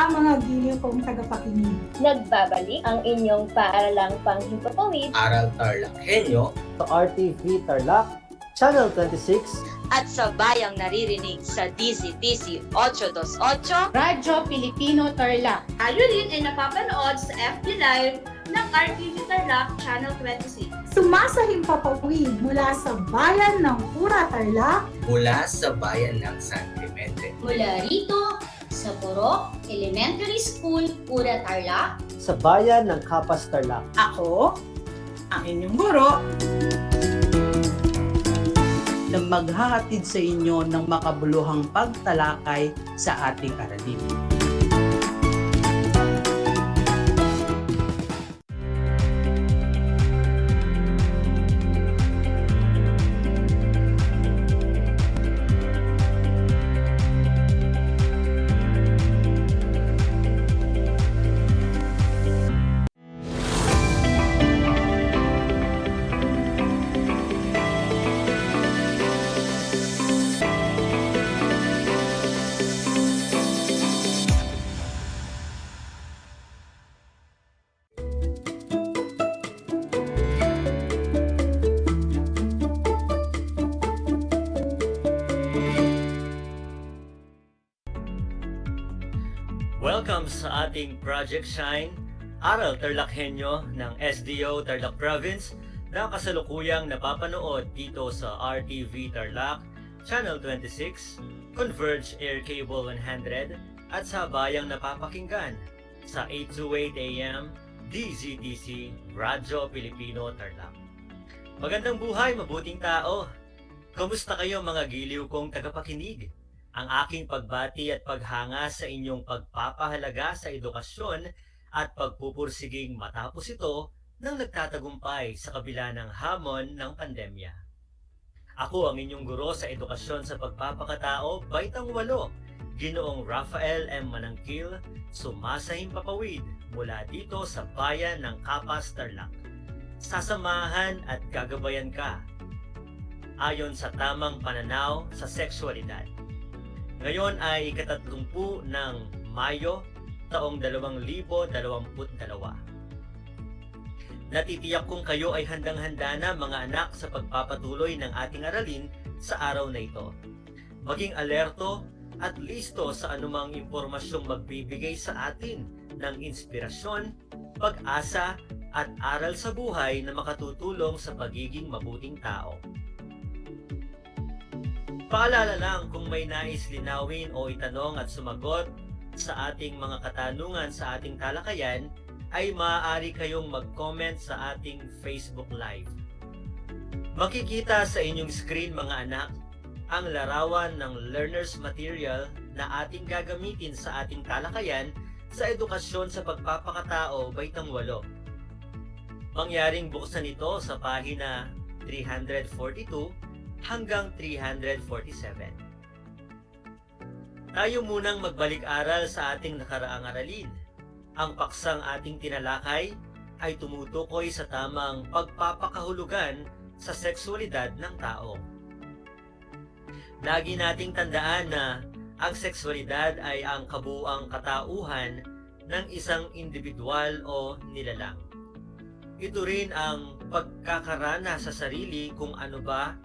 mga giliw kong tagapakinig. Nagbabalik ang inyong paaralang panghimpapawid Aral TarlakHenyo sa RTV Tarlac, Channel 26, at sa bayang naririnig sa DZTC 828 Radyo Pilipino Tarlac. Tayo rin ay napapanood sa FB Live ng RTV Tarlac Channel 26. Sumasahimpapawid mula sa bayan ng Pura Tarlac, mula sa bayan ng San Clemente. Mula rito sa Borok Elementary School, Pura Tarlac, sa bayan ng Kapas Tarlac. ako, ang inyong guro, na maghahatid sa inyo ng makabuluhang pagtalakay sa ating aralin. Welcome sa ating Project Shine, Aral TarlakHenyo ng SDO Tarlac Province na kasalukuyang napapanood dito sa RTV Tarlac, Channel 26, Converge Air Cable 100 at sa bayang napapakinggan sa 828 AM DZTC Radyo Pilipino Tarlac. Magandang buhay, mabuting tao! Kamusta kayo mga giliw kong tagapakinig? Ang aking pagbati at paghanga sa inyong pagpapahalaga sa edukasyon at pagpupursiging matapos ito nang nagtatagumpay sa kabila ng hamon ng pandemya. Ako ang inyong guro sa edukasyon sa pagpapakatao, Baitang 8, Ginoong Rafael M. Manangkil, sumasahimpapawid mula dito sa bayan ng Kapas, Tarlac. Sasamahan at gagabayan ka ayon sa tamang pananaw sa sexualidad. Ngayon ay ika-30 ng Mayo, taong 2022. Natitiyak kong kayo ay handang-handa na mga anak sa pagpapatuloy ng ating aralin sa araw na ito. Maging alerto at listo sa anumang impormasyong magbibigay sa atin ng inspirasyon, pag-asa at aral sa buhay na makatutulong sa pagiging mabuting tao. Paalala lang, kung may nais linawin o itanong at sumagot sa ating mga katanungan sa ating talakayan, ay maaari kayong mag-comment sa ating Facebook Live. Makikita sa inyong screen mga anak ang larawan ng learner's material na ating gagamitin sa ating talakayan sa edukasyon sa pagpapakatao, Baitang 8. Mangyaring buksan ito sa pahina 342 hanggang 347. Tayo munang magbalik-aral sa ating nakaraang aralin. Ang paksang ating tinalakay ay tumutukoy sa tamang pagpapakahulugan sa sexualidad ng tao. Lagi nating tandaan na ang sexualidad ay ang kabuuang katauhan ng isang individual o nilalang. Ito rin ang pagkakarana sa sarili kung ano ba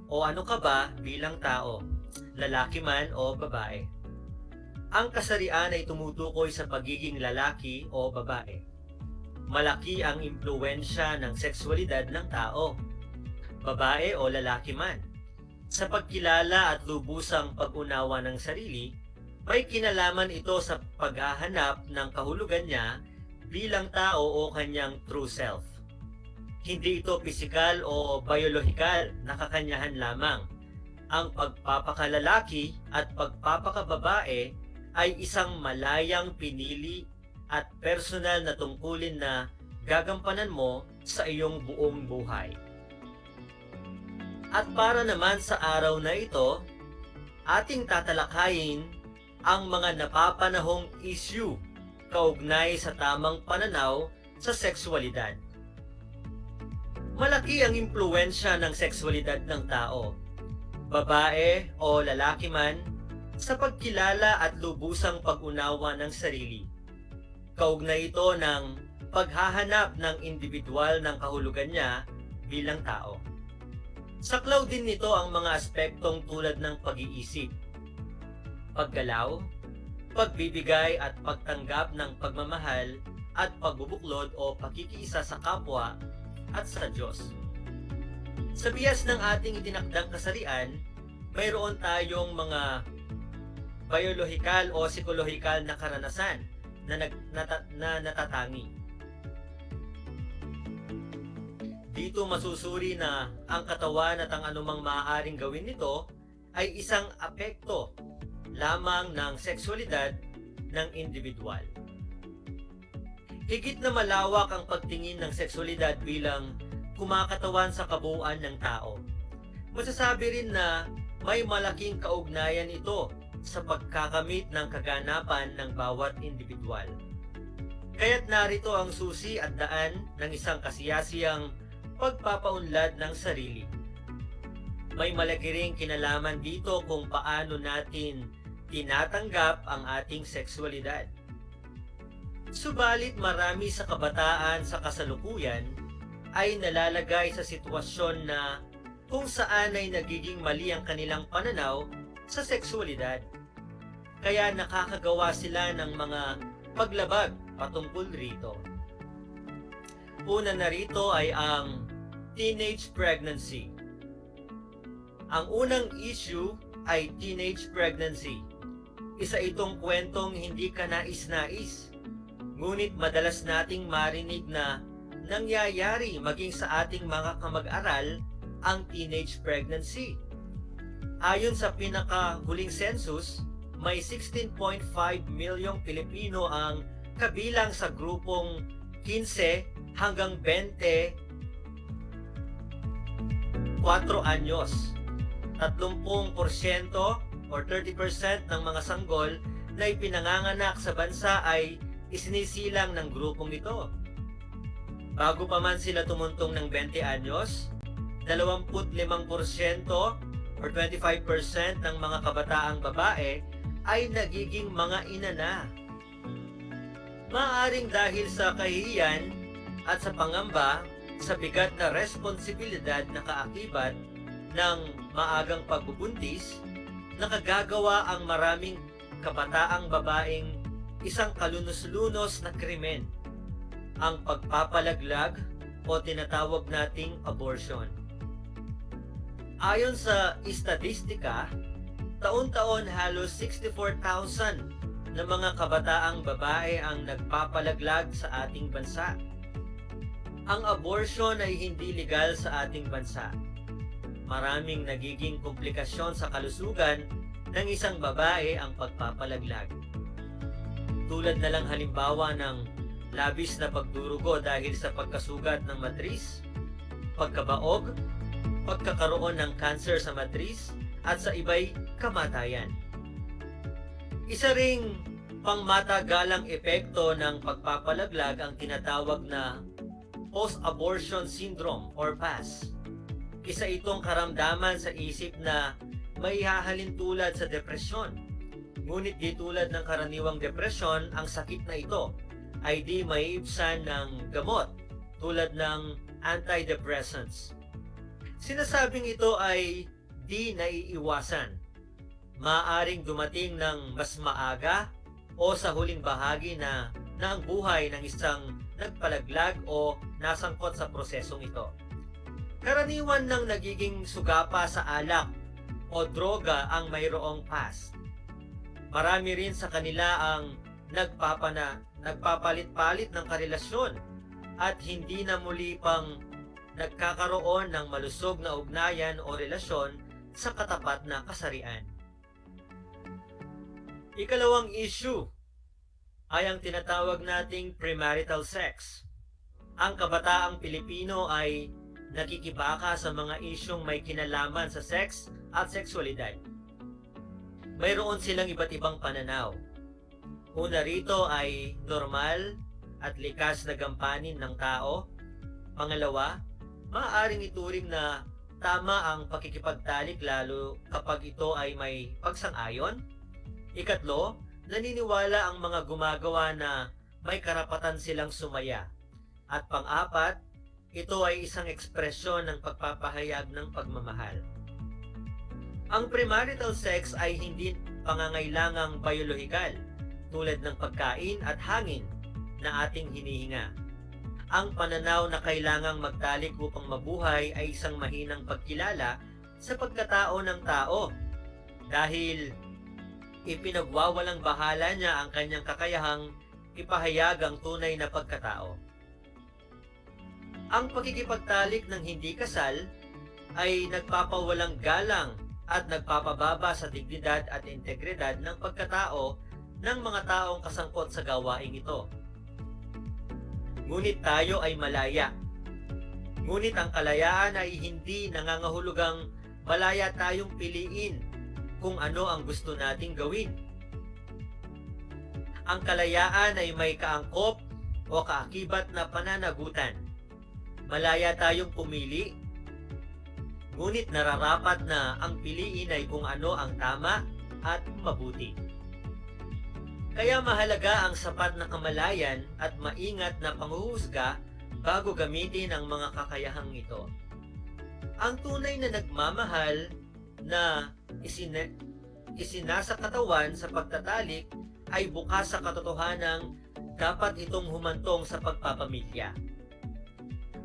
o ano ka ba bilang tao, lalaki man o babae. Ang kasarian ay tumutukoy sa pagiging lalaki o babae. Malaki ang impluwensya ng sexualidad ng tao, babae o lalaki man. Sa pagkilala at lubusang pag-unawa ng sarili, may kinalaman ito sa paghahanap ng kahulugan niya bilang tao o kanyang true self. Hindi ito pisikal o biolohikal na kakanyahan lamang. Ang pagpapakalalaki at pagpapakababae ay isang malayang pinili at personal na tungkulin na gagampanan mo sa iyong buong buhay. At para naman sa araw na ito, ating tatalakayin ang mga napapanahong issue kaugnay sa tamang pananaw sa sexualidad. Malaki ang impluwensya ng sexualidad ng tao, babae o lalaki man, sa pagkilala at lubusang pag-unawa ng sarili. Kaugnay ito ng paghahanap ng individual ng kahulugan niya bilang tao. Saklaw din nito ang mga aspektong tulad ng pag-iisip, paggalaw, pagbibigay at pagtanggap ng pagmamahal at pagbubuklod o pakikiisa sa kapwa at sa Diyos. Sa bias ng ating itinakdang kasarian, mayroon tayong mga biolohikal o psikolohikal na karanasan na natatangi. Dito masusuri na ang katawan at ang anumang maaaring gawin nito ay isang apekto lamang ng sexualidad ng individual. Higit na malawak ang pagtingin ng sexualidad bilang kumakatawan sa kabuuan ng tao. Masasabi rin na may malaking kaugnayan ito sa pagkakamit ng kaganapan ng bawat individual. Kaya't narito ang susi at daan ng isang kasiyasiyang pagpapaunlad ng sarili. May malaki ring kinalaman dito kung paano natin tinatanggap ang ating sexualidad. Subalit marami sa kabataan sa kasalukuyan ay nalalagay sa sitwasyon na kung saan ay nagiging mali ang kanilang pananaw sa sexualidad. Kaya nakakagawa sila ng mga paglabag patungkol rito. Una na rito ay ang teenage pregnancy. Ang unang issue ay teenage pregnancy. Isa itong kwentong hindi kanais-nais, ngunit madalas nating marinig na nangyayari maging sa ating mga kamag-aral ang teenage pregnancy. Ayon sa pinakahuling census, may 16.5 milyong Pilipino ang kabilang sa grupong 15 hanggang 24 anyos. 30% or 30% ng mga sanggol na ipinanganganak sa bansa ay isinisilang ng grupong ito. Bago pa man sila tumuntong ng 20 anyos, 25% or 25% ng mga kabataang babae ay nagiging mga ina na. Maaring dahil sa kahihiyan at sa pangamba sa bigat na responsibilidad na kaakibat ng maagang pagbubuntis, nakagagawa ang maraming kabataang babaeng isang kalunos-lunos na krimen, ang pagpapalaglag o tinatawag nating abortion. Ayon sa istatistika, taon-taon halos 64,000 na mga kabataang babae ang nagpapalaglag sa ating bansa. Ang abortion ay hindi legal sa ating bansa. Maraming nagiging komplikasyon sa kalusugan ng isang babae ang pagpapalaglag. Tulad na lang halimbawa ng labis na pagdurugo dahil sa pagkasugat ng matris, pagkabaog, pagkakaroon ng cancer sa matris, at sa iba'y kamatayan. Isa ring pangmatagalang epekto ng pagpapalaglag ang tinatawag na post-abortion syndrome or PAS. Isa itong karamdaman sa isip na may hahalin tulad sa depresyon. Ngunit di tulad ng karaniwang depresyon, ang sakit na ito ay di maiibsan ng gamot tulad ng antidepressants. Sinasabing ito ay di naiiwasan. Maaaring dumating ng mas maaga o sa huling bahagi na ng buhay ng isang nagpalaglag o nasangkot sa prosesong ito. Karaniwan ng nagiging sugapa sa alak o droga ang mayroong PAS. Marami rin sa kanila ang nagpapalit-palit ng karelasyon at hindi na muli pang nagkakaroon ng malusog na ugnayan o relasyon sa katapat na kasarian. Ikalawang issue ay ang tinatawag nating premarital sex. Ang kabataang Pilipino ay nakikibaka sa mga isyung may kinalaman sa sex at sexualidad. Mayroon silang iba't ibang pananaw. Una rito ay normal at likas na gampanin ng tao. Pangalawa, maaaring ituring na tama ang pakikipagtalik lalo kapag ito ay may pagsang-ayon. Ikatlo, naniniwala ang mga gumagawa na may karapatan silang sumaya. At pang-apat, ito ay isang ekspresyon ng pagpapahayag ng pagmamahal. Ang premarital sex ay hindi pangangailangang biolohikal tulad ng pagkain at hangin na ating hinihinga. Ang pananaw na kailangang magtalik upang mabuhay ay isang mahinang pagkilala sa pagkatao ng tao dahil ipinagwawalang bahala niya ang kanyang kakayahang ipahayag ang tunay na pagkatao. Ang pakikipagtalik ng hindi kasal ay nagpapawalang galang at nagpapababa sa dignidad at integridad ng pagkatao ng mga taong kasangkot sa gawaing ito. Ngunit tayo ay malaya. Ngunit ang kalayaan ay hindi nangangahulugang malaya tayong piliin kung ano ang gusto nating gawin. Ang kalayaan ay may kaangkop o kaakibat na pananagutan. Malaya tayong pumili, ngunit nararapat na ang piliin ay kung ano ang tama at mabuti. Kaya mahalaga ang sapat na kamalayan at maingat na panghuhusga bago gamitin ang mga kakayahang ito. Ang tunay na nagmamahal na isinasa katawan sa pagtatalik ay bukas sa katotohanang dapat itong humantong sa pagpapamilya.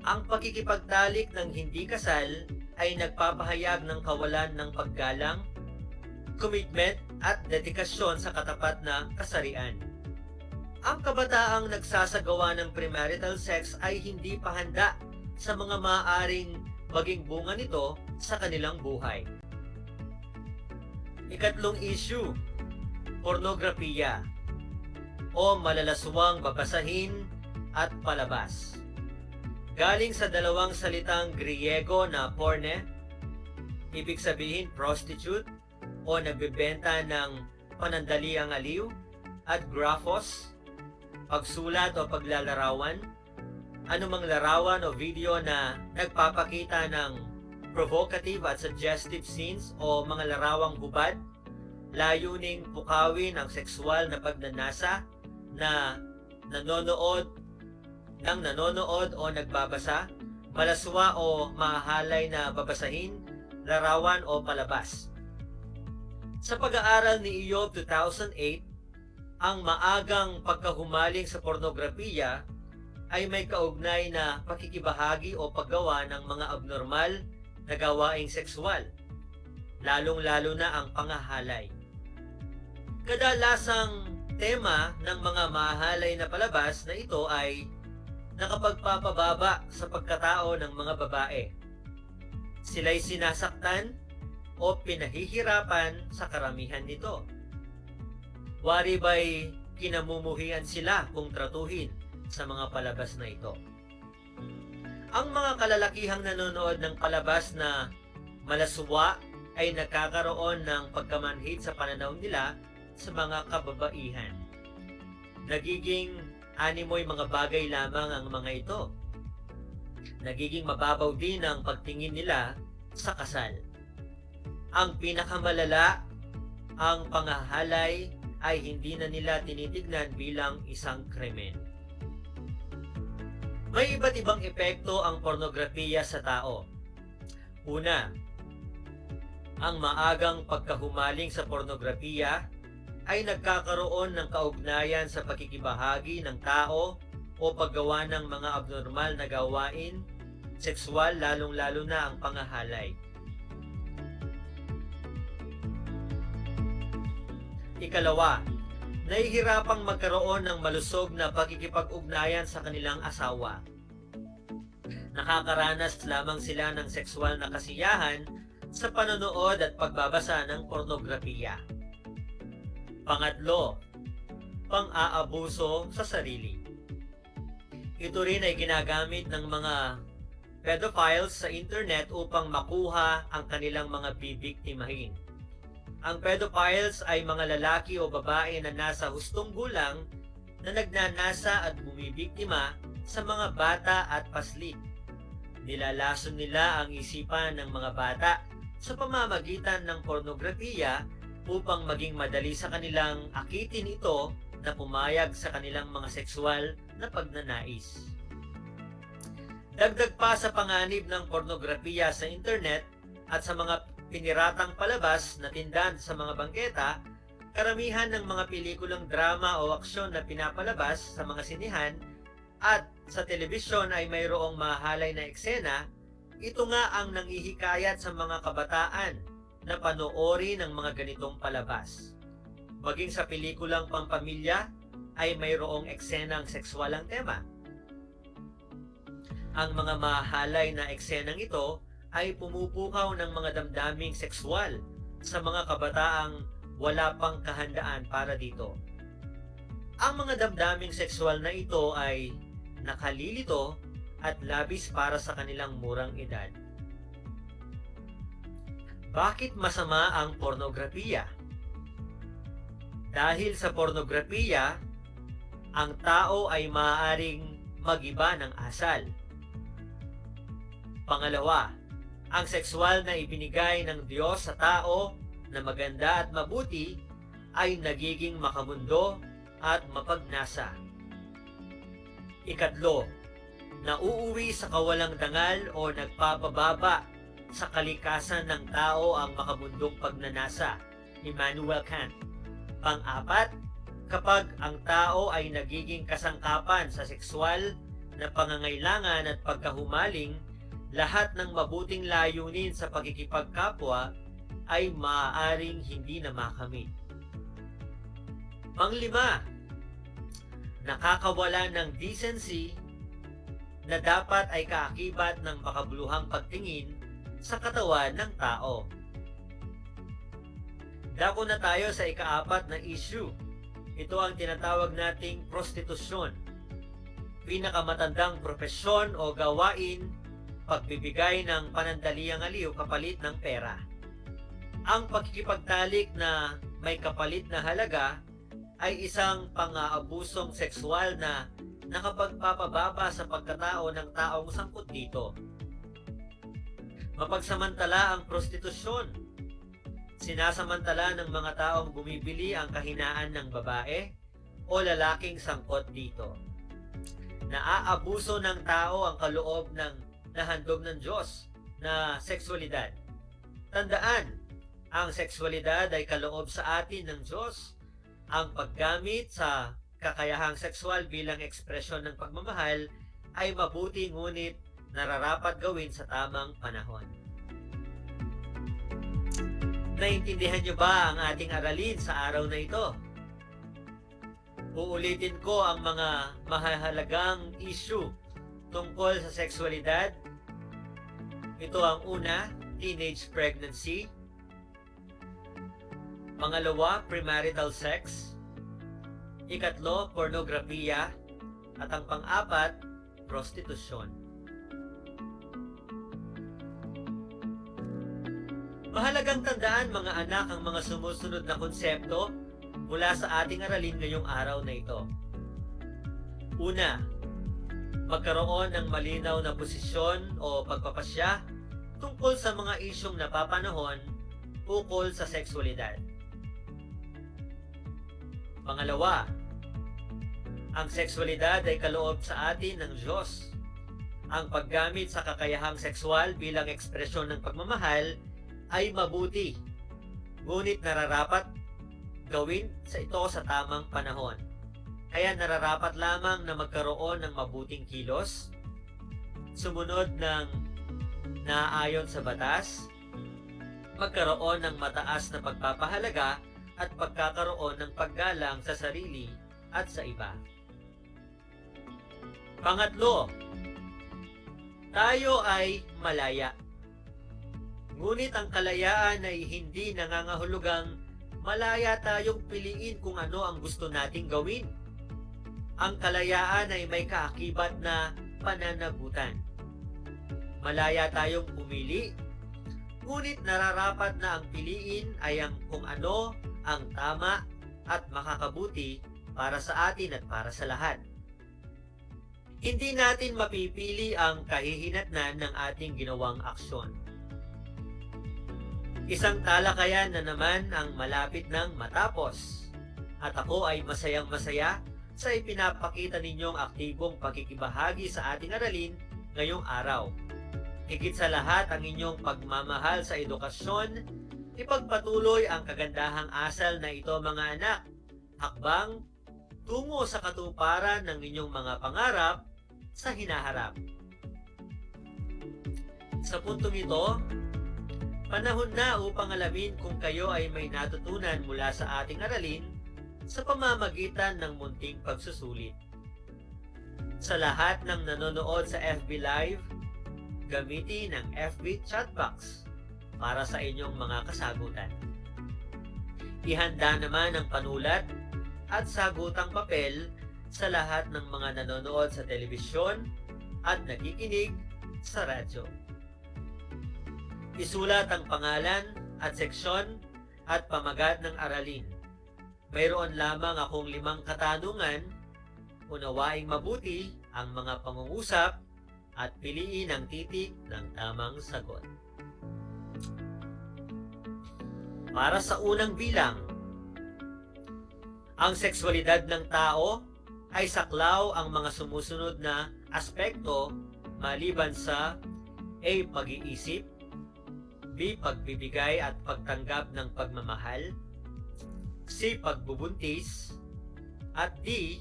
Ang pakikipagtalik ng hindi kasal ay nagpapahayag ng kawalan ng paggalang, commitment at dedikasyon sa katapat na kasarian. Ang kabataang nagsasagawa ng premarital sex ay hindi pa handa sa mga maaaring maging bunga nito sa kanilang buhay. Ikatlong issue, pornografiya o malalaswang babasahin at palabas. Galing sa dalawang salitang Griego na porne, ibig sabihin prostitute o nagbebenta ng panandaliang aliw, at graphos, pagsulat o paglalarawan, anumang larawan o video na nagpapakita ng provocative at suggestive scenes o mga larawang hubad, layuning pukawin ang sexual na pagnanasa na nanonood o nagbabasa, malaswa o mahalay na babasahin, larawan o palabas. Sa pag-aaral ni Eob 2008, ang maagang pagkahumaling sa pornografiya ay may kaugnay na pakikibahagi o paggawa ng mga abnormal na gawaing sexual, lalong-lalo na ang pangahalay. Kadalasang tema ng mga mahalay na palabas na ito ay nakapagpapababa sa pagkatao ng mga babae. Sila'y sinasaktan o pinahihirapan sa karamihan nito. Wari ba'y kinamumuhian sila kung tratuhin sa mga palabas na ito. Ang mga kalalakihang nanonood ng palabas na malaswa ay nagkakaroon ng pagkamanhid sa pananaw nila sa mga kababaihan. Nagiging animoy mga bagay lamang ang mga ito. Nagiging mababaw din ang pagtingin nila sa kasal. Ang pinakamalala, ang pangahalay ay hindi na nila tinitignan bilang isang krimen. May iba't ibang epekto ang pornografiya sa tao. Una, ang maagang pagkahumaling sa pornografiya ay nagkakaroon ng kaugnayan sa pakikibahagi ng tao o paggawa ng mga abnormal na gawain, sexual lalong-lalo na ang pangahalay. Ikalawa, nahihirapang magkaroon ng malusog na pakikipag-ugnayan sa kanilang asawa. Nakakaranas lamang sila ng sexual na kasiyahan sa panonood at pagbabasa ng pornografiya. Pangatlo, pang-aabuso sa sarili. Ito rin ay ginagamit ng mga pedophiles sa internet upang makuha ang kanilang mga bibiktimahin. Ang pedophiles ay mga lalaki o babae na nasa hustong gulang na nagnanasa at bumibiktima sa mga bata at paslit. Nilalason nila ang isipan ng mga bata sa pamamagitan ng pornografiya upang maging madali sa kanilang akitin ito na pumayag sa kanilang mga sexual na pagnanais. Dagdag pa sa panganib ng pornografiya sa internet at sa mga piniratang palabas na tindahan sa mga bangketa, karamihan ng mga pelikulang drama o aksyon na pinapalabas sa mga sinihan at sa telebisyon ay mayroong mahalay na eksena. Ito nga ang nanghihikayat sa mga kabataan na panoorin ang mga ganitong palabas. Maging sa pelikulang pampamilya ay mayroong eksenang sexual ang tema. Ang mga mahalay na eksenang ito ay pumupukaw ng mga damdaming sexual sa mga kabataang wala pang kahandaan para dito. Ang mga damdaming sexual na ito ay nakalilito at labis para sa kanilang murang edad. Bakit masama ang pornografiya? Dahil sa pornografiya, ang tao ay maaaring mag-iba ng asal. Pangalawa, ang sexual na ibinigay ng Diyos sa tao na maganda at mabuti ay nagiging makamundo at mapagnasa. Ikatlo, nauuwi sa kawalang dangal o nagpapababa sa kalikasan ng tao ang makamundong pagnanasa, Immanuel Kant. Pang-apat, kapag ang tao ay nagiging kasangkapan sa sexual na pangangailangan at pagkahumaling, lahat ng mabuting layunin sa pagkikipagkapwa ay maaaring hindi na makamit. Panglima, nakakawala ng decency na dapat ay kaakibat ng makabuluhang pagtingin sa katawan ng tao. Dako na tayo sa ika-4 na issue. Ito ang tinatawag nating prostitusyon. Pinakamatandang propesyon o gawain, pagbibigay ng panandaliang aliw kapalit ng pera. Ang pagkikipagtalik na may kapalit na halaga ay isang pang-aabusong sexual na nakapagpapababa sa pagkatao ng taong sangkot dito. Mapagsamantala ang prostitusyon. Sinasamantala ng mga taong bumibili ang kahinaan ng babae o lalaking sangkot dito. Naaabuso ng tao ang kaloob ng nahandog ng Diyos na sexualidad. Tandaan, ang sexualidad ay kaloob sa atin ng Diyos. Ang paggamit sa kakayahang sexual bilang ekspresyon ng pagmamahal ay mabuti ngunit nararapat gawin sa tamang panahon. Naintindihan niyo ba ang ating aralin sa araw na ito? Uulitin ko ang mga mahahalagang issue tungkol sa sexualidad. Ito ang una, teenage pregnancy. Pangalawa, premarital sex. Ikatlo, pornografiya. At ang pang-apat, prostitusyon. Mahalagang tandaan mga anak ang mga sumusunod na konsepto mula sa ating aralin ngayong araw na ito. Una, magkaroon ng malinaw na posisyon o pagpapasya tungkol sa mga isyong napapanahon ukol sa sexualidad. Pangalawa, ang sexualidad ay kaloob sa atin ng Diyos. Ang paggamit sa kakayahang sexual bilang ekspresyon ng pagmamahal ay mabuti, ngunit nararapat gawin sa ito sa tamang panahon. Kaya nararapat lamang na magkaroon ng mabuting kilos, sumunod ng naaayon sa batas, magkaroon ng mataas na pagpapahalaga at pagkakaroon ng paggalang sa sarili at sa iba. Pangatlo, tayo ay malaya. Ngunit ang kalayaan ay hindi nangangahulugang malaya tayong piliin kung ano ang gusto nating gawin. Ang kalayaan ay may kaakibat na pananagutan. Malaya tayong pumili, ngunit nararapat na ang piliin ay ang kung ano ang tama at makakabuti para sa atin at para sa lahat. Hindi natin mapipili ang kahihinatnan ng ating ginawang aksyon. Isang talakayan na naman ang malapit ng matapos. At ako ay masayang masaya sa ipinapakita ninyong aktibong pakikibahagi sa ating aralin ngayong araw. Higit sa lahat ang inyong pagmamahal sa edukasyon, ipagpatuloy ang kagandahang asal na ito mga anak, hakbang tungo sa katuparan ng inyong mga pangarap sa hinaharap. Sa puntong ito, panahon na upang alamin kung kayo ay may natutunan mula sa ating aralin sa pamamagitan ng munting pagsusulit. Sa lahat ng nanonood sa FB Live, gamitin ang FB chat box para sa inyong mga kasagutan. Ihanda naman ang panulat at sagutang papel sa lahat ng mga nanonood sa telebisyon at nakikinig sa radyo. Isulat ang pangalan at seksyon at pamagat ng aralin. Mayroon lamang akong 5 katanungan. Unawaing mabuti ang mga pangungusap at piliin ang titik ng tamang sagot. Para sa unang bilang, ang sexualidad ng tao ay saklaw ang mga sumusunod na aspekto maliban sa A. Pag-iisip, B. Pagbibigay at pagtanggap ng pagmamahal, C. Pagbubuntis, at D.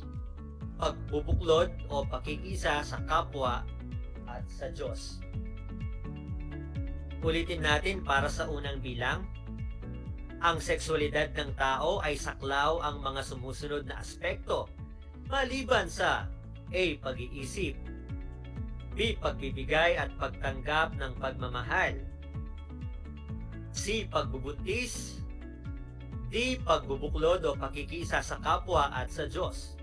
Pagbubuklod o pakikisa sa kapwa at sa Diyos. Ulitin natin para sa unang bilang. Ang sexualidad ng tao ay saklaw ang mga sumusunod na aspekto maliban sa A. Pag-iisip, B. Pagbibigay at pagtanggap ng pagmamahal, C. Pagbubuntis, D. Pagbubuklod o pakikisa sa kapwa at sa Diyos.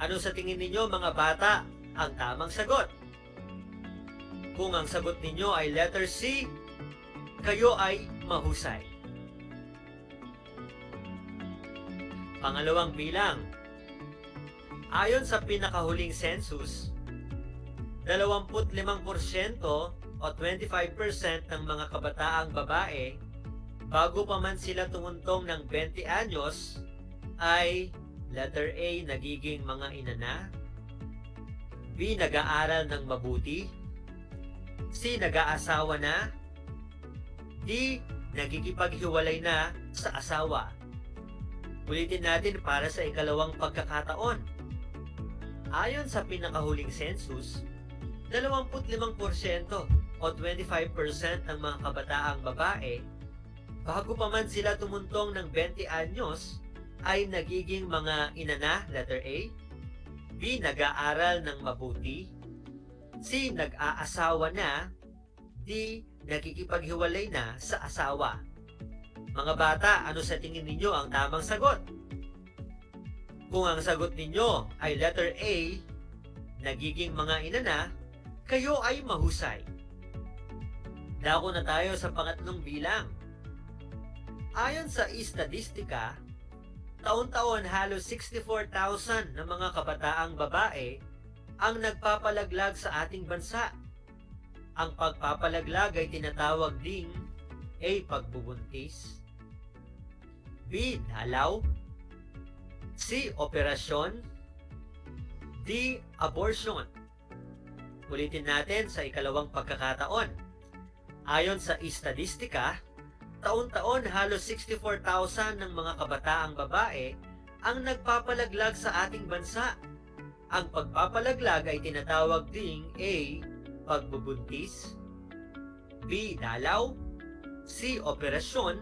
Ano sa tingin ninyo mga bata ang tamang sagot? Kung ang sagot ninyo ay letter C, kayo ay mahusay. Pangalawang bilang. Ayon sa pinakahuling census, 25% o 25% ng mga kabataang babae bago pa man sila tumuntong ng 20 anyos ay letter A. Nagiging mga ina na, B. Nag-aaral ng mabuti, C. Nag-aasawa na, D. Nagkikipaghiwalay na sa asawa. Ulitin natin para sa ikalawang pagkakataon. Ayon sa pinakahuling census, 25% o 25% ng mga kabataang babae bago pa man sila tumuntong ng 20 anyos ay nagiging mga ina na, letter A, B. Nag-aaral ng mabuti, C. Nag-aasawa na, D. Nakikipaghiwalay na sa asawa. Mga bata, ano sa tingin ninyo ang tamang sagot? Kung ang sagot ninyo ay letter A, nagiging mga ina na, kayo ay mahusay. Dako na tayo sa pangatlong bilang. Ayon sa estadistika, taon-taon halos 64,000 na mga kabataang babae ang nagpapalaglag sa ating bansa. Ang pagpapalaglag ay tinatawag ding A. Pagbubuntis, B. Dalaw, C. Operasyon, D. Abortion. Ulitin natin sa ikalawang pagkakataon. Ayon sa estadistika, taon-taon halos 64,000 ng mga kabataang babae ang nagpapalaglag sa ating bansa. Ang pagpapalaglag ay tinatawag ding A. Pagbubuntis, B. Dalaw, C. Operasyon,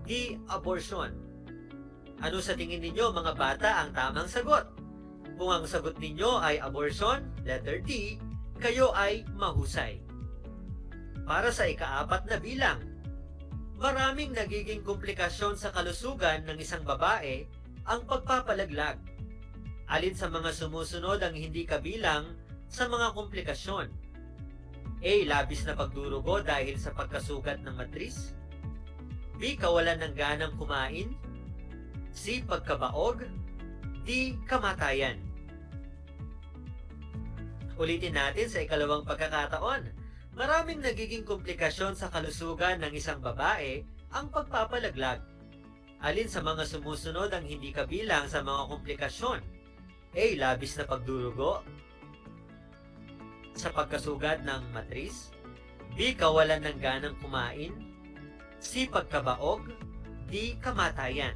D. Abortion. Ano sa tingin ninyo mga bata ang tamang sagot? Kung ang sagot ninyo ay abortion, letter D, kayo ay mahusay. Para sa ikaapat na bilang, maraming nagiging komplikasyon sa kalusugan ng isang babae ang pagpapalaglag. Alin sa mga sumusunod ang hindi kabilang sa mga komplikasyon? A. Labis na pagdurugo dahil sa pagkasugat ng matris, B. Kawalan ng ganang kumain, C. Pagkabaog, D. Kamatayan. Ulitin natin sa ikalawang pagkakataon. Maraming nagiging komplikasyon sa kalusugan ng isang babae ang pagpapalaglag. Alin sa mga sumusunod ang hindi kabilang sa mga komplikasyon? A. Labis na pagdurugo sa pagkasugat ng matris. B. Kawalan ng ganang kumain. C. Pagkabaog. D. Kamatayan.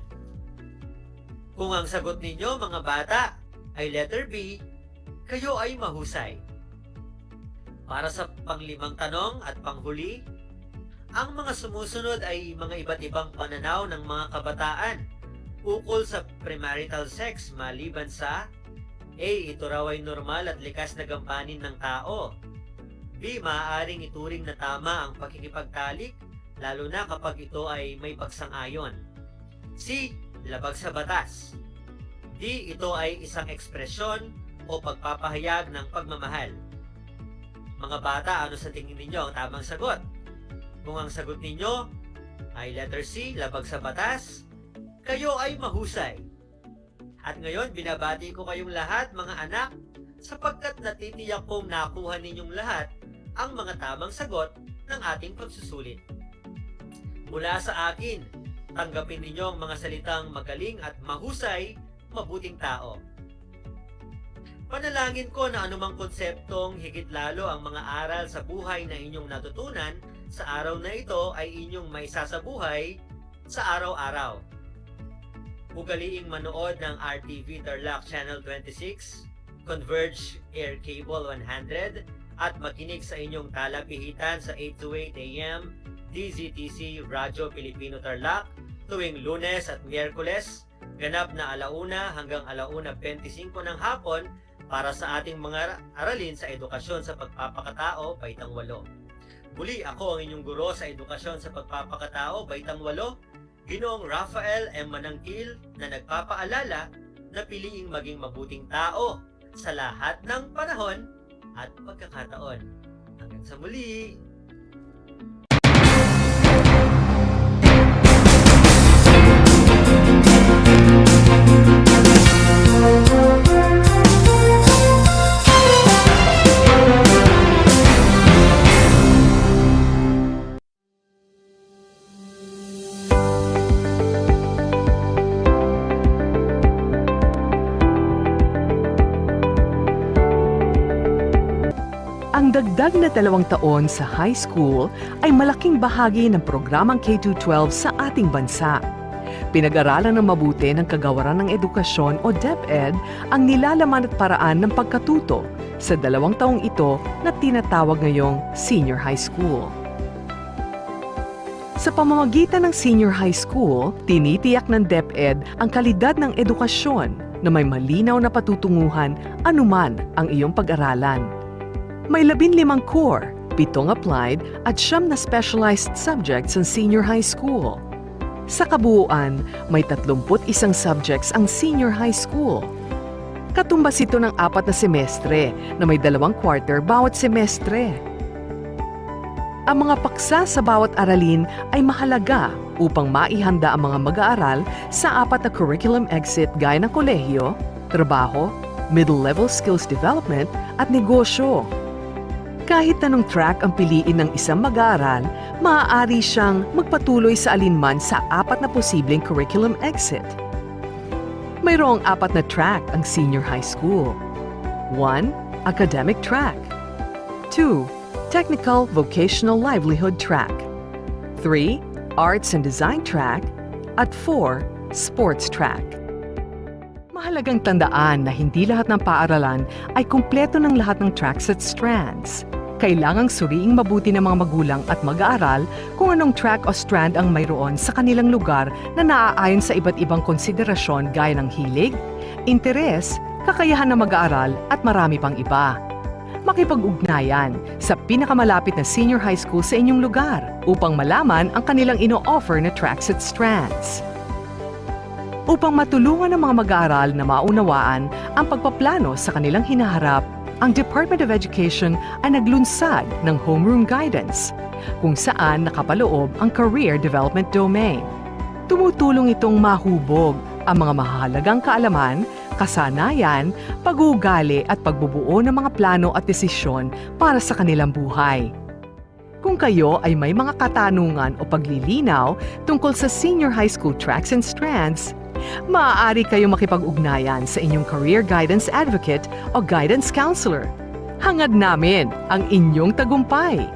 Kung ang sagot ninyo mga bata ay letter B, kayo ay mahusay. Para sa panglimang tanong at panghuli, ang mga sumusunod ay mga iba't ibang pananaw ng mga kabataan ukol sa premarital sex maliban sa A. Ito raw ay normal at likas na gampanin ng tao. B. Maaaring ituring na tama ang pakikipagtalik lalo na kapag ito ay may pagsang-ayon. C. Labag sa batas. D. Ito ay isang ekspresyon o pagpapahayag ng pagmamahal. Mga bata, ano sa tingin ninyo ang tamang sagot? Kung ang sagot ninyo ay letter C, labag sa batas, kayo ay mahusay. At ngayon, binabati ko kayong lahat mga anak sapagkat natitiyak kong nakuha ninyong lahat ang mga tamang sagot ng ating pagsusulit. Mula sa akin, tanggapin ninyo ang mga salitang magaling at mahusay, mabuting tao. Panalangin ko na anumang konseptong higit lalo ang mga aral sa buhay na inyong natutunan sa araw na ito ay inyong maisasabuhay sa araw-araw. Ugaliing manood ng RTV Tarlac Channel 26, Converge Air Cable 100 at makinig sa inyong talapihitan sa 8 to 8 AM DZTC Radyo Pilipino Tarlac tuwing Lunes at Miyerkules, ganap na 1:00 hanggang 1:25 ng hapon para sa ating mga aralin sa edukasyon sa pagpapakatao, Baitang 8. Muli ako ang inyong guro sa edukasyon sa pagpapakatao, Baitang 8, Ginoong Rafael M. Manangkil na nagpapaalala na piliing maging mabuting tao sa lahat ng panahon at pagkakataon. Hanggang sa muli! Ang dagdag na 2 taon sa high school ay malaking bahagi ng programang K-12 sa ating bansa. Pinag-aralan ng mabuti ng Kagawaran ng Edukasyon o DEPED ang nilalaman at paraan ng pagkatuto sa 2 taong ito na tinatawag ngayong senior high school. Sa pamamagitan ng senior high school, tinitiyak ng DEPED ang kalidad ng edukasyon na may malinaw na patutunguhan anuman ang iyong pag-aralan. May 15 core, 7 applied at 9 na specialized subjects ang senior high school. Sa kabuuan, may 31 subjects ang senior high school. Katumbas ito ng 4 na semestre na may 2 quarter bawat semestre. Ang mga paksa sa bawat aralin ay mahalaga upang maihanda ang mga mag-aaral sa 4 na curriculum exit gaya ng kolehiyo, trabaho, middle-level skills development at negosyo. Kahit anong track ang piliin ng isang mag-aaral, maaari siyang magpatuloy sa alinman sa 4 na posibleng curriculum exit. Mayroong 4 na track ang senior high school. 1. Academic track. 2. Technical Vocational Livelihood track. 3. Arts and Design track. At 4. Sports track. Mahalagang tandaan na hindi lahat ng paaralan ay kumpleto ng lahat ng tracks at strands. Kailangang suriing mabuti ng mga magulang at mag-aaral kung anong track o strand ang mayroon sa kanilang lugar na naaayon sa iba't ibang konsiderasyon gaya ng hilig, interes, kakayahan ng mag-aaral at marami pang iba. Makipag-ugnayan sa pinakamalapit na senior high school sa inyong lugar upang malaman ang kanilang ino-offer na tracks at strands. Upang matulungan ng mga mag-aaral na maunawaan ang pagpaplano sa kanilang hinaharap, ang Department of Education ay naglunsad ng Homeroom Guidance, kung saan nakapaloob ang Career Development Domain. Tumutulong itong mahubog ang mga mahalagang kaalaman, kasanayan, pag-uugali at pagbubuo ng mga plano at desisyon para sa kanilang buhay. Kung kayo ay may mga katanungan o paglilinaw tungkol sa senior high school tracks and strands, maaari kayo makipag-ugnayan sa inyong career guidance advocate o guidance counselor. Hangad namin ang inyong tagumpay!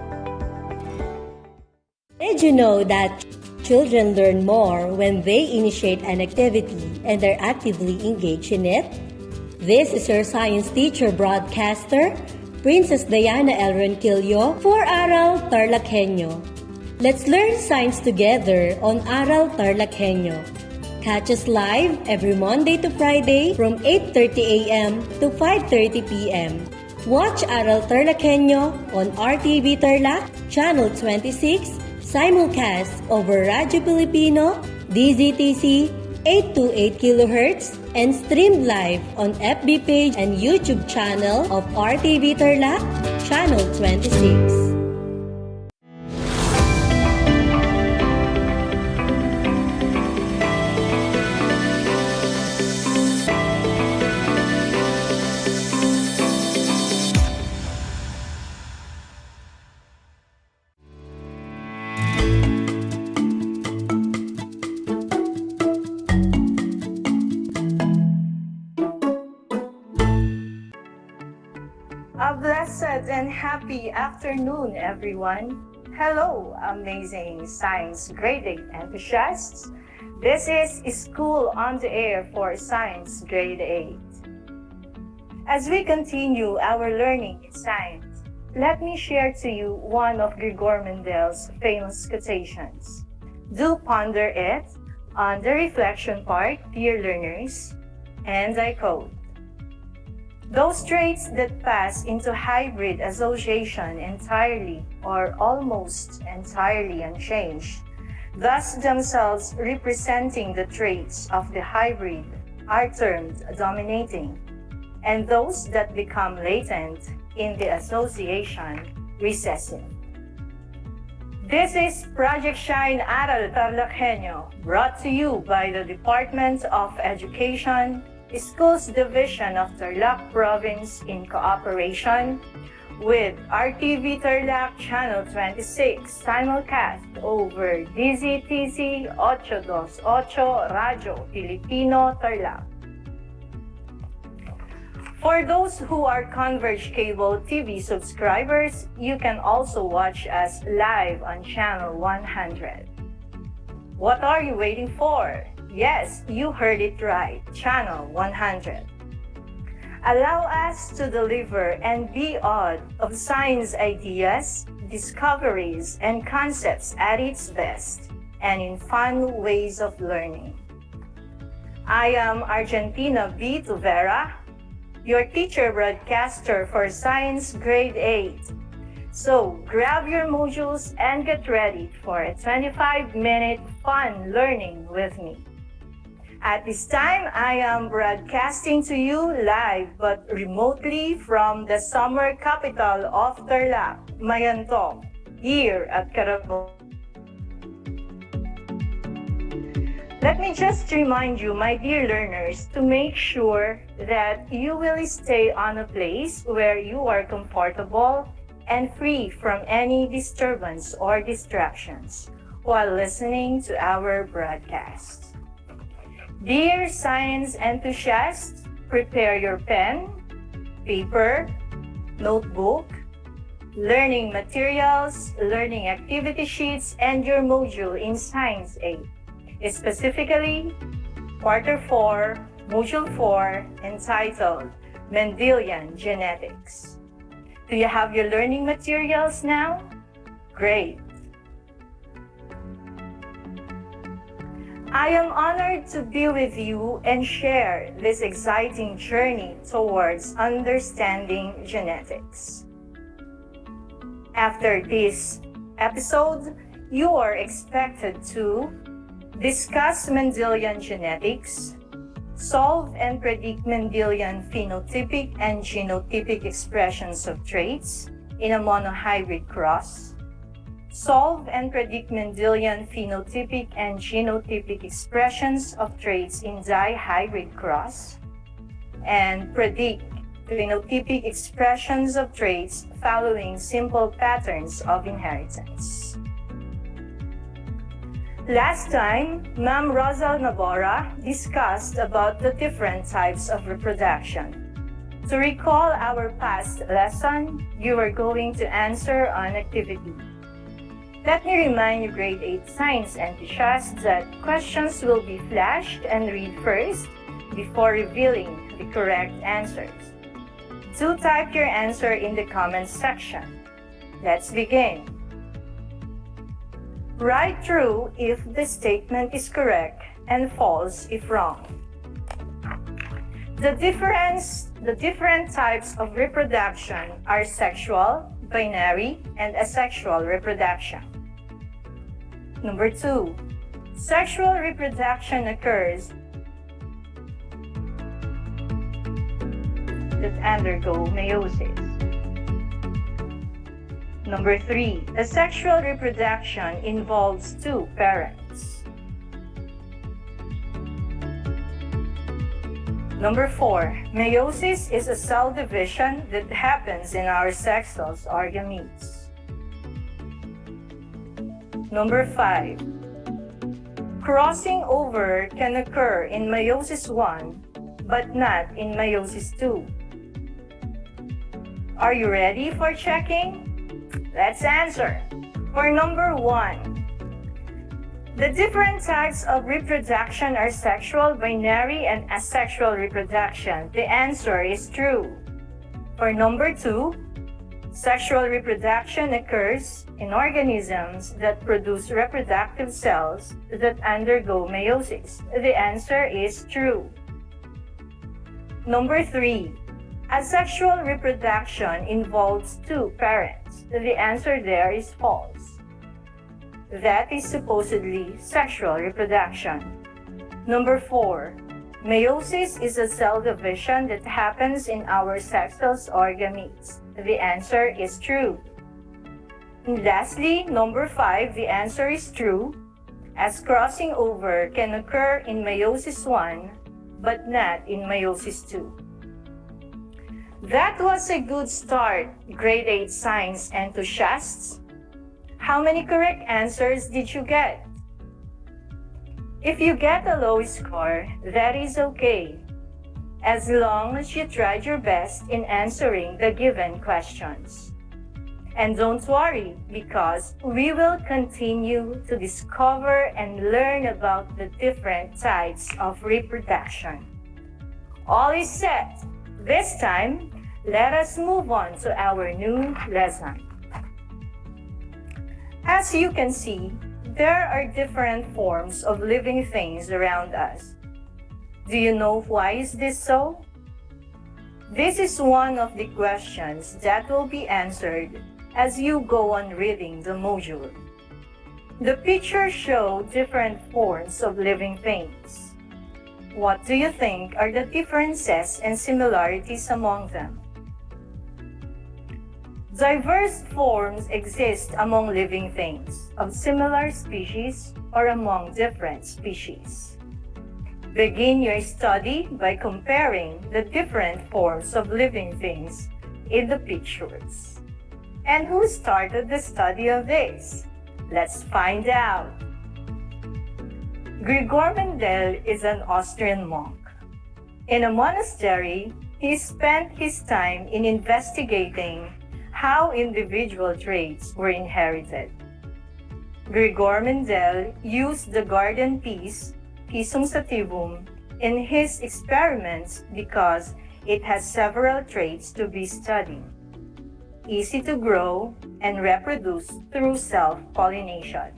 Did you know that children learn more when they initiate an activity and are actively engaged in it? This is your science teacher broadcaster, Princess Diana L. Ronquillo for Aral TarlakHenyo. Let's learn science together on Aral TarlakHenyo. Catch us live every Monday to Friday from 8:30 a.m. to 5:30 p.m. Watch Aral TarlakHenyo on RTV Tarlac, Channel 26, simulcast over Radyo Pilipino, DZTC 828 kHz, and streamed live on FB page and YouTube channel of RTV Tarlac, Channel 26. A blessed and happy afternoon, everyone. Hello, amazing science grade 8 enthusiasts. This is School on the Air for Science Grade 8. As we continue our learning in science, let me share to you one of Gregor Mendel's famous quotations. Do ponder it on the reflection part, dear learners, and I quote, "Those traits that pass into hybrid association entirely or almost entirely unchanged, thus themselves representing the traits of the hybrid, are termed dominating, and those that become latent in the association recessive." This is Project Shine Aral TarlakHenyo, brought to you by the Department of Education, Schools Division of Tarlac Province in cooperation with RTV Tarlac Channel 26 simulcast over DZTC 828 Radyo Pilipino Tarlac. For those who are Converge Cable TV subscribers, you can also watch us live on Channel 100. What are you waiting for? Yes, you heard it right, Channel 100. Allow us to deliver and be awed of science ideas, discoveries, and concepts at its best, and in fun ways of learning. I am Argentina B. Tuvera, your teacher broadcaster for Science Grade 8. So grab your modules and get ready for a 25-minute fun learning with me. At this time, I am broadcasting to you live but remotely from the summer capital of Tarlac, Mayantong, here at Carabao. Let me just remind you, my dear learners, to make sure that you will stay on a place where you are comfortable and free from any disturbance or distractions while listening to our broadcast. Dear science enthusiasts, prepare your pen, paper, notebook, learning materials, learning activity sheets, and your module in Science 8, specifically Quarter 4, Module 4, entitled Mendelian Genetics. Do you have your learning materials now? Great! I am honored to be with you and share this exciting journey towards understanding genetics. After this episode, you are expected to discuss Mendelian genetics, solve and predict Mendelian phenotypic and genotypic expressions of traits in a monohybrid cross, solve and predict Mendelian phenotypic and genotypic expressions of traits in dihybrid cross, and predict phenotypic expressions of traits following simple patterns of inheritance. Last time, Ma'am Rosal Navora discussed about the different types of reproduction. To recall our past lesson, you are going to answer an activity. Let me remind you grade 8 science enthusiasts that questions will be flashed and read first before revealing the correct answers. Do type your answer in the comments section. Let's begin. Write true if the statement is correct and false if wrong. The different types of reproduction are sexual, binary, and asexual reproduction. Number 2, sexual reproduction occurs that undergo meiosis. Number 3, asexual reproduction involves two parents. Number 4, meiosis is a cell division that happens in our sex cells or gametes. Number 5, crossing over can occur in meiosis 1 but not in meiosis 2. Are you ready for checking? Let's answer. For number 1, the different types of reproduction are sexual, binary, and asexual reproduction. The answer is true. For number 2, sexual reproduction occurs in organisms that produce reproductive cells that undergo meiosis. The answer is true. Number 3, asexual reproduction involves two parents. The answer there is false. That is supposedly sexual reproduction. Number 4, meiosis is a cell division that happens in our sex cells or gametes. The answer is true. And lastly, number 5, the answer is true, as crossing over can occur in meiosis 1 but not in meiosis 2. That was a good start, grade 8 science enthusiasts. How many correct answers did you get? If you get a low score, that is okay, as long as you tried your best in answering the given questions. And don't worry, because we will continue to discover and learn about the different types of reproduction. All is set. This time, let us move on to our new lesson. As you can see, there are different forms of living things around us. Do you know why is this so? This is one of the questions that will be answered as you go on reading the module. The pictures show different forms of living things. What do you think are the differences and similarities among them? Diverse forms exist among living things of similar species or among different species. Begin your study by comparing the different forms of living things in the pictures. And who started the study of this? Let's find out. Gregor Mendel is an Austrian monk. In a monastery, he spent his time in investigating how individual traits were inherited. Gregor Mendel used the garden peas, Pisum sativum, in his experiments because it has several traits to be studied, easy to grow, and reproduce through self-pollination.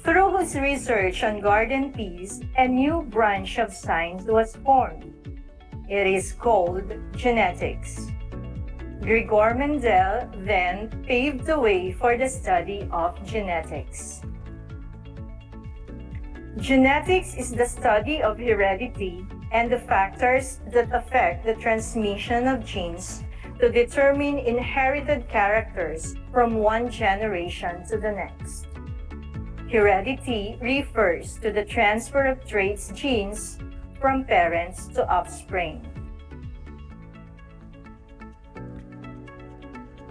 Through his research on garden peas, a new branch of science was formed. It is called genetics. Gregor Mendel then paved the way for the study of genetics. Genetics is the study of heredity and the factors that affect the transmission of genes to determine inherited characters from one generation to the next. Heredity refers to the transfer of traits genes from parents to offspring.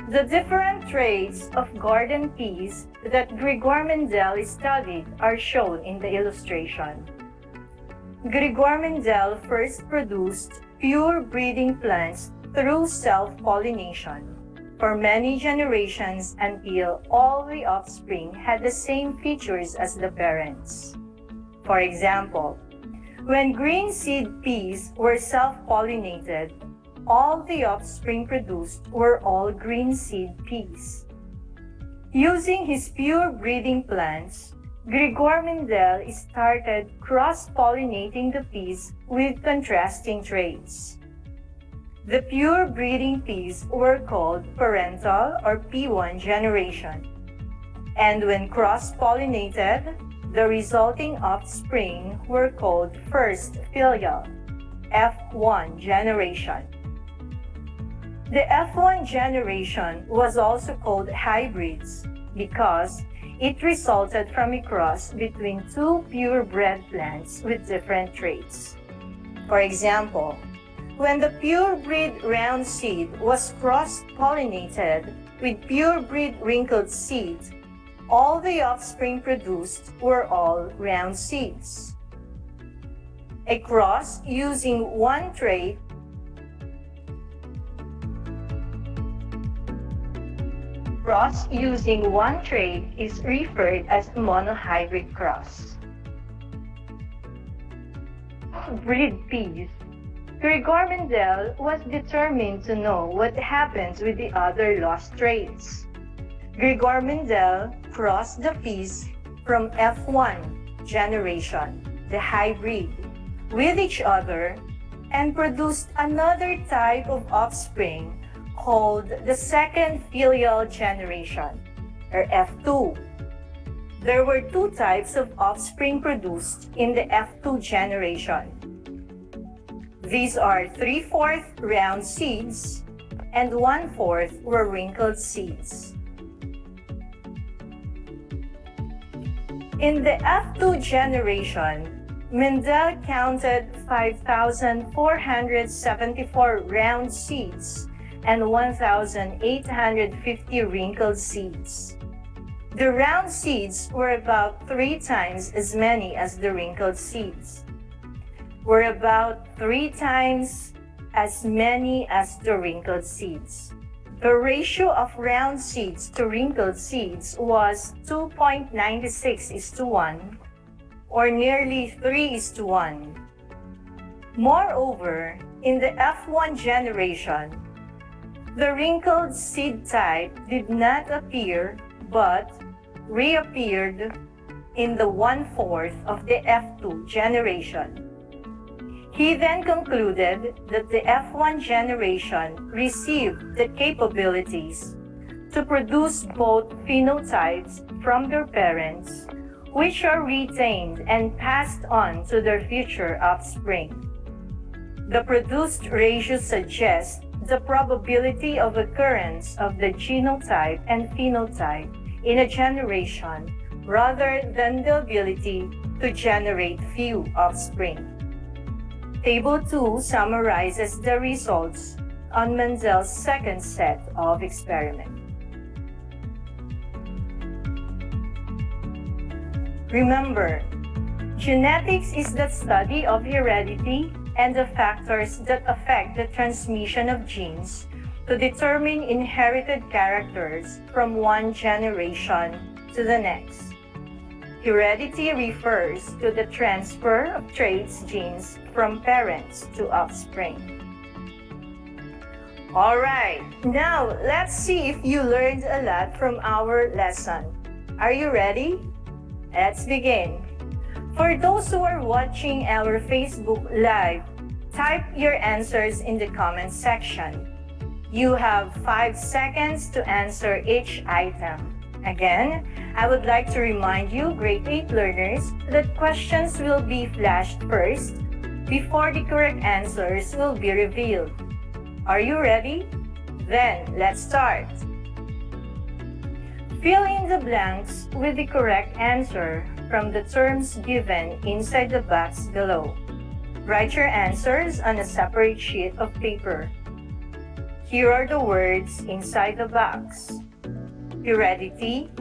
The different traits of garden peas that Gregor Mendel studied are shown in the illustration. Gregor Mendel first produced pure breeding plants through self-pollination for many generations until all the offspring had the same features as the parents. For example, when green seed peas were self-pollinated, all the offspring produced were all green seed peas. Using his pure breeding plants, Gregor Mendel started cross-pollinating the peas with contrasting traits. The pure breeding peas were called parental or P1 generation, and when cross-pollinated, the resulting offspring were called first filial, F1 generation. The F1 generation was also called hybrids because it resulted from a cross between two purebred plants with different traits. For example, when the purebred round seed was cross-pollinated with purebred wrinkled seed, all the offspring produced were all round seeds. A cross using one trait is referred as monohybrid cross. Breed peas. Gregor Mendel was determined to know what happens with the other lost traits. Gregor Mendel crossed the peas from F1 generation, the hybrid, with each other and produced another type of offspring called the second filial generation, or F2. There were two types of offspring produced in the F2 generation. These are 3/4 round seeds and 1/4 were wrinkled seeds. In the F2 generation, Mendel counted 5,474 round seeds and 1,850 wrinkled seeds. The round seeds were about 3 times as many as the wrinkled seeds, were about 3 times as many as the wrinkled seeds. The ratio of round seeds to wrinkled seeds was 2.96:1, or nearly 3:1. Moreover, in the F1 generation, the wrinkled seed type did not appear but reappeared in the 1/4 of the F2 generation. He then concluded that the F1 generation received the capabilities to produce both phenotypes from their parents, which are retained and passed on to their future offspring. The produced ratio suggests the probability of occurrence of the genotype and phenotype in a generation rather than the ability to generate few offspring. Table 2 summarizes the results on Mendel's second set of experiments. Remember, genetics is the study of heredity and the factors that affect the transmission of genes to determine inherited characters from one generation to the next. Heredity refers to the transfer of traits genes from parents to offspring. Alright, now let's see if you learned a lot from our lesson. Are you ready? Let's begin. For those who are watching our Facebook Live, type your answers in the comment section. You have 5 seconds to answer each item. Again, I would like to remind you, grade 8 learners, that questions will be flashed first before the correct answers will be revealed. Are you ready? Then, let's start. Fill in the blanks with the correct answer from the terms given inside the box below. Write your answers on a separate sheet of paper. Here are the words inside the box: heredity,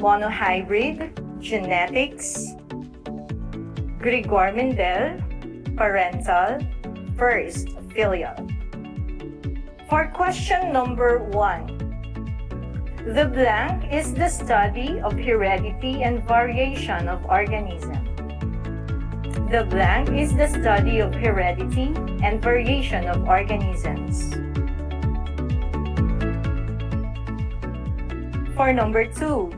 monohybrid, genetics, Gregor-Mendel, parental, first filial. For question number 1, the blank is the study of heredity and variation of organism. The blank is the study of heredity and variation of organisms. For number 2,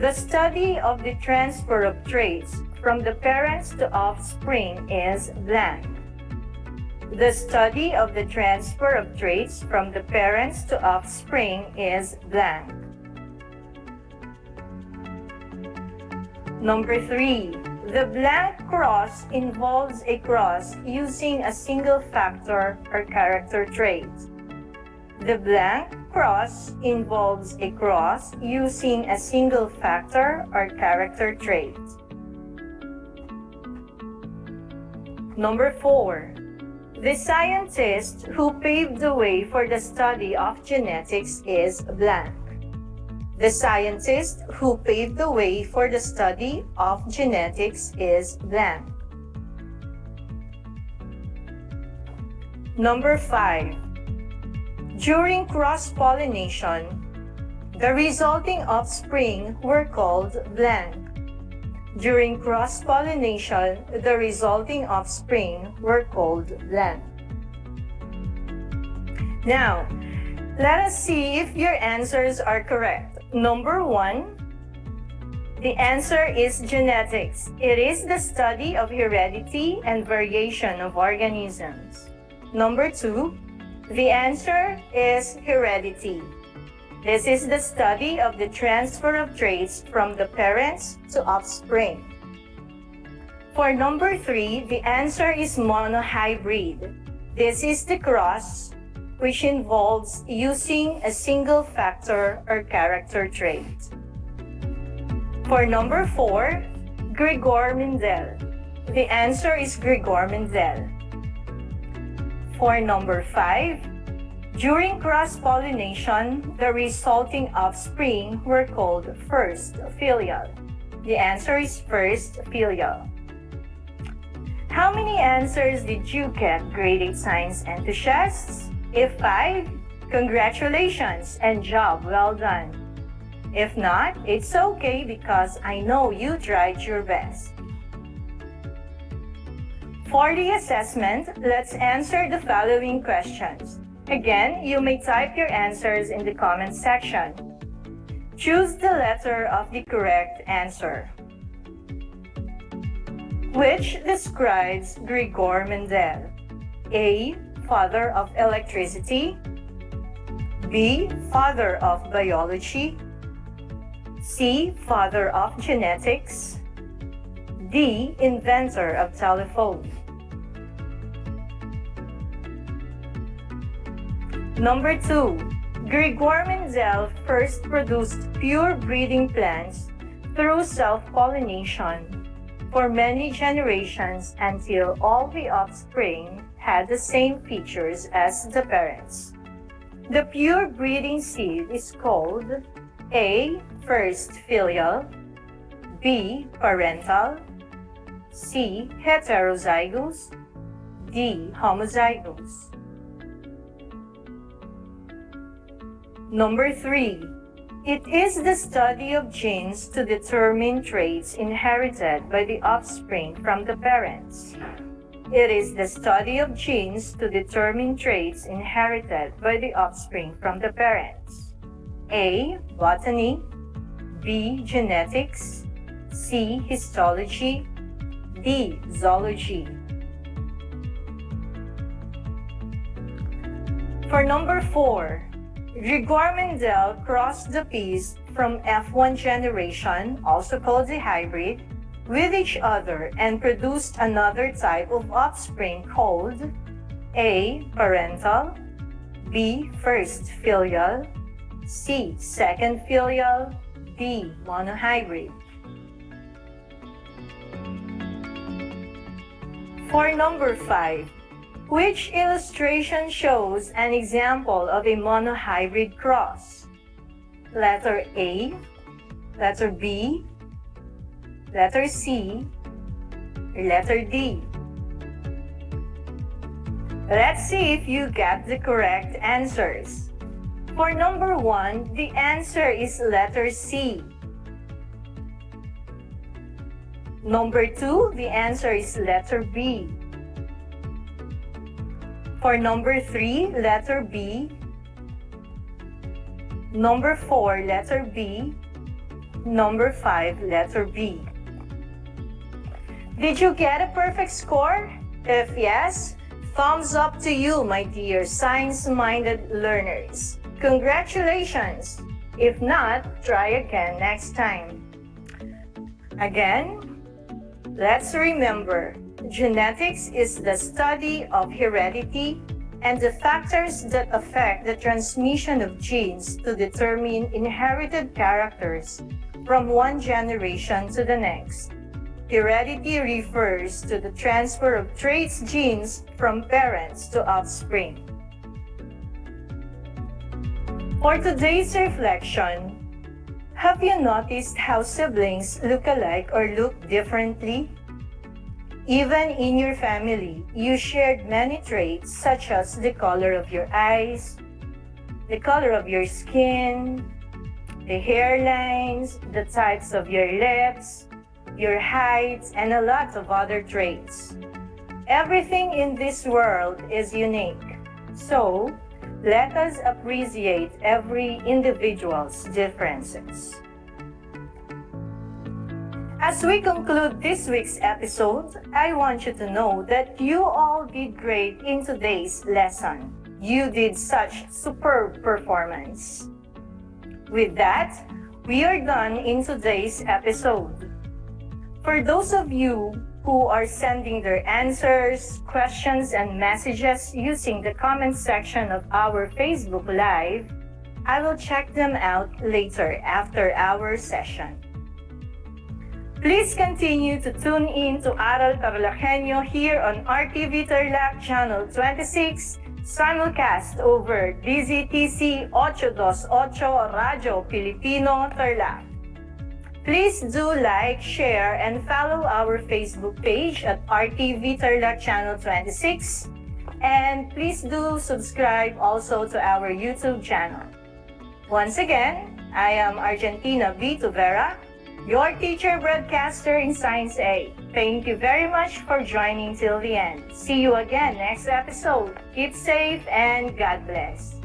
the study of the transfer of traits from the parents to offspring is blank. The study of the transfer of traits from the parents to offspring is blank. Number 3, the blank cross involves a cross using a single factor or character trait. The blank cross involves a cross using a single factor or character trait. Number 4, the scientist who paved the way for the study of genetics is blank. The scientist who paved the way for the study of genetics is blank. Number 5, during cross-pollination, the resulting offspring were called blank. During cross-pollination, the resulting offspring were called blank. Now, let us see if your answers are correct. Number 1, the answer is genetics. It is the study of heredity and variation of organisms. Number 2, the answer is heredity. This is the study of the transfer of traits from the parents to offspring. For number 3, the answer is monohybrid. This is the cross, which involves using a single factor or character trait. For number 4, Gregor-Mendel. The answer is Gregor-Mendel. For number 5, during cross-pollination, the resulting offspring were called first filial. The answer is first filial. How many answers did you get, grade 8 science enthusiasts? If 5, congratulations and job well done. If not, it's okay because I know you tried your best. For the assessment, let's answer the following questions. Again, you may type your answers in the comment section. Choose the letter of the correct answer. Which describes Gregor-Mendel? A, father of electricity. B, father of biology. C, father of genetics. D, inventor of telephone. Number 2, Gregor-Mendel first produced pure breeding plants through self-pollination for many generations until all the offspring had the same features as the parents. The pure breeding seed is called A, first filial, B, parental, C, heterozygous, D, homozygous. Number 3, it is the study of genes to determine traits inherited by the offspring from the parents. It is the study of genes to determine traits inherited by the offspring from the parents. A, botany, B, genetics, C, histology, D, zoology. For number 4, Gregor-Mendel crossed the peas from F1 generation, also called the hybrid, with each other and produced another type of offspring called A, parental, B, first filial, C, second filial, D, monohybrid. For number 5, Which illustration shows an example of a monohybrid cross? Letter A, letter B, letter C, or letter D? Let's see if you got the correct answers. For number 1, the answer is letter C. Number 2, the answer is letter B. For number 3, letter B. Number 4, letter B. Number 5, letter B. Did you get a perfect score? If yes, thumbs up to you, my dear science-minded learners. Congratulations! If not, try again next time. Again, let's remember, genetics is the study of heredity and the factors that affect the transmission of genes to determine inherited characters from one generation to the next. Heredity refers to the transfer of traits genes from parents to offspring. For today's reflection, have you noticed how siblings look alike or look differently? Even in your family, you shared many traits such as the color of your eyes, the color of your skin, the hairlines, the types of your lips, your height, and a lot of other traits. Everything in this world is unique. So, let us appreciate every individual's differences. As we conclude this week's episode, I want you to know that you all did great in today's lesson. You did such superb performance. With that, we are done in today's episode. For those of you who are sending their answers, questions, and messages using the comment section of our Facebook Live, I will check them out later after our session. Please continue to tune in to Aral TarlakHenyo here on RTV Tarlac Channel 26, simulcast over DZTC 828 Radyo Pilipino Tarlac. Please do like, share, and follow our Facebook page at RTV Tarlac Channel 26. And please do subscribe also to our YouTube channel. Once again, I am Argentina B. Tuvera, your teacher broadcaster in Science A. Thank you very much for joining till the end. See you again next episode. Keep safe and God bless.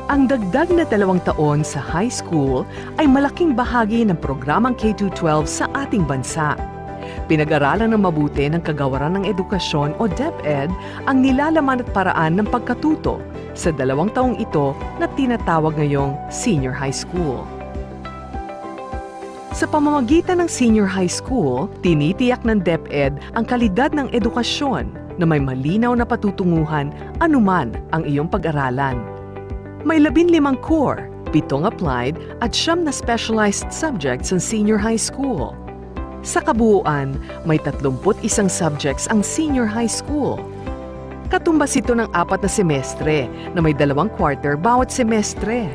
Ang dagdag na 2 taon sa high school ay malaking bahagi ng programang K-12 sa ating bansa. Pinag-aralan ng mabuti ng Kagawaran ng Edukasyon o DEPED ang nilalaman at paraan ng pagkatuto sa 2 taong ito na tinatawag ngayong senior high school. Sa pamamagitan ng senior high school, tinitiyak ng DEPED ang kalidad ng edukasyon na may malinaw na patutunguhan anuman ang iyong pag-aralan. May 15 core, 7 applied at 9 na specialized subjects ang senior high school. Sa kabuuan, may 31 subjects ang senior high school. Katumbas ito ng 4 na semestre na may 2 quarter bawat semestre.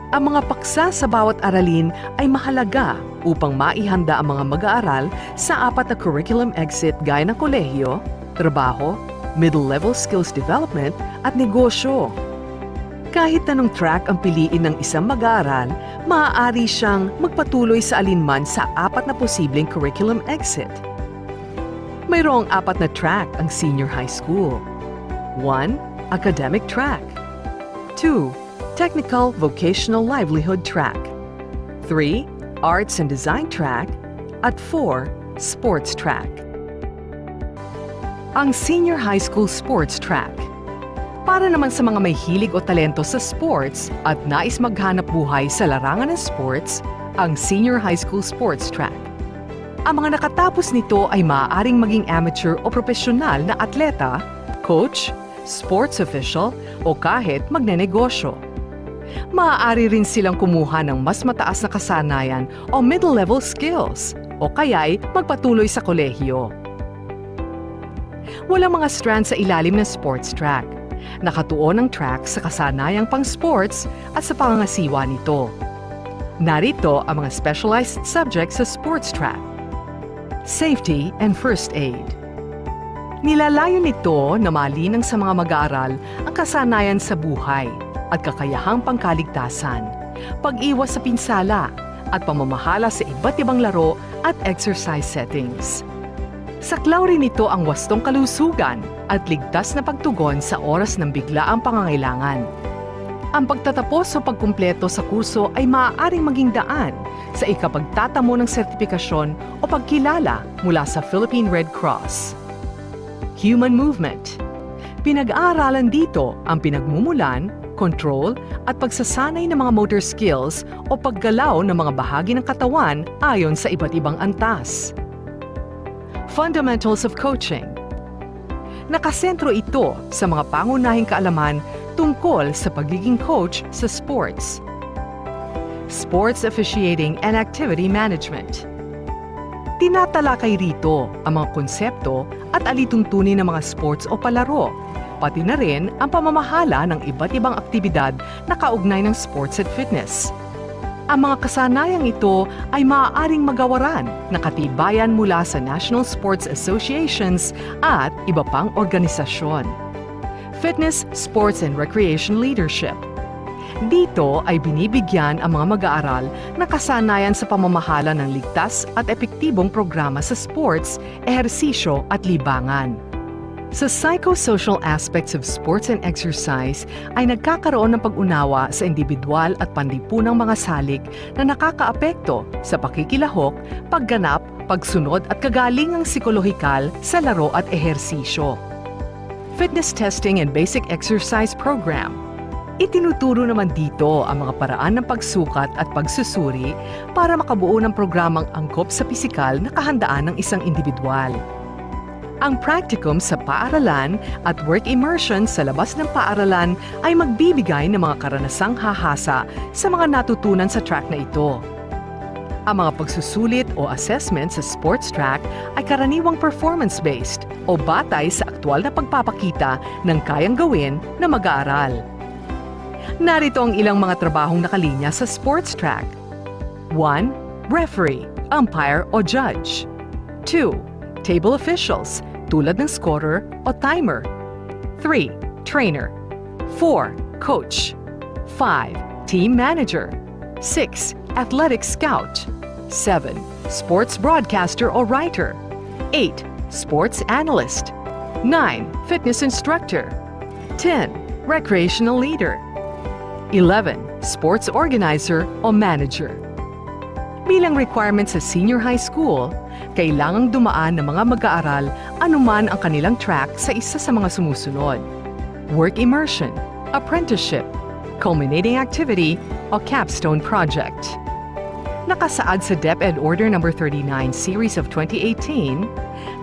Ang mga paksa sa bawat aralin ay mahalaga upang maihanda ang mga mag-aaral sa 4 na curriculum exit gaya ng kolehiyo, trabaho, middle-level skills development at negosyo. Kahit anong track ang piliin ng isang mag-aaral, maaari siyang magpatuloy sa alinman sa 4 na posibleng curriculum exit. Mayroong 4 na track ang senior high school. 1. Academic track. 2. Technical Vocational Livelihood track. 3. Arts and Design track. At 4. Sports track. Ang senior high school sports track. Para naman sa mga may hilig o talento sa sports at nais maghanap buhay sa larangan ng sports, ang Senior High School Sports Track. Ang mga nakatapos nito ay maaaring maging amateur o profesional na atleta, coach, sports official o kahit magnenegosyo. Maaari rin silang kumuha ng mas mataas na kasanayan o middle-level skills o kaya'y magpatuloy sa kolehiyo. Walang mga strand sa ilalim ng sports track. Nakatuon ang track sa kasanayang pang-sports at sa pangangasiwa nito. Narito ang mga specialized subjects sa sports track. Safety and first aid. Nilalayon nito na malinang sa mga mag-aaral ang kasanayan sa buhay at kakayahang pangkaligtasan, pag-iwas sa pinsala at pamamahala sa iba't ibang laro at exercise settings. Saklaw rin nito ang wastong kalusugan at ligtas na pagtugon sa oras ng biglaang pangangailangan. Ang pagtatapos o pagkumpleto sa kurso ay maaaring maging daan sa ikapagtatamo ng sertipikasyon o pagkilala mula sa Philippine Red Cross. Human movement. Pinag-aaralan dito ang pinagmumulan, control at pagsasanay ng mga motor skills o paggalaw ng mga bahagi ng katawan ayon sa iba't ibang antas. Fundamentals of coaching. Nakasentro ito sa mga pangunahing kaalaman tungkol sa pagiging coach sa sports. Sports officiating and activity management. Tinatalakay rito ang mga konsepto at alituntunin ng mga sports o palaro, pati na rin ang pamamahala ng iba't ibang aktibidad na kaugnay ng sports at fitness. Ang mga kasanayang ito ay maaaring magawaran ng katibayan mula sa National Sports Associations at iba pang organisasyon. Fitness, Sports and Recreation Leadership. Dito ay binibigyan ang mga mag-aaral ng kasanayan sa pamamahala ng ligtas at epektibong programa sa sports, ehersisyo at libangan. Sa psychosocial aspects of sports and exercise ay nagkakaroon ng pag-unawa sa individual at panlipunang mga salik na nakakaapekto sa pakikilahok, pagganap, pagsunod at kagalingang psikolohikal sa laro at ehersisyo. Fitness testing and basic exercise program. Itinuturo naman dito ang mga paraan ng pagsukat at pagsusuri para makabuo ng programang angkop sa pisikal na kahandaan ng isang individual. Ang practicum sa paaralan at work immersion sa labas ng paaralan ay magbibigay ng mga karanasang hahasa sa mga natutunan sa track na ito. Ang mga pagsusulit o assessment sa sports track ay karaniwang performance-based o batay sa aktwal na pagpapakita ng kayang gawin na mag-aaral. Narito ang ilang mga trabahong nakalinya sa sports track. 1. Referee, umpire o judge. 2. Table officials, tulad ng scorer o timer. 3. Trainer. 4. Coach. 5. Team manager. 6. Athletic scout. 7. Sports broadcaster or writer. 8. Sports analyst. 9. Fitness instructor. 10. Recreational leader. 11. Sports organizer o manager. Bilang requirement sa senior high school, kailangang dumaan ng mga mag-aaral anuman ang kanilang track sa isa sa mga sumusunod: work immersion, apprenticeship, culminating activity, o capstone project. Nakasaad sa DEPED Order No. 39 Series of 2018,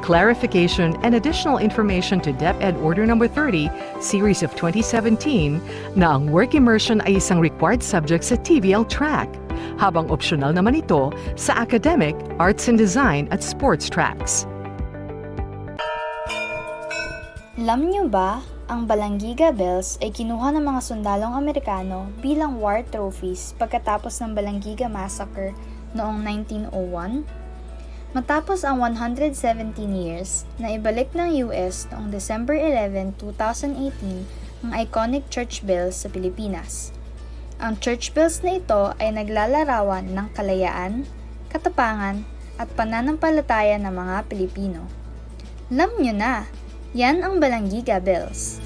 clarification and additional information to DEPED Order No. 30 Series of 2017 na ang work immersion ay isang required subject sa TVL track, habang optional naman ito sa academic, arts and design at sports tracks. Alam niyo ba, ang Balanggiga Bells ay kinuha ng mga sundalong Amerikano bilang war trophies pagkatapos ng Balanggiga Massacre noong 1901? Matapos ang 117 years, na ibalik ng US noong December 11, 2018 ang iconic church bells sa Pilipinas. Ang church bells na ito ay naglalarawan ng kalayaan, katapangan, at pananampalataya ng mga Pilipino. Alam nyo na, yan ang Balanggiga Bells.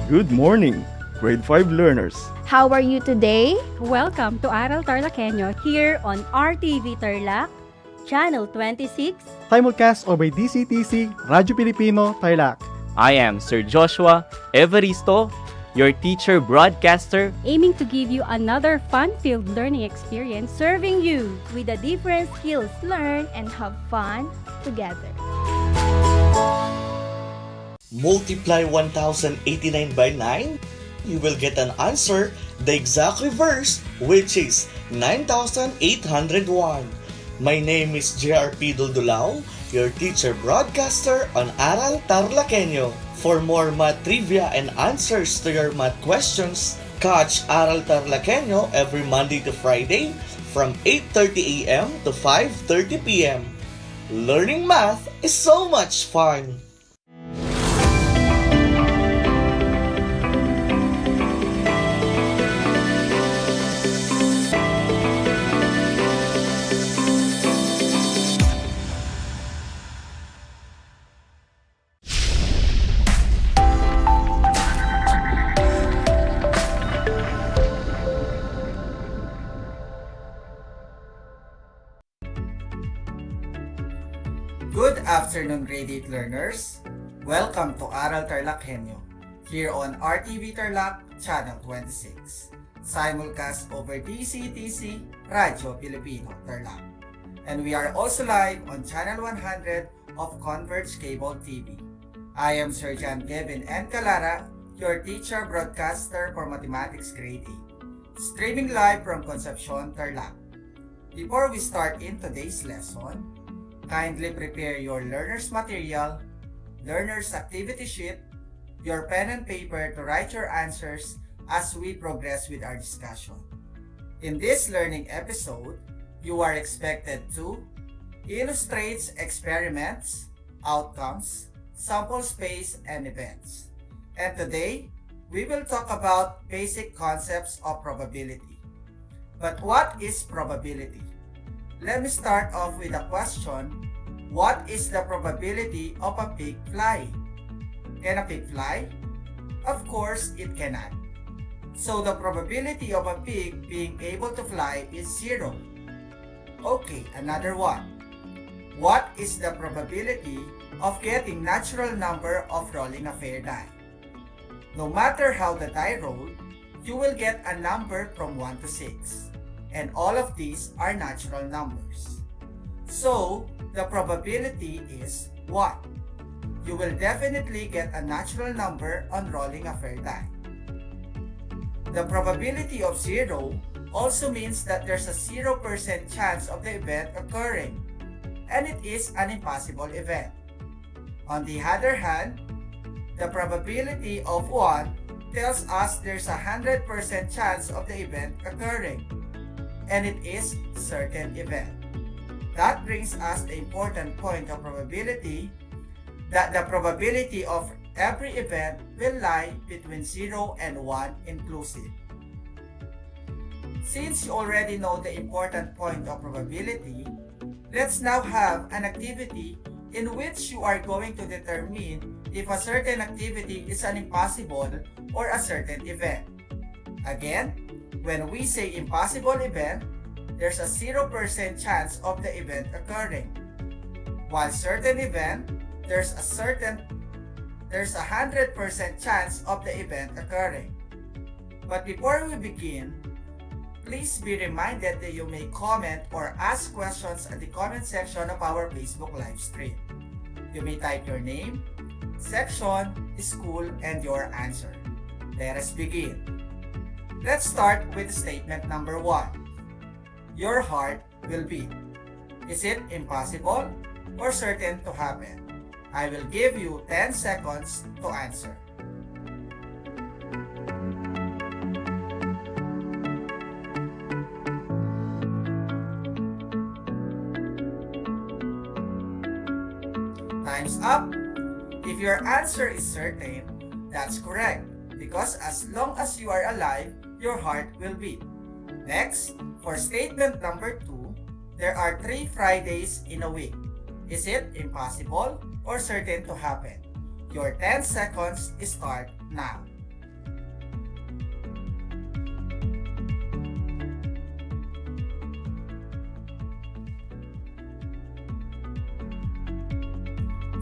Good morning, grade 5 learners. How are you today? Welcome to Aral TarlakHenyo here on RTV Tarlac, Channel 26. Simulcast over DCTC, Radyo Pilipino, Tarlac. I am Sir Joshua Evaristo, your teacher broadcaster, aiming to give you another fun-filled learning experience, serving you with the different skills learn and have fun together. Multiply 1089 by 9, you will get an answer, the exact reverse, which is 9801. My name is JRP Duldulao, your teacher broadcaster on Aral TarlakHenyo. For more math trivia and answers to your math questions, catch Aral TarlakHenyo every Monday to Friday from 8:30 a.m. to 5:30 p.m. Learning math is so much fun! Good afternoon, grade 8 learners. Welcome to Aral TarlakHenyo, here on RTV Tarlac, Channel 26. Simulcast over DCTC, Radyo Pilipino, Tarlac. And we are also live on Channel 100 of Converge Cable TV. I am Sir John Kevin N. Calara, your teacher broadcaster for Mathematics Grade 8. Streaming live from Concepcion, Tarlac. Before we start in today's lesson, kindly prepare your learner's material, learner's activity sheet, your pen and paper to write your answers as we progress with our discussion. In this learning episode, you are expected to illustrate experiments, outcomes, sample space, and events. And today, we will talk about basic concepts of probability. But what is probability? Let me start off with a question. What is the probability of a pig flying? Can a pig fly? Of course, it cannot. So the probability of a pig being able to fly is 0. Okay, another one. What is the probability of getting natural number of rolling a fair die? No matter how the die rolled, you will get a number from 1 to 6. And all of these are natural numbers. So, the probability is 1. You will definitely get a natural number on rolling a fair die. The probability of 0 also means that there's a 0% chance of the event occurring, and it is an impossible event. On the other hand, the probability of 1 tells us there's a 100% chance of the event occurring, and it is certain event. That brings us the important point of probability, that the probability of every event will lie between 0 and 1 inclusive. Since you already know the important point of probability, let's now have an activity in which you are going to determine if a certain activity is an impossible or a certain event. Again, when we say impossible event, there's a 0% chance of the event occurring. While certain event, there's a 100% chance of the event occurring. But before we begin, please be reminded that you may comment or ask questions at the comment section of our Facebook live stream. You may type your name, section, school, and your answer. Let us begin. Let's start with statement number 1. Your heart will beat. Is it impossible or certain to happen? I will give you 10 seconds to answer. Time's up. If your answer is certain, that's correct, because as long as you are alive, your heart will beat. Next, for statement number 2, there are 3 Fridays in a week. Is it impossible or certain to happen? Your 10 seconds start now.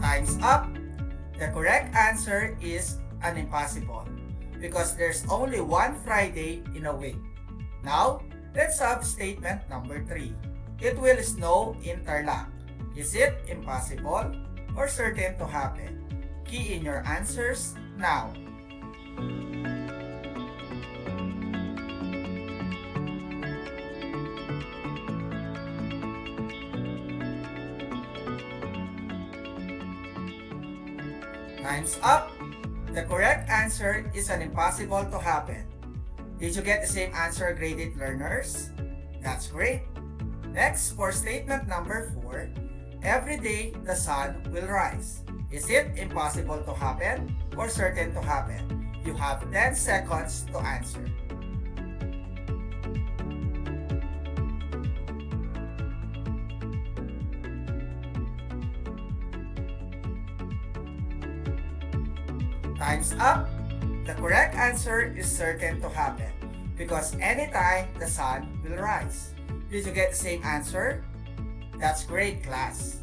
Time's up. The correct answer is an impossible because there's only one Friday in a week. Now, let's have statement number 3. It will snow in Tarlac. Is it impossible or certain to happen? Key in your answers now. Time's up. The correct answer is an impossible to happen. Did you get the same answer, graded learners? That's great. Next, for statement number 4, every day the sun will rise. Is it impossible to happen or certain to happen? You have 10 seconds to answer. Time's up. The correct answer is certain to happen because anytime the sun will rise. Did you get the same answer? That's great, class.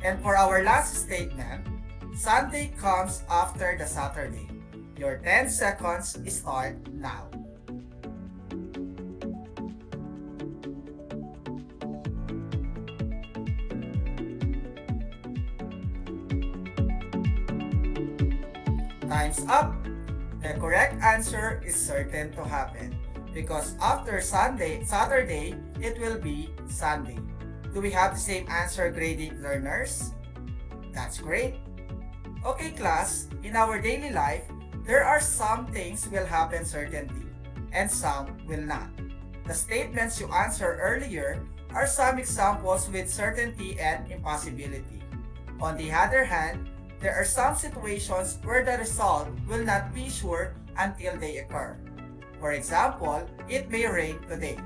And for our last statement, Sunday comes after the Saturday. Your 10 seconds start now. Time's up. The correct answer is certain to happen because after Saturday, it will be Sunday. Do we have the same answer, graded learners? That's great. Okay, class, in our daily life, there are some things will happen certainly and some will not. The statements you answered earlier are some examples with certainty and impossibility. On the other hand, there are some situations where the result will not be sure until they occur. For example, it may rain today.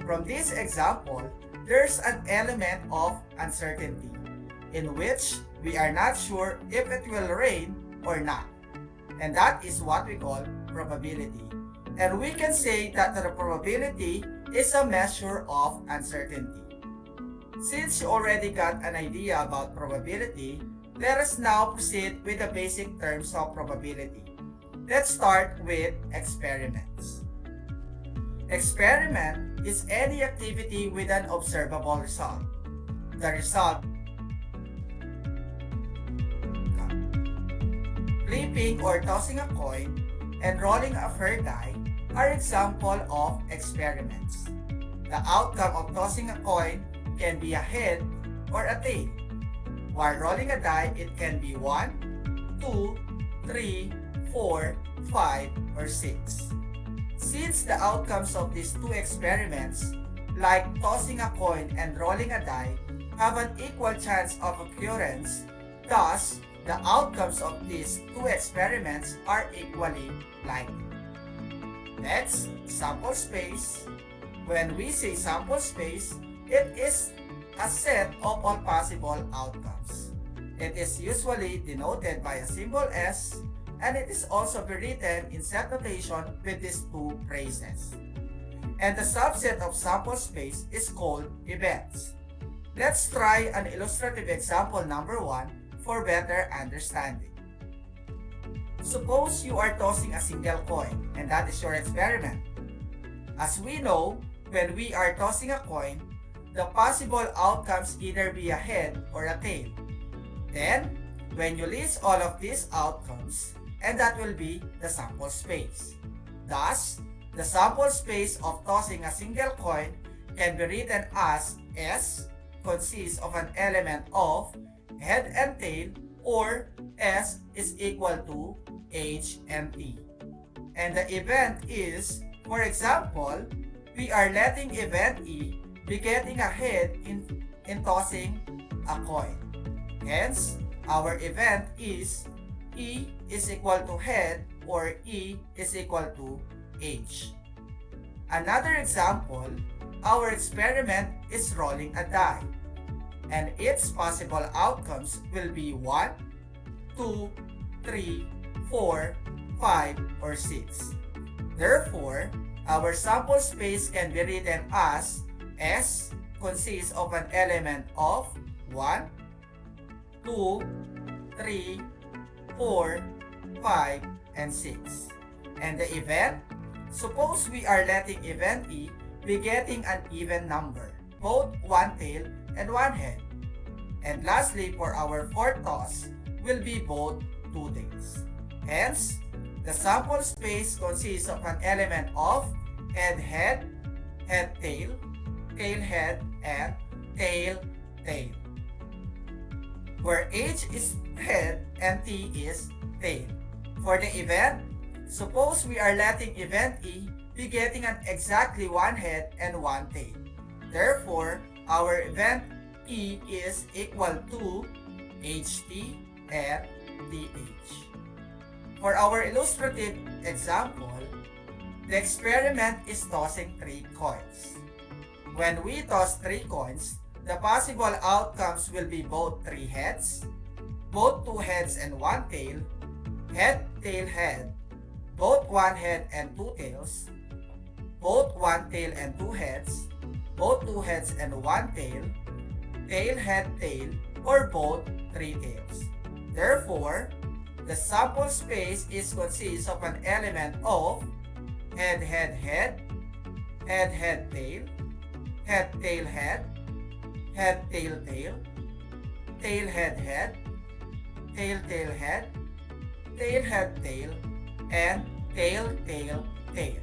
From this example, there's an element of uncertainty in which we are not sure if it will rain or not. And that is what we call probability. And we can say that the probability is a measure of uncertainty. Since you already got an idea about probability, let us now proceed with the basic terms of probability. Let's start with experiments. Experiment is any activity with an observable result. The result flipping or tossing a coin and rolling a fair die are examples of experiments. The outcome of tossing a coin can be a head or a tail. While rolling a die, it can be 1, 2, 3, 4, 5, or 6. Since the outcomes of these two experiments, like tossing a coin and rolling a die, have an equal chance of occurrence, thus, the outcomes of these two experiments are equally likely. Next, sample space. When we say sample space, it is a set of all possible outcomes. It is usually denoted by a symbol S, and it is also written in set notation with these two phrases. And the subset of sample space is called events. Let's try an illustrative example number 1 for better understanding. Suppose you are tossing a single coin, and that is your experiment. As we know, when we are tossing a coin, the possible outcomes either be a head or a tail. Then, when you list all of these outcomes, and that will be the sample space. Thus, the sample space of tossing a single coin can be written as S consists of an element of head and tail, or S is equal to H and T. And the event is, for example, we are letting event E be getting a head in tossing a coin. Hence, our event is E is equal to head or E is equal to H. Another example, our experiment is rolling a die, and its possible outcomes will be 1, 2, 3, 4, 5, or 6. Therefore, our sample space can be written as S consists of an element of 1, 2, 3, 4, 5, and 6. And the event? Suppose we are letting event E be getting an even number, both one tail and one head. And lastly, for our fourth toss, will be both two tails. Hence, the sample space consists of an element of head, head-tail, tail-head, and tail-tail, where H is head and T is tail. For the event, suppose we are letting event E be getting an exactly one head and one tail. Therefore, our event E is equal to HT and TH. For our illustrative example, the experiment is tossing 3 coins. When we toss 3 coins, the possible outcomes will be both 3 heads, both 2 heads and 1 tail, head, tail, head, both 1 head and 2 tails, both 1 tail and 2 heads, both 2 heads and 1 tail, tail, head, tail, or both 3 tails. Therefore, the sample space is consists of an element of head, head, head, head, head, tail, head, tail, head, head, tail, tail, tail, head, head, tail, tail, head, tail, head, tail, and tail, tail, tail.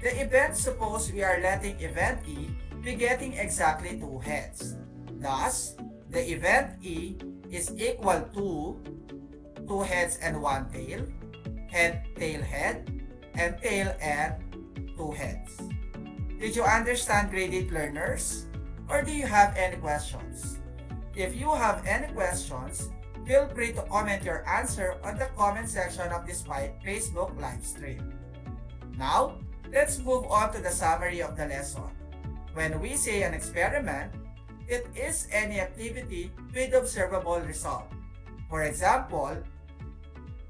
The event, suppose we are letting event E be getting exactly 2 heads. Thus, the event E is equal to 2 heads and 1 tail, head, tail, head, and tail and 2 heads. Did you understand, grade 8 learners? Or do you have any questions? If you have any questions, feel free to comment your answer on the comment section of this Facebook live stream. Now, let's move on to the summary of the lesson. When we say an experiment, it is any activity with observable result. For example,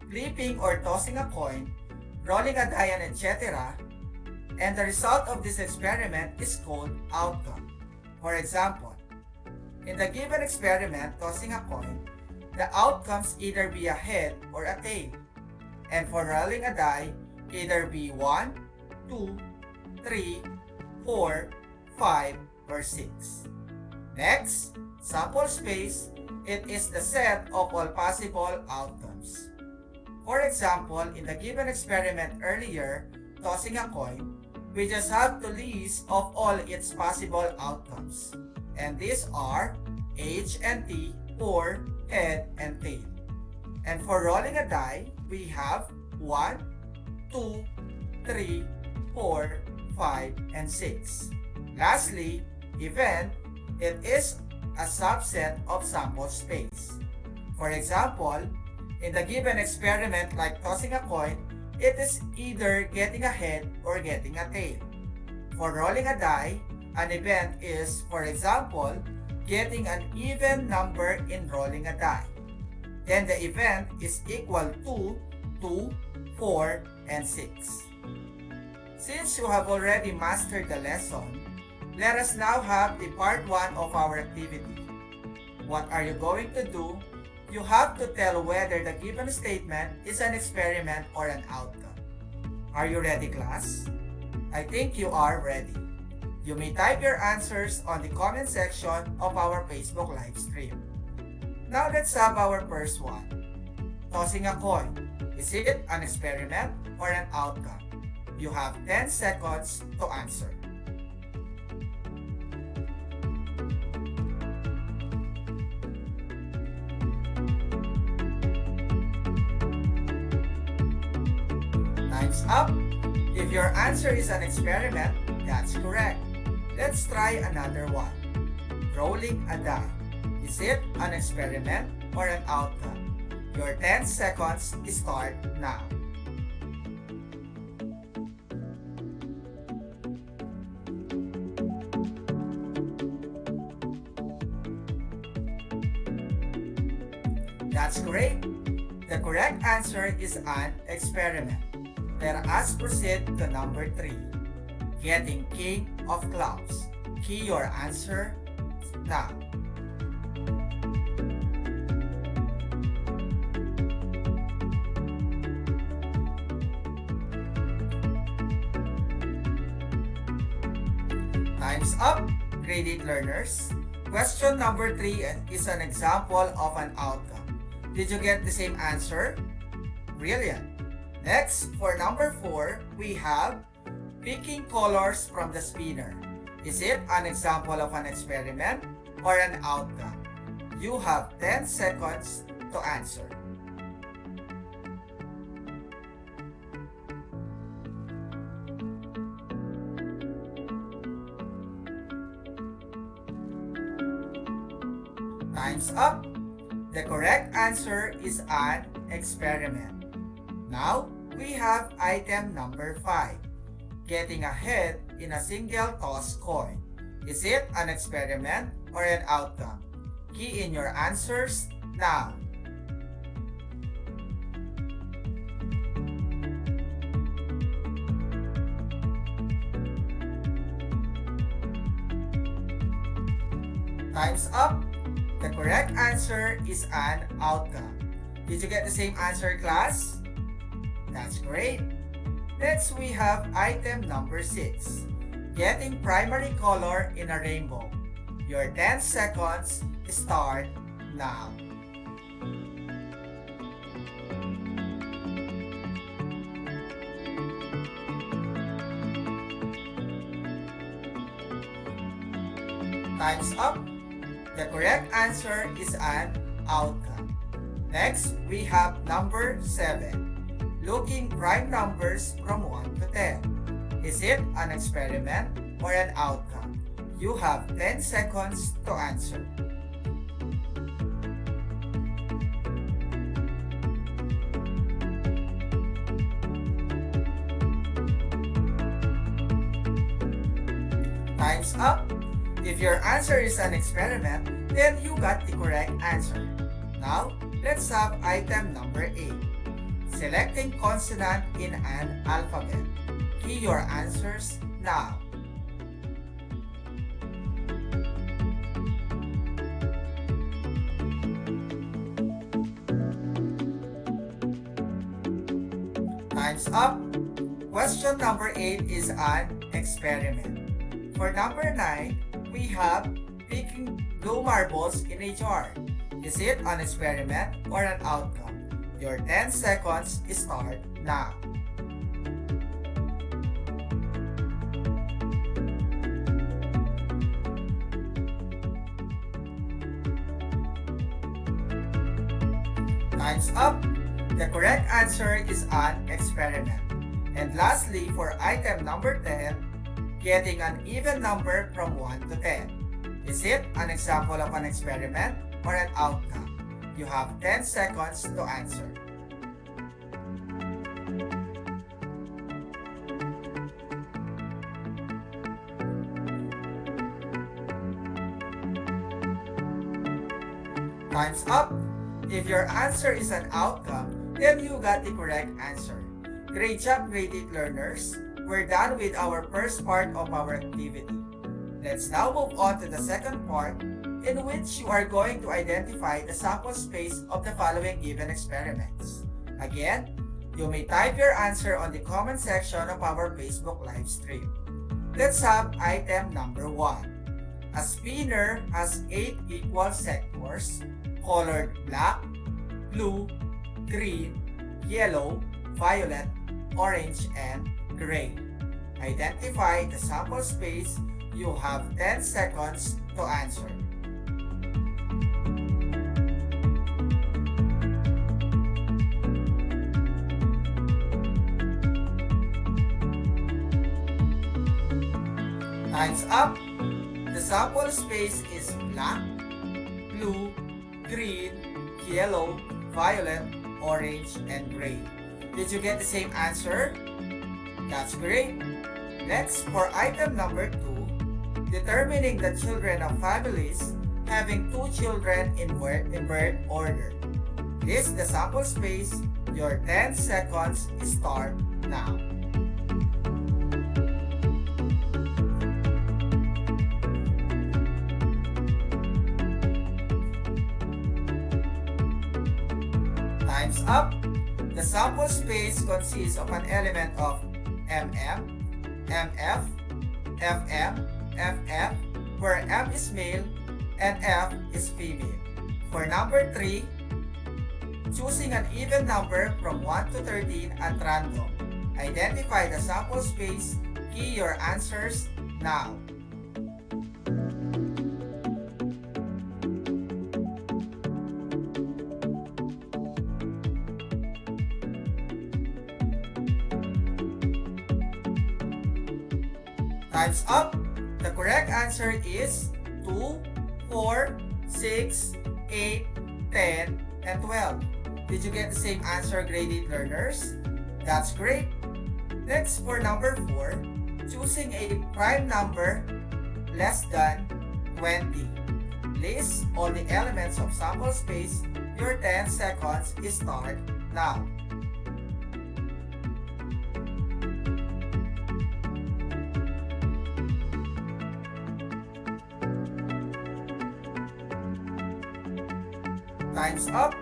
flipping or tossing a coin, rolling a die, and etc. And the result of this experiment is called outcome. For example, in the given experiment tossing a coin, the outcomes either be a head or a tail. And for rolling a die, either be 1, 2, 3, 4, 5, or 6. Next, sample space, it is the set of all possible outcomes. For example, in the given experiment earlier, tossing a coin, we just have to list of all its possible outcomes. And these are H and T, or head and tail. And for rolling a die, we have 1, 2, 3, 4, 5, and 6. Lastly, event, it is a subset of sample space. For example, in the given experiment like tossing a coin, it is either getting a head or getting a tail. For rolling a die, an event is, for example, getting an even number in rolling a die. Then the event is equal to 2, 4, and 6. Since you have already mastered the lesson, let us now have the part 1 of our activity. What are you going to do? You have to tell whether the given statement is an experiment or an outcome. Are you ready, class? I think you are ready. You may type your answers on the comment section of our Facebook live stream. Now let's have our first one. Tossing a coin. Is it an experiment or an outcome? You have 10 seconds to answer. Time's up. If your answer is an experiment, that's correct. Let's try another one. Rolling a die. Is it an experiment or an outcome? Your 10 seconds start now. That's great. The correct answer is an experiment. Let us proceed to number 3. Getting king of clubs. Key your answer now. Time's up, grade 8 learners. Question number 3 is an example of an outcome. Did you get the same answer? Brilliant. Next, for number 4, we have picking colors from the spinner. Is it an example of an experiment or an outcome? You have 10 seconds to answer. Time's up. The correct answer is an experiment. Now, we have item number 5. Getting ahead in a single toss coin. Is it an experiment or an outcome? Key in your answers now. Time's up. The correct answer is an outcome. Did you get the same answer, class? That's great. Next, we have item number 6. Getting primary color in a rainbow. Your 10 seconds start now. Time's up. The correct answer is an outcome. Next, we have number 7. Looking prime numbers from 1 to 10. Is it an experiment or an outcome? You have 10 seconds to answer. Time's up. If your answer is an experiment, then you got the correct answer. Now, let's have item number 8. Selecting consonant in an alphabet. Key your answers now. Time's up. Question number 8 is an experiment. For number 9, we have picking blue marbles in a jar. Is it an experiment or an outcome? Your 10 seconds start now. Time's up. The correct answer is an experiment. And lastly, for item number 10, getting an even number from 1 to 10. Is it an example of an experiment or an outcome? You have 10 seconds to answer. Time's up. If your answer is an outcome, then you got the correct answer. Great job, grade 8 learners. We're done with our first part of our activity. Let's now move on to the second part, in which you are going to identify the sample space of the following given experiments. Again, you may type your answer on the comment section of our Facebook live stream. Let's have item number 1. A spinner has 8 equal sectors, colored black, blue, green, yellow, violet, orange, and gray. Identify the sample space. You have 10 seconds to answer. Time's up. The sample space is black, blue, green, yellow, violet, orange, and gray. Did you get the same answer? That's great. Next, for item number 2, determining the children of families having 2 children in birth order. This is the sample space. Your 10 seconds start now. Time's up. The sample space consists of an element of MM, MF, FM, FF, where M is male and F is female. For number 3, choosing an even number from 1 to 13 at random. Identify the sample space. Key your answers now. Time's up. The correct answer is 2, 4, 6, 8, 10, and 12. Did you get the same answer, grade 8 learners? That's great. Next, for number 4, choosing a prime number less than 20. List all the elements of sample space. Your 10 seconds start now. Time's up.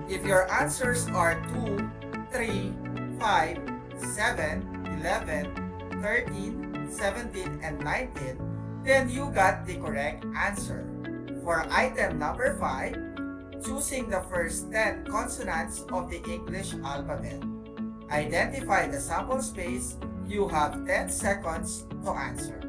If your answers are 2, 3, 5, 7, 11, 13, 17, and 19, then you got the correct answer. For item number 5, choosing the first 10 consonants of the English alphabet. Identify the sample space. You have 10 seconds to answer.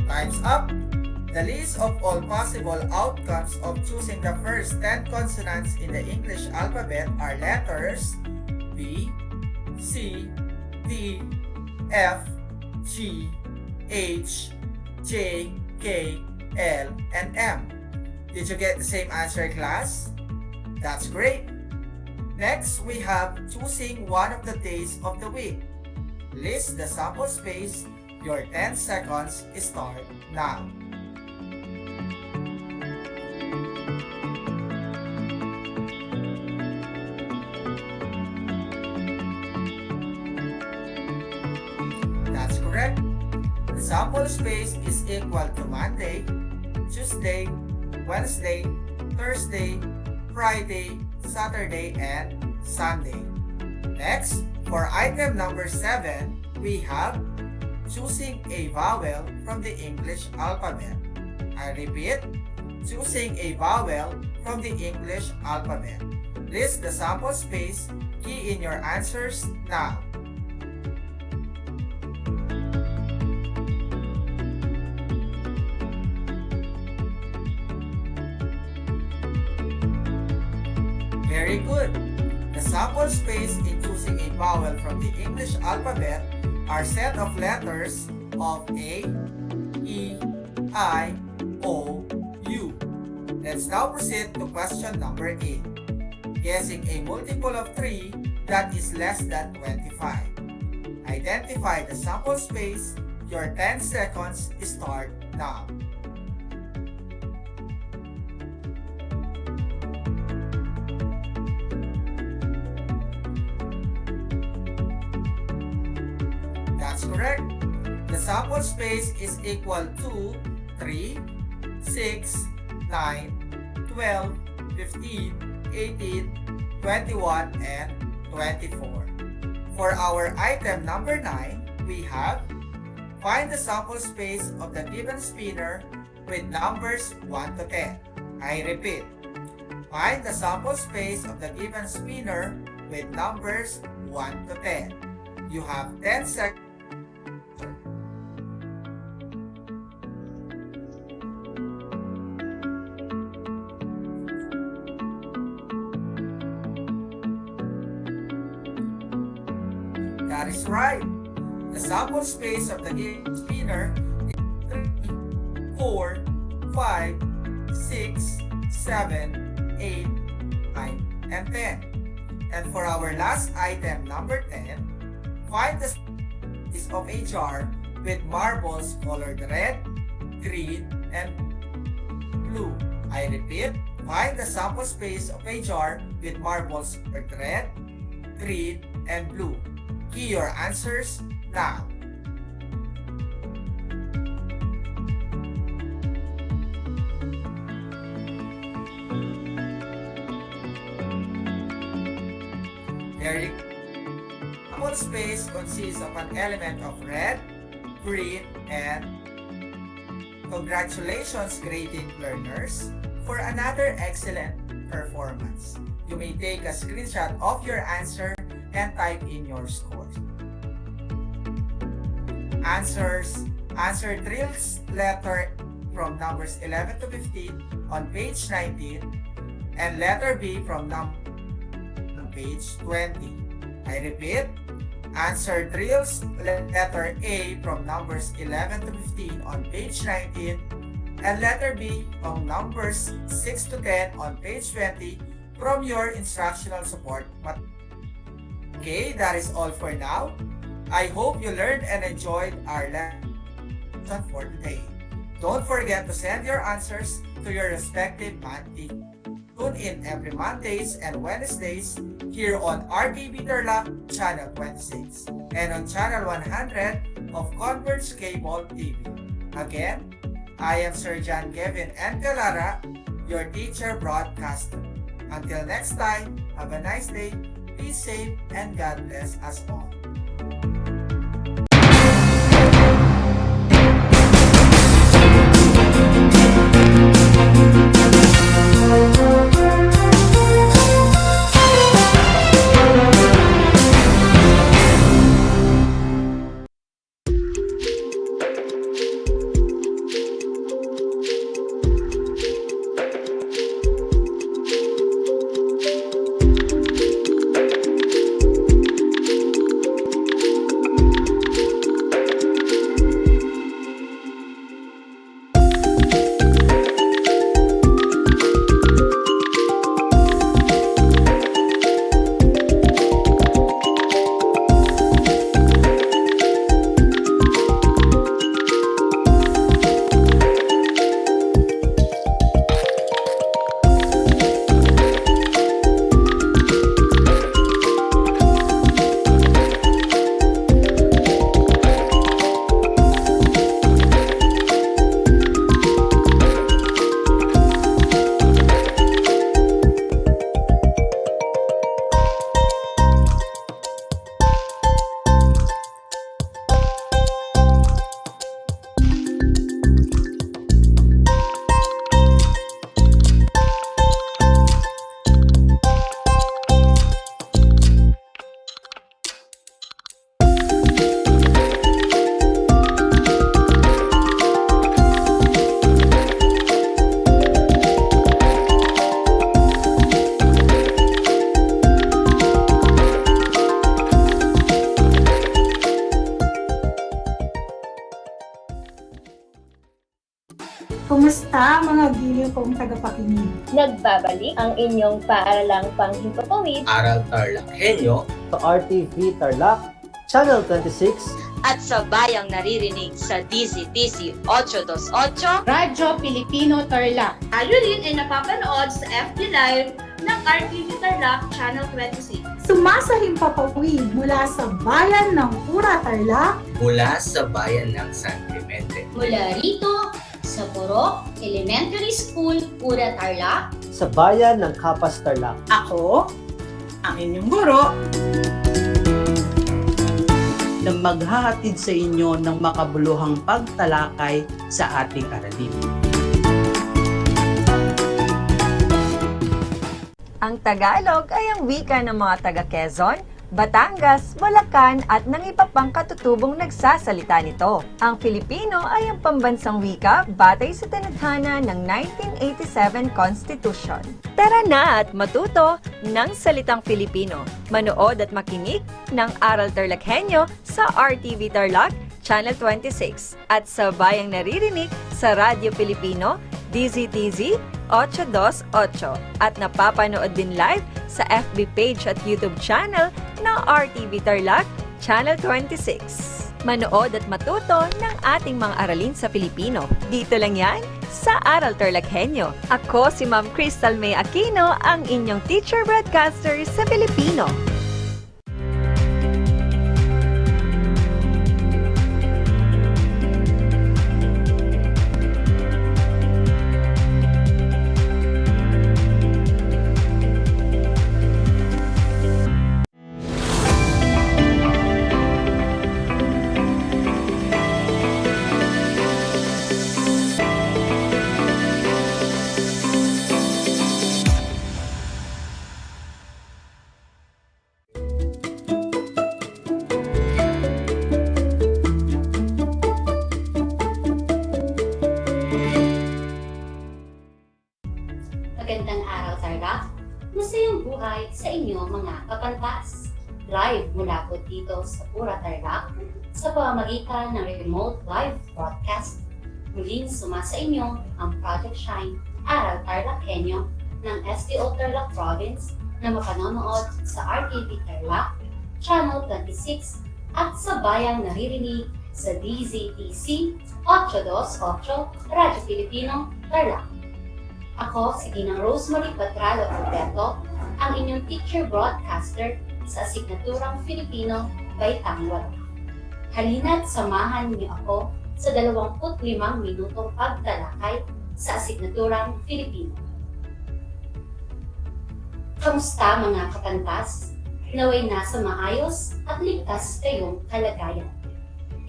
Time's up. The list of all possible outcomes of choosing the first 10 consonants in the English alphabet are letters B, C, D, F, G, H, J, K, L, and M. Did you get the same answer, class? That's great. Next, we have choosing one of the days of the week. List the sample space. Your 10 seconds start now. That's correct. The sample space is equal to Monday, Tuesday, Wednesday, Thursday, Friday, Saturday, and Sunday. Next, for item number 7, we have choosing a vowel from the English alphabet. I repeat, choosing a vowel from the English alphabet. List the sample space. Key in your answers now. Very good. The sample space in choosing a vowel from the English alphabet are set of letters of A, E, I, O, U. Let's now proceed to question number 8. Guessing a multiple of 3 that is less than 25. Identify the sample space. Your 10 seconds start now. That's correct. The sample space is equal to 3, 6, 9, 12, 15, 18, 21, and 24. For our item number 9, we have find the sample space of the given spinner with numbers 1 to 10. I repeat, find the sample space of the given spinner with numbers 1 to 10. You have 10 seconds. That is right. The sample space of the given spinner is 3, 4, 5, 6, 7, 8, 9, and 10. And for our last item, number 10, find the space of a jar with marbles colored red, green, and blue. I repeat, find the sample space of a jar with marbles colored red, green, and blue. Key your answers now. rectangle space consists of an element of red, green, and congratulations, graded learners, for another excellent performance. You may take a screenshot of your answer and type in your score. Answers. Answer drills letter from numbers 11 to 15 on page 19 and letter B from page 20. I repeat, answer drills letter A from numbers 11 to 15 on page 19 and letter B from numbers 6 to 10 on page 20 from your instructional support. Okay, that is all for now. I hope you learned and enjoyed our lesson for today. Don't forget to send your answers to your respective math teacher. Tune in every Mondays and Wednesdays here on RTV Tarlac Channel 26 and on Channel 100 of Converge Cable TV. Again, I am Sir John Kevin N. Galara, your teacher broadcaster. Until next time, have a nice day, be safe, and God bless us all. Kumusta mga giliw kong tagapakinig? Nagbabalik ang inyong paaralang panghimpapawid, Aral TarlakHenyo, Sa RTV Tarlac, Channel 26, At sa bayang naririnig sa DZTC 828, Radyo Pilipino Tarlac. Tayo rin ay napapanood sa FB Live ng RTV Tarlac Channel 26. Sumasahimpapawid mula sa bayan ng Pura Tarlac, mula sa bayan ng San Clemente. Mula rito, sa Purok Elementary School, Pura Tarlac. sa bayan ng Kapas Tarlac. Ako, ang inyong guro, na maghahatid sa inyo ng makabuluhang pagtalakay sa ating aralin. Ang Tagalog ay ang wika ng mga taga-Quezon, Batangas, Bulacan at ng iba pang katutubong nagsasalita nito. Ang Filipino ay ang pambansang wika batay sa tinadhana ng 1987 Constitution. Tara na at matuto ng salitang Filipino. Manood at makinig ng Aral TarlakHenyo sa RTV Tarlac, Channel 26 at sa bayang naririnig sa Radyo Pilipino, DZTZ 828 at napapanood din live sa FB page at YouTube channel ng RTV Tarlac, Channel 26. Manood at matuto ng ating mga aralin sa Filipino. Dito lang yan sa Aral TarlakHenyo. Ako si Ma'am Crystal May Aquino, ang inyong teacher broadcaster sa Filipino. masayang buhay sa inyo mga kapantas. Live mula po dito sa Pura Tarlac sa pamamagitan ng remote live broadcast. Muling sumasa inyo ang Project Shine Aral TarlakHenyo ng SDO Tarlac Province na mapanonood sa RTV Tarlac, Channel 26 at sa bayang naririnig sa DZTC 828 Radyo Pilipino Tarlac. Ako si Ginang Rosemary Patralo Alberto, ang inyong teacher broadcaster sa asignaturang Filipino Baitang 8. Halina't samahan niyo ako sa 25 minutong pagtalakay sa asignaturang Filipino. Kamusta mga kapantas? Naway nasa maayos at ligtas kayong kalagayan.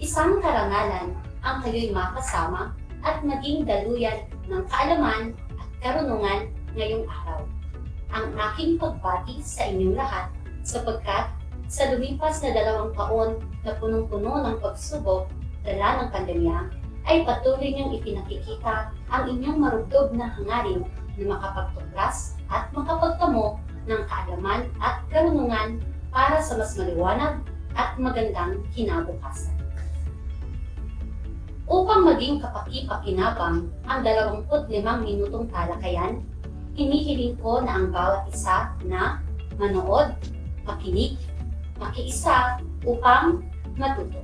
Isang karangalan ang kayo'y makasama at maging daluyan ng kaalaman at karunungan ngayong araw. Ang aking pagbati sa inyong lahat sapagkat sa lumipas na 2 taon na punong-puno ng pagsubok dala ng pandemya ay patuloy niyong ipinakikita ang inyong marugdog na hangarin na makapagtuklas at makapagtamo ng kaalaman at karunungan para sa mas maliwanag at magandang kinabukasan. Upang maging kapaki-pakinabang ang 25 minutong talakayan, hinihiling ko na ang bawat isa na manood, makinig, makiisa upang matuto.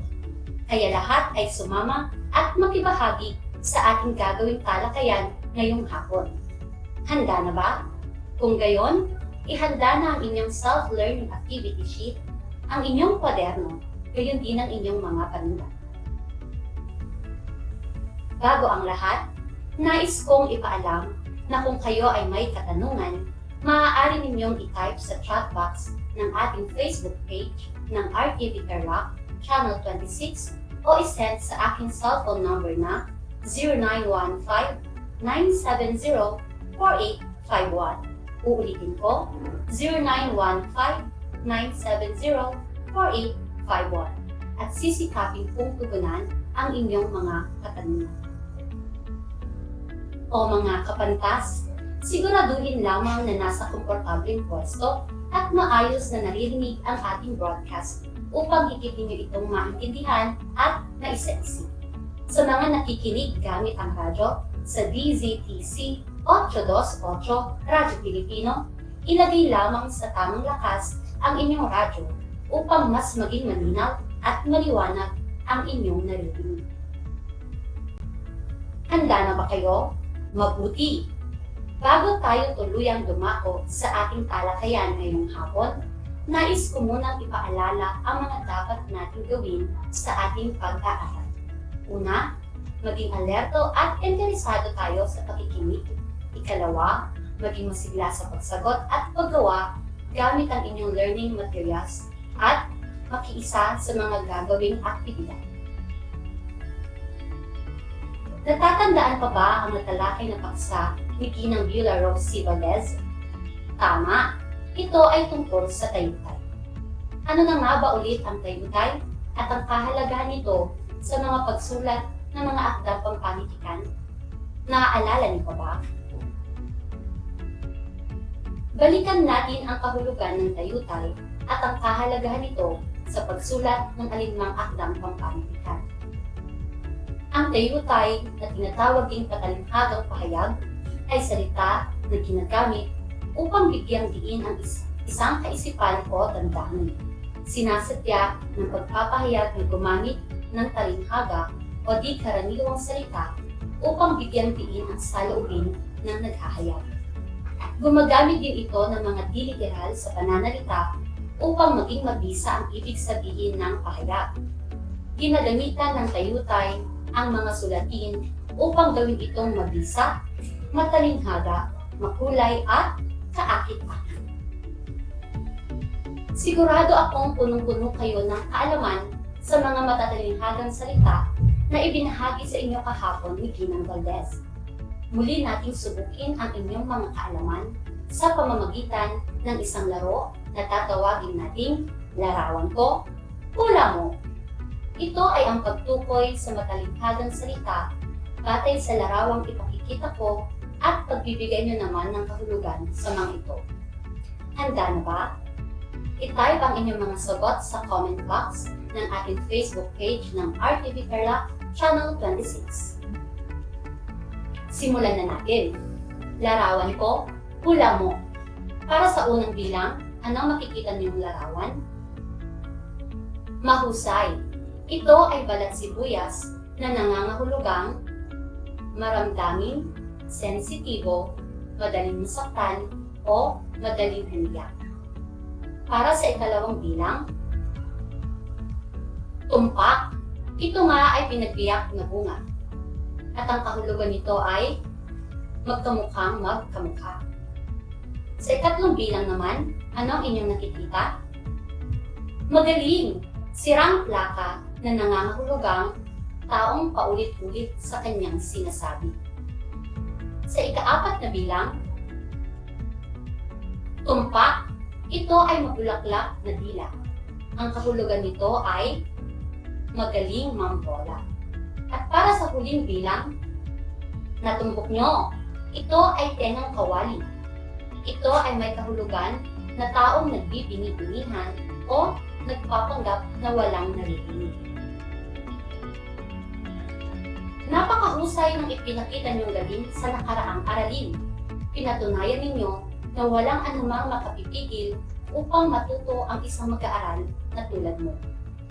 Kaya lahat ay sumama at makibahagi sa ating gagawing talakayan ngayong hapon. Handa na ba? Kung gayon, ihanda na ang inyong self-learning activity sheet, ang inyong kwaderno, gayon din ang inyong mga panulat. Bago ang lahat, nais kong ipaalam na kung kayo ay may katanungan, maaari ninyong i-type sa chat box ng ating Facebook page ng RTV Tarlac, Channel 26 o isend sa aking cellphone number na 0915-970-4851. Uulitin ko, 0915-970-4851 at sisikapin kong tugunan ang inyong mga katanungan. O mga kapantas, siguraduhin lamang na nasa komportableng pwesto at maayos na naririnig ang ating broadcast upang higit ninyo itong maintindihan at maisa-isip. Sa mga nakikinig gamit ang radyo sa DZTC 828 Radyo Pilipino, ilagay lamang sa tamang lakas ang inyong radyo upang mas maging malinaw at maliwanag ang inyong naririnig. Handa na ba kayo? Mabuti! Bago tayo tuluyang dumako sa ating talakayan ngayong hapon, nais ko munang ipaalala ang mga dapat nating gawin sa ating pag-aaral. Una, maging alerto at interesado tayo sa pakikinig. Ikalawa, maging masigla sa pagsagot at paggawa gamit ang inyong learning materials at makiisa sa mga gagawing aktibidad. Natatandaan pa ba ang natalakay na paksa ni Ginang Beulah Rose C. Valdez? Tama, ito ay tungkol sa tayutay. Ano na nga ba ulit ang tayutay at ang kahalagahan nito sa mga pagsulat ng mga akdang pampanitikan? Naaalala niyo pa ba? Balikan natin ang kahulugan ng tayutay at ang kahalagahan nito sa pagsulat ng alinmang akdang pampanitikan. Ang tayutay na tinatawag ding patalinhagang pahayag ay salita na ginagamit upang bigyang diin ang isang kaisipan o damdamin. Sinasadya ng pagpapahayag na gumamit ng talinhaga o di karaniwang salita upang bigyang diin ang saloobin ng naghahayag. Gumagamit din ito ng mga diliteral sa pananalita upang maging mabisa ang ibig sabihin ng pahayag. Ginagamitan ng tayutay ang mga sulatin upang gawin itong mabisa, matalinhaga, makulay at kaakit-akit. Sigurado akong punong-puno kayo ng kaalaman sa mga matatalinhagang salita na ibinahagi sa inyo kahapon ni Ginang Valdez. Muli nating subukin ang inyong mga kaalaman sa pamamagitan ng isang laro na tatawagin nating Larawan Ko, Hula Mo. Ito ay ang pagtukoy sa matalinhagang salita batay sa larawang ipakikita ko at pagbibigay nyo naman ng kahulugan sa mga ito. Handa na ba? I-type ang inyong mga sagot sa comment box ng ating Facebook page ng RTV Tarlac Channel 26. Simulan na natin. Larawan ko, hula mo. Para sa unang bilang, anong makikita niyong larawan? Mahusay. Ito ay balat sibuyas na nangangahulugang maramdamin, sensitibo, madaling masaktan, o madaling haniyak. Para sa ikalawang bilang, tumpak. Ito nga ay pinagbiyak na bunga. At ang kahulugan nito ay magkamukhang magkamukha. Sa ikatlong bilang naman, ano ang inyong nakikita? Magaling! Sirang plaka na nangangahulugang taong paulit-ulit sa kanyang sinasabi. Sa ika-4 na bilang, tumpak. Ito ay mabulaklak na dila. Ang kahulugan nito ay magaling mambola. At para sa huling bilang, natumbok nyo. Ito ay tengang kawali. Ito ay may kahulugan na taong nagbibini-binihan o nagpapanggap na walang naririnig. Napakahusay ng ipinakita niyong galing sa nakaraang aralin. Pinatunayan ninyo na walang anumang makapipigil upang matuto ang isang mag-aaral na tulad mo.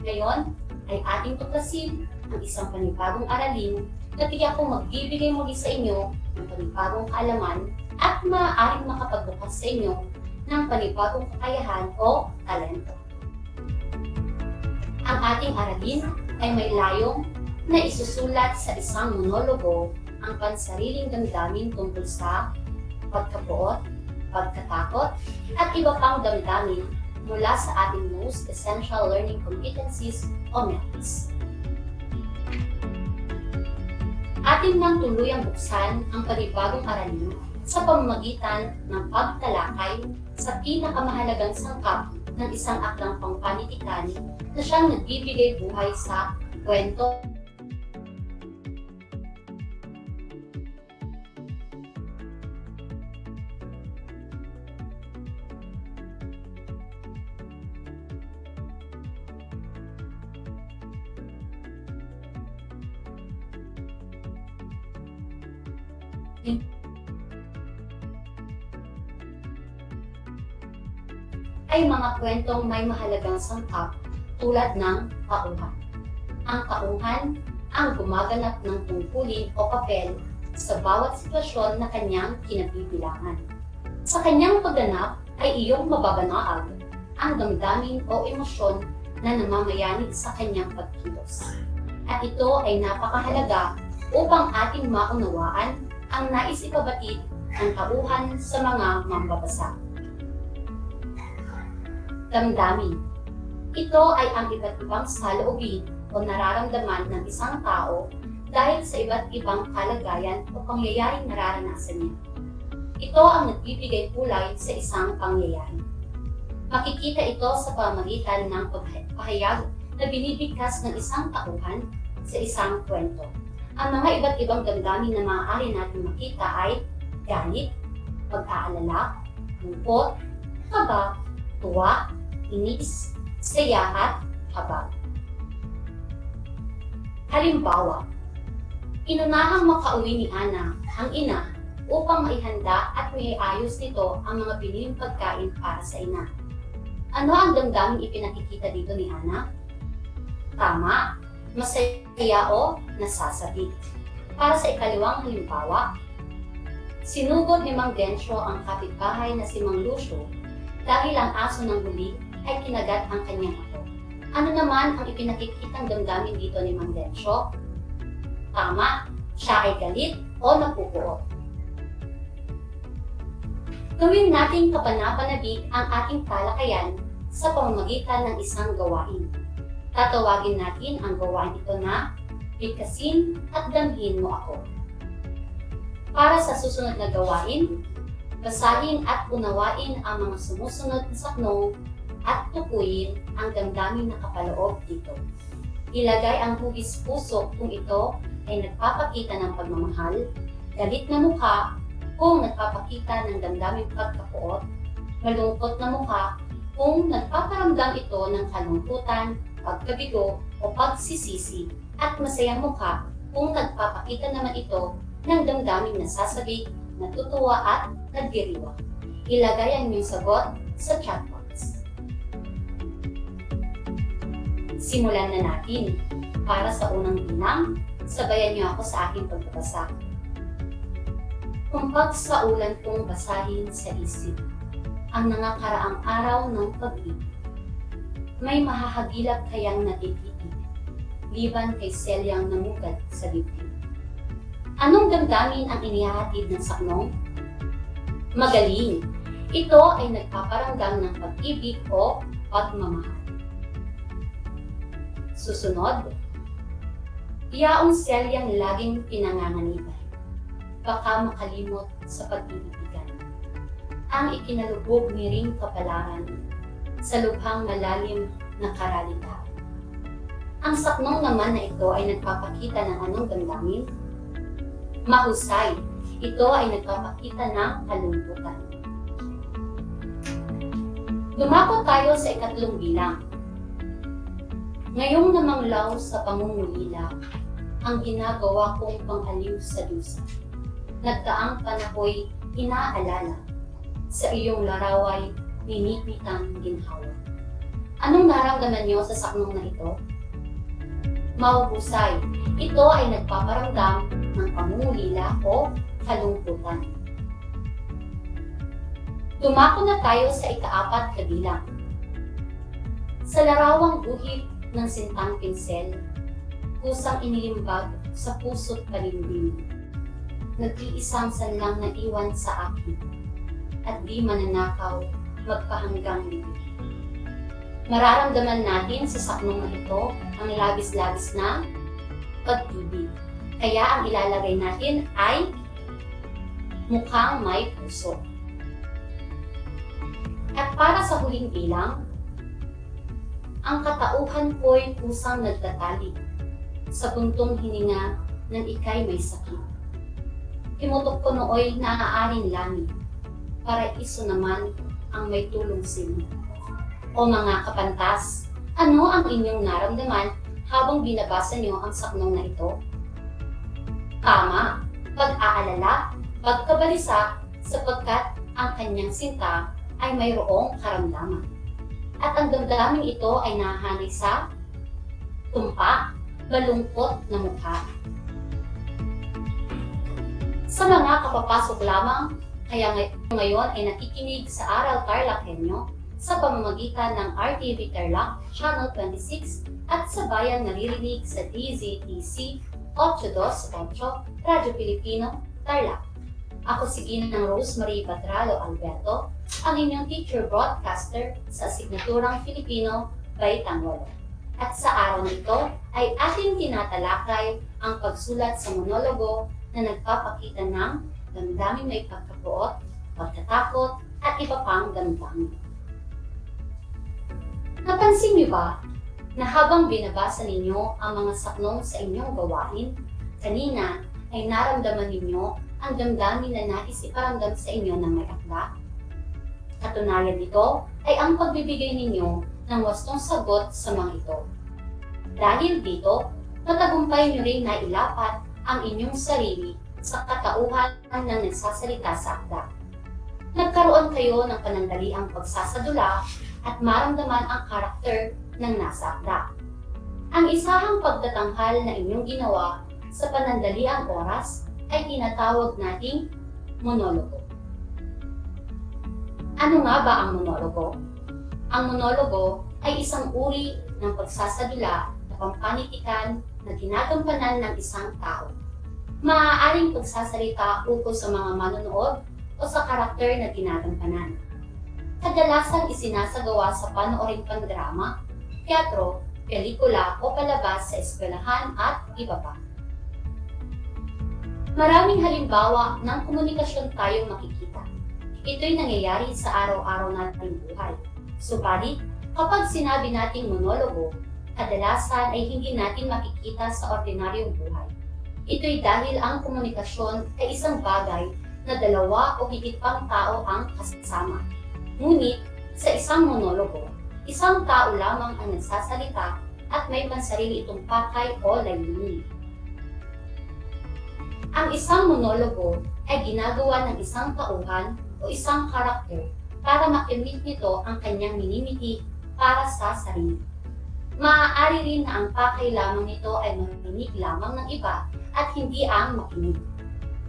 Ngayon ay ating tuklasin ang isang panibagong aralin na tiyak kong magbibigay muli sa inyo ng panibagong kaalaman at maaaring makapagbukas sa inyo ng panibagong kakayahan o talento. Ang ating aralin ay may layong na isusulat sa isang monologo ang pansariling damdamin tungkol sa pagkabuot, pagkatakot, at iba pang damdamin mula sa ating Most Essential Learning Competencies o MELCs. Atin nang tuluyang buksan ang panibagong aralin sa pamamagitan ng pagtalakay sa pinakamahalagang sangkap ng isang akdang pangpanitikan na siyang nagbibigay buhay sa kwento ay mga kwentong may mahalagang sangkap tulad ng tauhan. Ang tauhan ang gumaganap ng tungkulin o papel sa bawat sitwasyon na kanyang kinabibilangan. Sa kanyang pagganap ay iyong mababanaag ang damdamin o emosyon na namamayanid sa kanyang pagkilos. At ito ay napakahalaga upang ating maunawaan ang nais ipabatid ng tauhan sa mga mambabasa. Damdamin. Ito ay ang iba't ibang saloobin o nararamdaman ng isang tao dahil sa iba't ibang kalagayan o pangyayaring nararanasan niya. Ito ang nagbibigay kulay sa isang pangyayari. Makikita ito sa pamamagitan ng pahayag na binibigkas ng isang tauhan sa isang kwento. Ang mga iba't ibang damdamin na maaari natin makita ay galit, pag-aalala, lungkot, kaba, tuwa, inis, saya at habag. Halimbawa, inunahang makauwi ni Ana, ang ina, upang maihanda at maiayos nito ang mga biniling pagkain para sa ina. Ano ang damdaming ipinakikita dito ni Ana? Tama, masaya o nasasabik. Para sa ikalawang halimbawa, sinugod ni Mang Densyo ang kapitbahay na si Mang Lucio dahil ang aso ng huli ay kinagat ang kanyang apo. Ano naman ang ipinakikitang damdamin dito ni Mang Densyo? Tama, siya ay galit o napupuot. Gawin nating kapanapanabik ang ating talakayan sa pamamagitan ng isang gawain. Tatawagin natin ang gawain ito na bigkasin at damhin mo ako. Para sa susunod na gawain, basahin at unawain ang mga sumusunod na saknong at tukuyin ang damdamin na kapaloob dito. Ilagay ang hugis puso kung ito ay nagpapakita ng pagmamahal, galit na mukha kung nagpapakita ng damdaming pagkapuot, malungkot na mukha kung nagpaparamdam ito ng kalungkutan, pagkabigo o pagsisisi, at masayang mukha kung nagpapakita naman ito ng damdaming nasasabik, natutuwa at nagdiriwa. Ilagay ang iyong sagot sa chat box. Simulan na natin. Para sa unang bilang, sabayan niyo ako sa aking pagbabasa. Kung pagsaulan kong basahin sa isip ang nangakaraang araw ng pag-ibig, may mahahagilap kayang natititig, liban kay selyang namugad sa dibdib. Anong damdamin ang inihahatid ng saknong? Magaling! Ito ay nagpaparamdam ng pag-ibig o pagmamahal. Susunod, iyaong selyang laging pinanganganibay, baka makalimot sa pag-ibigan. Ang ikinalubog ni ring kapalaran sa lubhang malalim na karalitaan. Ang saknong naman na ito ay nagpapakita ng anong damdamin? Mahusay, ito ay nagpapakita ng kalungkutan. Dumako tayo sa ikatlong bilang. Ngayong namanglaw sa pangungulila, ang ginagawa kong pangaliw sa dusa. Nagdaang panahoy inaalala, sa iyong laraway ninipitang ginhawa. Anong naramdaman niyo sa saknong na ito? Mahusay, ito ay nagpaparamdam ng pangungulila o kalungkutan. Dumako na tayo sa ika-4 na bilang. Sa larawang guhit ng sintang pinsel, kusang inilimbag sa puso't palimdim. Nag-iisang sanlang naiwan sa akin, at di mananakaw magpahanggang bibig. Mararamdaman natin sa saknong na ito ang labis-labis na pag-ibig. Kaya ang ilalagay natin ay mukhang may puso. At para sa huling bilang, ang katauhan ko'y kusang nagtatali sa buntong hininga ng ika'y may sakit. Himutok ko nooy naaaring langit, para iso naman ang may tulong sino. O mga kapantas, ano ang inyong naramdaman habang binabasa niyo ang saknong na ito? Tama, pag-aalala, pagkabalisa, sapagkat ang kanyang sinta ay mayroong karamdaman. At ang damdaming ito ay nahanay sa tumpak, malungkot na mukha. Sa mga kapapasok lamang, kaya ngayon ay nakikinig sa Aral TarlakHenyo sa pamamagitan ng RTV Tarlac Channel 26 at sa bayang naririnig sa DZTC 828 Radyo Pilipino, Tarlac. Ako si Ginang Rosemary Patralo Alberto, ang inyong teacher broadcaster sa asignaturang Filipino, Baitang 8. At sa araw nito ay ating tinatalakay ang pagsulat sa monologo na nagpapakita ng damdaming may pagkapuot, pagkatakot, at iba pang damdamin. Napansin niyo ba na habang binabasa ninyo ang mga saknong sa inyong gawain, kanina ay naramdaman ninyo ang damdamin na nais iparamdam sa inyo ng may akda? Katunayan nito ay ang pagbibigay ninyo ng wastong sagot sa mga ito. Dahil dito, matagumpay nyo rin na ilapat ang inyong sarili sa katauhan ng nagsasalita sa akda. Nagkaroon kayo ng panandaliang pagsasadula at maramdaman ang karakter ng nasa akda. Ang isahang pagtatanghal na inyong ginawa sa panandaliang oras ay tinatawag nating monologo. Ano nga ba ang monologo? Ang monologo ay isang uri ng pagsasadula na pampanitikan na ginagampanan ng isang tao. Maaaring pagsasalita ukol sa mga manonood o sa karakter na ginagampanan. Kadalasang isinasagawa sa panooring pandrama, teatro, pelikula o palabas sa eskwelahan at iba pa. Maraming halimbawa ng komunikasyon tayong makikita. Ito'y nangyayari sa araw-araw nating buhay. Subalit, kapag sinabi nating monologo, kadalasan ay hindi natin makikita sa ordinaryong buhay. Ito'y dahil ang komunikasyon ay isang bagay na dalawa o higit pang tao ang kasama. Ngunit, sa isang monologo, isang tao lamang ang nagsasalita at may pansarili itong pakay o layunin. Ang isang monologo ay ginagawa ng isang tauhan o isang karakter para makimit nito ang kanyang minimiti para sa sarili. Maaari rin na ang pakay lamang nito ay marinig lamang ng iba at hindi ang makinig.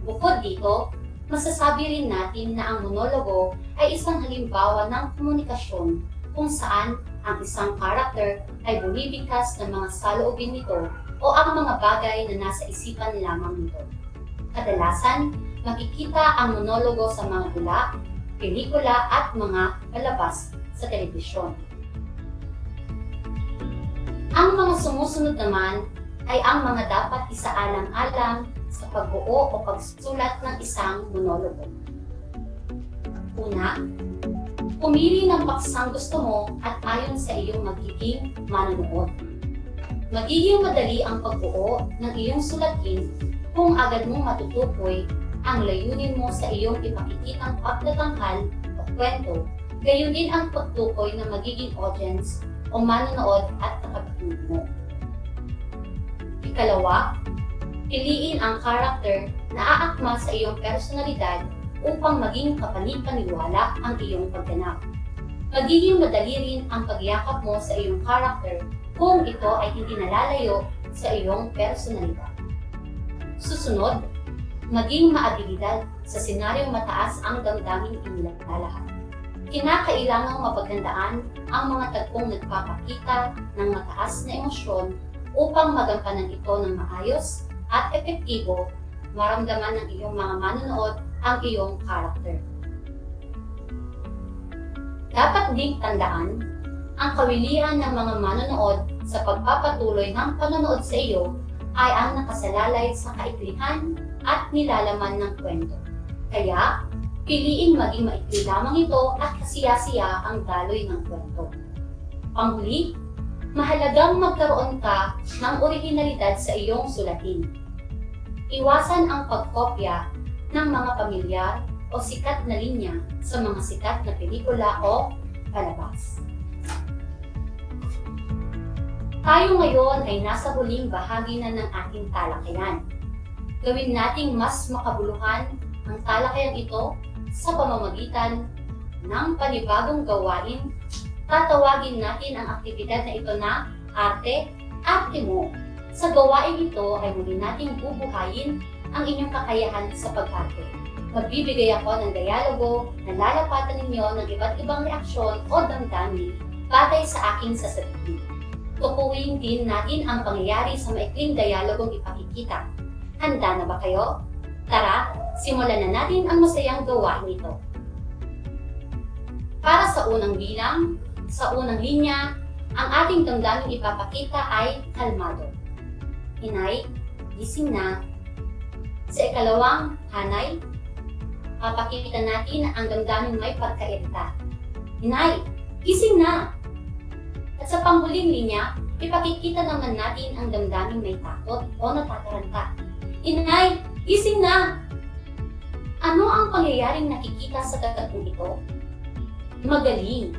Bukod dito, masasabi rin natin na ang monologo ay isang halimbawa ng komunikasyon kung saan ang isang karakter ay bumibigkas ng mga saloobin nito o ang mga bagay na nasa isipan lamang nito. Kadalasan, makikita ang monologo sa mga tula, pelikula at mga palabas sa telebisyon. Ang mga sumusunod naman ay ang mga dapat isaalang-alang sa pagbuo o pagsulat ng isang monologo. Una, pumili ng paksang gusto mo at ayon sa iyong magiging manonood. Magiging madali ang pagbuo ng iyong sulatin kung agad mong matutukoy ang layunin mo sa iyong ipakikitang pagtatanghal o kwento, gayon din ang pagtukoy ng magiging audience o manonood at nakapakinig mo. Ikalawa, piliin ang karakter na aakma sa iyong personalidad upang maging kapani-paniwala ang iyong pagganap. Magiging madali rin ang pagyakap mo sa iyong karakter kung ito ay hindi nalalayo sa iyong personalidad. Susunod, maging maabilidad sa senaryong mataas ang damdaming inilalahad. Kinakailangang mapaghandaan ang mga tagpong nagpapakita ng mataas na emosyon upang magampanan ito ng maayos at epektibo, maramdaman ng iyong mga manonood ang iyong karakter. Dapat ding tandaan, ang kawilian ng mga manonood sa pagpapatuloy ng panonood sa iyo ay ang nakasalalay sa kaiklihan at nilalaman ng kwento. Kaya, piliing maging maikli lamang ito at kasiya-siya ang daloy ng kwento. Panghuli, mahalagang magkaroon ka ng orihinalidad sa iyong sulatin. Iwasan ang pagkopya ng mga pamilyar o sikat na linya sa mga sikat na pelikula o palabas. Tayo ngayon ay nasa huling bahagi na ng ating talakayan. Gawin nating mas makabuluhan ang talakayan ito sa pamamagitan ng panibagong gawain. Tatawagin natin ang aktibidad na ito na arte mo. Sa gawain ito ay muli nating bubuhayin ang inyong kakayahan sa pag-arte. Magbibigay ako ng dialogo na lalapatan ninyo ng iba't ibang reaksyon o damdamin batay sa aking sasabihin. Tukuyin din natin ang pangyayari sa maikling dialogong ipakikita. Handa na ba kayo? Tara, simulan na natin ang masayang gawain ito. Para sa unang bilang, sa unang linya, ang ating damdaming ipapakita ay kalmado. Inay, gising na. Sa ikalawang hanay, papakita natin ang damdaming may pagkairita. Inay, gising na! At sa panghuling linya, ipakikita naman natin ang damdaming may takot o natataranta. Inay, gising na! Ano ang pangyayaring nakikita sa tagatong ito? Magaling!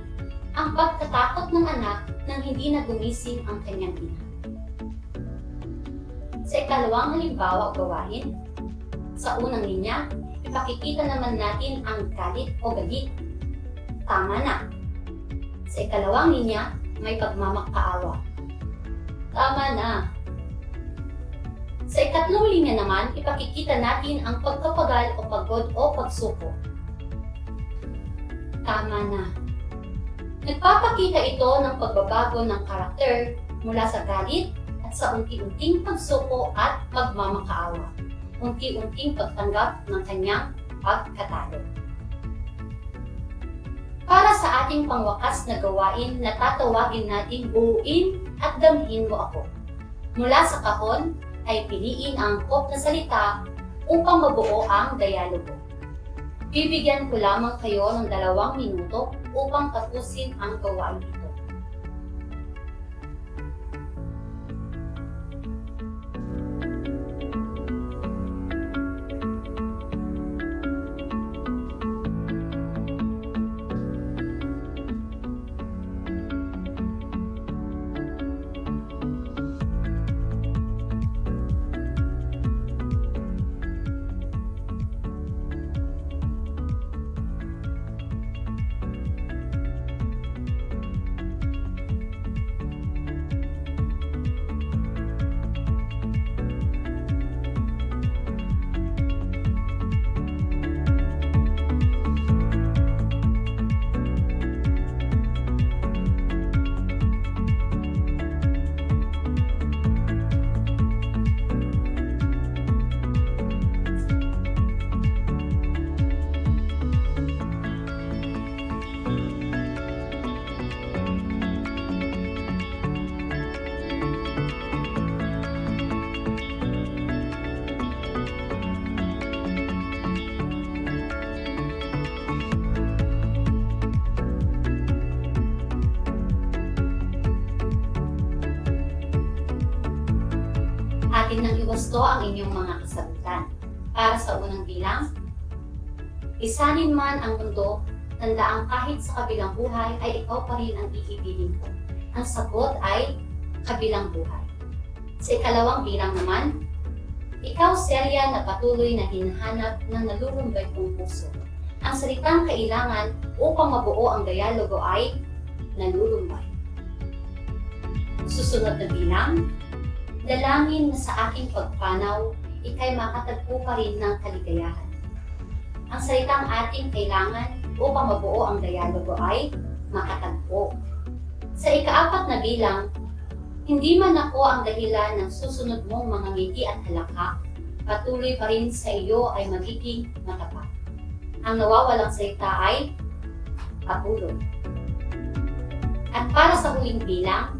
Ang pagkatakot ng anak nang hindi na gumising ang kanyang ina. Sa ikalawang halimbawa o gawain, sa unang linya, ipakikita naman natin ang galit o galit. Tama na! Sa ikalawang linya, may pagmamakaawa. Tama na! Sa ikatlong linya naman, ipakikita natin ang pagkapagal o pagod o pagsuko. Tama na! Nagpapakita ito ng pagbabago ng karakter mula sa galit at sa unti-unting pagsuko at pagmamakaawa. Unti-unting pagtanggap ng kanyang pagkatalo. Para sa ating pangwakas na gawain na tatawagin natin buuin at damhin mo ako. Mula sa kahon ay piliin ang angkop na salita upang mabuo ang dialogo. Bibigyan ko lamang kayo ng 2 minuto upang tapusin ang gawain ito. gusto ang inyong mga kasagutan. Para sa unang bilang, isanin man ang mundo, tandaang kahit sa kabilang buhay ay ikaw pa rin ang iibigin ko. Ang sagot ay kabilang buhay. Sa ikalawang bilang naman, ikaw Celia na patuloy na hinahanap ng nalulumbay kong puso. Ang salitang kailangan upang mabuo ang dialogo ay nalulumbay. Susunod na bilang, dalangin na sa aking pagpanaw, ikay makatagpo pa rin ng kaligayahan. Ang salitang ating kailangan upang mabuo ang dialogo ay makatagpo. Sa ikaapat na bilang, hindi man ako ang dahilan ng susunod mong mga ngiti at halakha, patuloy pa rin sa iyo ay magiging matapat. Ang nawawalang salita ay patuloy. At para sa huling bilang,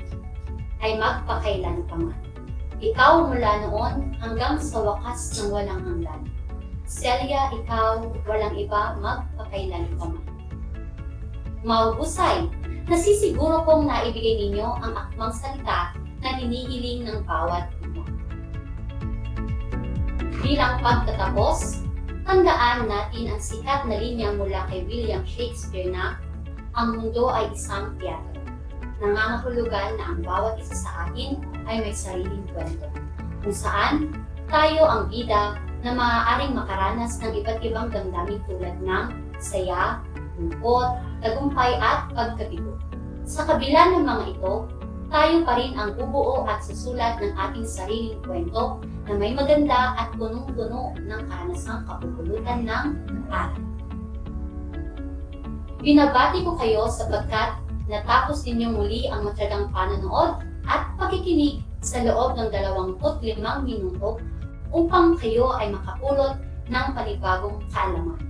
ay magpakailan pa man. Ikaw mula noon hanggang sa wakas ng walang hanggan. Celia, ikaw walang iba magpakailan pa man. Maubusay, nasisiguro kong naibigay ninyo ang akmang salita na hinihiling ng bawat isa. Bilang pagtatapos, tandaan natin ang sikat na linya mula kay William Shakespeare na ang mundo ay isang teatro. Nangangahulugan na ang bawat isa sa atin ay may sariling kwento, kung saan tayo ang bida na maaaring makaranas ng iba't ibang damdamin tulad ng saya, lungkot, tagumpay at pagkabigo. Sa kabila ng mga ito, tayo pa rin ang bubuo at susulat ng ating sariling kwento na may maganda at punong-puno ng karanasang kapupulutan ng aral. Binabati ko kayo sapagkat natapos ninyong muli ang matyagang panonood at pakikinig sa loob ng 25 minuto upang kayo ay makapulot ng panibagong kaalaman.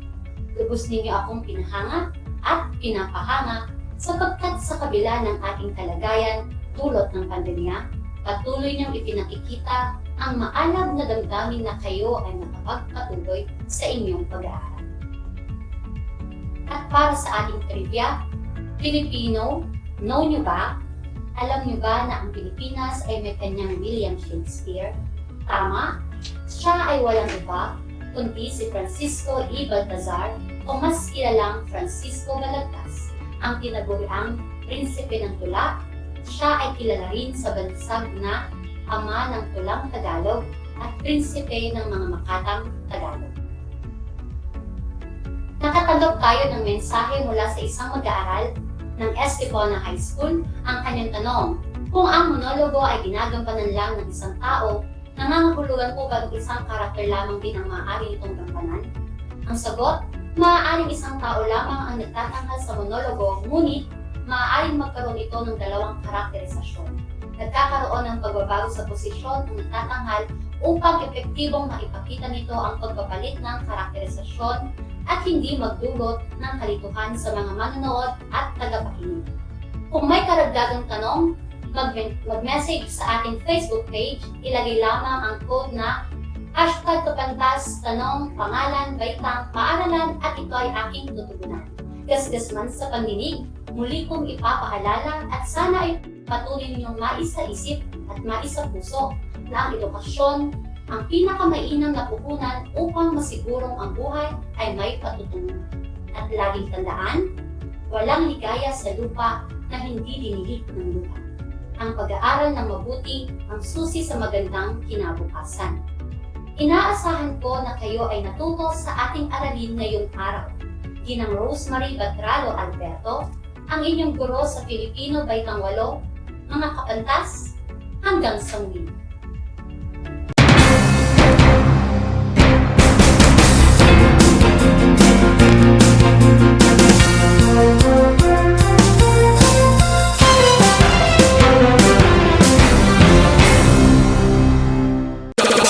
Lubos ninyo akong pinahanga at pinapahanga sapagkat sa kabila ng ating kalagayan dulot ng pandemya, patuloy niyang ipinakikita ang maalab na damdamin na kayo ay makapagpatuloy sa inyong pag-aaral. At para sa ating trivia, Filipino, know nyo ba? Alam nyo ba na ang Pilipinas ay may kanyang William Shakespeare? Tama, siya ay walang iba, kundi si Francisco E. Baltazar o mas kilalang Francisco Balagtas, ang tinaguriang prinsipe ng tula. Siya ay kilala rin sa bansag na ama ng tulang Tagalog at prinsipe ng mga makatang Tagalog. Nakatanggap tayo ng mensahe mula sa isang mag-aaral ng Estepona High School. Ang kanyang tanong, kung ang monologo ay ginagampanan lang ng isang tao, nangangahulugan po ba ng isang karakter lamang din ang maaari itong gampanan? Ang sagot, maaaring isang tao lamang ang nagtatanghal sa monologo, ngunit maaaring magkaroon ito ng dalawang karakterisasyon. Nagkakaroon ng pagbabago sa posisyon ng nagtatanghal upang epektibong maipakita nito ang pagpapalit ng karakterisasyon at hindi magdulot ng kalituhan sa mga manonood at tagapakinig. Kung may karagdagang tanong, mag-message sa ating Facebook page, ilagay lamang ang code na #kapantas, tanong, pangalan, baitang, paaralan at ito ay aking tutugunan. Gasgas man sa pandinig, muli kong ipapaalala at sana ay patuloy ninyong maisa-isip at maisa-puso na ang edukasyon ang pinakamainam na puhunan upang masigurong ang buhay ay may patutungo. At laging tandaan, walang ligaya sa lupa na hindi dinilig ng lupa. Ang pag-aaral ng mabuti ang susi sa magandang kinabukasan. Inaasahan ko na kayo ay natuto sa ating aralin ngayong araw. Ginang Rosemary Batralo Alberto, ang inyong guro sa Filipino Baitang 8, mga kapantas, hanggang sa muli.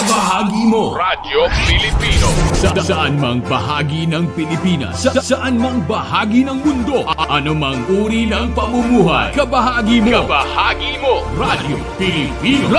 Bahagi mo Radyo Pilipino sa saan mang bahagi ng Pilipinas, saan mang bahagi ng mundo, anumang uri ng pamumuhay, kabahagi mo, Radyo Pilipino,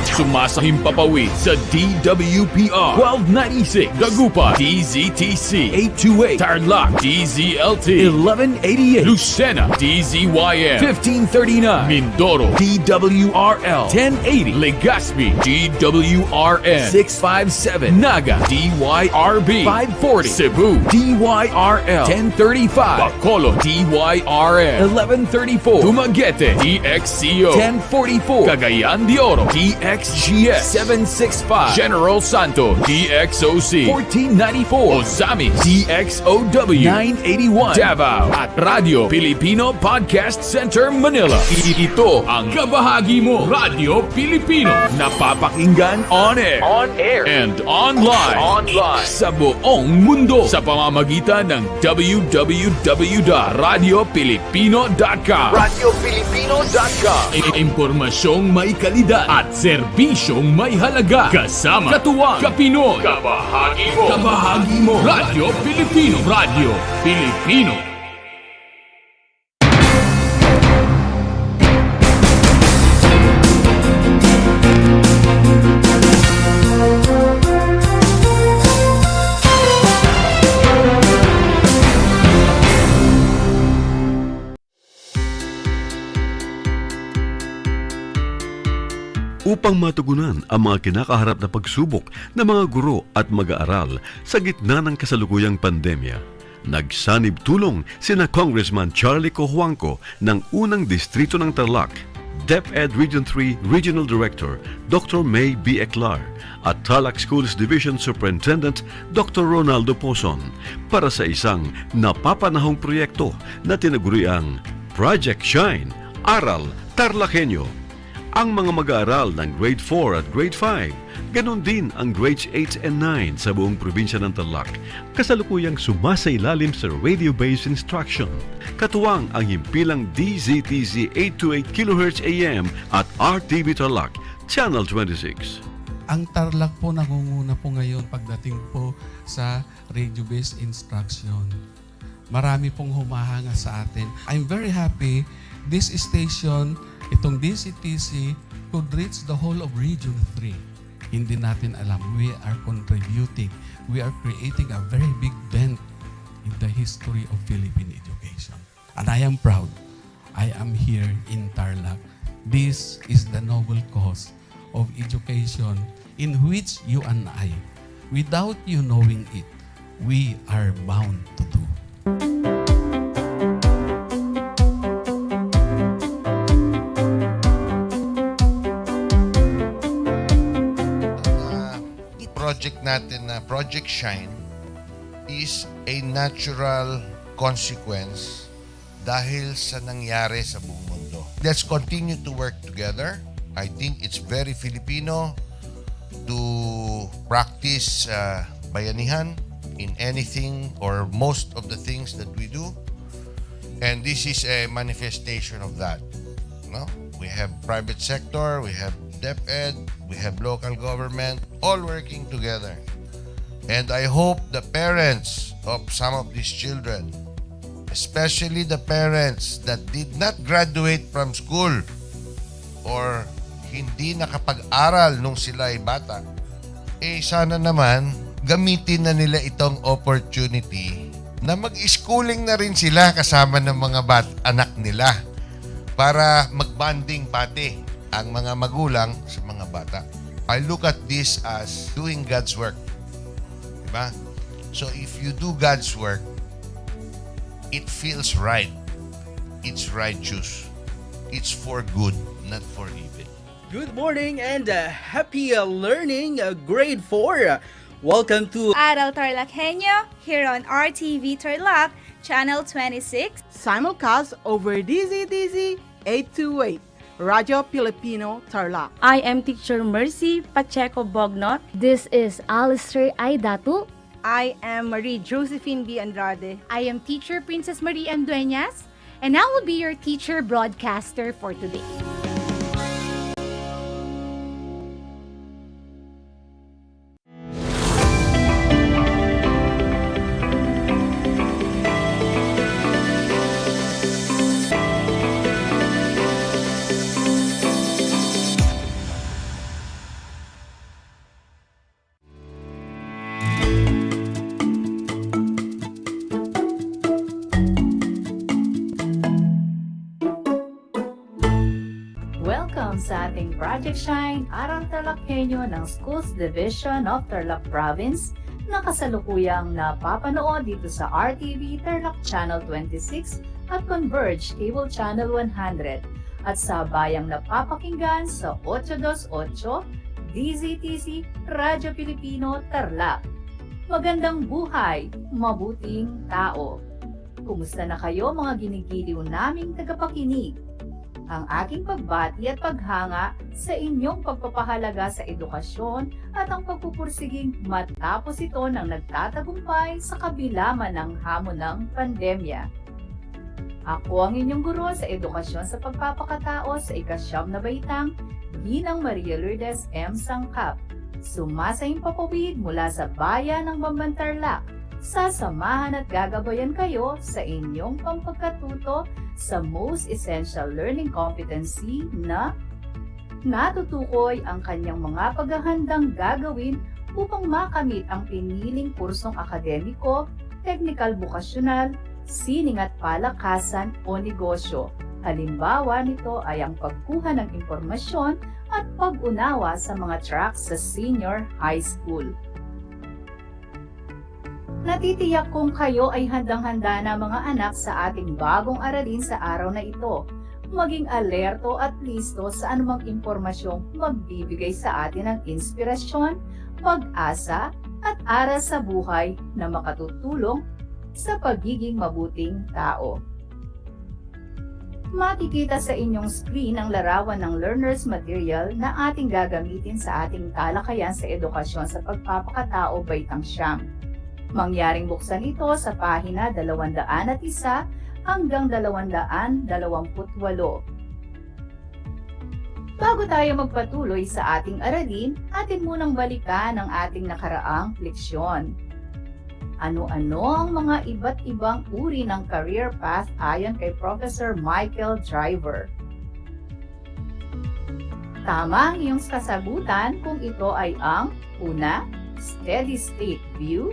sumasahim papawid sa DWPR 1296, Dagupan, DZTC 828, Tarlac, DZLT 1188, Lucena, DZYM 1539, Mindoro, DWRL 1080, Legazpi, DWRN 657, Naga, DYRB 540, Cebu, DYRL 1035, Bacolod, DYRN 1134, Dumaguete, DXCO 1044, Cagayan de Oro, DXGS 765, General Santos, DXOC 1494, Ozami, DXOW 981, Davao, at Radio Filipino Podcast Center, Manila. Ito ang kabahagi mo, Radio Pilipino, napapakinggan on air, and online, sa buong mundo sa pamamagitan ng www.radiopilipino.com. Impormasyong may kalidad at serbisyong may halaga. Kasama, katuwang, kapinoy, kabahagi mo, Radio Pilipino. Upang matugunan ang mga kinakaharap na pagsubok ng mga guro at mag-aaral sa gitna ng kasalukuyang pandemya, nagsanib tulong sina Congressman Charlie Cojuangco ng unang distrito ng Tarlac, DEPED Region 3 Regional Director Dr. May B. Eclar at Tarlac Schools Division Superintendent Dr. Ronaldo Pozon para sa isang napapanahong proyekto na tinaguriang Project Shine, Aral TarlakHenyo. Ang mga mag-aaral ng Grade 4 at Grade 5, ganon din ang Grades 8 and 9 sa buong probinsya ng Tarlac, kasalukuyang sumasailalim sa radio-based instruction. Katuwang ang himpilang DZTC 828 kHz AM at RTV Tarlac, Channel 26. Ang Tarlac po nangunguna po ngayon pagdating po sa radio-based instruction. Marami pong humahanga sa atin. I'm very happy this station, itong DCTC, could reach the whole of Region 3. Hindi natin alam, we are contributing, we are creating a very big dent in the history of Philippine education. And I am proud, I am here in Tarlac. This is the noble cause of education in which you and I, without you knowing it, we are bound to do. Project natin na Project Shine is a natural consequence dahil sa nangyari sa buong mundo. Let's continue to work together. I think it's very Filipino to practice bayanihan in anything or most of the things that we do. And this is a manifestation of that. No? We have private sector, we have DEPED, we have local government, all working together. And I hope the parents of some of these children, especially the parents that did not graduate from school or hindi nakapag-aral nung sila ay bata, sana naman gamitin na nila itong opportunity na mag-schooling na rin sila kasama ng mga anak nila para mag-bonding pati ang mga magulang sa mga bata. I look at this as doing God's work. Diba? So if you do God's work, it feels right. It's righteous. It's for good, not for evil. Good morning and happy learning, grade 4. Welcome to Aral TarlakHenyo here on RTV Tarlac, Channel 26. Simulcast over DZTC 828. Radyo Pilipino Tarlac. I am Teacher Mercy Pacheco Bognot. This is Alistair Aidatu. I am Marie Josephine B. Andrade. I am Teacher Princess Marie M. Dueñas, and I will be your teacher broadcaster for today. ating Project Shine Aral TarlakHenyo ng Schools Division of Tarlac Province na kasalukuyang napapanood dito sa RTV Tarlac Channel 26 at Converge Cable Channel 100 at sa bayang napapakinggan sa 828 DZTC Radyo Pilipino Tarlac. Magandang buhay, mabuting tao. Kumusta na kayo mga ginigiliw naming tagapakinig? Ang aking pagbati at paghanga sa inyong pagpapahalaga sa edukasyon at ang pagpupursiging matapos ito ng nagtatagumpay sa kabila man ng hamon ng pandemya. Ako ang inyong guro sa edukasyon sa pagpapakatao sa ikasyam na baitang Ginang Maria Lourdes M. Sangkap. Sumasahing papawid mula sa bayan ng Bamban Tarlac. Sasamahan at gagabayan kayo sa inyong pampagkatuto sa Most Essential Learning Competency na natutukoy ang kanyang mga paghahandang gagawin upang makamit ang piniling kursong akademiko, technical vocational, sining at palakasan o negosyo. Halimbawa nito ay ang pagkuha ng impormasyon at pag-unawa sa mga tracks sa senior high school. Natitiyak kong kayo ay handang-handa na mga anak sa ating bagong aralin sa araw na ito. Maging alerto at listo sa anumang impormasyong magbibigay sa atin ng inspirasyon, pag-asa at aral sa buhay na makatutulong sa pagiging mabuting tao. Makikita sa inyong screen ang larawan ng learner's material na ating gagamitin sa ating talakayan sa edukasyon sa pagpapakatao baitang siyam. Mangyaring buksan ito sa pahina 201 hanggang 228. Bago tayo magpatuloy sa ating aralin, atin munang balikan ang ating nakaraang leksyon. Ano-ano ang mga iba't ibang uri ng career path ayon kay Professor Michael Driver? Tama ang iyong kasagutan kung ito ay ang una, steady state view,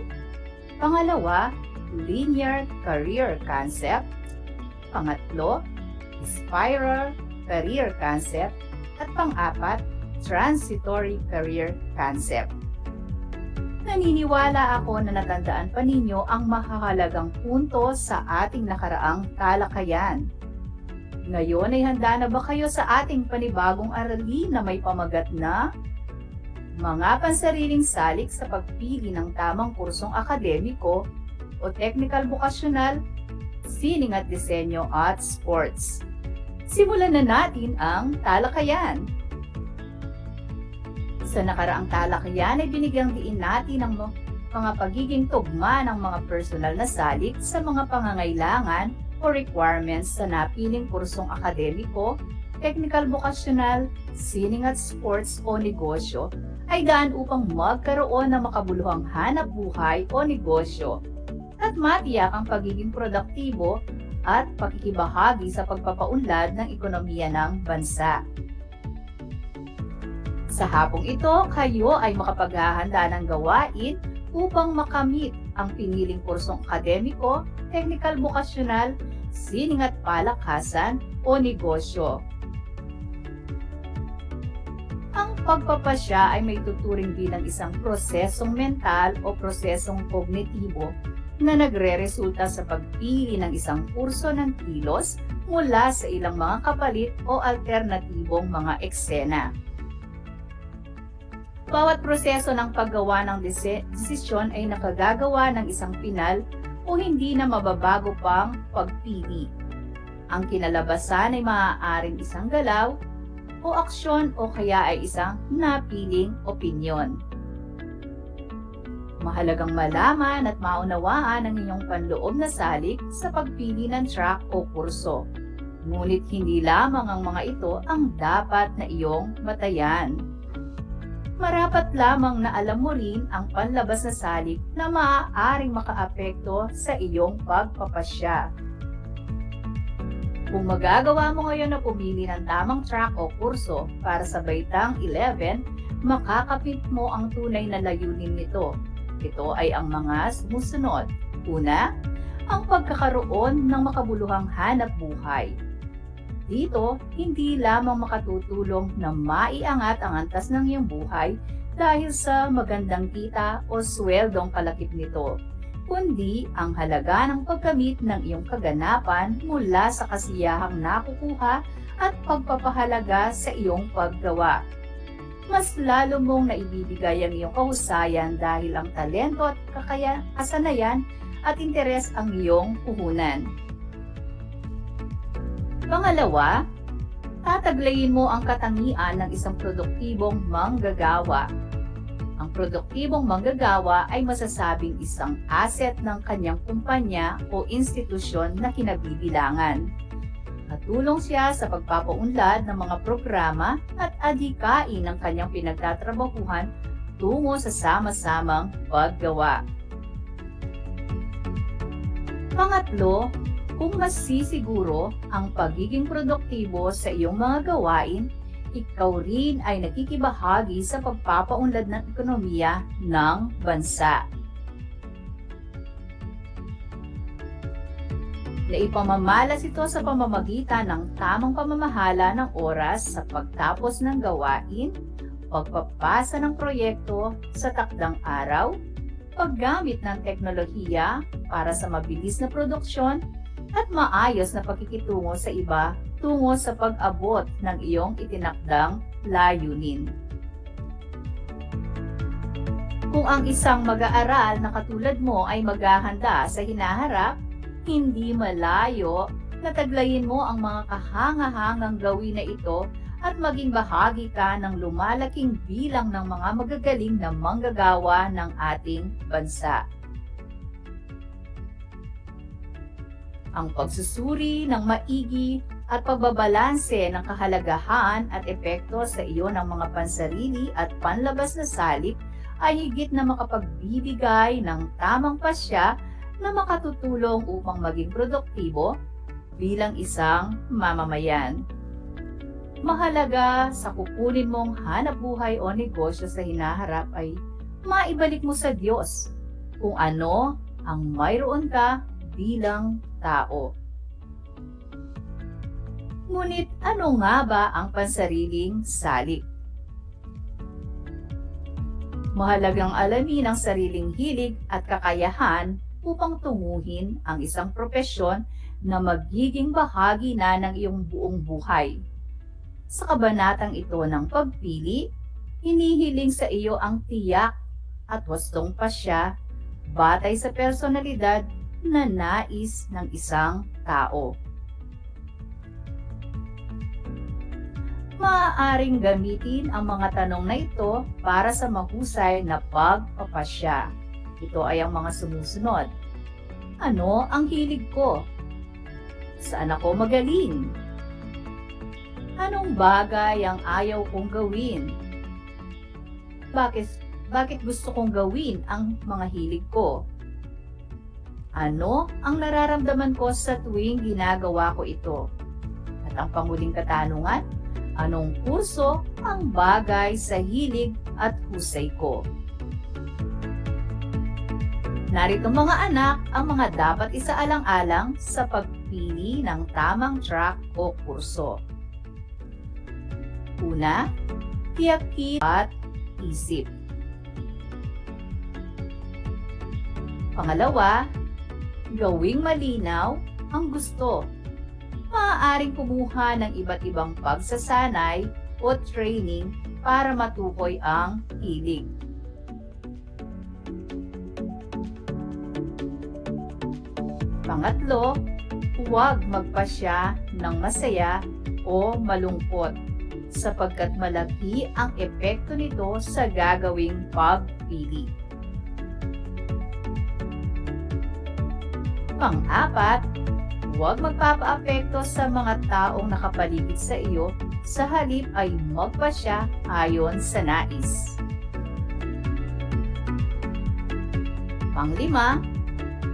pangalawa, linear career concept, pangatlo, spiral career concept, at pang-apat, transitory career concept. Naniniwala ako na natandaan pa ninyo ang mahahalagang punto sa ating nakaraang talakayan. Ngayon ay handa na ba kayo sa ating panibagong aralin na may pamagat na mga pansariling salik sa pagpili ng tamang kursong akademiko o technical vocational, sining at disenyo at sports? Simulan na natin ang talakayan. Sa nakaraang talakayan ay binigyang diin natin ang mga pagiging tugma ng mga personal na salik sa mga pangangailangan o requirements sa napiling kursong akademiko, technical vocational, sining at sports o negosyo ay daan upang magkaroon ng makabuluhang hanap buhay o negosyo at matiyak ang pagiging produktibo at pakikibahagi sa pagpapaunlad ng ekonomiya ng bansa. Sa hapong ito, kayo ay makapaghahanda ng gawain upang makamit ang piniling kursong akademiko, technical vocational, sining at palakasan o negosyo. Ang pagpapasya ay may tuturing bilang isang prosesong mental o prosesong kognitibo na nagre-resulta sa pagpili ng isang kurso ng kilos mula sa ilang mga kapalit o alternatibong mga eksena. Bawat proseso ng paggawa ng desisyon ay nakagagawa ng isang pinal o hindi na mababago pang pagpili. Ang kinalabasan ay maaaring isang galaw o aksyon o kaya ay isang napiling opinyon. Mahalagang malaman at maunawaan ang inyong panloob na salik sa pagpili ng track o kurso. Ngunit hindi lamang ang mga ito ang dapat na iyong batayan. Marapat lamang na alam mo rin ang panlabas na salik na maaaring makaapekto sa iyong pagpapasya. Kung magagawa mo ngayon na pumili ng tamang track o kurso para sa baitang 11, makakapit mo ang tunay na layunin nito. Ito ay ang mga sumusunod. Una, ang pagkakaroon ng makabuluhang hanap buhay. Dito, hindi lamang makatutulong na maiangat ang antas ng iyong buhay dahil sa magandang kita o sweldong kalakip nito, kundi ang halaga ng pagkamit ng iyong kaganapan mula sa kasiyahang nakukuha at pagpapahalaga sa iyong paggawa. Mas lalo mong naibibigay ang iyong kahusayan dahil ang talento at kasanayan at interes ang iyong puhunan. Pangalawa, tataglayin mo ang katangian ng isang produktibong manggagawa. Ang produktibong manggagawa ay masasabing isang asset ng kanyang kumpanya o institusyon na kinabibilangan. Katulong siya sa pagpapaunlad ng mga programa at adhikain ng kanyang pinagtatrabahuhan tungo sa sama-samang paggawa. Pangatlo, kung masisiguro ang pagiging produktibo sa iyong mga gawain, ikaw rin ay nakikibahagi sa pagpapaunlad ng ekonomiya ng bansa. Naipamamalas ito sa pamamagitan ng tamang pamamahala ng oras sa pagtapos ng gawain, pagpapasa ng proyekto sa takdang araw, paggamit ng teknolohiya para sa mabilis na produksyon, at maayos na pakikitungo sa iba tungo sa pag-abot ng iyong itinakdang layunin. Kung ang isang mag-aaral na katulad mo ay maghahanda sa hinaharap, hindi malayo na taglayin mo ang mga kahanga-hangang gawin na ito at maging bahagi ka ng lumalaking bilang ng mga magagaling na manggagawa ng ating bansa. Ang pagsusuri ng maigi at pagbabalanse ng kahalagahan at epekto sa iyo ng mga pansarili at panlabas na salip ay higit na makapagbibigay ng tamang pasya na makatutulong upang maging produktibo bilang isang mamamayan. Mahalaga sa kukunin mong hanapbuhay o negosyo sa hinaharap ay maibalik mo sa Diyos kung ano ang mayroon ka bilang tao. Ngunit ano nga ba ang pansariling salip? Mahalagang alamin ang sariling hilig at kakayahan upang tunguhin ang isang propesyon na magiging bahagi na ng iyong buong buhay. Sa kabanatang ito ng pagpili, hinihiling sa iyo ang tiyak at wastong pasya batay sa personalidad na nais ng isang tao. Maaaring gamitin ang mga tanong na ito para sa mahusay na pagpapasya. Ito ay ang mga sumusunod. Ano ang hilig ko? Saan ako magaling? Anong bagay ang ayaw kong gawin? Bakit gusto kong gawin ang mga hilig ko? Ano ang nararamdaman ko sa tuwing ginagawa ko ito? At ang panghuling katanungan, anong kurso ang bagay sa hilig at husay ko? Narito mga anak ang mga dapat isaalang-alang sa pagpili ng tamang track o kurso. Una, tiyakin at isip. Pangalawa, gawing malinaw ang gusto. Maaaring kumuha ng iba't ibang pagsasanay o training para matukoy ang hilig. Pangatlo, huwag magpasya ng masaya o malungkot sapagkat malaki ang epekto nito sa gagawing pagpili. Pang-apat, huwag magpapaapekto sa mga taong nakapaligid sa iyo, sa halip ay magpasya ayon sa nais. Pang-lima,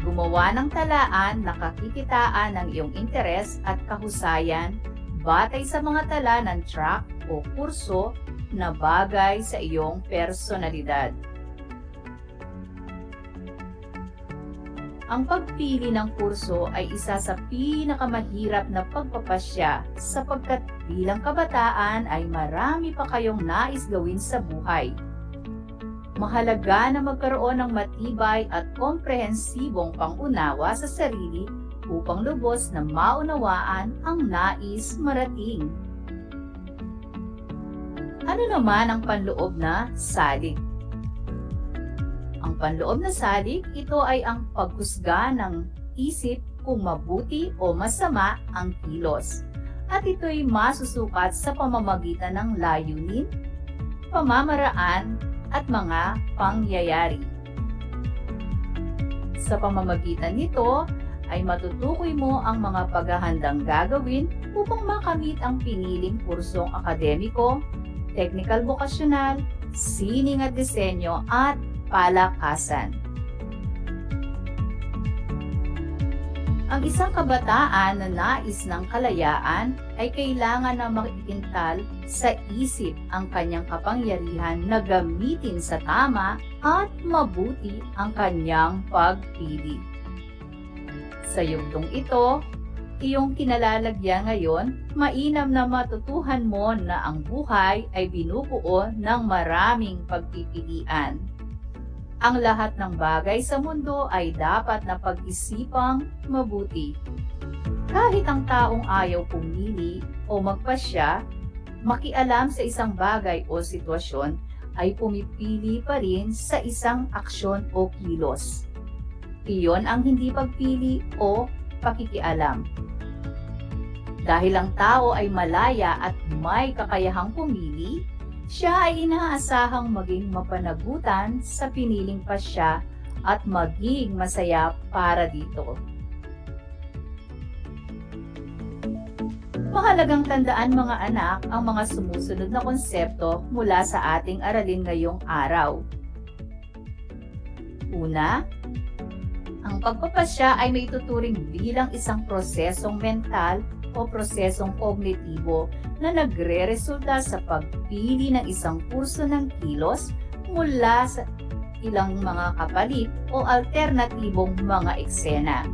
gumawa ng talaan na kakikitaan ng iyong interes at kahusayan batay sa mga tala ng track o kurso na bagay sa iyong personalidad. Ang pagpili ng kurso ay isa sa pinakamahirap na pagpapasya sapagkat bilang kabataan ay marami pa kayong nais gawin sa buhay. Mahalaga na magkaroon ng matibay at komprehensibong pangunawa sa sarili upang lubos na maunawaan ang nais marating. Ano naman ang panloob na salik? Ang panloob na salik, ito ay ang paghusga ng isip kung mabuti o masama ang kilos. At ito'y masusukat sa pamamagitan ng layunin, pamamaraan, at mga pangyayari. Sa pamamagitan nito, ay matutukoy mo ang mga paghahandang gagawin upang makamit ang piniling kursong akademiko, technical vocational, sining at disenyo at palakasan. Ang isang kabataan na nais ng kalayaan ay kailangan na makikintal sa isip ang kanyang kapangyarihan na gamitin sa tama at mabuti ang kanyang pagpili. Sa yugtong ito, iyong kinalalagyan ngayon, mainam na matutuhan mo na ang buhay ay binubuo ng maraming pagpipilian. Ang lahat ng bagay sa mundo ay dapat na pag-isipang mabuti. Kahit ang taong ayaw pumili o magpasya, makialam sa isang bagay o sitwasyon, ay pumipili pa rin sa isang aksyon o kilos. Iyon ang hindi pagpili o pakikialam. Dahil ang tao ay malaya at may kakayahang pumili, siya ay inaasahang maging mapanagutan sa piniling pasya at maging masaya para dito. Mahalagang tandaan mga anak ang mga sumusunod na konsepto mula sa ating aralin ngayong araw. Una, ang pagpapasya ay may tuturing bilang isang prosesong mental o prosesong kognitibo na nagre-resulta sa pagpili ng isang kurso ng kilos mula sa ilang mga kapalit o alternatibong mga eksena.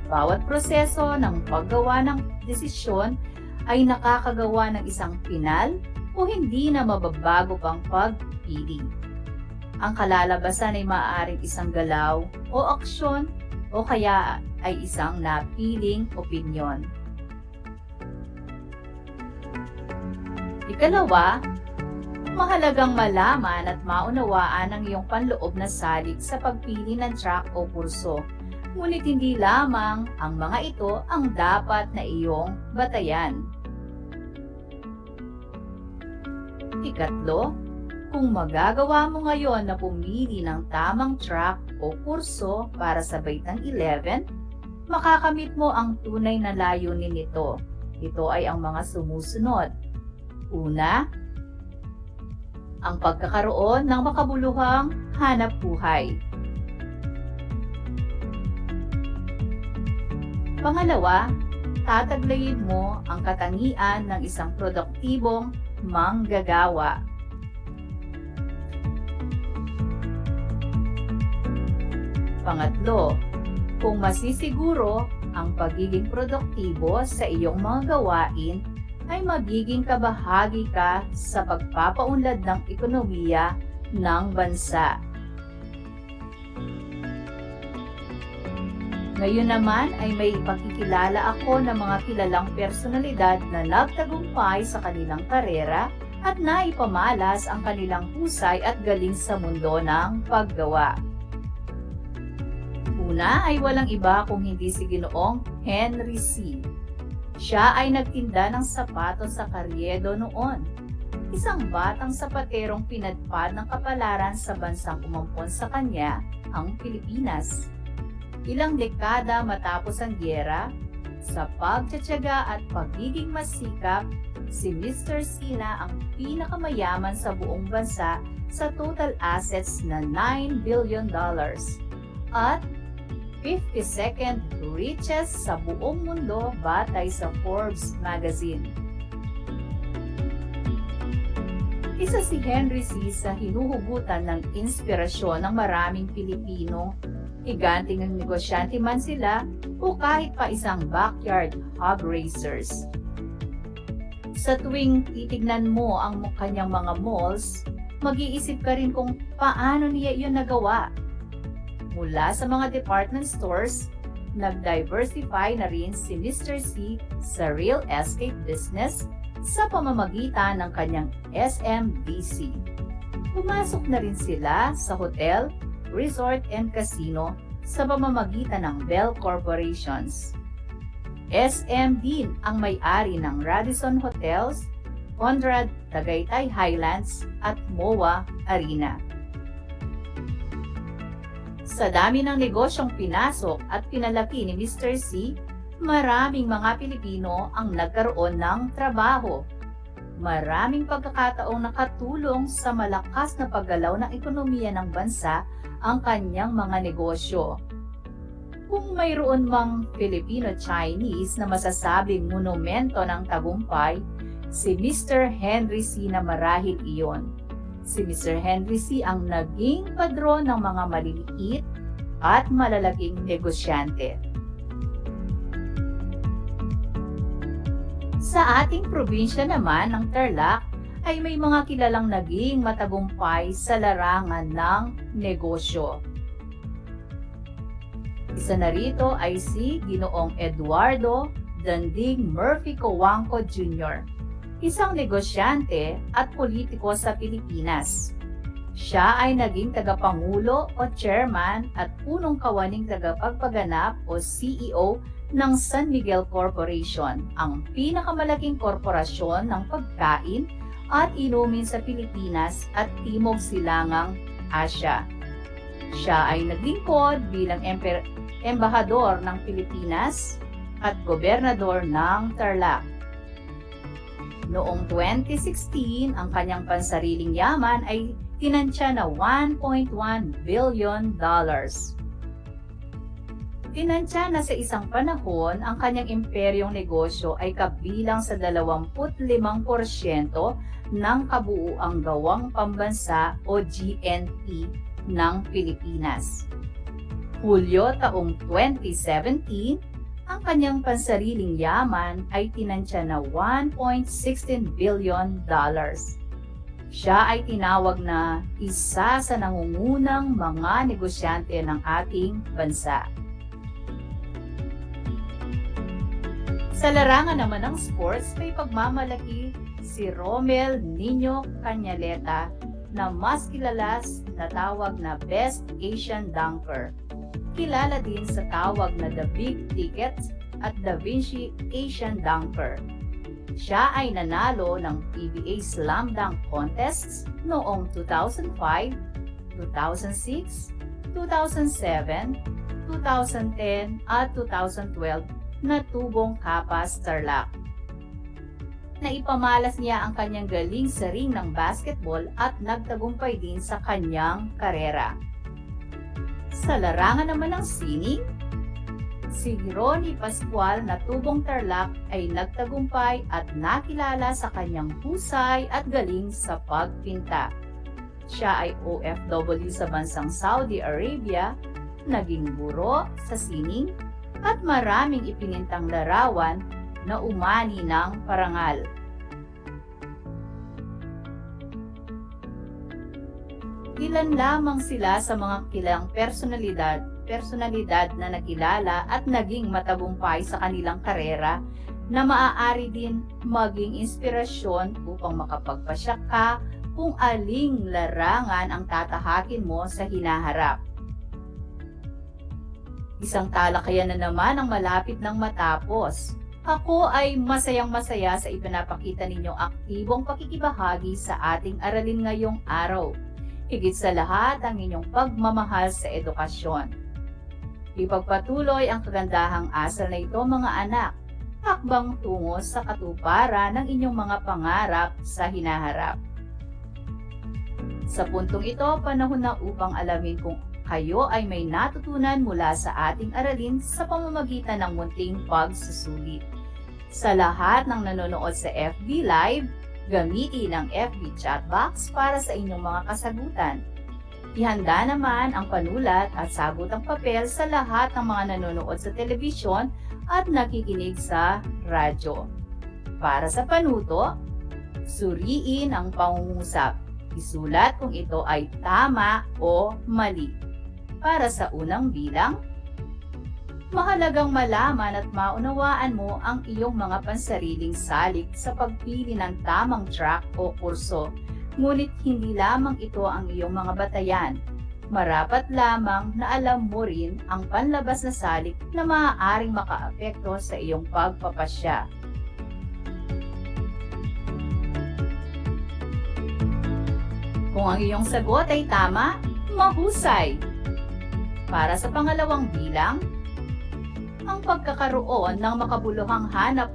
Bawat proseso ng paggawa ng desisyon ay nakakagawa ng isang pinal o hindi na mababago pang pagpili. Ang kalalabasan ay maaaring isang galaw o aksyon o kaya ay isang napiling opinyon. Ikalawa, mahalagang malaman at maunawaan ang iyong panloob na salik sa pagpili ng track o kurso. Ngunit hindi lamang ang mga ito ang dapat na iyong batayan. Ikatlo, kung magagawa mo ngayon na pumili ng tamang track o kurso para sa baitang 11, makakamit mo ang tunay na layunin nito. Ito ay ang mga sumusunod. Una, ang pagkakaroon ng makabuluhang hanap buhay. Pangalawa, tataglayin mo ang katangian ng isang produktibong manggagawa. Pangatlo, kung masisiguro ang pagiging produktibo sa iyong mga gawain, ay magiging kabahagi ka sa pagpapaunlad ng ekonomiya ng bansa. Ngayon naman ay may ipakikilala ako ng mga kilalang personalidad na nagtagumpay sa kanilang karera at naipamalas ang kanilang husay at galing sa mundo ng paggawa. Una ay walang iba kung hindi si Ginoong Henry C. Siya ay nagtinda ng sapatos sa Carriedo noon. Isang batang sapaterong pinadpad ng kapalaran sa bansang umampon sa kanya, ang Pilipinas. Ilang dekada matapos ang gyera, sa pagtitiyaga at pagiging masikap, si Mr. C na ang pinakamayaman sa buong bansa sa total assets na $9 billion at 52nd richest sa buong mundo batay sa Forbes magazine. Isa si Henry C. sa hinuhugutan ng inspirasyon ng maraming Pilipino higanting ng negosyante man sila o kahit pa isang backyard hog racers. Sa tuwing titignan mo ang kanyang mga malls, mag-iisip ka rin kung paano niya iyon nagawa. Mula sa mga department stores, nag-diversify na rin si Mr. C sa real estate business sa pamamagitan ng kanyang SMBC. Pumasok na rin sila sa hotel, resort and casino sa pamamagitan ng Bell Corporations. SM din ang may-ari ng Radisson Hotels, Conrad Tagaytay Highlands at MOA Arena. Sa dami ng negosyong pinasok at pinalaki ni Mr. C, maraming mga Pilipino ang nagkaroon ng trabaho. Maraming pagkakataong nakatulong sa malakas na paggalaw ng ekonomiya ng bansa ang kanyang mga negosyo. Kung mayroon mang Filipino-Chinese na masasabing monumento ng tagumpay, si Mr. Henry C. na marahil iyon. Si Mr. Henry C. ang naging padron ng mga maliliit at malalaking negosyante. Sa ating probinsya naman ng Tarlac ay may mga kilalang naging matagumpay sa larangan ng negosyo. Isa na rito ay si Ginoong Eduardo Dandig Murphy Coangco Jr., isang negosyante at politiko sa Pilipinas. Siya ay naging tagapangulo o chairman at punong kawaning tagapagpaganap o CEO ng San Miguel Corporation, ang pinakamalaking korporasyon ng pagkain at inumin sa Pilipinas at Timog Silangang Asya. Siya ay naglingkod bilang embahador ng Pilipinas at gobernador ng Tarlac. Noong 2016, ang kanyang pansariling yaman ay tinansya na $1.1 billion. Tinansya na sa isang panahon, ang kanyang imperyong negosyo ay kabilang sa 25% ng kabuuang gawang pambansa o GNP ng Pilipinas. Hulyo taong 2017, ang kanyang pansariling yaman ay tinansya na $1.16 billion. Siya ay tinawag na isa sa nangungunang mga negosyante ng ating bansa. Sa larangan naman ng sports, may pagmamalaki si Romel Nino Cañaleta na mas kilala na tawag na Best Asian Dunker. Kilala din sa tawag na The Big Ticket at Da Vinci Asian Dunker. Siya ay nanalo ng PBA Slam Dunk Contests noong 2005, 2006, 2007, 2010 at 2012 na tubong kapas Tarlac. Naipamalas niya ang kanyang galing sa ring ng basketball at nagtagumpay din sa kanyang karera. Sa larangan naman ng sining, si Ronnie Pascual na tubong Tarlac ay nagtagumpay at nakilala sa kanyang husay at galing sa pagpinta. Siya ay OFW sa bansang Saudi Arabia, naging guro sa sining, at maraming ipinintang larawan na umani ng parangal. Ilan lamang sila sa mga kilalang personalidad na nakilala at naging matagumpay sa kanilang karera na maaari din maging inspirasyon upang makapagpasyak ka kung aling larangan ang tatahakin mo sa hinaharap. Isang talakayan na naman ang malapit ng matapos. Ako ay masayang-masaya sa ipinapakita ninyong aktibong pakikibahagi sa ating aralin ngayong araw. Higit sa lahat ang inyong pagmamahal sa edukasyon. Ipagpatuloy ang kagandahang asal na ito mga anak, hakbang tungo sa katuparan ng inyong mga pangarap sa hinaharap. Sa puntong ito, panahon na upang alamin kung kayo ay may natutunan mula sa ating aralin sa pamamagitan ng munting pagsusulit. Sa lahat ng nanonood sa FB Live, gamitin ang FB chat box para sa inyong mga kasagutan. Ihanda naman ang panulat at sagutang papel sa lahat ng mga nanonood sa telebisyon at nakikinig sa radyo. Para sa panuto, suriin ang pangungusap. Isulat kung ito ay tama o mali. Para sa unang bilang, mahalagang malaman at maunawaan mo ang iyong mga pansariling salik sa pagpili ng tamang track o kurso. Ngunit hindi lamang ito ang iyong mga batayan. Marapat lamang na alam mo rin ang panlabas na salik na maaaring makaapekto sa iyong pagpapasya. Kung ang iyong sagot ay tama, mahusay. Para sa pangalawang bilang, ang pagkakaroon ng makabuluhang hanap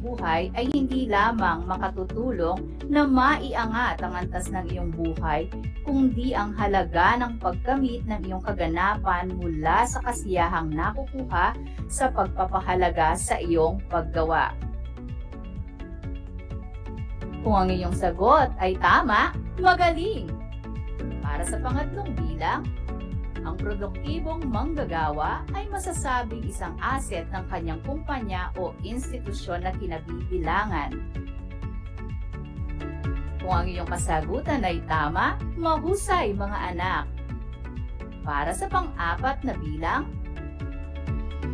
buhay ay hindi lamang makatutulong na maiangat ang antas ng iyong buhay, kundi ang halaga ng pagkamit ng iyong kaganapan mula sa kasiyahang nakukuha sa pagpapahalaga sa iyong paggawa. Kung ang iyong sagot ay tama, magaling! Para sa pangatlong bilang, ang produktibong manggagawa ay masasabing isang asset ng kanyang kumpanya o institusyon na kinabibilangan. Kung ang iyong kasagutan ay tama, mahusay mga anak. Para sa pang-apat na bilang,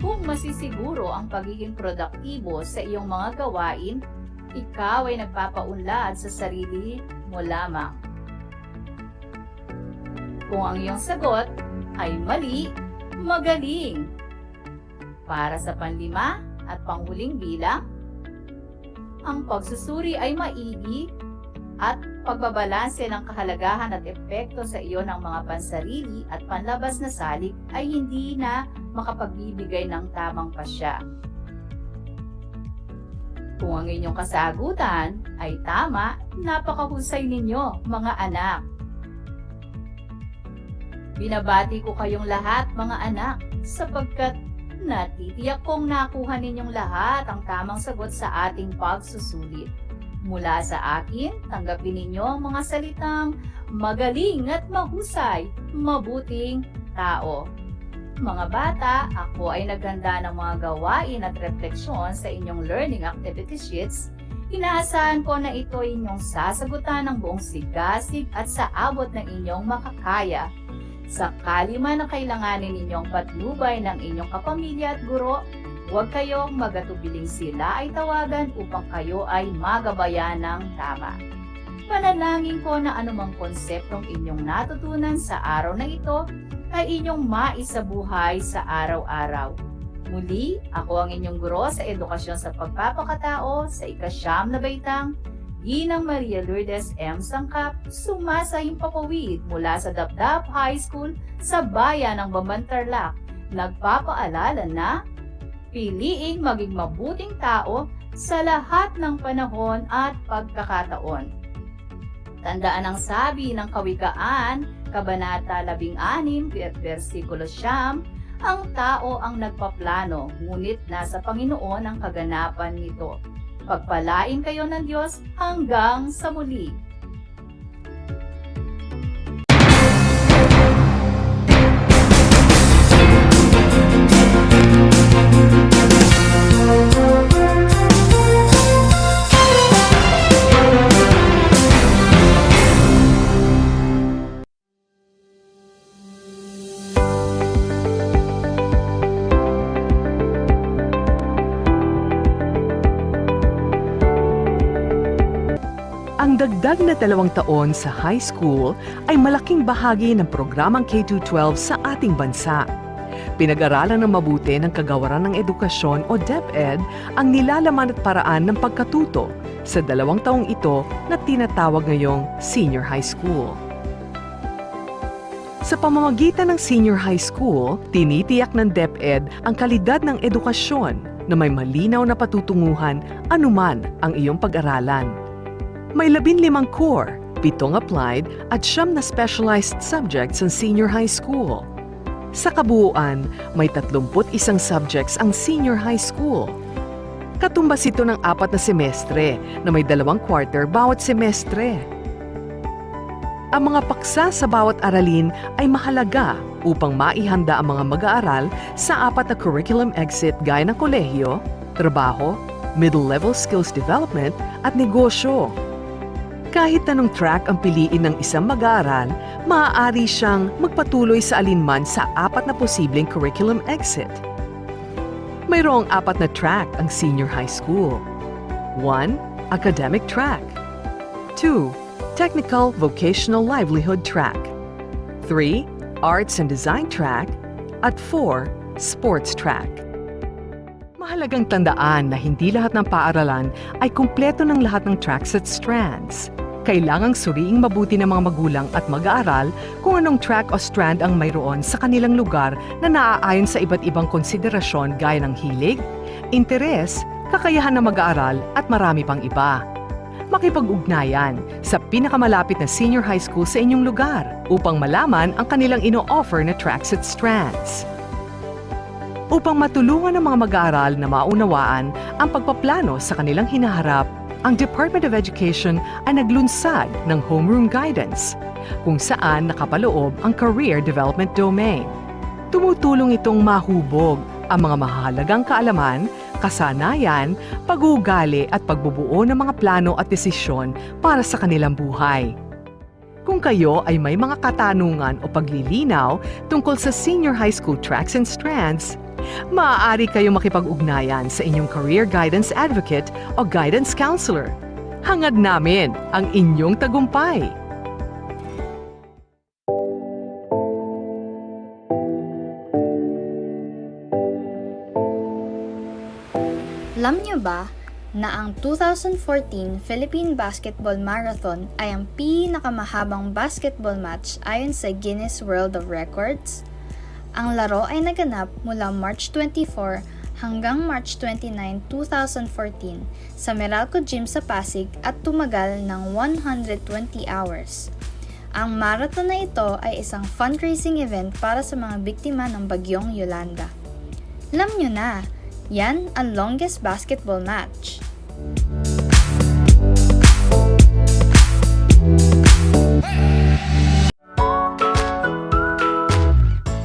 kung masisiguro ang pagiging produktibo sa iyong mga gawain, ikaw ay nagpapaunlad sa sarili mo lamang. Kung ang iyong sagot ay mali, magaling. Para sa panlima at panghuling bilang, ang pagsusuri ay maigi at pagbabalanse ng kahalagahan at epekto sa iyo ng mga pansarili at panlabas na salik ay hindi na makapagbibigay ng tamang pasya. Kung ang inyong kasagutan ay tama, napakahusay ninyo mga anak. Binabati ko kayong lahat mga anak sapagkat natitiyak kong nakuha ninyong lahat ang tamang sagot sa ating pagsusulit. Mula sa akin, tanggapin ninyo ang mga salitang magaling at mahusay, mabuting tao. Mga bata, ako ay naghanda ng mga gawain at refleksyon sa inyong learning activity sheets. Inaasahan ko na ito inyong sasagutan ng buong sigasig at sa abot ng inyong makakaya. Sakali man na kailanganin ninyong patnubay ng inyong kapamilya at guro, huwag kayong magatubiling sila ay tawagan upang kayo ay magabayan ng tama. Panalangin ko na anumang konseptong inyong natutunan sa araw na ito ay inyong maisabuhay sa araw-araw. Muli, ako ang inyong guro sa edukasyon sa pagpapakatao sa ika-9 na baitang, Ginang Maria Lourdes M. Sangkap, sumasahing papawid mula sa Dapdap High School sa bayan ng Bamban Tarlac, nagpapaalala na piliing maging mabuting tao sa lahat ng panahon at pagkakataon. Tandaan ang sabi ng Kawikaan, Kabanata 16, versikulo 9, ang tao ang nagpaplano, ngunit nasa Panginoon ang kaganapan nito. Pagpalain kayo ng Diyos hanggang sa muli. Ang dagdag na 2 taon sa high school ay malaking bahagi ng programang K-12 sa ating bansa. Pinag-aralan ng mabuti ng Kagawaran ng Edukasyon o DEPED ang nilalaman at paraan ng pagkatuto sa 2 taong ito na tinatawag ngayong senior high school. Sa pamamagitan ng senior high school, tinitiyak ng DEPED ang kalidad ng edukasyon na may malinaw na patutunguhan anuman ang iyong pag-aralan. May 15 core, 7 applied at 9 na specialized subjects ang senior high school. Sa kabuuan, may 31 subjects ang senior high school. Katumbas ito ng 4 na semestre na may 2 quarter bawat semestre. Ang mga paksa sa bawat aralin ay mahalaga upang maihanda ang mga mag-aaral sa 4 na curriculum exit gaya ng kolehiyo, trabaho, middle-level skills development at negosyo. Kahit anong track ang piliin ng isang mag-aaral, maaari siyang magpatuloy sa alinman sa 4 na posibleng curriculum exit. Mayroong 4 na track ang senior high school. 1. Academic track. 2. Technical Vocational Livelihood track. 3. Arts and Design track. At 4. Sports track. Mahalagang tandaan na hindi lahat ng paaralan ay kumpleto ng lahat ng tracks at strands. Kailangang suriing mabuti ng mga magulang at mag-aaral kung anong track o strand ang mayroon sa kanilang lugar na naaayon sa iba't ibang konsiderasyon gaya ng hilig, interes, kakayahan ng mag-aaral at marami pang iba. Makipag-ugnayan sa pinakamalapit na senior high school sa inyong lugar upang malaman ang kanilang ino-offer na tracks at strands. Upang matulungan ng mga mag-aaral na maunawaan ang pagpaplano sa kanilang hinaharap, ang Department of Education ay naglunsad ng Homeroom Guidance, kung saan nakapaloob ang Career Development Domain. Tumutulong itong mahubog ang mga mahalagang kaalaman, kasanayan, pag-uugali at pagbubuo ng mga plano at desisyon para sa kanilang buhay. Kung kayo ay may mga katanungan o paglilinaw tungkol sa senior high school tracks and strands, maaari kayong makipag-ugnayan sa inyong career guidance advocate o guidance counselor. Hangad namin ang inyong tagumpay. Alam niyo ba na ang 2014 Philippine Basketball Marathon ay ang pinakamahabang basketball match ayon sa Guinness World of Records? Ang laro ay naganap mula March 24 hanggang March 29, 2014 sa Meralco Gym sa Pasig at tumagal ng 120 hours. Ang marathon na ito ay isang fundraising event para sa mga biktima ng bagyong Yolanda. Alam nyo na, yan ang longest basketball match.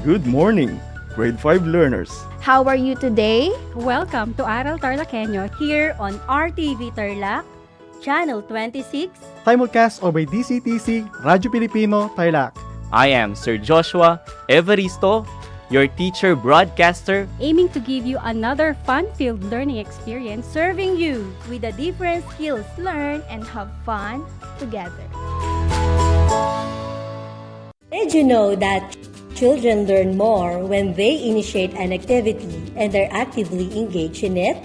Good morning, grade 5 learners. How are you today? Welcome to Aral TarlakHenyo here on RTV Tarlac, Channel 26. Simulcast over DCTC, Radyo Pilipino, Tarlac. I am Sir Joshua Evaristo, your teacher broadcaster, aiming to give you another fun-filled learning experience, serving you with the different skills learned and have fun together. Did you know that children learn more when they initiate an activity and are actively engaged in it?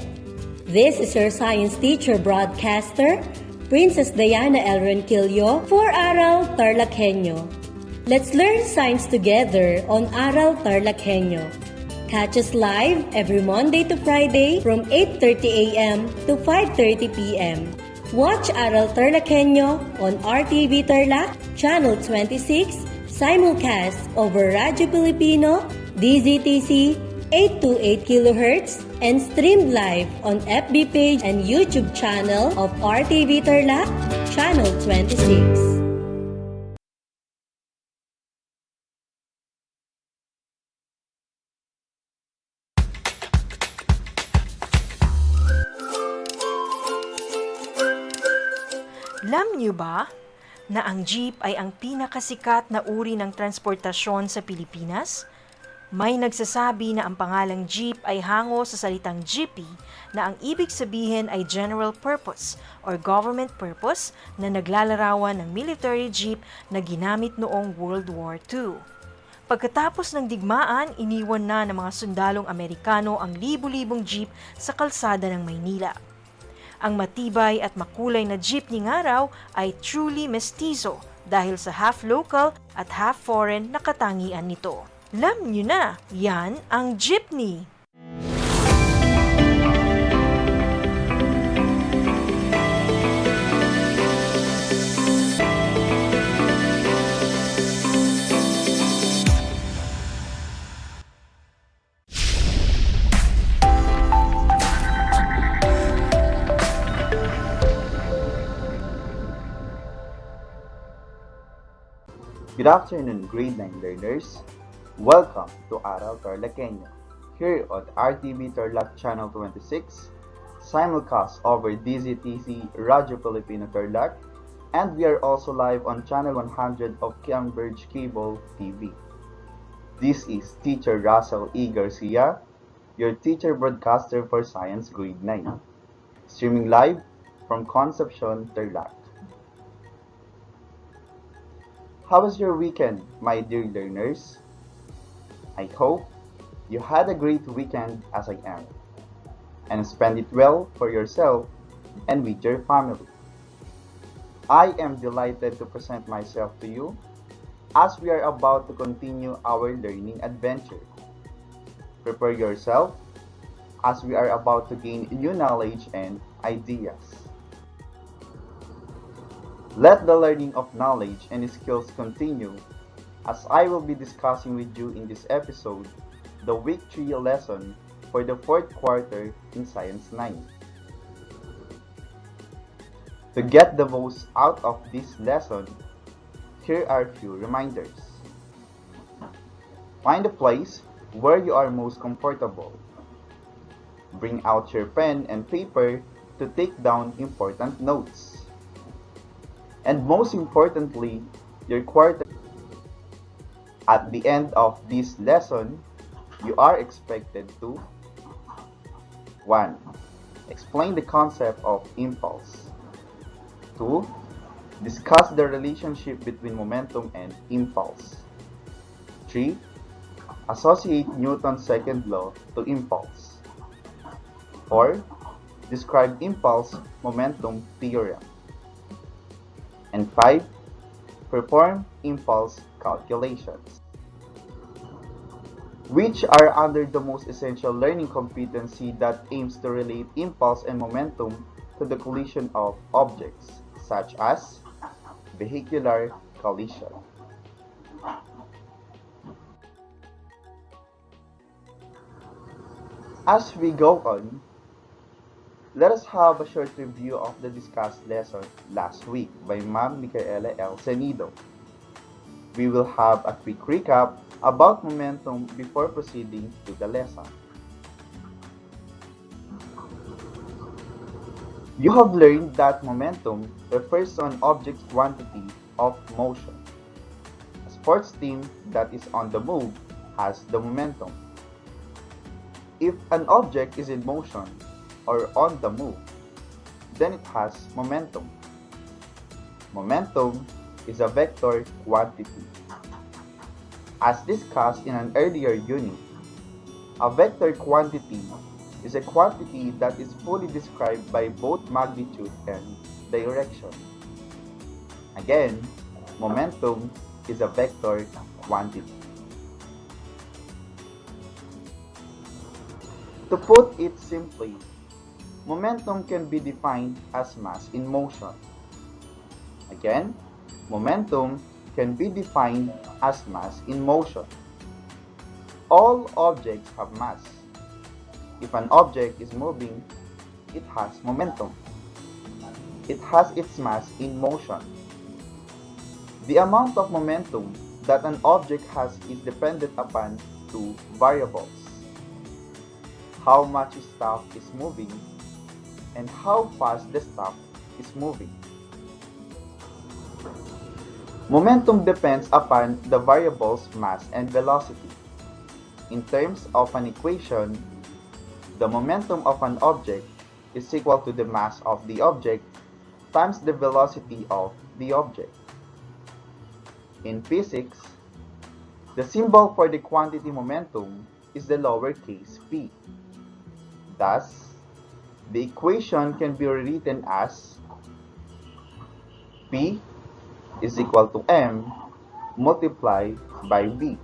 This is your science teacher broadcaster, Princess Diana L. Ronquillo for Aral TarlakHenyo. Let's learn science together on Aral TarlakHenyo. Catch us live every Monday to Friday from 8:30 a.m. to 5:30 p.m. Watch Aral TarlakHenyo on RTV Tarlac, Channel 26, simulcast over Radyo Pilipino, DZTC, 828 kHz, and streamed live on FB page and YouTube channel of RTV Tarlac, Channel 26. Alam niyo ba na ang jeep ay ang pinakasikat na uri ng transportasyon sa Pilipinas? May nagsasabi na ang pangalang jeep ay hango sa salitang jeepy na ang ibig sabihin ay general purpose or government purpose na naglalarawan ng military jeep na ginamit noong World War II. Pagkatapos ng digmaan, iniwan na ng mga sundalong Amerikano ang libu-libong jeep sa kalsada ng Maynila. Ang matibay at makulay na jeepney nga raw ay truly mestizo dahil sa half local at half foreign na katangian nito. Alam nyo na, yan ang jeepney! Good afternoon, grade 9 learners. Welcome to Aral TarlakHenyo, here on RTV Tarlac Channel 26, simulcast over DZTC Radio Filipino Tarlac, and we are also live on Channel 100 of Cambridge Cable TV. This is Teacher Russell E. Garcia, your teacher broadcaster for Science Grade 9, streaming live from Concepcion, Tarlac. How was your weekend, my dear learners? I hope you had a great weekend as I am, and spend it well for yourself and with your family. I am delighted to present myself to you as we are about to continue our learning adventure. Prepare yourself as we are about to gain new knowledge and ideas. Let the learning of knowledge and skills continue as I will be discussing with you in this episode the Week 3 lesson for the 4th quarter in Science 9. To get the most out of this lesson, here are a few reminders. Find a place where you are most comfortable. Bring out your pen and paper to take down important notes. And most importantly, your quarter. At the end of this lesson, you are expected to 1. Explain the concept of impulse. 2. Discuss the relationship between momentum and impulse. 3. Associate Newton's second law to impulse. 4. Describe impulse-momentum theorem. And 5. Perform impulse calculations, which are under the most essential learning competency that aims to relate impulse and momentum to the collision of objects, such as vehicular collision. As we go on, let us have a short review of the discussed lesson last week by Ma'am Micaela L. Senido. We will have a quick recap about momentum before proceeding to the lesson. You have learned that momentum refers to an object's quantity of motion. A sports team that is on the move has the momentum. If an object is in motion or on the move, then it has momentum. Momentum is a vector quantity. As discussed in an earlier unit, a vector quantity is a quantity that is fully described by both magnitude and direction. Again, momentum is a vector quantity. To put it simply, momentum can be defined as mass in motion. Again, momentum can be defined as mass in motion. All objects have mass. If an object is moving, it has momentum. It has its mass in motion. The amount of momentum that an object has is dependent upon two variables: how much stuff is moving and how fast the stuff is moving. Momentum depends upon the variables mass and velocity. In terms of an equation, the momentum of an object is equal to the mass of the object times the velocity of the object. In physics, the symbol for the quantity momentum is the lowercase p. Thus, the equation can be rewritten as P is equal to M multiplied by V,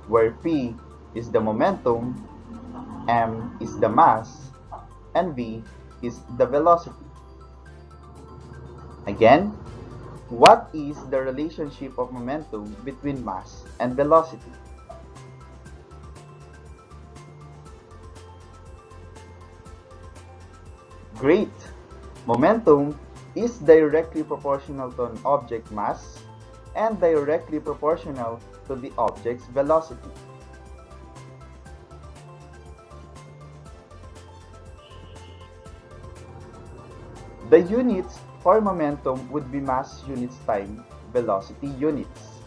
where P is the momentum, M is the mass, and V is the velocity. Again, what is the relationship of momentum between mass and velocity? Great! Momentum is directly proportional to an object mass and directly proportional to the object's velocity. The units for momentum would be mass units times velocity units.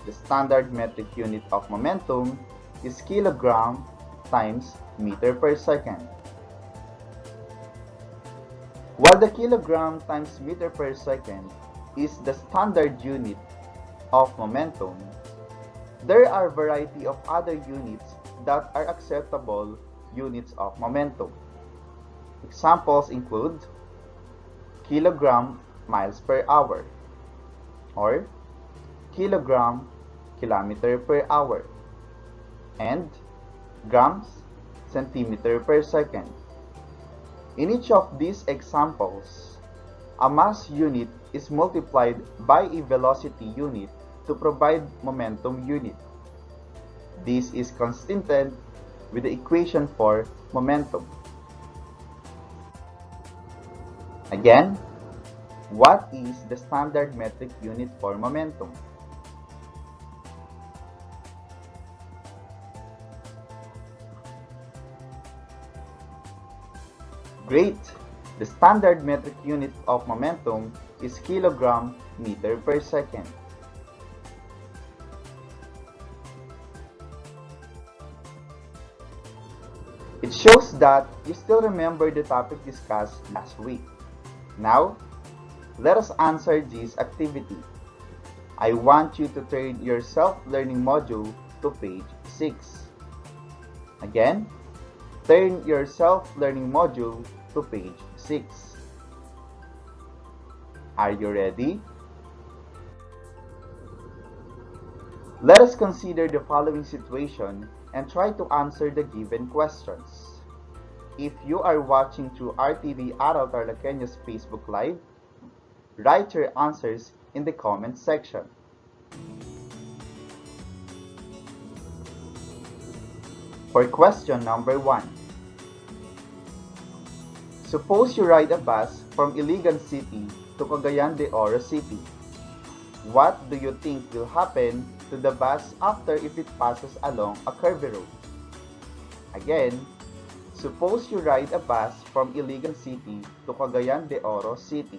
The standard metric unit of momentum is kilogram times meter per second. While the kilogram times meter per second is the standard unit of momentum, there are a variety of other units that are acceptable units of momentum. Examples include kilogram miles per hour or kilogram kilometer per hour and grams centimeter per second. In each of these examples, a mass unit is multiplied by a velocity unit to provide momentum unit. This is consistent with the equation for momentum. Again, what is the standard metric unit for momentum? Great! The standard metric unit of momentum is kilogram meter per second. It shows that you still remember the topic discussed last week. Now, let us answer this activity. I want you to turn your self-learning module to page 6. Again, turn your self-learning module to page 6. Are you ready? Let us consider the following situation and try to answer the given questions. If you are watching through RTV Aral TarlakHenyo's Facebook Live, write your answers in the comment section. For question number 1, suppose you ride a bus from Iligan City to Cagayan de Oro City. What do you think will happen to the bus after if it passes along a curvy road? Again, suppose you ride a bus from Iligan City to Cagayan de Oro City.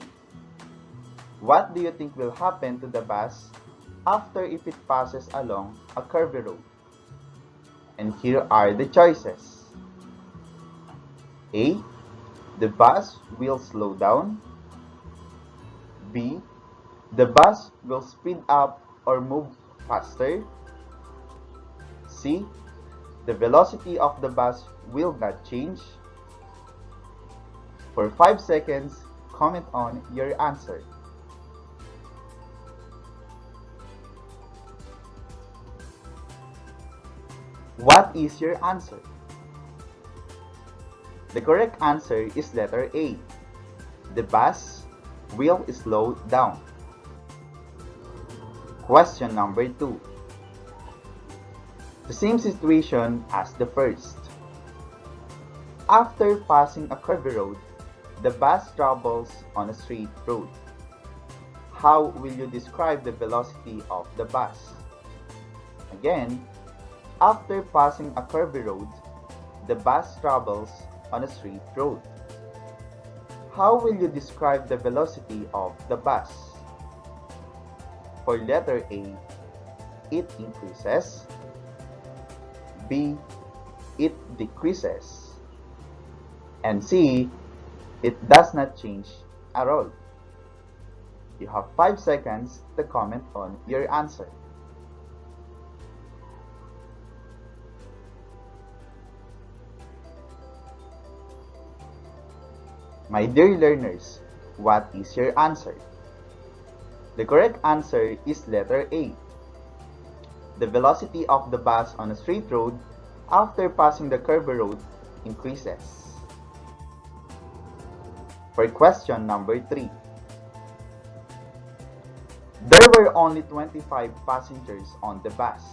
What do you think will happen to the bus after if it passes along a curvy road? And here are the choices. A. The bus will slow down. B. The bus will speed up or move faster. C. The velocity of the bus will not change. For 5 seconds, comment on your answer. What is your answer? The correct answer is letter A. The bus will slow down. Question number 2. The same situation as the first. After passing a curvy road, the bus travels on a straight road. How will you describe the velocity of the bus? Again, after passing a curvy road, the bus travels on a straight road. How will you describe the velocity of the bus? For letter A, it increases. B, it decreases. And C, it does not change at all. You have 5 seconds to comment on your answer. My dear learners, what is your answer? The correct answer is letter A. The velocity of the bus on a straight road after passing the curvy road increases. For question number 3. There were only 25 passengers on the bus.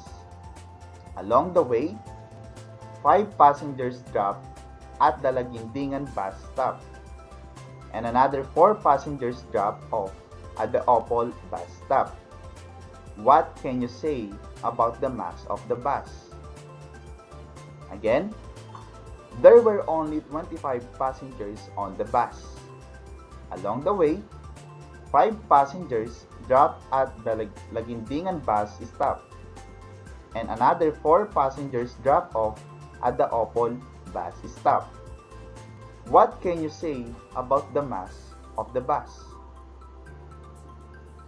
Along the way, 5 passengers dropped at the Lagindingan bus stop, and another 4 passengers dropped off at the Opol bus stop. What can you say about the mass of the bus? Again, there were only 25 passengers on the bus. Along the way, 5 passengers dropped at the Lagindingan bus stop, and another 4 passengers dropped off at the Opol bus stop. What can you say about the mass of the bus?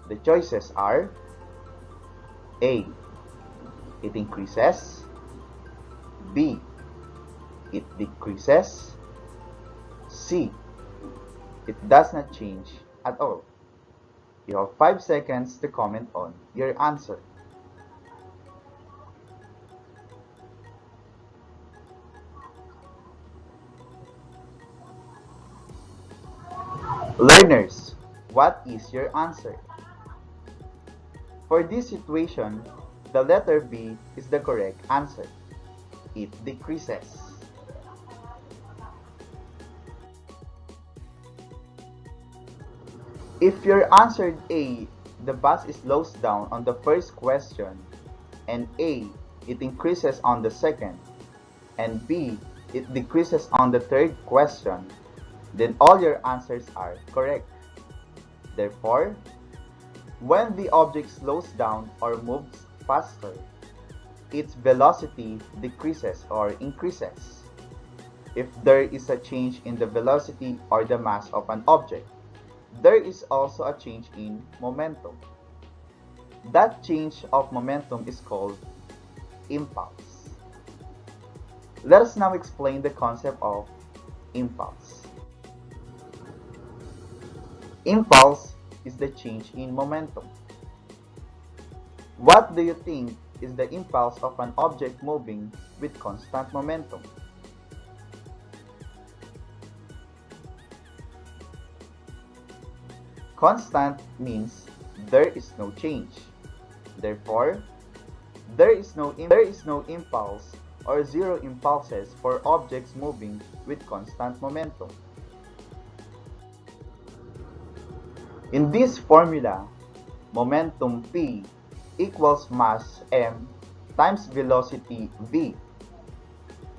The choices are A. It increases. B. It decreases. C. It does not change at all. You have 5 seconds to comment on your answer. Learners, what is your answer? For this situation, the letter B is the correct answer. It decreases. If you answered A, the bus slows down on the first question, and A, it increases on the second, and B, it decreases on the third question, then all your answers are correct. Therefore, when the object slows down or moves faster, its velocity decreases or increases. If there is a change in the velocity or the mass of an object, there is also a change in momentum. That change of momentum is called impulse. Let us now explain the concept of impulse. Impulse is the change in momentum. What do you think is the impulse of an object moving with constant momentum? Constant means there is no change. Therefore, there is no impulse or zero impulses for objects moving with constant momentum. In this formula, momentum P equals mass m times velocity v.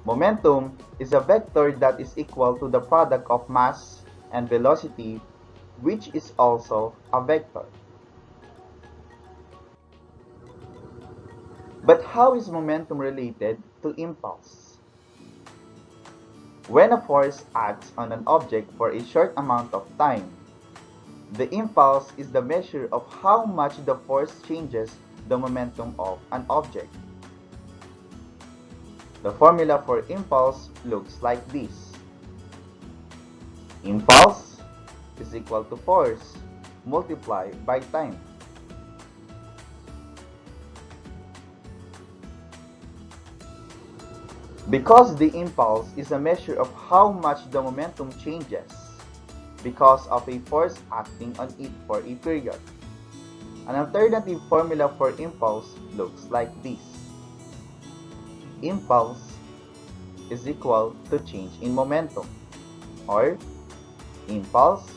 Momentum is a vector that is equal to the product of mass and velocity, which is also a vector. But how is momentum related to impulse? When a force acts on an object for a short amount of time, the impulse is the measure of how much the force changes the momentum of an object. The formula for impulse looks like this. Impulse is equal to force multiplied by time. Because the impulse is a measure of how much the momentum changes because of a force acting on it for a period. An alternative formula for impulse looks like this. Impulse is equal to change in momentum, or impulse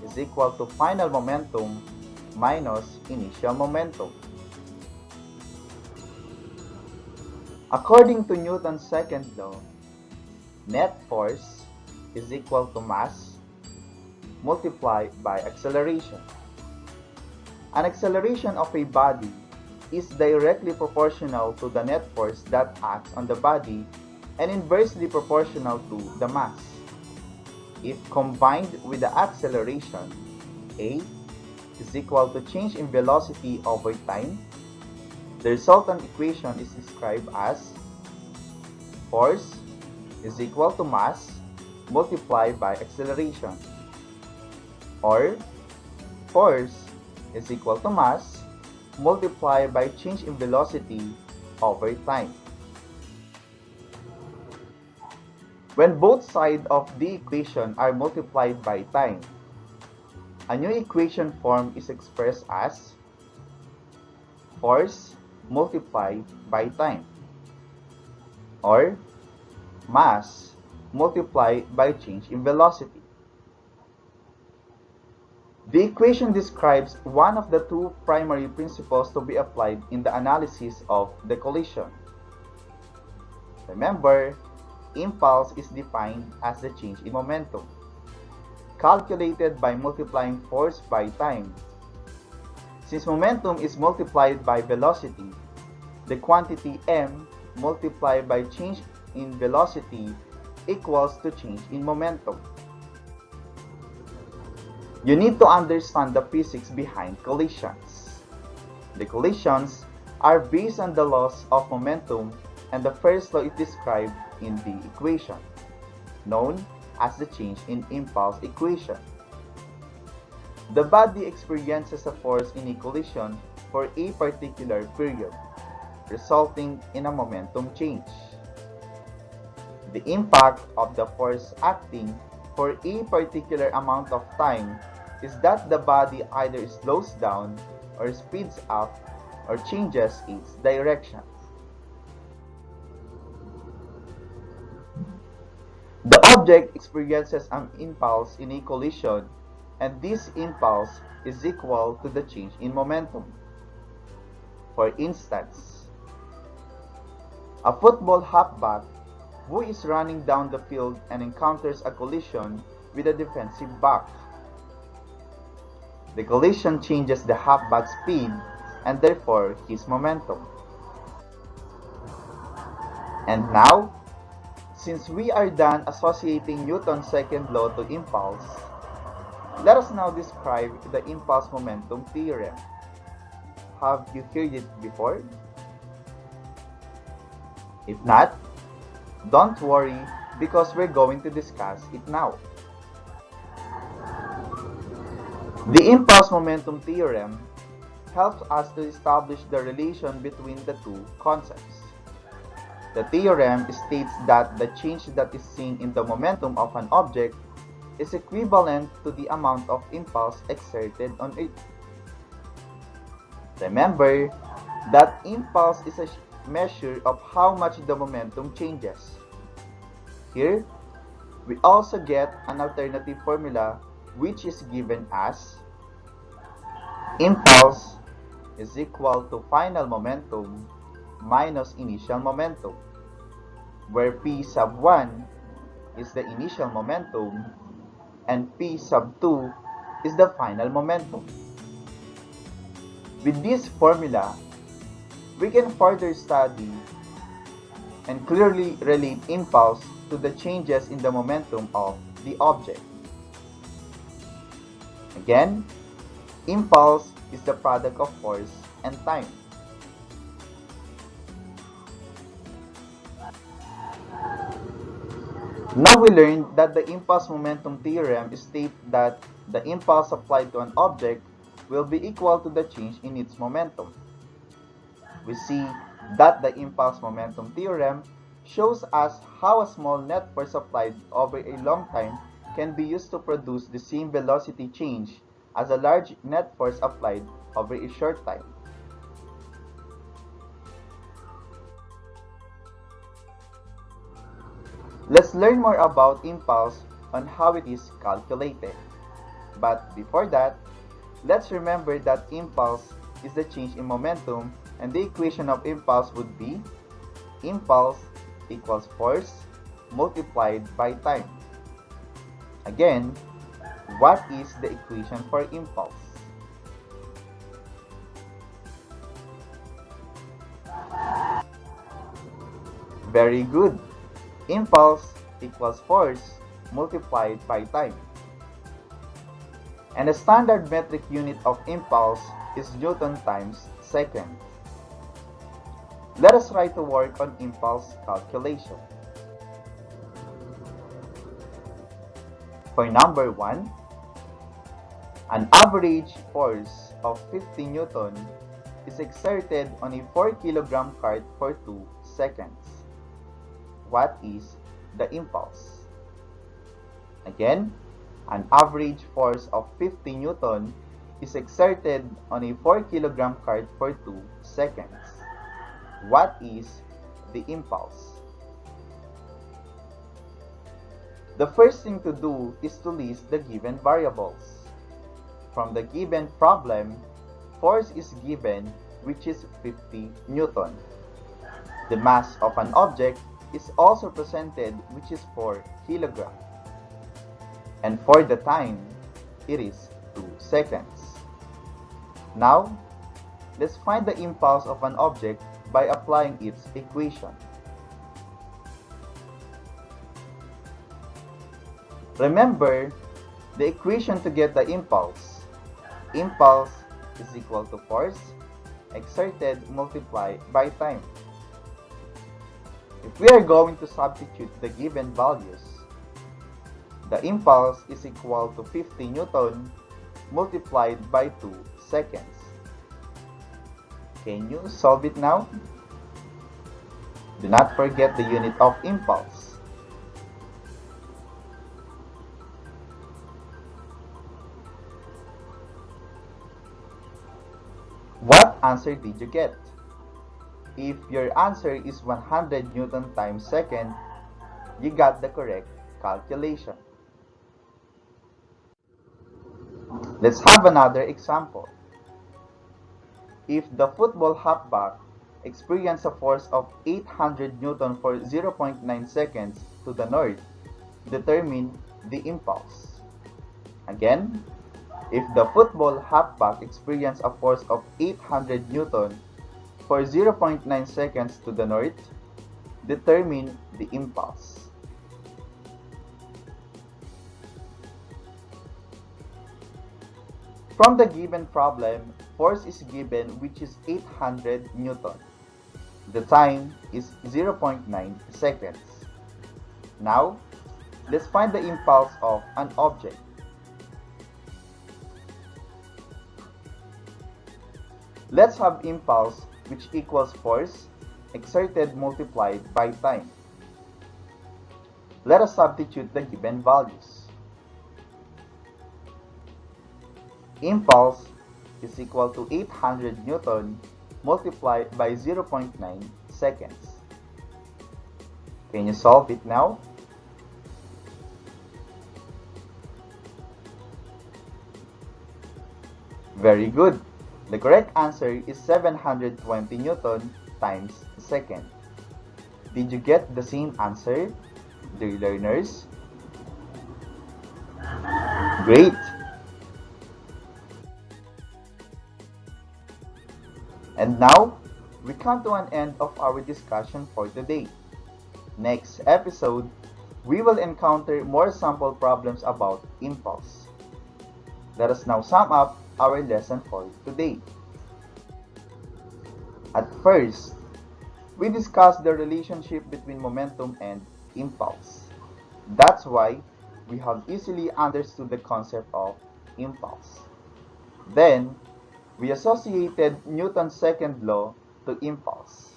is equal to final momentum minus initial momentum. According to Newton's second law, net force is equal to mass multiplied by acceleration. An acceleration of a body is directly proportional to the net force that acts on the body and inversely proportional to the mass. If combined with the acceleration, A is equal to change in velocity over time, the resultant equation is described as force is equal to mass multiplied by acceleration, or force is equal to mass multiplied by change in velocity over time. When both sides of the equation are multiplied by time, a new equation form is expressed as force multiplied by time, or mass multiplied by change in velocity. The equation describes one of the two primary principles to be applied in the analysis of the collision. Remember, impulse is defined as the change in momentum, calculated by multiplying force by time. Since momentum is multiplied by velocity, the quantity m multiplied by change in velocity equals to change in momentum. You need to understand the physics behind collisions. The collisions are based on the laws of momentum, and the first law is described in the equation, known as the change in impulse equation. The body experiences a force in a collision for a particular period, resulting in a momentum change. The impact of the force acting for a particular amount of time is that the body either slows down or speeds up or changes its direction. The object experiences an impulse in a collision, and this impulse is equal to the change in momentum. For instance, a football halfback who is running down the field and encounters a collision with a defensive back. The collision changes the halfback's speed and therefore his momentum. And now, since we are done associating Newton's second law to impulse, let us now describe the impulse momentum theorem. Have you heard it before? If not, don't worry because we're going to discuss it now. The impulse momentum theorem helps us to establish the relation between the two concepts. The theorem states that the change that is seen in the momentum of an object is equivalent to the amount of impulse exerted on it. Remember that impulse is a measure of how much the momentum changes. Here, we also get an alternative formula which is given as impulse is equal to final momentum minus initial momentum, where P sub 1 is the initial momentum and P sub 2 is the final momentum. With this formula, we can further study and clearly relate impulse to the changes in the momentum of the object. Again, impulse is the product of force and time. Now we learned that the impulse momentum theorem states that the impulse applied to an object will be equal to the change in its momentum. We see that the impulse momentum theorem shows us how a small net force applied over a long time can be used to produce the same velocity change as a large net force applied over a short time. Let's learn more about impulse on how it is calculated. But before that, let's remember that impulse is the change in momentum, and the equation of impulse would be impulse equals force multiplied by time. Again, what is the equation for impulse? Very good. Impulse equals force multiplied by time. And the standard metric unit of impulse is Newton times second. Let us try to work on impulse calculation. For number 1, an average force of 50 Newton is exerted on a 4 kg cart for 2 seconds. What is the impulse? Again, an average force of 50 Newton is exerted on a 4 kg cart for 2 seconds. What is the impulse? The first thing to do is to list the given variables. From the given problem, force is given, which is 50 Newton. The mass of an object is also presented, which is 4 kilogram. And for the time, it is 2 seconds. Now, let's find the impulse of an object by applying its equation. Remember the equation to get the impulse. Impulse is equal to force exerted multiplied by time. If we are going to substitute the given values, the impulse is equal to 50 Newton multiplied by 2 seconds. Can you solve it now? Do not forget the unit of impulse. What answer did you get? If your answer is 100 Newton times second, you got the correct calculation. Let's have another example. If the football halfback experienced a force of 800 Newton for 0.9 seconds to the north, determine the impulse. Again, if the football halfback experienced a force of 800 Newton for 0.9 seconds to the north, determine the impulse. From the given problem, force is given, which is 800 Newton. The time is 0.9 seconds. Now, let's find the impulse of an object. Let's have impulse, which equals force exerted multiplied by time. Let us substitute the given values. Impulse is equal to 800 Newton multiplied by 0.9 seconds. Can you solve it now? Very good. The correct answer is 720 Newton times second. Did you get the same answer, dear learners? Great! And now, we come to an end of our discussion for today. Next episode, we will encounter more sample problems about impulse. Let us now sum up our lesson for today. At first, we discussed the relationship between momentum and impulse. That's why we have easily understood the concept of impulse. Then, we associated Newton's second law to impulse.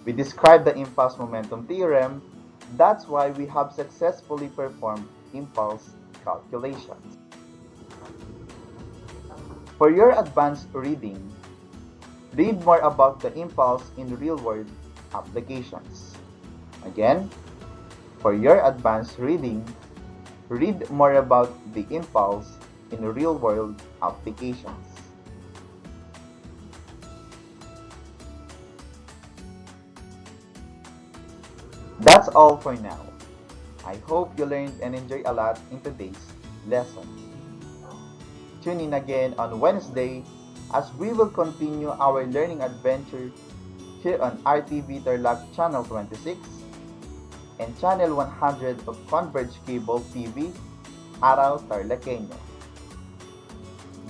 We described the impulse momentum theorem. That's why we have successfully performed impulse calculations. For your advanced reading, read more about the impulse in real-world applications. Again, for your advanced reading, read more about the impulse in real-world applications. That's all for now. I hope you learned and enjoyed a lot in today's lesson. Tune in again on Wednesday as we will continue our learning adventure here on RTV Tarlac Channel 26 and Channel 100 of Converge Cable TV, Aral TarlakHenyo.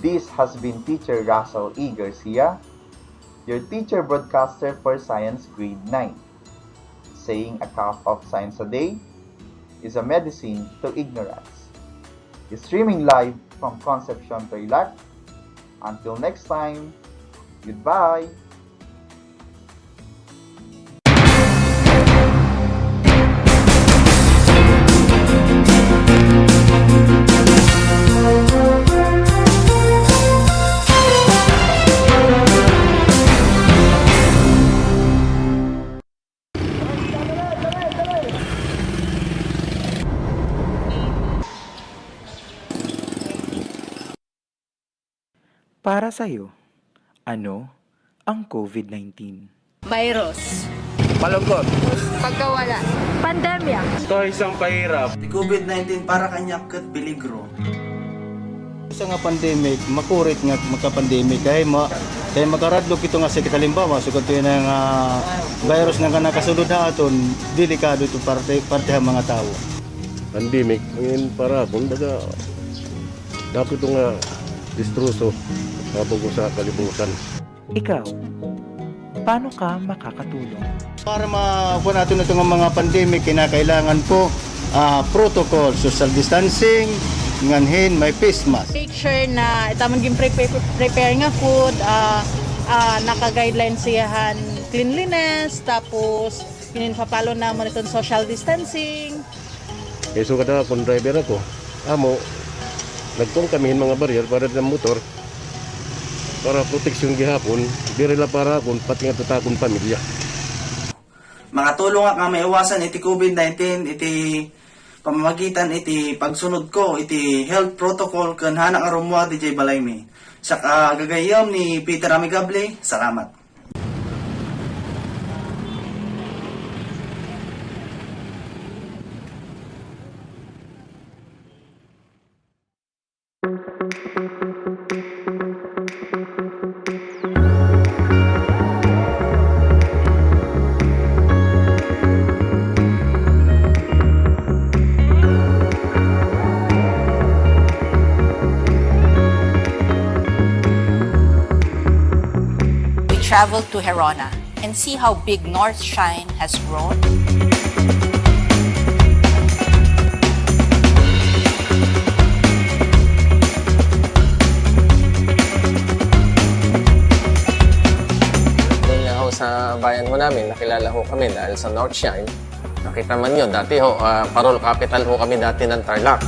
This has been Teacher Russell E. Garcia, your teacher broadcaster for Science Grade 9. Saying a cup of science a day is a medicine to ignorance. Streaming live from Concepcion, Tarlac. Until next time, goodbye! Para sa'yo, ano ang COVID-19? Virus. Malungkot. Pagkawala. Pandemya. Ito isang pahirap. COVID-19 para kanyak kat peligro. Sa nga pandemic, makurit nga magka-pandemic kay makaradlok ito nga sakit halimbawa sugod ito nga virus nga nakasulod aton delikado ito parte mga tao. Pandemic ngayon para kumbaga dapat ito nga distruso habang sa kalibutan. Ikaw, paano ka makakatulong? Para makuha natin ito nga mga pandemic, kinakailangan po protocol, social distancing, nganhin may face mask. Make sure na itamang prepare nga food, naka-guideline siyahan cleanliness, tapos pinipapalo naman itong social distancing. So kada kung driver ako, amo, nagtong kamihin mga barrier para ng motor, para proteksyon gihapon, dirila para akong pati nga tatakong pamilya. Mga tulong nga maiwasan iti COVID-19, iti pamamagitan iti pagsunod ko, iti health protocol kan hanak arumwa DJ Balaymi. Sa gagayam ni Peter Amigable, salamat. Travel to Herona and see how big North Shine has grown. Doon ho sa bayan ho namin, nakilala ho kami dahil sa North Shine. Nakita man yun, dati ho, parol capital ho kami dati ng Tarlac.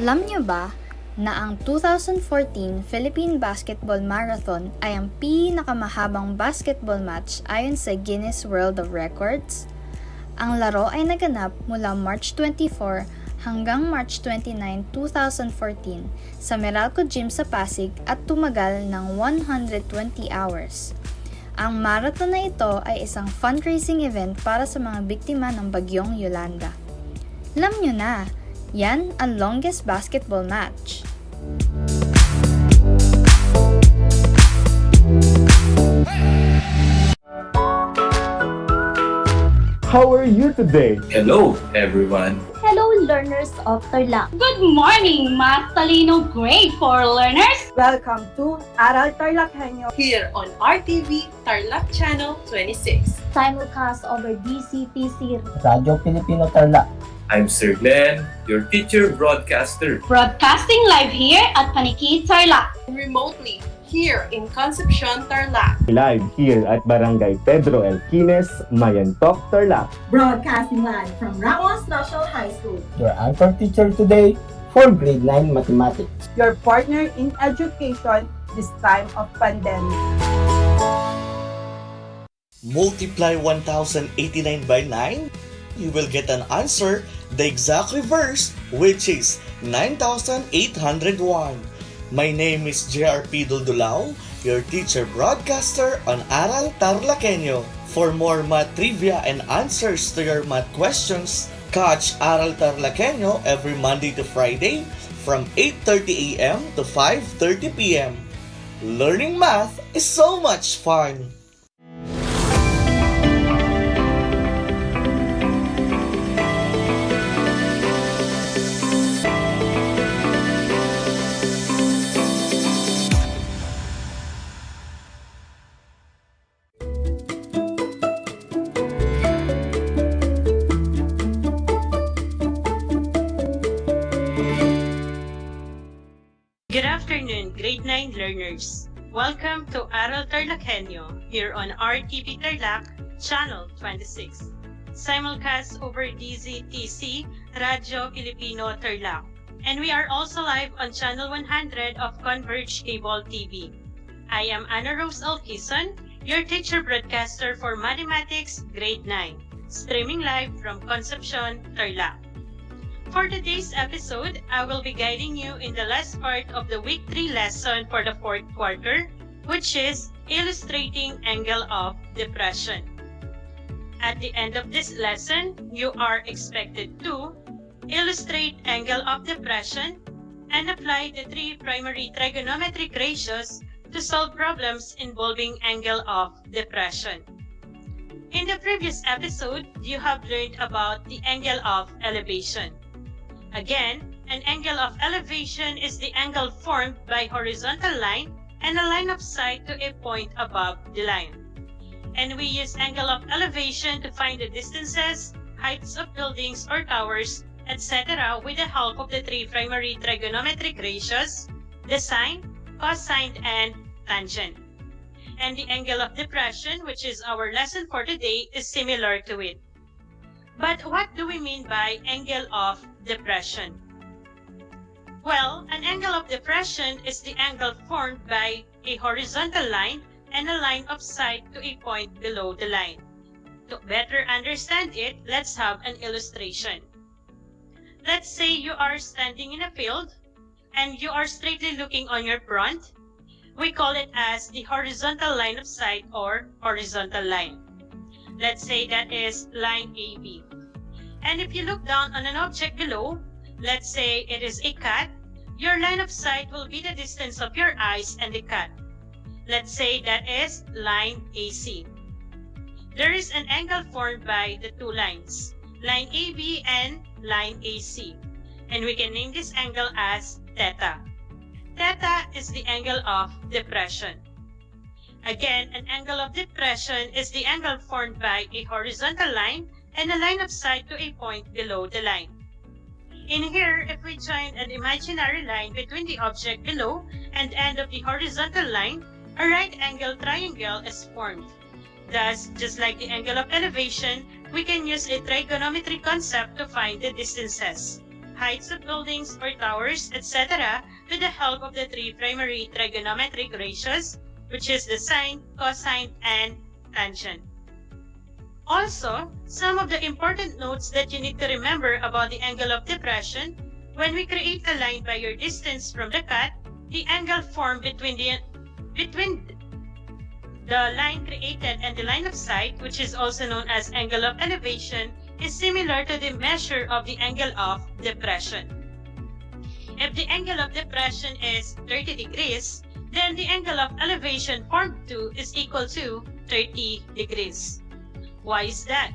Alam niyo ba na ang 2014 Philippine Basketball Marathon ay ang pinakamahabang basketball match ayon sa Guinness World of Records? Ang laro ay naganap mula March 24 hanggang March 29, 2014 sa Meralco Gym sa Pasig at tumagal ng 120 hours. Ang marathon na ito ay isang fundraising event para sa mga biktima ng bagyong Yolanda. Alam niyo na, yan ang longest basketball match. How are you today? Hello, everyone. Hello, learners of Tarlac. Good morning, Math Talino Grade 4 learners. Welcome to Aral TarlakHenyo here on RTV Tarlac Channel 26. Simulcast over DCTC Radio Pilipino Tarlac. I'm Sir Glenn, your teacher broadcaster. Broadcasting live here at Paniki Tarlac. Remotely here in Concepcion, Tarlac. Live here at Barangay Pedro Elquines, Mayantok, Tarlac. Broadcasting live from Ramos National High School. Your anchor teacher today for grade 9 mathematics. Your partner in education this time of pandemic. Multiply 1089 by 9. You will get an answer, the exact reverse, which is 9,801. My name is JRP Duldulao, your teacher broadcaster on Aral TarlakHenyo. For more math trivia and answers to your math questions, catch Aral TarlakHenyo every Monday to Friday from 8:30 a.m. to 5:30 p.m. Learning math is so much fun! Good afternoon, grade 9 learners. Welcome to Aral TarlakHenyo here on RTV Tarlac Channel 26. simulcast over DZTC, Radio Filipino Tarlac. And we are also live on Channel 100 of Converge Cable TV. I am Ana Rose Alquizon, your teacher broadcaster for Mathematics Grade 9, streaming live from Concepcion, Tarlac. For today's episode, I will be guiding you in the last part of the Week 3 lesson for the 4th quarter, which is Illustrating Angle of Depression. At the end of this lesson, you are expected to illustrate angle of depression and apply the 3 primary trigonometric ratios to solve problems involving angle of depression. In the previous episode, you have learned about the angle of elevation. Again, an angle of elevation is the angle formed by horizontal line and a line of sight to a point above the line. And we use angle of elevation to find the distances, heights of buildings or towers, etc. with the help of the 3 primary trigonometric ratios, the sine, cosine, and tangent. And the angle of depression, which is our lesson for today, is similar to it. But what do we mean by angle of depression? Well, an angle of depression is the angle formed by a horizontal line and a line of sight to a point below the line. To better understand it, let's have an illustration. Let's say you are standing in a field and you are straightly looking on your front. We call it as the horizontal line of sight or horizontal line. Let's say that is line AB. And if you look down on an object below, let's say it is a cat, your line of sight will be the distance of your eyes and the cat. Let's say that is line AC. There is an angle formed by the 2 lines, line AB and line AC. And we can name this angle as theta. Theta is the angle of depression. Again, an angle of depression is the angle formed by a horizontal line and a line of sight to a point below the line. In here, if we join an imaginary line between the object below and end of the horizontal line, a right angle triangle is formed. Thus, just like the angle of elevation, we can use a trigonometry concept to find the distances, heights of buildings or towers, etc. with the help of the 3 primary trigonometric ratios, which is the sine, cosine, and tangent. Also, some of the important notes that you need to remember about the angle of depression: when we create a line by your distance from the cat, the angle formed between the line created and the line of sight, which is also known as angle of elevation, is similar to the measure of the angle of depression. If the angle of depression is 30 degrees, then the angle of elevation formed too is equal to 30 degrees. Why is that?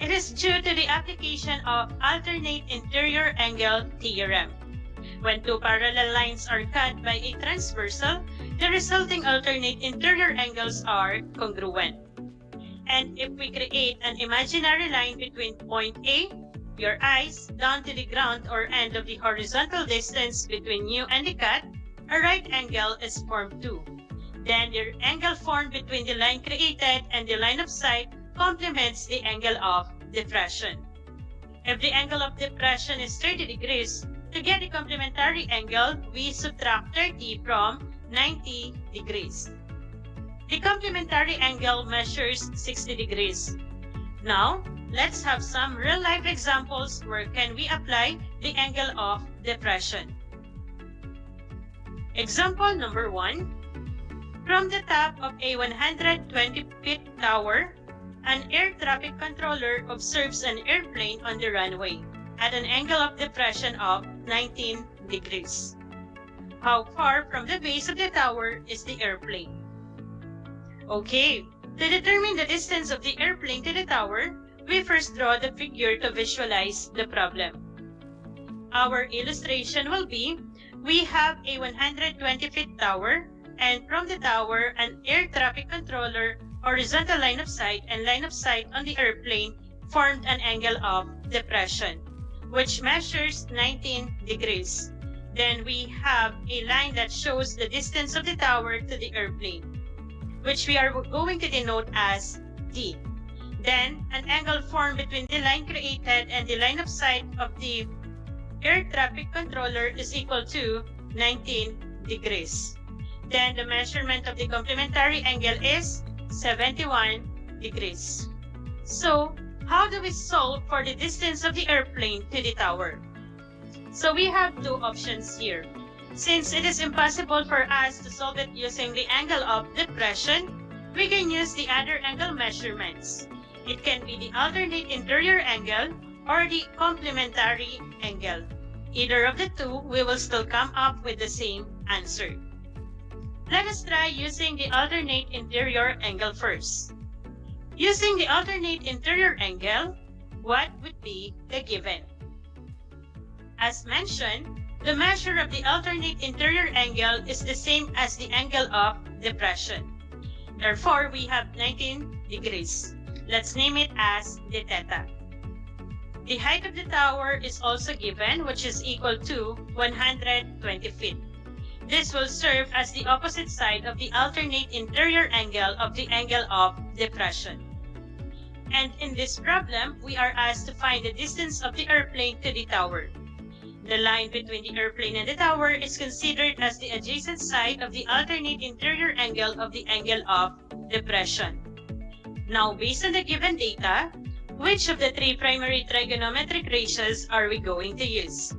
It is due to the application of alternate interior angle theorem. When 2 parallel lines are cut by a transversal, the resulting alternate interior angles are congruent. And if we create an imaginary line between point A, your eyes, down to the ground or end of the horizontal distance between you and the cat, a right angle is formed too. Then the angle formed between the line created and the line of sight complements the angle of depression. If the angle of depression is 30 degrees, to get the complementary angle, we subtract 30 from 90 degrees. The complementary angle measures 60 degrees. Now, let's have some real-life examples where can we apply the angle of depression. Example number 1. From the top of a 120-feet tower, an air traffic controller observes an airplane on the runway at an angle of depression of 19 degrees. How far from the base of the tower is the airplane? Okay, to determine the distance of the airplane to the tower, we first draw the figure to visualize the problem. Our illustration will be, we have a 120-feet tower, and from the tower, an air traffic controller, horizontal line of sight, and line of sight on the airplane formed an angle of depression, which measures 19 degrees. Then we have a line that shows the distance of the tower to the airplane, which we are going to denote as D. Then, an angle formed between the line created and the line of sight of the air traffic controller is equal to 19 degrees. Then, the measurement of the complementary angle is 71 degrees. So, how do we solve for the distance of the airplane to the tower? So, we have two options here. Since it is impossible for us to solve it using the angle of depression, we can use the other angle measurements. It can be the alternate interior angle or the complementary angle. Either of the two, we will still come up with the same answer. Let us try using the alternate interior angle first. Using the alternate interior angle, what would be the given? As mentioned, the measure of the alternate interior angle is the same as the angle of depression. Therefore, we have 19 degrees. Let's name it as the theta. The height of the tower is also given, which is equal to 120 feet. This will serve as the opposite side of the alternate interior angle of the angle of depression. And in this problem, we are asked to find the distance of the airplane to the tower. The line between the airplane and the tower is considered as the adjacent side of the alternate interior angle of the angle of depression. Now, based on the given data, which of the three primary trigonometric ratios are we going to use?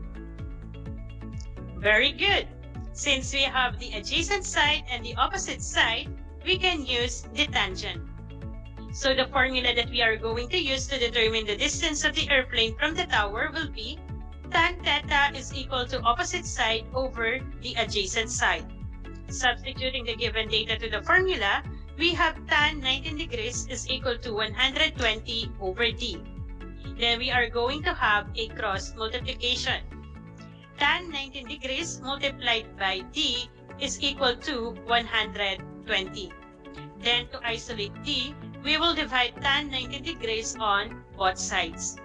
Very good! Since we have the adjacent side and the opposite side, we can use the tangent. So the formula that we are going to use to determine the distance of the airplane from the tower will be tan theta is equal to opposite side over the adjacent side. Substituting the given data to the formula, we have tan 19 degrees is equal to 120 over d. Then we are going to have a cross multiplication. Tan 19 degrees multiplied by d is equal to 120. Then to isolate d, we will divide tan 19 degrees on both sides.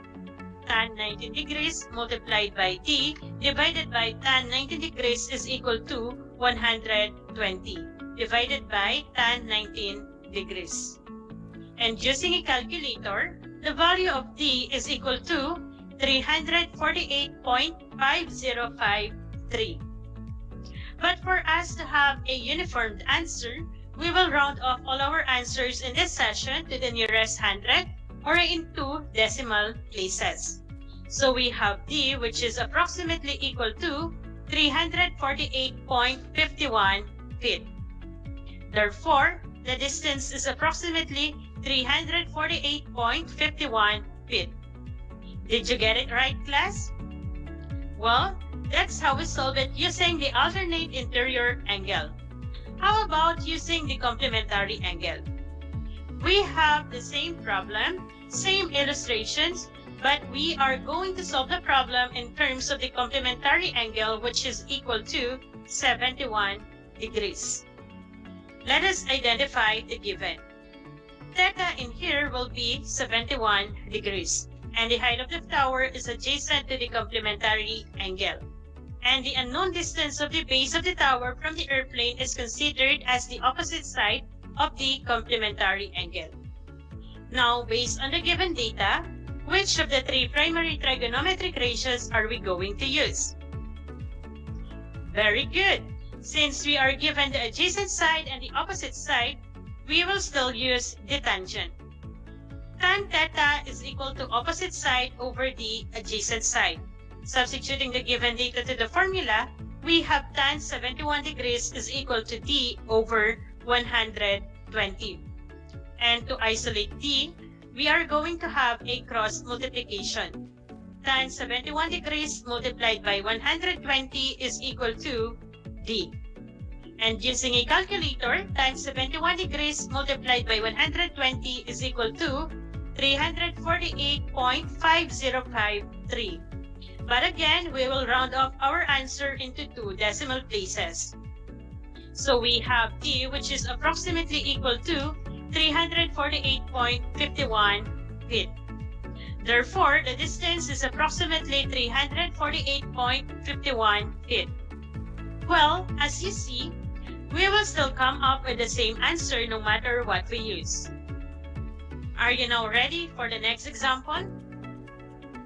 Tan 19 degrees multiplied by d divided by tan 19 degrees is equal to 120 divided by tan 19 degrees. And using a calculator, the value of d is equal to 348.5053. But for us to have a uniform answer, we will round off all our answers in this session to the nearest hundred or in 2 decimal places. So we have d, which is approximately equal to 348.51 feet. Therefore, the distance is approximately 348.51 feet. Did you get it right, class? Well, that's how we solve it using the alternate interior angle. How about using the complementary angle? We have the same problem, same illustrations, but we are going to solve the problem in terms of the complementary angle, which is equal to 71 degrees. Let us identify the given. Theta in here will be 71 degrees, and the height of the tower is adjacent to the complementary angle. And the unknown distance of the base of the tower from the airplane is considered as the opposite side of the complementary angle. Now, based on the given data, which of the three primary trigonometric ratios are we going to use? Very good! Since we are given the adjacent side and the opposite side, we will still use the tangent. Tan theta is equal to opposite side over the adjacent side. Substituting the given data to the formula, we have tan 71 degrees is equal to d over 120. And to isolate d, we are going to have a cross multiplication. Tan 71 degrees multiplied by 120 is equal to d. And using a calculator, tan 71 degrees multiplied by 120 is equal to 348.5053. But again, we will round off our answer into 2 decimal places. So we have d, which is approximately equal to 348.51 feet. Therefore, the distance is approximately 348.51 feet. Well, as you see, we will still come up with the same answer no matter what we use. Are you now ready for the next example?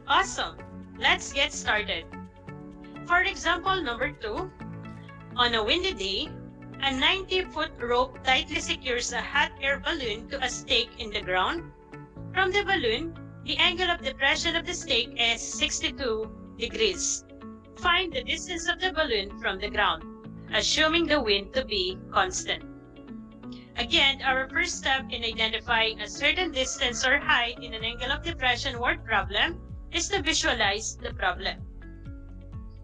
Awesome! Let's get started. For example number 2, on a windy day, a 90-foot rope tightly secures a hot air balloon to a stake in the ground. From the balloon, the angle of depression of the stake is 62 degrees. Find the distance of the balloon from the ground, assuming the wind to be constant. Again, our first step in identifying a certain distance or height in an angle of depression word problem is to visualize the problem.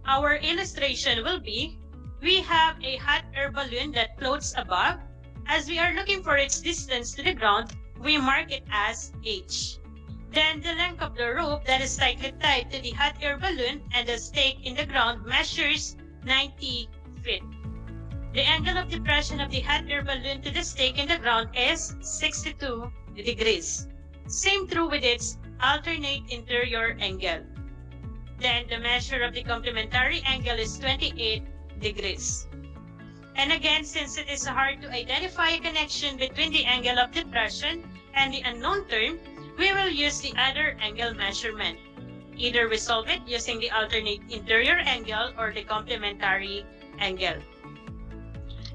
Our illustration will be, we have a hot air balloon that floats above. As we are looking for its distance to the ground, we mark it as h. Then the length of the rope that is tightly tied to the hot air balloon and the stake in the ground measures 90 feet. The angle of depression of the hot air balloon to the stake in the ground is 62 degrees. Same true with its alternate interior angle. Then the measure of the complementary angle is 28 degrees. And again, since it is hard to identify a connection between the angle of depression and the unknown term, we will use the other angle measurement. Either we solve it using the alternate interior angle or the complementary angle.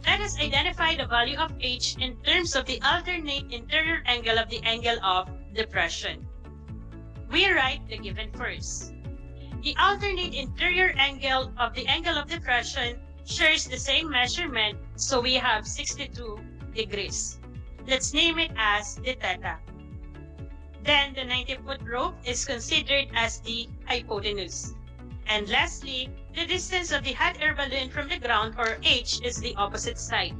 Let us identify the value of h in terms of the alternate interior angle of the angle of depression. We write the given first. The alternate interior angle of the angle of depression shares the same measurement, so we have 62 degrees. Let's name it as the theta. Then the 90-foot rope is considered as the hypotenuse. And lastly, the distance of the hot air balloon from the ground, or h, is the opposite side.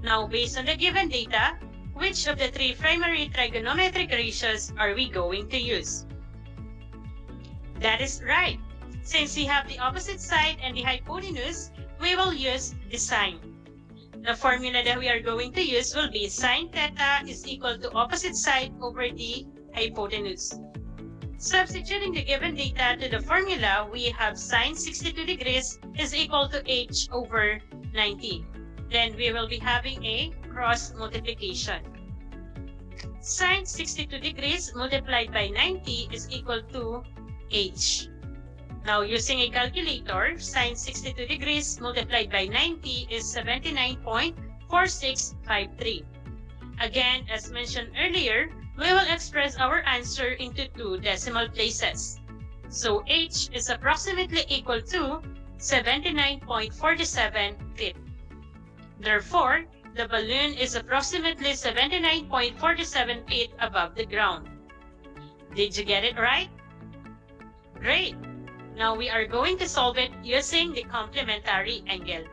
Now, based on the given data, which of the three primary trigonometric ratios are we going to use? That is right. Since we have the opposite side and the hypotenuse, we will use the sine. The formula that we are going to use will be sine theta is equal to opposite side over the hypotenuse. Substituting the given data to the formula, we have sine 62 degrees is equal to h over 90. Then we will be having a cross multiplication. Sine 62 degrees multiplied by 90 is equal to h. Now, using a calculator, sine 62 degrees multiplied by 90 is 79.4653. Again, as mentioned earlier, we will express our answer into two decimal places. So, h is approximately equal to 79.47 feet. Therefore, the balloon is approximately 79.47 feet above the ground. Did you get it right? Great! Now we are going to solve it using the complementary angle.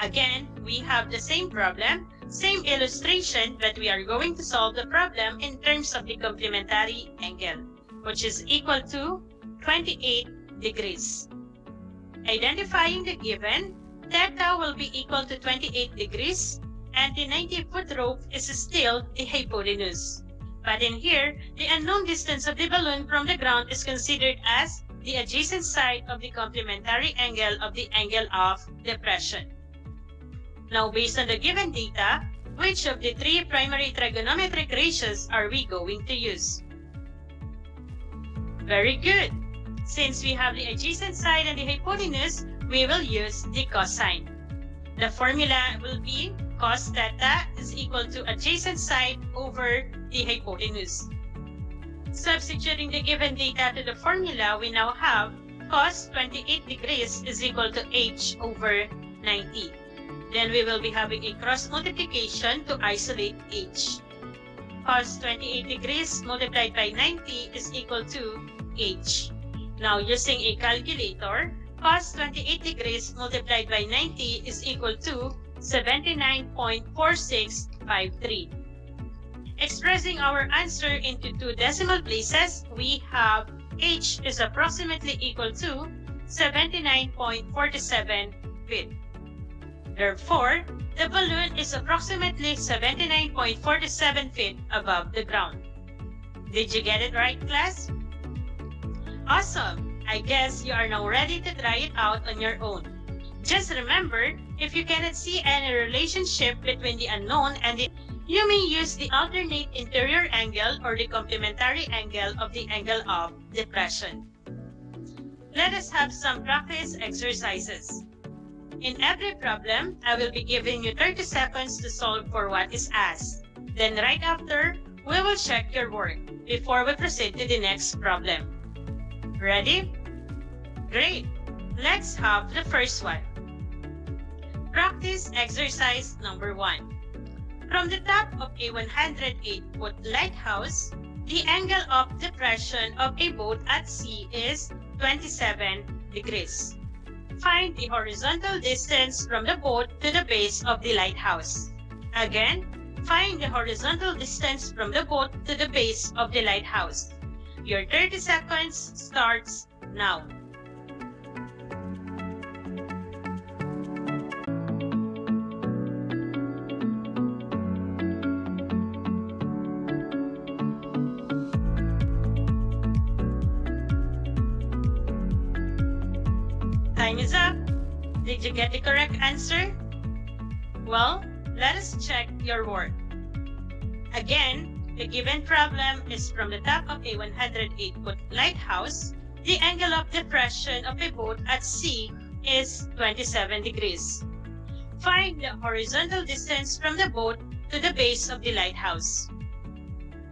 Again, we have the same problem, same illustration, but we are going to solve the problem in terms of the complementary angle, which is equal to 28 degrees. Identifying the given, theta will be equal to 28 degrees, and the 90-foot rope is still the hypotenuse. But in here, the unknown distance of the balloon from the ground is considered as the adjacent side of the complementary angle of the angle of depression. Now, based on the given data, which of the three primary trigonometric ratios are we going to use? Very good! Since we have the adjacent side and the hypotenuse, we will use the cosine. The formula will be cos theta is equal to adjacent side over the hypotenuse. Substituting the given data to the formula, we now have cos 28 degrees is equal to h over 90. Then we will be having a cross multiplication to isolate h. Cos 28 degrees multiplied by 90 is equal to h. Now, using a calculator, cos 28 degrees multiplied by 90 is equal to 79.4653. Expressing our answer into two decimal places, we have h is approximately equal to 79.47 feet. Therefore, the balloon is approximately 79.47 feet above the ground. Did you get it right, class? Awesome! I guess you are now ready to try it out on your own. Just remember, if you cannot see any relationship between the unknown and You may use the alternate interior angle or the complementary angle of the angle of depression. Let us have some practice exercises. In every problem, I will be giving you 30 seconds to solve for what is asked. Then right after, we will check your work before we proceed to the next problem. Ready? Great! Let's have the first one. Practice exercise number 1. From the top of a 108-foot lighthouse, the angle of depression of a boat at sea is 27 degrees. Find the horizontal distance from the boat to the base of the lighthouse. Again, find the horizontal distance from the boat to the base of the lighthouse. Your 30 seconds starts now. Time is up. Did you get the correct answer? Well, let us check your work. Again, the given problem is from the top of a 108-foot lighthouse. The angle of depression of a boat at sea is 27 degrees. Find the horizontal distance from the boat to the base of the lighthouse.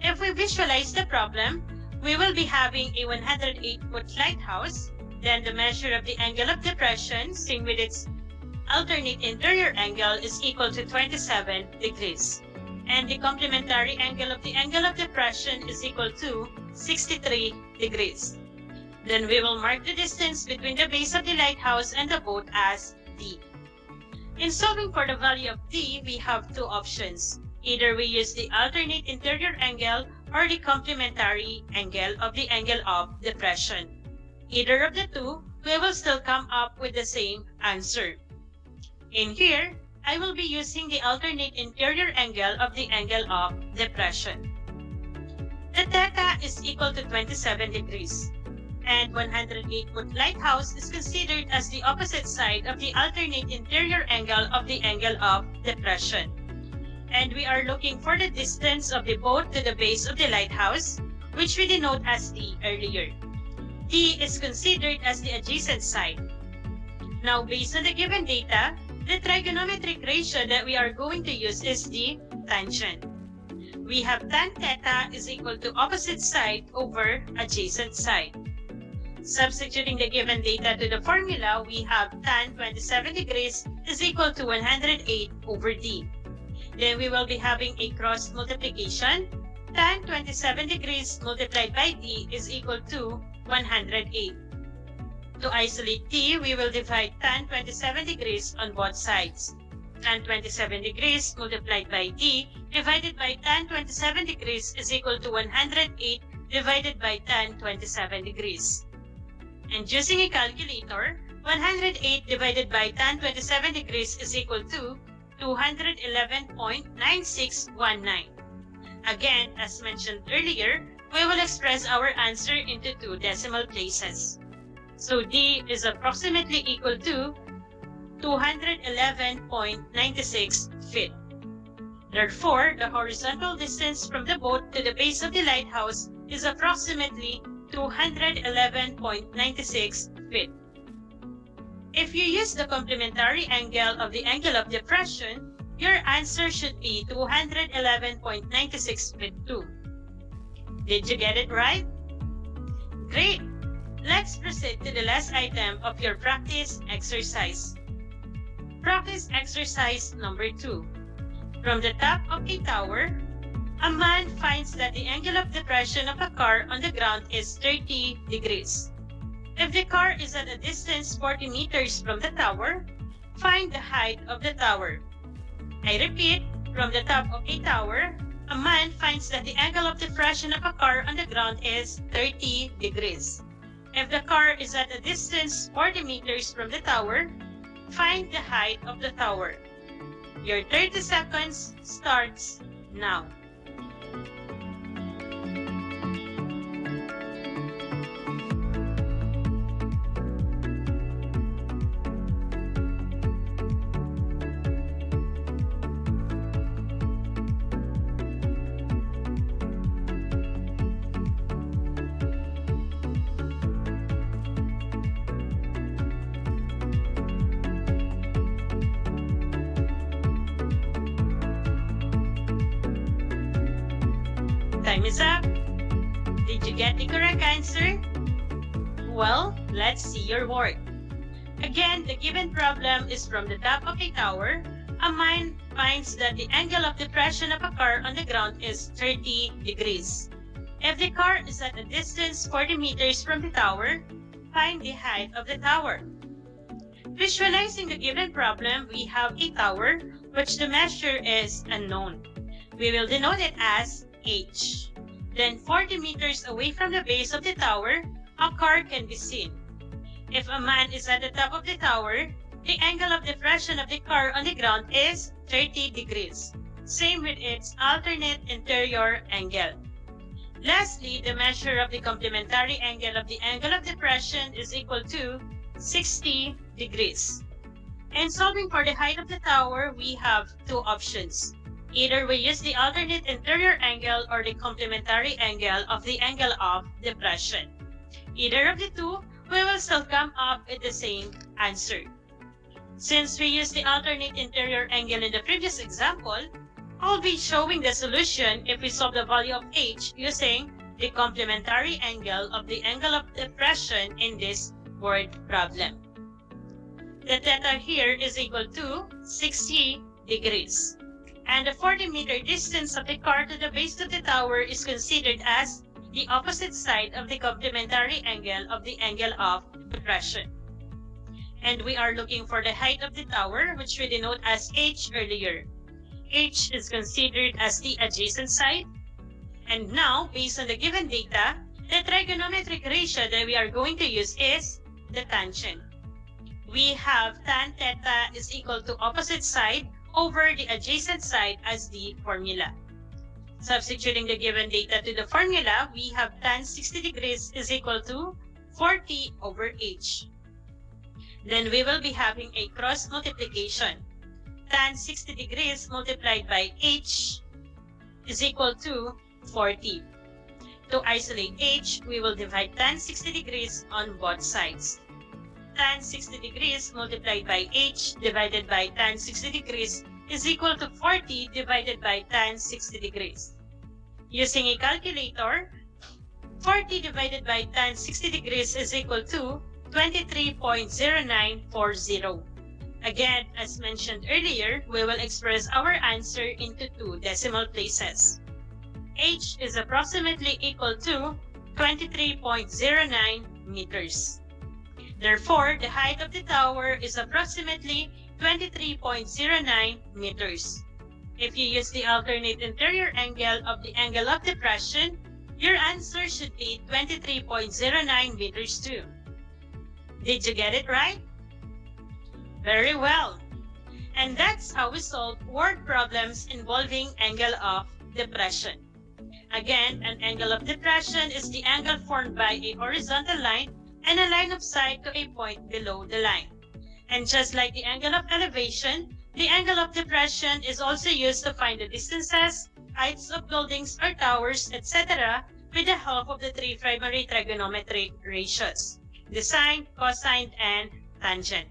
If we visualize the problem, we will be having a 108-foot lighthouse. Then the measure of the angle of depression, seen with its alternate interior angle, is equal to 27 degrees. And the complementary angle of the angle of depression is equal to 63 degrees. Then we will mark the distance between the base of the lighthouse and the boat as D. In solving for the value of D, we have two options. Either we use the alternate interior angle or the complementary angle of the angle of depression. Either of the two, we will still come up with the same answer. In here, I will be using the alternate interior angle of the angle of depression. The theta is equal to 27 degrees, and 108-foot lighthouse is considered as the opposite side of the alternate interior angle of the angle of depression. And we are looking for the distance of the boat to the base of the lighthouse, which we denote as D earlier. D is considered as the adjacent side. Now, based on the given data, the trigonometric ratio that we are going to use is the tangent. We have tan theta is equal to opposite side over adjacent side. Substituting the given data to the formula, we have tan 27 degrees is equal to 108 over D. Then we will be having a cross multiplication. Tan 27 degrees multiplied by D is equal to 108. To isolate D, we will divide tan 27 degrees on both sides. Tan 27 degrees multiplied by D divided by tan 27 degrees is equal to 108 divided by tan 27 degrees. And using a calculator, 108 divided by tan 27 degrees is equal to 211.9619. Again, as mentioned earlier, we will express our answer into two decimal places. So D is approximately equal to 211.96 feet. Therefore, the horizontal distance from the boat to the base of the lighthouse is approximately 211.96 feet. If you use the complementary angle of the angle of depression, your answer should be 211.96 feet too. Did you get it right? Great! Let's proceed to the last item of your practice exercise. Practice exercise number 2. From the top of a tower, a man finds that the angle of depression of a car on the ground is 30 degrees. If the car is at a distance 40 meters from the tower, find the height of the tower. I repeat, from the top of a tower, a man finds that the angle of depression of a car on the ground is 30 degrees. If the car is at a distance 40 meters from the tower, find the height of the tower. Your 30 seconds starts now. time is up. Did you get the correct answer? Well, let's see your work. Again, the given problem is from the top of a tower. A man finds that the angle of depression of a car on the ground is 30 degrees. If the car is at a distance 40 meters from the tower, find the height of the tower. Visualizing the given problem, we have a tower which the measure is unknown. We will denote it as h. Then 40 meters away from the base of the tower, a car can be seen. If a man is at the top of the tower, the angle of depression of the car on the ground is 30 degrees, same with its alternate interior angle. Lastly, the measure of the complementary angle of the angle of depression is equal to 60 degrees. In solving for the height of the tower, we have two options. Either we use the alternate interior angle or the complementary angle of the angle of depression. Either of the two, we will still come up with the same answer. Since we used the alternate interior angle in the previous example, I'll be showing the solution if we solve the value of h using the complementary angle of the angle of depression in this word problem. The theta here is equal to 60 degrees. And the 40-meter distance of the car to the base of the tower is considered as the opposite side of the complementary angle of the angle of depression. And we are looking for the height of the tower, which we denote as h earlier. H is considered as the adjacent side. And now, based on the given data, the trigonometric ratio that we are going to use is the tangent. We have tan theta is equal to opposite side over the adjacent side as the formula. Substituting the given data to the formula, we have tan 60 degrees is equal to 40 over h. Then we will be having a cross multiplication. Tan 60 degrees multiplied by h is equal to 40. To isolate h, we will divide tan 60 degrees on both sides. Tan 60 degrees multiplied by h divided by tan 60 degrees is equal to 40 divided by tan 60 degrees. Using a calculator, 40 divided by tan 60 degrees is equal to 23.0940. Again, as mentioned earlier, we will express our answer into two decimal places. H is approximately equal to 23.09 meters. Therefore, the height of the tower is approximately 23.09 meters. If you use the alternate interior angle of the angle of depression, your answer should be 23.09 meters too. Did you get it right? Very well. And that's how we solve word problems involving angle of depression. Again, an angle of depression is the angle formed by a horizontal line and a line of sight to a point below the line. And just like the angle of elevation, the angle of depression is also used to find the distances, heights of buildings or towers, etc. with the help of the three primary trigonometric ratios: the sine, cosine, and tangent.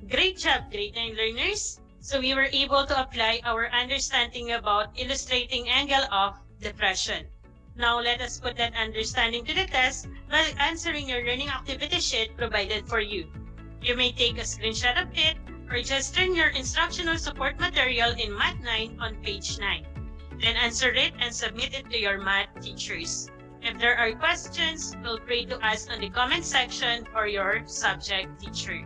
Great job, grade 9 learners! So we were able to apply our understanding about illustrating angle of depression. Now let us put that understanding to the test by answering your learning activity sheet provided for you. You may take a screenshot of it or just turn your instructional support material in Math 9 on page 9. Then answer it and submit it to your math teachers. If there are questions, feel free to ask on the comment section or your subject teacher.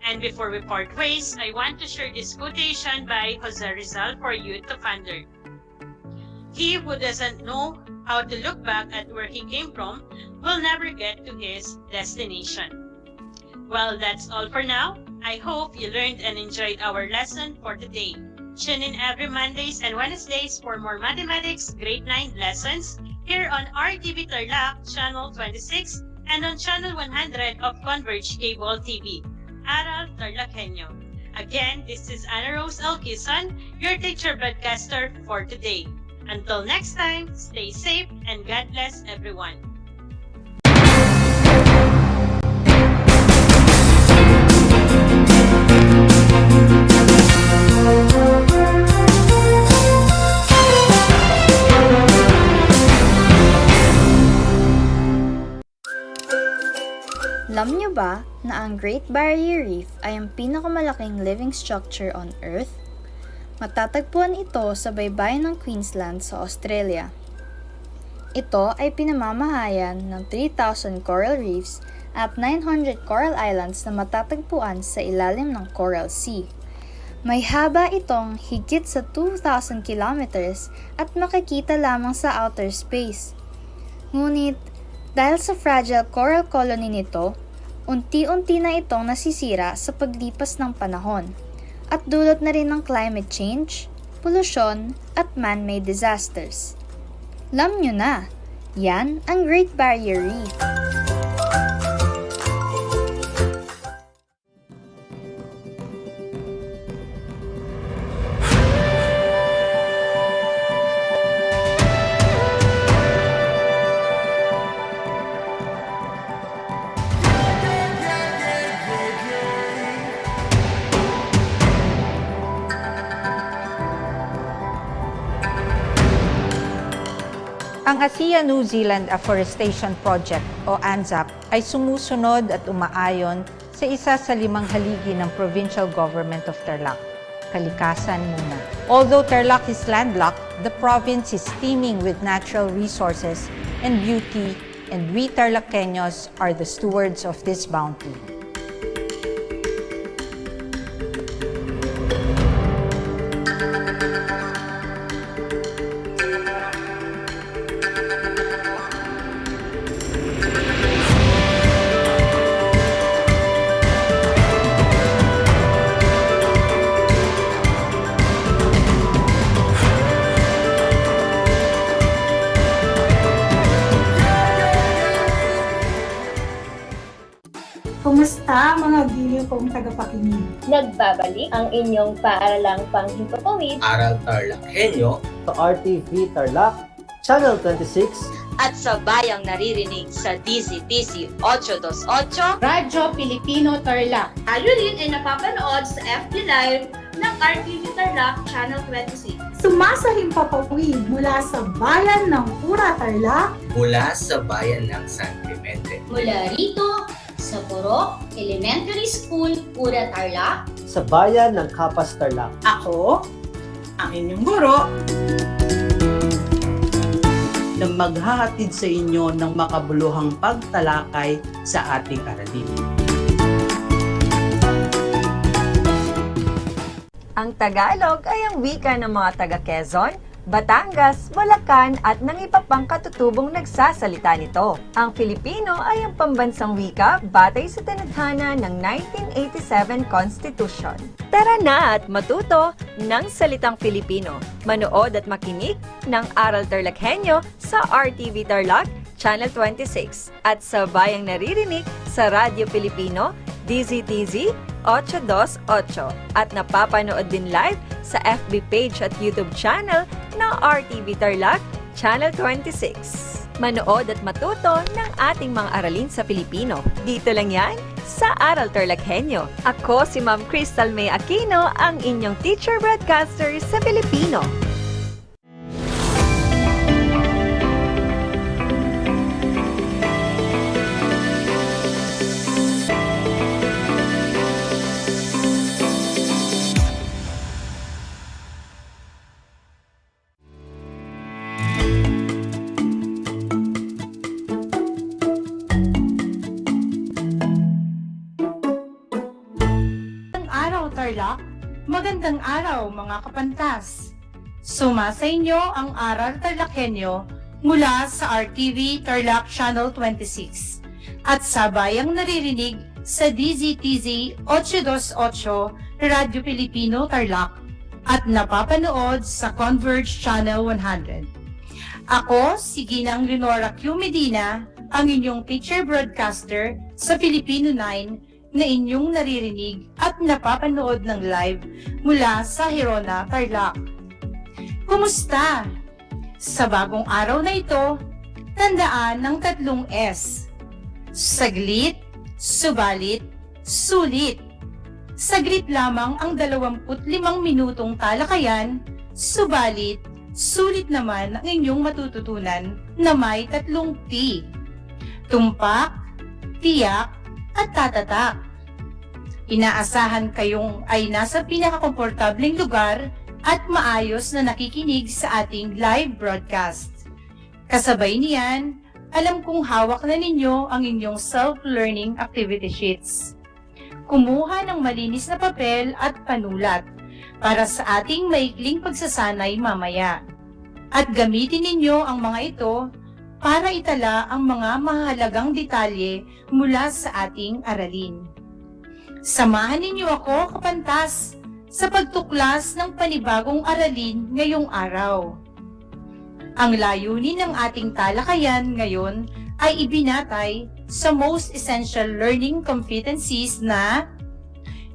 And before we part ways, I want to share this quotation by Jose Rizal for you to ponder. He who doesn't know how to look back at where he came from will never get to his destination. Well, that's all for now. I hope you learned and enjoyed our lesson for today. Tune in every Mondays and Wednesdays for more mathematics grade 9 lessons here on RTV Tarlac channel 26 and on channel 100 of Converge Cable TV. Aral TarlakHenyo. Again, this is Ana Rose Alquizon, your teacher broadcaster for today. Until next time, stay safe and God bless everyone. nyo ba na ang Great Barrier Reef ay ang pinakamalaking living structure on Earth? Matatagpuan ito sa baybayin ng Queensland sa Australia. Ito ay pinamamahayan ng 3,000 coral reefs at 900 coral islands na matatagpuan sa ilalim ng Coral Sea. May haba itong higit sa 2,000 kilometers at makikita lamang sa outer space. Ngunit, dahil sa fragile coral colony nito, unti-unti na itong nasisira sa paglipas ng panahon at dulot na rin ng climate change, polusyon at man-made disasters. Alam nyo na, yan ang Great Barrier Reef. Ang ASEAN New Zealand Afforestation Project o ANZAP ay sumusunod at umaayon sa isa sa 5 haligi ng Provincial Government of Tarlac, Kalikasan muna. Although Tarlac is landlocked, the province is teeming with natural resources and beauty, and we TarlakHenyos are the stewards of this bounty. Kumusta mga giliw kong tagapakinig? Nagbabalik ang inyong paaralang panghimpapawid, Aral TarlakHenyo, sa RTV Tarlac, Channel 26, at sa bayang naririnig sa DZTC 828, Radyo Pilipino Tarlac. Tayo rin ay napapanood sa FB Live ng RTV Tarlac Channel 26. Sumasahimpapawid mula sa bayan ng Pura Tarlac, Mula sa bayan ng San Clemente. mula rito sa Purok Elementary School, Pura Tarlac. sa bayan ng Kapas Tarlac. Ako, ang inyong guro, na maghahatid sa inyo ng makabuluhang pagtalakay sa ating aralin. Ang Tagalog ay ang wika ng mga taga-Quezon, Batangas, Bulacan at ng iba pang katutubong nagsasalita nito. Ang Filipino ay ang pambansang wika batay sa tanathana ng 1987 Constitution. Tara na at matuto ng salitang Filipino. Manood at makinig ng Aral TarlakHenyo sa RTV Tarlac, Channel 26 at sa bayang naririnig sa Radyo Pilipino, DZTZ 828 at napapanood din live sa FB page at YouTube channel na RTV Tarlac Channel 26. Manood at matuto ng ating mga aralin sa Filipino. Dito lang yan sa Aral TarlakHenyo. Ako si Ma'am Crystal May Aquino, ang inyong teacher broadcaster sa Filipino. Magandang araw mga kapantas! Sumasa inyo ang Aral TarlakHenyo mula sa RTV Tarlac Channel 26 at sa bayang naririnig sa DZTZ 828 Radyo Pilipino Tarlac at napapanood sa Converge Channel 100. Ako, si Ginang Leonora Q. Medina, ang inyong teacher broadcaster sa Filipino 9 na inyong naririnig at napapanood ng live mula sa Hirona, Tarlac. Kumusta? Sa bagong araw na ito, tandaan ng 3 S. Saglit, subalit, sulit. Saglit lamang ang 25 minutong talakayan, subalit, sulit naman ang inyong matututunan na may 3 T. Tumpak, tiyak, at tatatak. Inaasahan kayong ay nasa pinakakomportableng lugar at maayos na nakikinig sa ating live broadcast. Kasabay niyan, alam kong hawak na ninyo ang inyong self-learning activity sheets. Kumuha ng malinis na papel at panulat para sa ating maikling pagsasanay mamaya. At gamitin ninyo ang mga ito para itala ang mga mahalagang detalye mula sa ating aralin. Samahan ninyo ako, kapantas, sa pagtuklas ng panibagong aralin ngayong araw. Ang layunin ng ating talakayan ngayon ay ibinatay sa Most Essential Learning Competencies na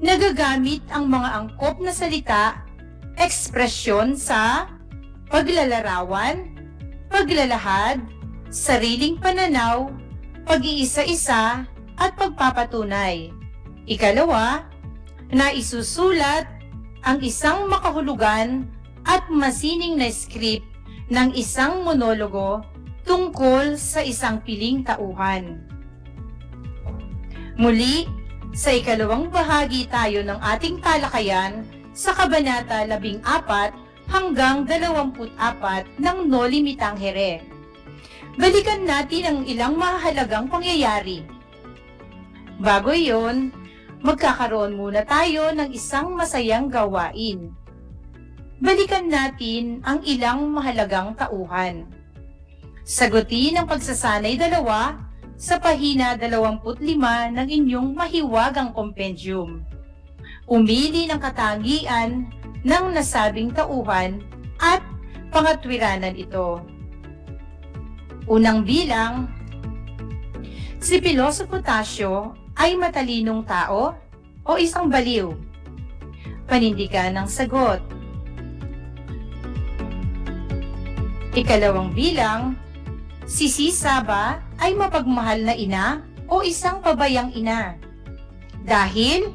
nagagamit ang mga angkop na salita, ekspresyon sa paglalarawan, paglalahad, sariling pananaw, pag-iisa-isa, at pagpapatunay. Ikalawa, na isusulat ang isang makahulugan at masining na script ng isang monologo tungkol sa isang piling tauhan. Muli, sa ikalawang bahagi tayo ng ating talakayan sa Kabanata 14 hanggang 24 ng Noli Me Tangere. Balikan natin ang ilang mahalagang pangyayari. Bago iyon, magkakaroon muna tayo ng isang masayang gawain. Balikan natin ang ilang mahalagang tauhan. Sagutin ang pagsasanay 2 sa pahina 25 ng inyong mahiwagang kompendyum. Umili ng katangian ng nasabing tauhan at pangatwiranan ito. Unang bilang, si Pilosopo Tasyo ay matalinong tao o isang baliw? Panindigan ng sagot. Ikalawang bilang, si Sisa ba ay mapagmahal na ina o isang pabayang ina? Dahil?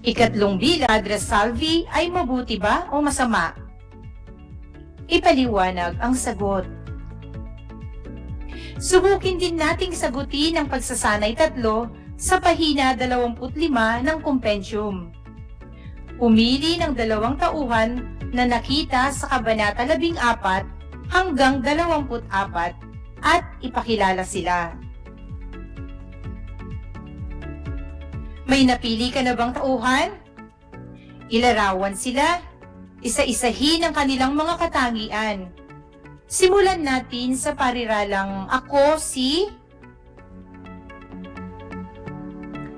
Ikatlong bilang, Padre Salvi ay mabuti ba o masama? Ipaliwanag ang sagot. Subukin din nating sagutin ang pagsasanay 3 sa pahina 25 ng kompendyum. Umili ng 2 tauhan na nakita sa Kabanata 14 hanggang 24 at ipakilala sila. May napili ka na bang tauhan? Ilarawan sila, isa-isahin ang kanilang mga katangian. Simulan natin sa pariralang ako si...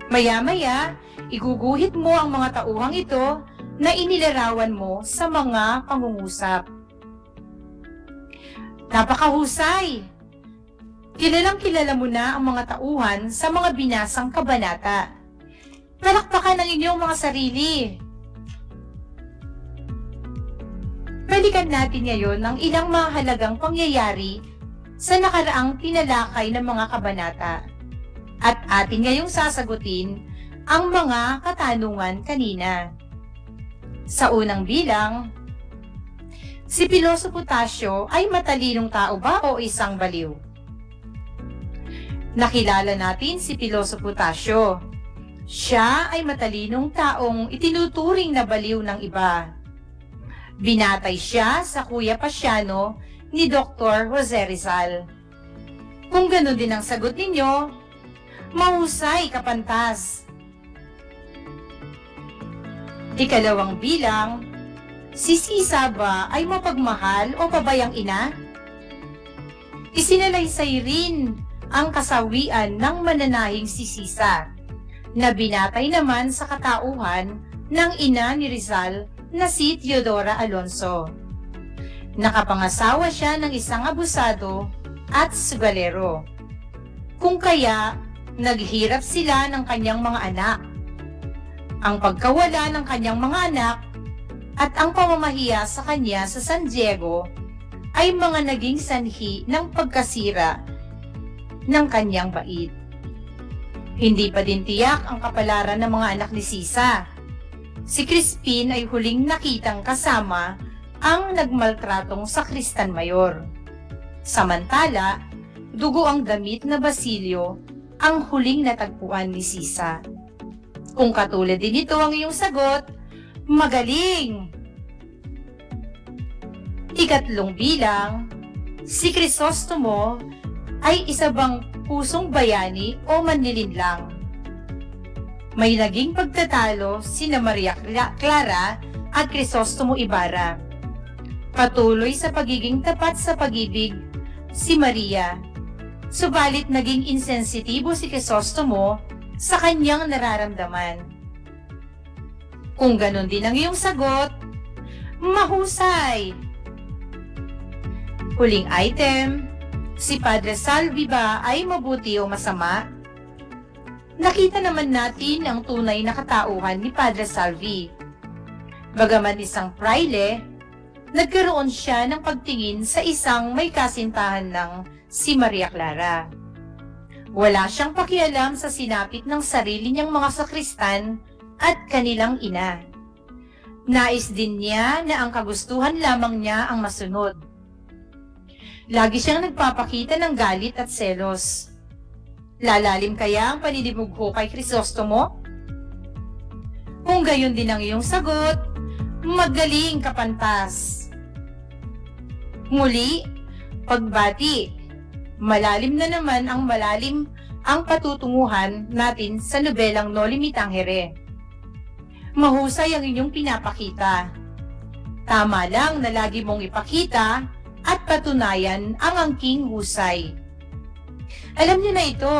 Maya-maya, iguguhit mo ang mga tauhang ito na inilarawan mo sa mga pangungusap. Napakahusay! Kilalang-kilala mo na ang mga tauhan sa mga binasang kabanata. Palakpakan ang inyong mga sarili. Balikan natin ngayon ang ilang mahalagang pangyayari sa nakaraang tinalakay ng mga kabanata. At atin ngayong sasagutin ang mga katanungan kanina. Sa unang bilang, si Pilosopo Tasyo ay matalinong tao ba o isang baliw? Nakilala natin si Pilosopo Tasyo. Siya ay matalinong taong itinuturing na baliw ng iba. Binatay siya sa Kuya Pasyano ni Dr. Jose Rizal. Kung gano'n din ang sagot ninyo, mahusay, kapantas. Ikalawang bilang, si Sisa ba ay mapagmahal o pabayang ina? Isinalaysay rin ang kasawian ng mananahing si Sisa, na binatay naman sa katauhan ng ina ni Rizal na si Teodora Alonso. Nakapangasawa siya ng isang abusado at sugalero. Kung kaya, naghirap sila ng kanyang mga anak. Ang pagkawala ng kanyang mga anak at ang pamamahiya sa kanya sa San Diego ay mga naging sanhi ng pagkasira ng kanyang bait. Hindi pa din tiyak ang kapalaran ng mga anak ni Sisa. Si Crispin ay huling nakitang kasama ang nagmaltratong sakristan mayor. Samantala, dugo ang damit na basilyo ang huling natagpuan ni Sisa? Kung katulad din ito ang iyong sagot, magaling! Ikatlong bilang, si Crisostomo ay isa bang pusong bayani o manlilinlang? May naging pagtatalo sina Maria Clara at Crisostomo Ibarra. Patuloy sa pagiging tapat sa pag-ibig si Maria, subalit naging insensitibo si Crisostomo sa kanyang nararamdaman. Kung ganon din ang iyong sagot, mahusay! Huling item, si Padre Salvi ba ay mabuti o masama? Nakita naman natin ang tunay na katauhan ni Padre Salvi. Bagaman isang praile, nagkaroon siya ng pagtingin sa isang may kasintahan ng si Maria Clara. Wala siyang pakialam sa sinapit ng sarili niyang mga sakristan at kanilang ina. Nais din niya na ang kagustuhan lamang niya ang masunod. Lagi siyang nagpapakita ng galit at selos. Lalalim kaya ang paninibugho kay Crisostomo? Kung gayon din ang iyong sagot, magaling kapantas. Muli, pagbati. Malalim na naman ang patutunguhan natin sa nobelang Noli Me Tangere. Mahusay ang inyong pinapakita. Tama lang na lagi mong ipakita at patunayan ang angking husay. Alam niyo na ito,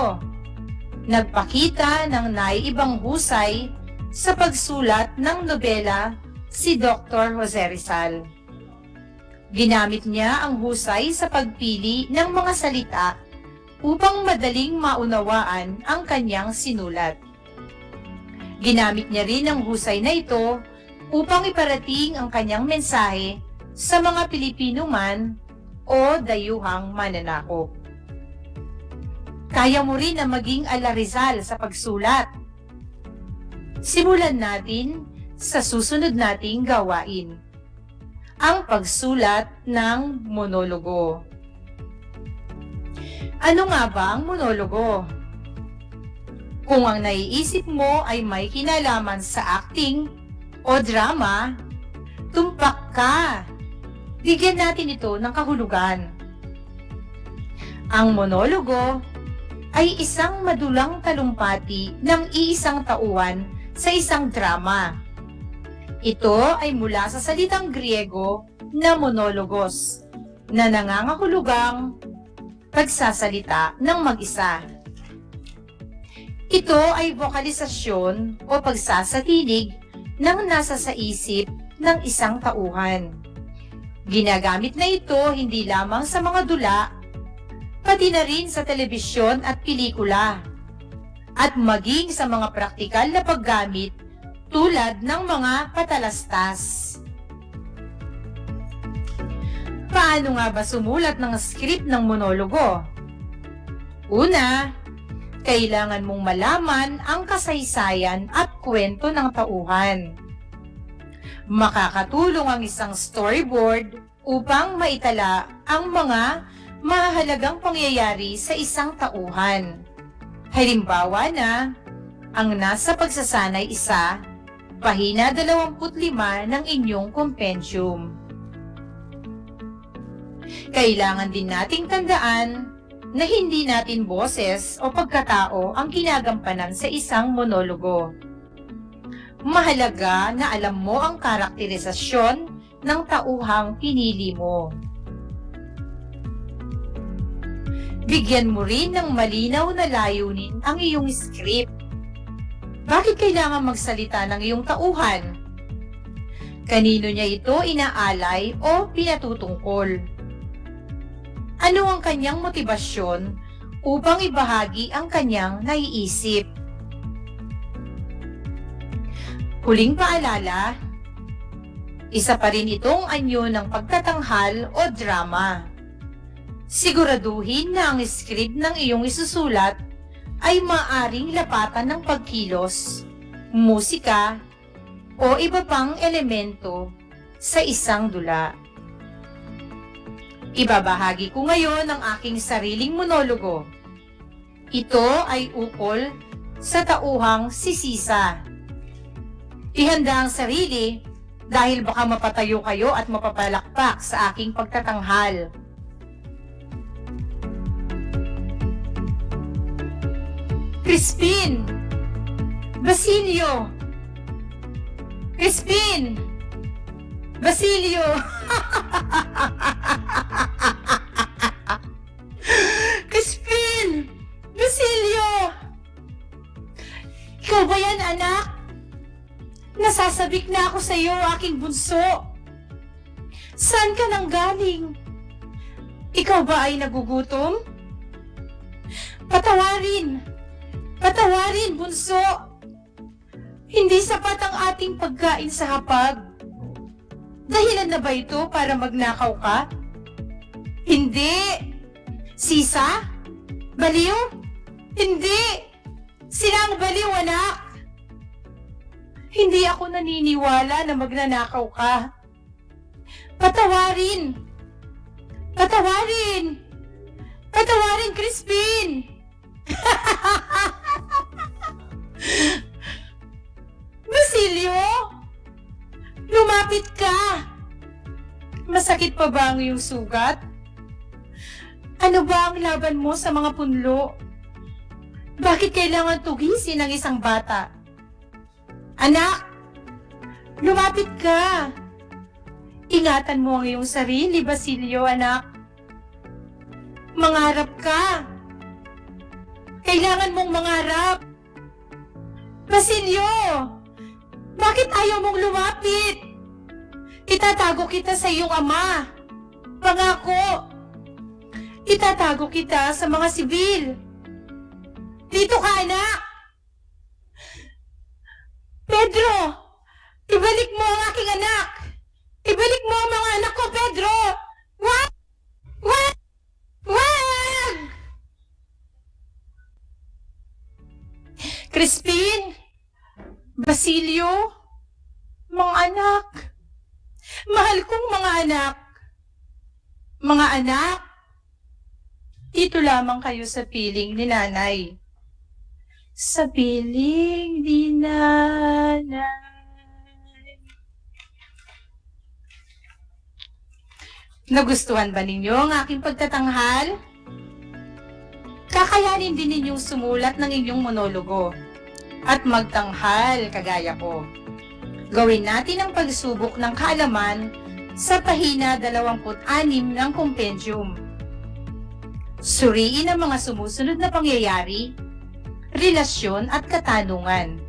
nagpakita ng naiibang husay sa pagsulat ng nobela si Dr. Jose Rizal. Ginamit niya ang husay sa pagpili ng mga salita upang madaling maunawaan ang kanyang sinulat. Ginamit niya rin ang husay na ito upang iparating ang kanyang mensahe sa mga Pilipino man o dayuhang mananakop. Kaya mo rin na maging ala Rizal sa pagsulat. Simulan natin sa susunod nating gawain. Ang pagsulat ng monologo. Ano nga ba ang monologo? Kung ang naiisip mo ay may kinalaman sa acting o drama, tumpak ka. Bigyan natin ito ng kahulugan. Ang monologo ay isang madulang talumpati ng iisang tauhan sa isang drama. Ito ay mula sa salitang Griego na monologos, na nangangahulugang pagsasalita ng mag-isa. Ito ay vokalisasyon o pagsasatinig ng nasa sa isip ng isang tauhan. Ginagamit na ito hindi lamang sa mga dula, pati na rin sa telebisyon at pelikula, at maging sa mga praktikal na paggamit tulad ng mga patalastas. Paano nga ba sumulat ng script ng monologo? Una, kailangan mong malaman ang kasaysayan at kwento ng tauhan. Makakatulong ang isang storyboard upang maitala ang mga mahalagang pangyayari sa isang tauhan. Halimbawa na, ang nasa pagsasanay isa, pahina 25 ng inyong compendium. Kailangan din nating tandaan na hindi natin boses o pagkatao ang ginagampanan sa isang monologo. Mahalaga na alam mo ang karakterisasyon ng tauhang pinili mo. Bigyan mo rin ng malinaw na layunin ang iyong script. Bakit kailangan magsalita ng iyong tauhan? Kanino niya ito inaalay o pinatutungkol? Ano ang kanyang motibasyon upang ibahagi ang kanyang naiisip? Huling paalala, isa pa rin itong anyo ng pagtatanghal o drama. Siguraduhin na ang script ng iyong isusulat ay maaring lapatan ng pagkilos, musika, o iba pang elemento sa isang dula. Ibabahagi ko ngayon ang aking sariling monologo. Ito ay ukol sa tauhang si Sisa. Ihanda ang sarili dahil baka mapatayo kayo at mapapalakpak sa aking pagtatanghal. Crispin! Basilio! Crispin! Basilio! Crispin! Basilio! Ikaw ba yan, anak? Nasasabik na ako sa iyo, aking bunso. Saan ka nang galing? Ikaw ba ay nagugutom? Patawarin! Patawarin, bunso! Hindi sapat ang ating pagkain sa hapag. Dahilan na ba ito para magnakaw ka? Hindi! Sisa? Baliw? Hindi! Sila ang baliw, anak! Hindi ako naniniwala na magnanakaw ka. Patawarin! Patawarin! Patawarin, Crispin! Basilio! Lumapit ka! Masakit pa ba ang iyong sugat? Ano ba ang laban mo sa mga punlo? Bakit kailangan tugisin ang isang bata? Anak! Lumapit ka! Ingatan mo ang iyong sarili, Basilio, anak. Mangarap ka! Kailangan mong mangarap! Basilio! Bakit ayaw mong lumapit? Itatago kita sa iyong ama. Pangako! Itatago kita sa mga sibil. Dito ka, anak! Pedro! Ibalik mo ang aking anak! Ibalik mo ang mga anak ko, Pedro! Wag! Wag! Wag! Crispin! Basilio! Mga anak! Mahal kong mga anak! Mga anak! Dito lamang kayo sa piling ni nanay. Sa piling ni nanay. Nagustuhan ba ninyo ang aking pagtatanghal? Kakayanin din ninyong sumulat ng inyong monologo at magtanghal kagaya ko. Gawin natin ang pagsubok ng kaalaman sa pahina 26 ng kompendyum. Suriin ang mga sumusunod na pangyayari, relasyon at katanungan.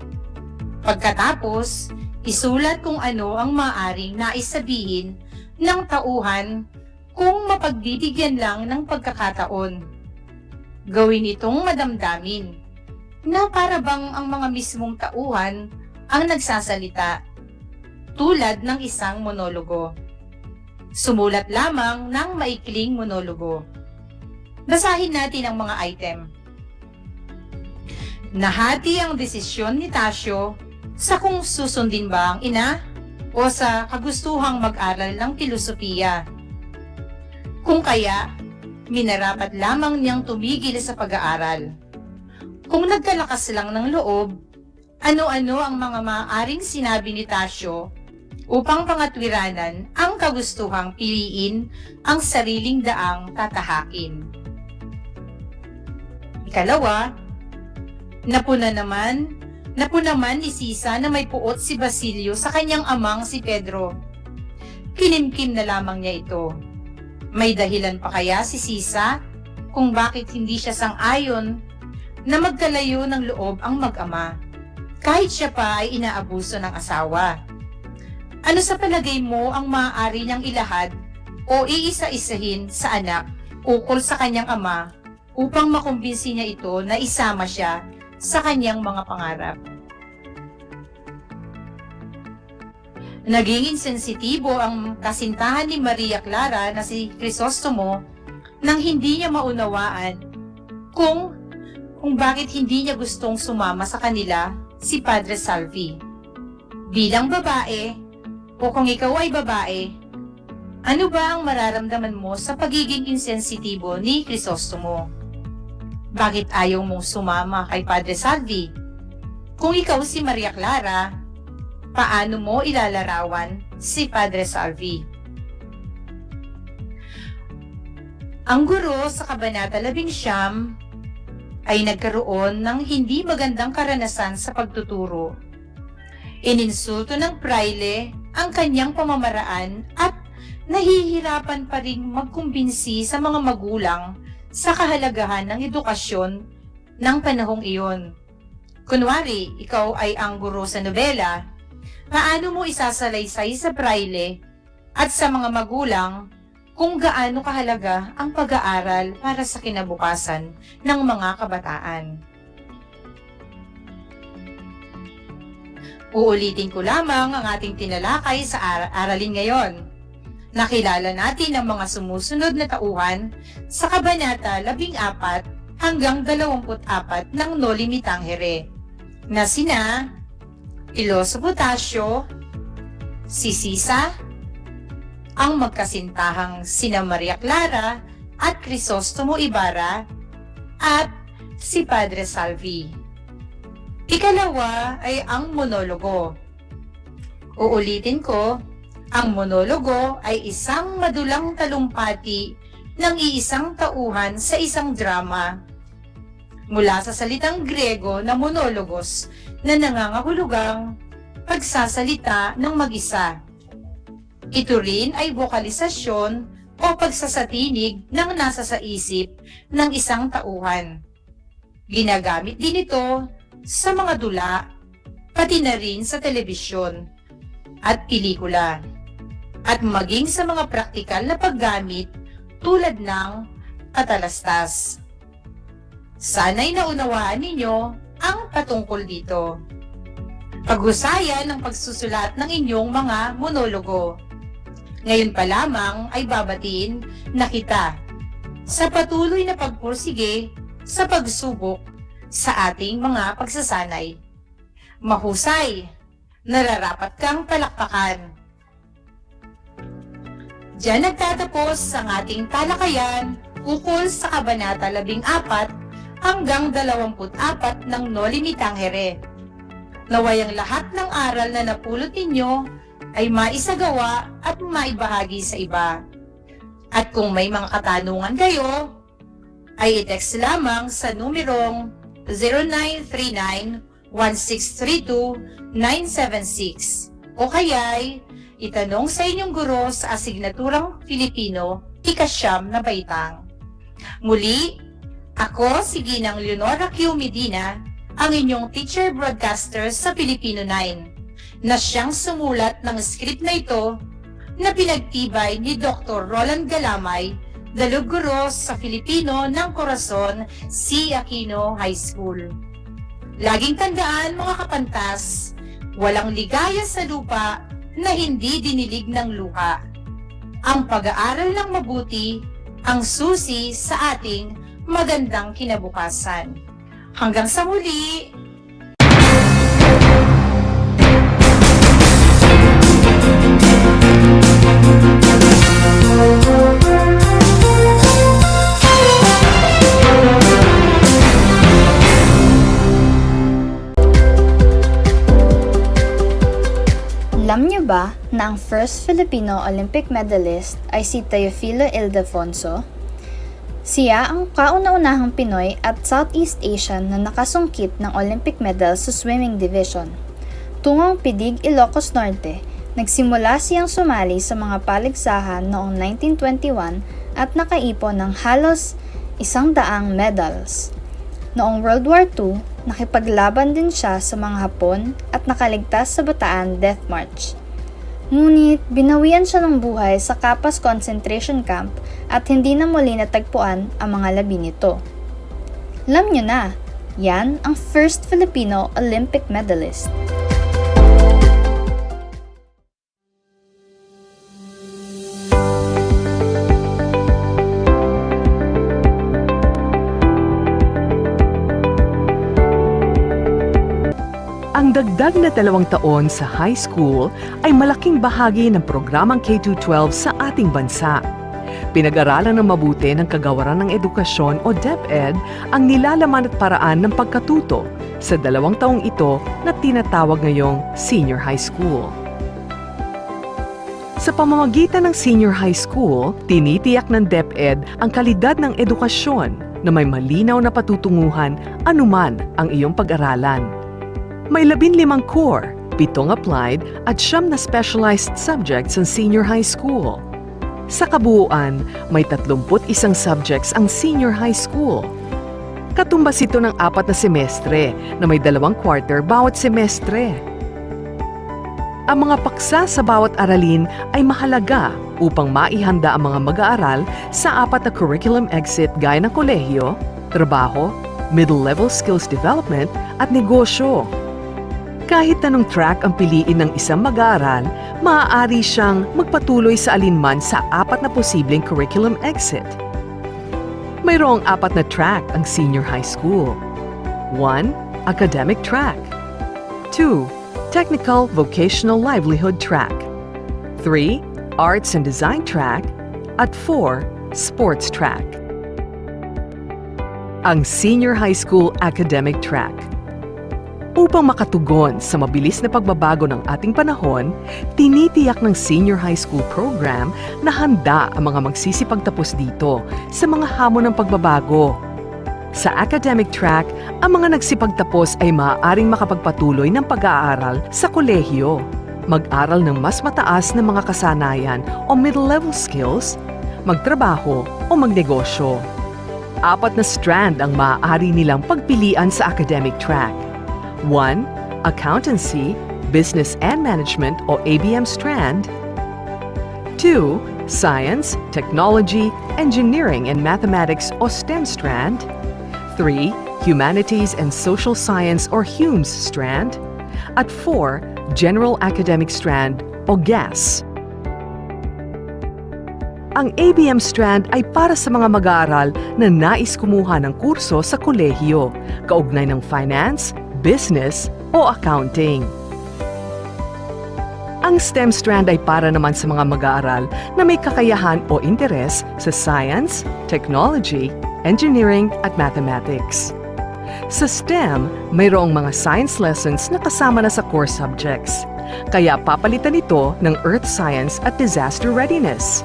Pagkatapos, isulat kung ano ang maaaring naisabihin ng tauhan kung mapagbibigyan lang ng pagkakataon. Gawin itong madamdamin na para bang ang mga mismong tauhan ang nagsasalita tulad ng isang monologo. Sumulat lamang ng maikling monologo. Basahin natin ang mga item. Nahati ang desisyon ni Tasyo sa kung susundin ba ang ina o sa kagustuhang mag-aral ng filosofiya. Kung kaya, minarapat lamang niyang tumigil sa pag-aaral. Kung nagkalakas lang ng loob, ano-ano ang mga maaaring sinabi ni Tasyo upang pangatwiranan ang kagustuhang piliin ang sariling daang tatahakin. Ikalawa, napuna naman ni Sisa na may puot si Basilio sa kanyang amang si Pedro. Kinimkim na lamang niya ito. May dahilan pa kaya si Sisa kung bakit hindi siya sang-ayon na magkalayo ng loob ang mag-ama, kahit siya pa ay inaabuso ng asawa? Ano sa palagay mo ang maaari niyang ilahad o iisa-isahin sa anak ukol sa kanyang ama upang makumbinsi niya ito na isama siya sa kanyang mga pangarap? Naging insensitibo ang kasintahan ni Maria Clara na si Crisostomo nang hindi niya maunawaan kung bakit hindi niya gustong sumama sa kanila si Padre Salvi. Bilang babae, o kung ikaw ay babae, Ano ba ang mararamdaman mo sa pagiging insensitibo ni Crisostomo? Bakit ayaw mong sumama kay Padre Salvi? Kung ikaw si Maria Clara, paano mo ilalarawan si Padre Salvi? Ang guro sa Kabanata 11 ay nagkaroon ng hindi magandang karanasan sa pagtuturo. Ininsulto ng praile ang kanyang pamamaraan at nahihirapan pa ring magkumbinsi sa mga magulang sa kahalagahan ng edukasyon ng panahong iyon. Kunwari, ikaw ay ang guro sa nobela, paano mo isasalaysay sa praile at sa mga magulang kung gaano kahalaga ang pag-aaral para sa kinabukasan ng mga kabataan? Uulitin ko lamang ang ating tinalakay sa aralin ngayon. Nakilala natin ang mga sumusunod na tauhan sa Kabanata 14 hanggang 24 ng Noli Me Tangere, na sina Iloso Butasio, si Sisa, ang magkasintahang sina Maria Clara at Crisostomo Ibarra, at si Padre Salvi. Ikalawa ay ang monologo. Uulitin ko, ang monologo ay isang madulang talumpati ng iisang tauhan sa isang drama. Mula sa salitang Grego na monologos na nangangahulugang pagsasalita ng mag-isa. Ito rin ay vokalisasyon o pagsasatinig ng nasa sa isip ng isang tauhan. Ginagamit din ito sa mga dula, pati na rin sa telebisyon at pelikula, at maging sa mga praktikal na paggamit tulad ng katalastas. Sana'y naunawaan ninyo ang patungkol dito. Paghusayan ng pagsusulat ng inyong mga monologo. Ngayon pa lamang ay babatiin na kita sa patuloy na pagpursige sa pagsubok sa ating mga pagsasanay. Mahusay, nararapat kang palakpakan. Diyan nagtatapos ang ating talakayan ukol sa Kabanata 14 hanggang 24 ng Noli Me Tangere. Naway ang lahat ng aral na napulot ninyo ay maisagawa at maibahagi sa iba. At kung may mga katanungan kayo, ay i-text lamang sa numerong 0939-1632-976 o kaya'y itanong sa inyong guro sa asignaturang Filipino, ika-9 na baitang. Muli, ako si Ginang Leonora Q. Medina, ang inyong teacher broadcaster sa Filipino 9, na siyang sumulat ng script na ito na pinagtibay ni Dr. Roland Galamay, daluguro sa Filipino ng Corazon C. Aquino High School. Laging tandaan mga kapantas, walang ligaya sa lupa na hindi dinilig ng luha. Ang pag-aaral ng mabuti ang susi sa ating magandang kinabukasan. Hanggang sa muli! Alam niyo ba na ang first Filipino Olympic medalist ay si Teofilo Ildefonso? Siya ang kauna-unahang Pinoy at Southeast Asian na nakasungkit ng Olympic medal sa swimming division. Tungong Pidig, Ilocos Norte, nagsimula siyang sumali sa mga paligsahan noong 1921 at nakaipon ng halos 100 medals. Noong World War II, nakipaglaban din siya sa mga Hapon at nakaligtas sa Bataan Death March. Ngunit binawian siya ng buhay sa Capas Concentration Camp at hindi na muli natagpuan ang mga labi nito. Alam niyo na, yan ang first Filipino Olympic medalist. Ang Dagdag na 2 taon sa high school ay malaking bahagi ng programang K-12 sa ating bansa. Pinag-aralan ng mabuti ng Kagawaran ng Edukasyon o DEPED ang nilalaman at paraan ng pagkatuto sa 2 taong ito na tinatawag ngayong senior high school. Sa pamamagitan ng senior high school, tinitiyak ng DEPED ang kalidad ng edukasyon na may malinaw na patutunguhan anuman ang iyong pag-aralan. May 15 core, 7 applied at 9 na specialized subjects ang senior high school. Sa kabuuan, may 31 subjects ang senior high school. Katumbas ito ng 4 na semestre na may 2 quarter bawat semestre. Ang mga paksa sa bawat aralin ay mahalaga upang maihanda ang mga mag-aaral sa 4 na curriculum exit gaya ng kolehiyo, trabaho, middle-level skills development at negosyo. Kahit anong track ang piliin ng isang mag-aaral, maaari siyang magpatuloy sa alinman sa 4 na posibleng curriculum exit. Mayroong 4 na track ang senior high school. 1. Academic track. 2. Technical Vocational Livelihood track. 3. Arts and Design track. At 4. Sports track. Ang senior high school academic track. Upang makatugon sa mabilis na pagbabago ng ating panahon, tinitiyak ng senior high school program na handa ang mga magsisipagtapos dito sa mga hamon ng pagbabago. Sa academic track, ang mga nagsipagtapos ay maaaring makapagpatuloy ng pag-aaral sa kolehiyo, mag-aral ng mas mataas na mga kasanayan o middle-level skills, magtrabaho o magnegosyo. 4 na strand ang maaari nilang pagpilian sa academic track. 1. Accountancy, Business and Management o ABM strand. 2. Science, Technology, Engineering and Mathematics o STEM strand. 3. Humanities and Social Science or HUMS strand. At 4. General Academic strand o GAS. Ang ABM strand ay para sa mga mag-aaral na nais kumuha ng kurso sa kolehiyo, kaugnay ng finance, business o accounting. Ang STEM strand ay para naman sa mga mag-aaral na may kakayahan o interes sa science, technology, engineering at mathematics. Sa STEM, mayroong mga science lessons na kasama na sa core subjects, kaya papalitan ito ng earth science at disaster readiness.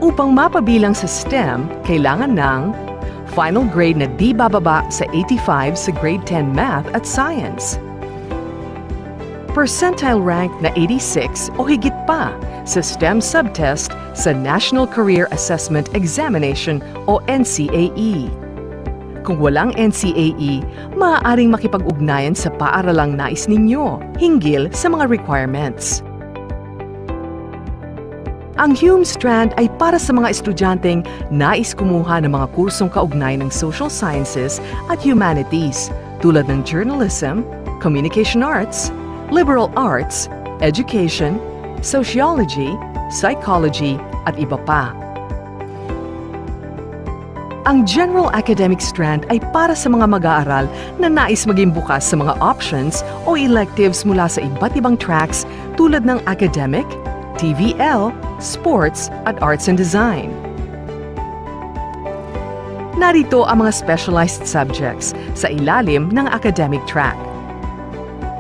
Upang mapabilang sa STEM, kailangan ng final grade na di bababa sa 85 sa grade 10 math at science. Percentile rank na 86 o higit pa sa STEM subtest sa National Career Assessment Examination o NCAE. Kung walang NCAE, maaaring makipag-ugnayan sa paaralang nais ninyo hinggil sa mga requirements. Ang HUME strand ay para sa mga estudyanteng nais kumuha ng mga kursong kaugnay ng social sciences at humanities tulad ng journalism, communication arts, liberal arts, education, sociology, psychology, at iba pa. Ang general academic strand ay para sa mga mag-aaral na nais maging bukas sa mga options o electives mula sa iba't ibang tracks tulad ng academic, TVL, sports, at arts and design. Narito ang mga specialized subjects sa ilalim ng academic track.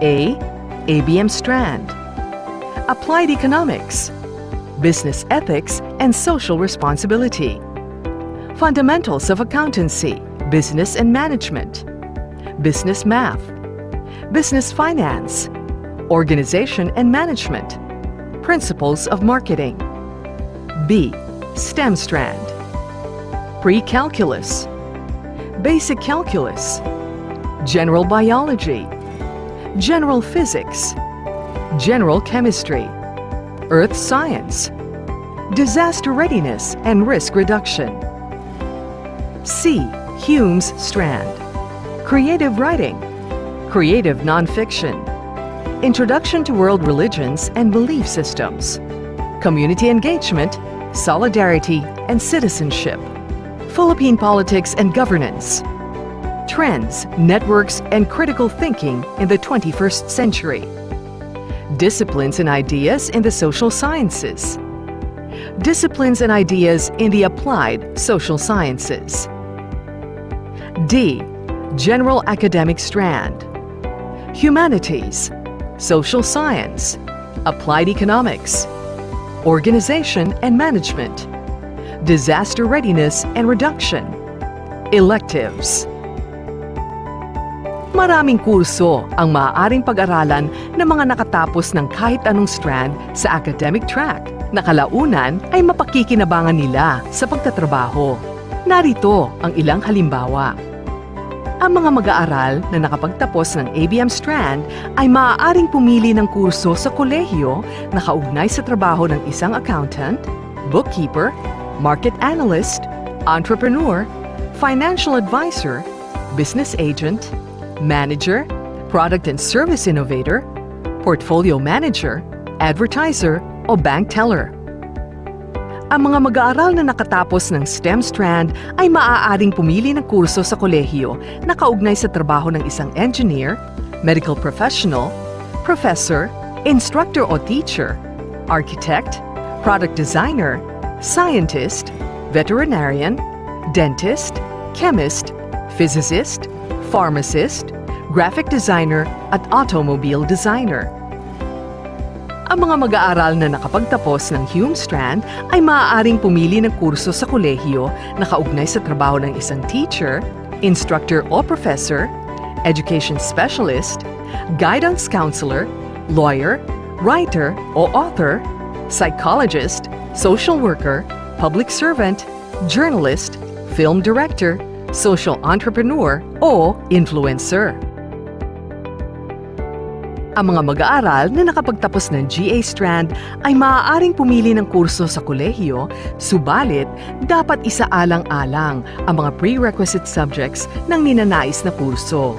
A. ABM strand. Applied Economics, Business Ethics and Social Responsibility. Fundamentals of Accountancy, Business and Management. Business Math. Business Finance. Organization and Management. Principles of Marketing. B. STEM strand. Pre-Calculus. Basic Calculus. General Biology. General Physics. General Chemistry. Earth Science. Disaster Readiness and Risk Reduction. C. Hume's strand. Creative Writing. Creative Nonfiction. Introduction to World Religions and Belief Systems. Community Engagement, Solidarity, and Citizenship. Philippine Politics and Governance. Trends, Networks, and Critical Thinking in the 21st Century. Disciplines and Ideas in the Social Sciences. Disciplines and Ideas in the Applied Social Sciences. D. General Academic Strand. Humanities, Social Science, Applied Economics, Organization and Management, Disaster Readiness and Reduction, Electives. Maraming kurso ang maaaring pag-aralan ng mga nakatapos ng kahit anong strand sa academic track na kalaunan ay mapakikinabangan nila sa pagtatrabaho. Narito ang ilang halimbawa. Ang mga mag-aaral na nakapagtapos ng ABM strand ay maaaring pumili ng kurso sa kolehiyo na kaugnay sa trabaho ng isang accountant, bookkeeper, market analyst, entrepreneur, financial advisor, business agent, manager, product and service innovator, portfolio manager, advertiser, o bank teller. Ang mga mag-aaral na nakatapos ng STEM strand ay maaaring pumili ng kurso sa kolehiyo na kaugnay sa trabaho ng isang engineer, medical professional, professor, instructor o teacher, architect, product designer, scientist, veterinarian, dentist, chemist, physicist, pharmacist, graphic designer, at automobile designer. Ang mga mag-aaral na nakapagtapos ng Hume Strand ay maaaring pumili ng kurso sa kolehiyo na kaugnay sa trabaho ng isang teacher, instructor o professor, education specialist, guidance counselor, lawyer, writer o author, psychologist, social worker, public servant, journalist, film director, social entrepreneur, o influencer. Ang mga mag-aaral na nakapagtapos ng GA strand ay maaaring pumili ng kurso sa kolehiyo, subalit dapat isaalang-alang ang mga prerequisite subjects ng ninanais na kurso.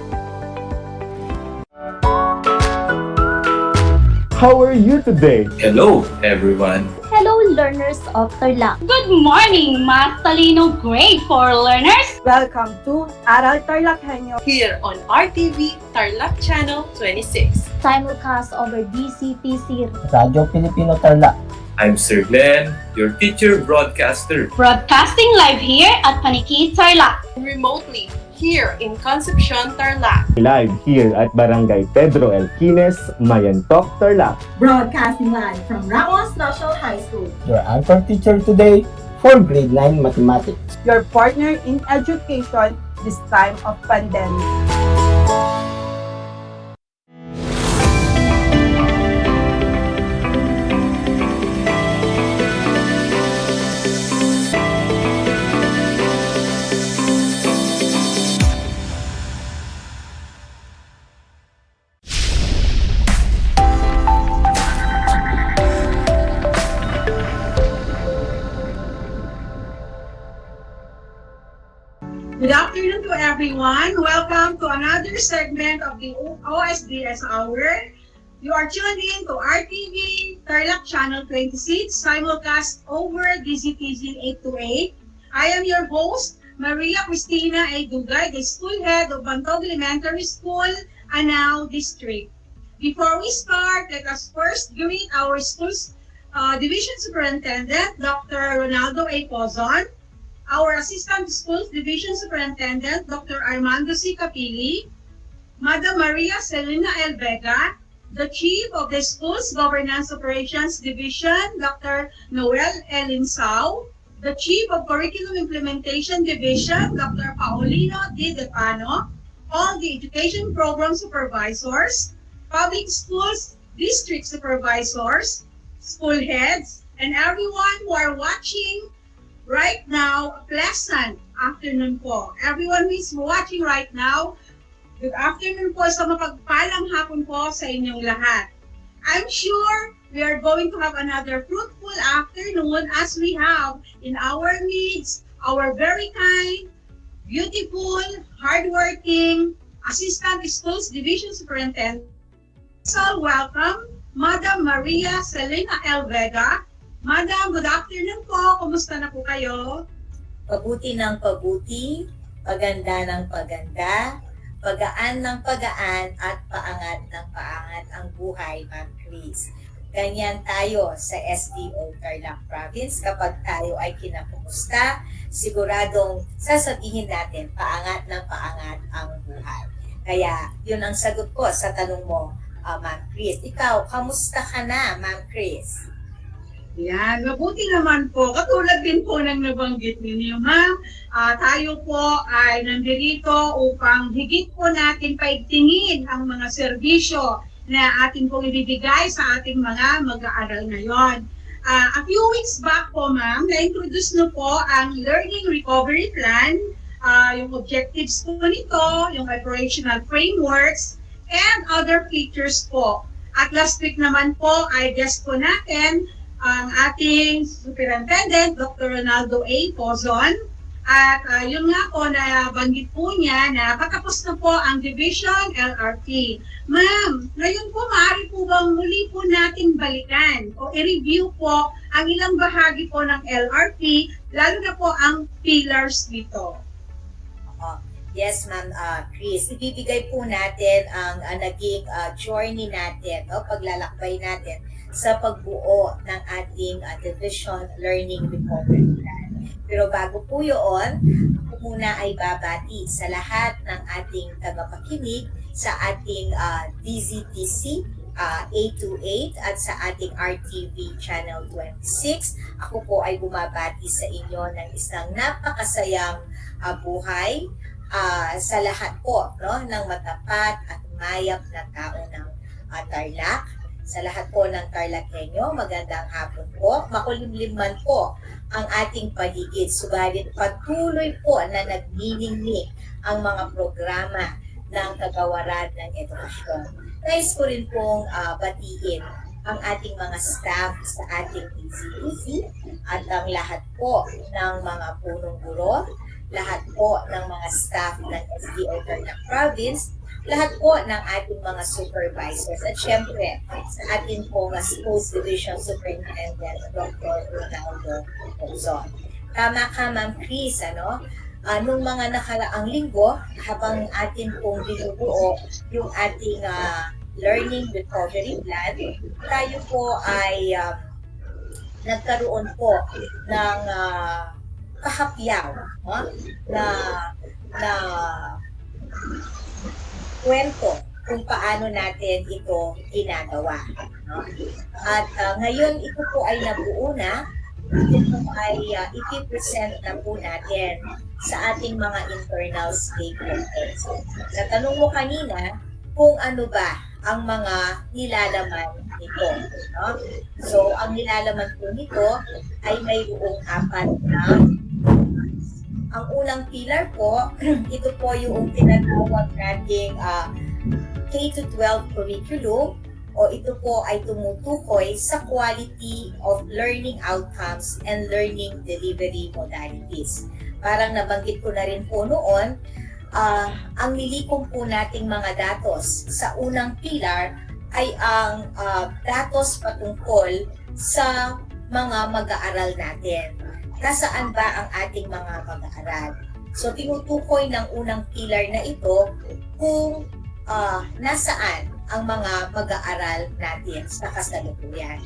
How are you today? Hello, everyone. Hello, learners of Tarlac. Good morning, Math Talino Grade 4 learners! Welcome to Aral TarlakHenyo. Here on RTV Tarlac Channel 26. Simulcast over DCTC. Radyo Pilipino Tarlac. I'm Sir Glenn, your teacher broadcaster. Broadcasting live here at Paniki Tarlac. Remotely here in Concepcion, Tarlac. Live here at Barangay Pedro Elquines, Mayantok, Tarlac. Broadcasting live from Ramos National High School. Your anchor teacher today for grade 9 mathematics. Your partner in education this time of pandemic. Good afternoon to everyone. Welcome to another segment of the OSDS Hour. You are tuned in to RTV Tarlac Channel 26, simulcast over DCTC 828. I am your host, Maria Cristina A. Dugay, the school head of Bantog Elementary School, Anao District. Before we start, let us first greet our school's Division Superintendent, Dr. Ronaldo A. Pozon, our Assistant Schools Division Superintendent, Dr. Armando C. Capili, Madam Maria Selena L. Vega, the Chief of the School's Governance Operations Division, Dr. Noel L. Insao, the Chief of Curriculum Implementation Division, Dr. Paulino D. Depano, all the Education Program Supervisors, Public Schools District Supervisors, school heads, and everyone who are watching right now. A pleasant afternoon po. Everyone who is watching right now, good afternoon po sa mapagpalang hapon po sa inyong lahat. I'm sure we are going to have another fruitful afternoon as we have in our midst our very kind, beautiful, hardworking Assistant Schools Division Superintendent. So welcome, Madam Maria Selena L. Vega. Madam, good afternoon po. Kumusta na po kayo? Pabuti ng pabuti, paganda ng paganda, pagaan ng pagaan, at paangat ng paangat ang buhay, Ma'am Chris. Ganyan tayo sa SDO Tarlac Province. Kapag tayo ay kinakumusta, siguradong sasabihin natin, paangat ng paangat ang buhay. Kaya, yun ang sagot ko sa tanong mo, Ma'am Chris. Ikaw, kamusta ka na, Ma'am Chris? Yan, mabuti naman po. Katulad din po ng nabanggit ninyo, ma'am. Tayo po ay nandito upang higit po natin paigtingin ang mga serbisyo na ating pong ibibigay sa ating mga mag-aaral ngayon. A few weeks back po, ma'am, na-introduce na po ang Learning Recovery Plan, yung objectives po nito, yung operational frameworks, and other features po. At last week naman po ay guest po natin ang ating Superintendent, Dr. Ronaldo A. Pozon. At yun nga po na banggit po niya na patapos na po ang Division LRT. Ma'am, ngayon po maaari po bang muli po natin balikan o i-review po ang ilang bahagi po ng LRT, lalo na po ang pillars nito? Yes, Ma'am Chris. Ibibigay po natin ang naging journey natin, paglalakbay natin sa pagbuo ng ating Division Learning Recovery Plan. Pero bago po yun, ako muna ay babati sa lahat ng ating tagapakinig sa ating DZTC 828 at sa ating RTV Channel 26. Ako po ay bumabati sa inyo ng isang napakasayang buhay sa lahat po, no, ng matapat at mayap na tao ng Tarlac. Sa lahat po ng TarlakHenyo, magandang hapon po. Makulimlim man po ang ating paligid, subalit patuloy po na nagniningning ang mga programa ng kagawaran ng edukasyon. Nais ko rin pong batiin ang ating mga staff sa ating DCTC at ang lahat po ng mga punong guro, lahat po ng mga staff ng SDO Tarlac Province, lahat po ng ating mga supervisors, at syempre sa ating pong Schools Division Superintendent, Dr. Ronaldo Pozon. Tama ka, Ma'am Chris, nung mga nakaraang linggo, habang atin pong binubuo yung ating Learning Recovery Plan, tayo po ay nagkaroon po ng kahapyaw na kwento kung paano natin ito ginagawa. No? At ngayon ito po ay nabuo na, ito po ay ipipresent na po natin sa ating mga internal stakeholders. Sa tanong mo kanina, kung ano ba ang mga nilalaman nito. No? So, ang nilalaman po nito ay mayroong 4 na. Ang unang pillar po, ito po yung tinatawag nating K-12 curriculum, o ito po ay tumutukoy sa quality of learning outcomes and learning delivery modalities. Parang nabanggit ko na rin po noon, ang nilikom po nating mga datos sa unang pillar ay ang datos patungkol sa mga mag-aaral natin. Nasaan ba ang ating mga mag-aaral? So, tinutukoy ng unang pillar na ito kung nasaan ang mga mag-aaral natin sa kasalukuyan.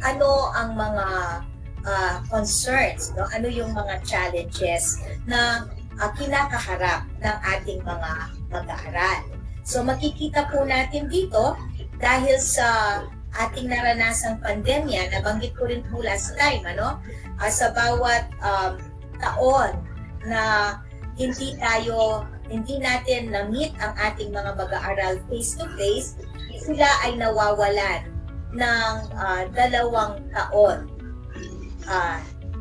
Ano ang mga concerns, no? Ano yung mga challenges na kinakaharap ng ating mga mag-aaral. So, makikita po natin dito, dahil sa ating naranasang pandemya, nabanggit ko rin po last time, sa bawat taon na hindi natin na-meet ang ating mga mag-aaral face-to-face, sila ay nawawalan ng 2 taon.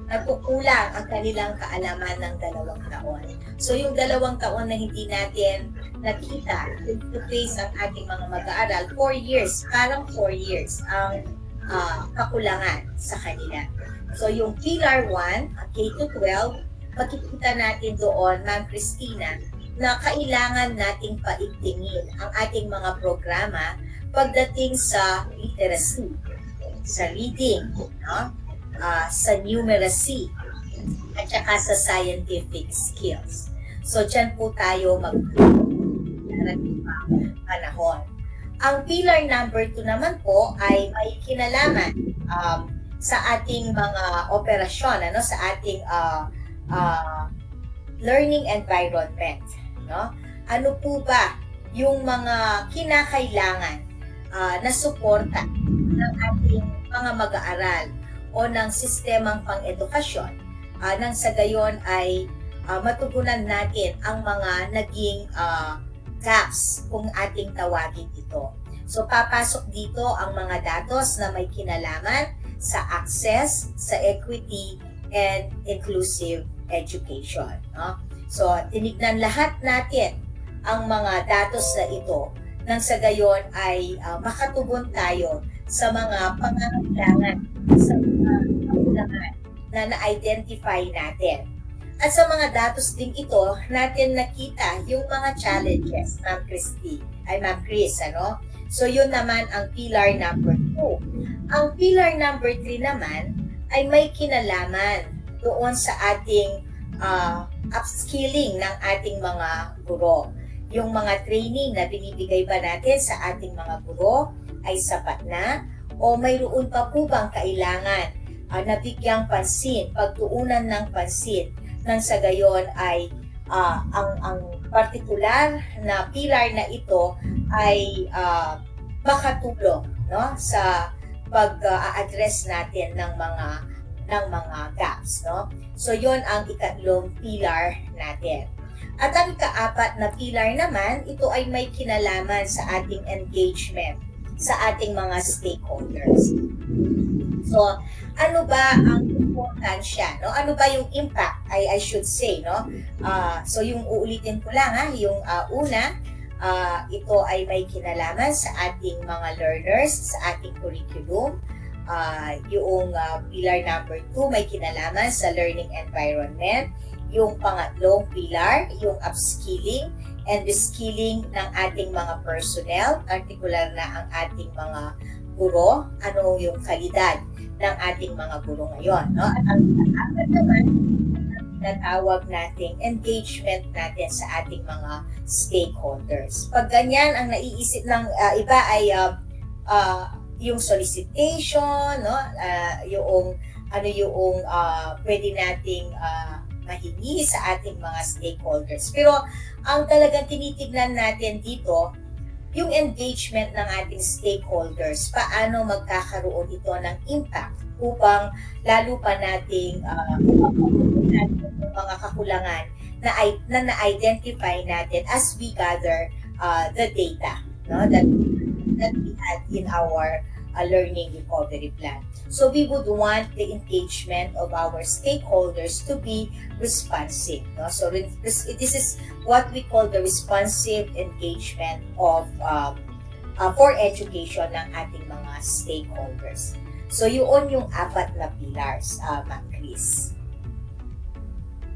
Nagkukulang ang kanilang kaalaman ng 2 taon. So yung 2 taon na hindi natin nakita face-to-face ang ating mga mag-aaral, 4 years, parang 4 years ang kakulangan sa kanila. So yung Pillar 1, K-12, makikita natin doon, Ma'am Christina, na kailangan nating paigtingin ang ating mga programa pagdating sa literacy, sa reading, sa numeracy, at saka sa scientific skills. So, dyan po tayo panahon. Ang pillar number 2 naman po ay may kinalaman sa ating mga operasyon, sa ating learning environment. No? Ano po ba yung mga kinakailangan na suporta ng ating mga mag-aaral o ng sistemang pang-edukasyon nang sa gayon ay matugunan natin ang mga naging gaps kung ating tawagin ito. So papasok dito ang mga datos na may kinalaman sa access, sa equity, and inclusive education. No? So tinignan lahat natin ang mga datos na ito nang sa gayon ay makatugon tayo sa mga pangangailangan, sa mga kakulangan na na-identify natin. At sa mga datos din ito, natin nakita yung mga challenges, Ma'am Chris, ano? So yun naman ang pillar number 2. Ang pillar number 3 naman ay may kinalaman doon sa ating upskilling ng ating mga guro. Yung mga training na binibigay ba natin sa ating mga guro ay sapat na? O mayroon pa po bang kailangan na bigyang pansin, pagtuunan ng pansin, nang sa gayon ay ang partikular na pillar na ito ay makatulong, no, sa pag-address natin ng mga gaps, no. So yon ang ikatlong pillar natin. At ang ikaapat na pillar naman, ito ay may kinalaman sa ating engagement sa ating mga stakeholders. So, ano ba ang importansya, no? Ano ba yung impact, I should say, no? So, yung uulitin ko lang, yung una, ito ay may kinalaman sa ating mga learners, sa ating curriculum. Yung pillar number 2, may kinalaman sa learning environment. Yung pangatlong pillar, yung upskilling and reskilling ng ating mga personnel, particular na ang ating mga guro, ano yung kalidad ng ating mga guro ngayon. No? At ang apat naman, natawag nating engagement natin sa ating mga stakeholders. Pag ganyan, ang naiisip ng iba ay yung solicitation, no? Yung pwede nating mahingi sa ating mga stakeholders. Pero ang talagang tinitignan natin dito, yung engagement ng ating stakeholders, paano magkakaroon ito ng impact upang lalo pa nating yung mga kakulangan na na-identify natin as we gather the data, no, that we had in our learning recovery plan. So we would want the engagement of our stakeholders to be responsive. No? So this is what we call the responsive engagement of for education ng ating mga stakeholders. So yun yung apat na pillars, Ma'am Chris.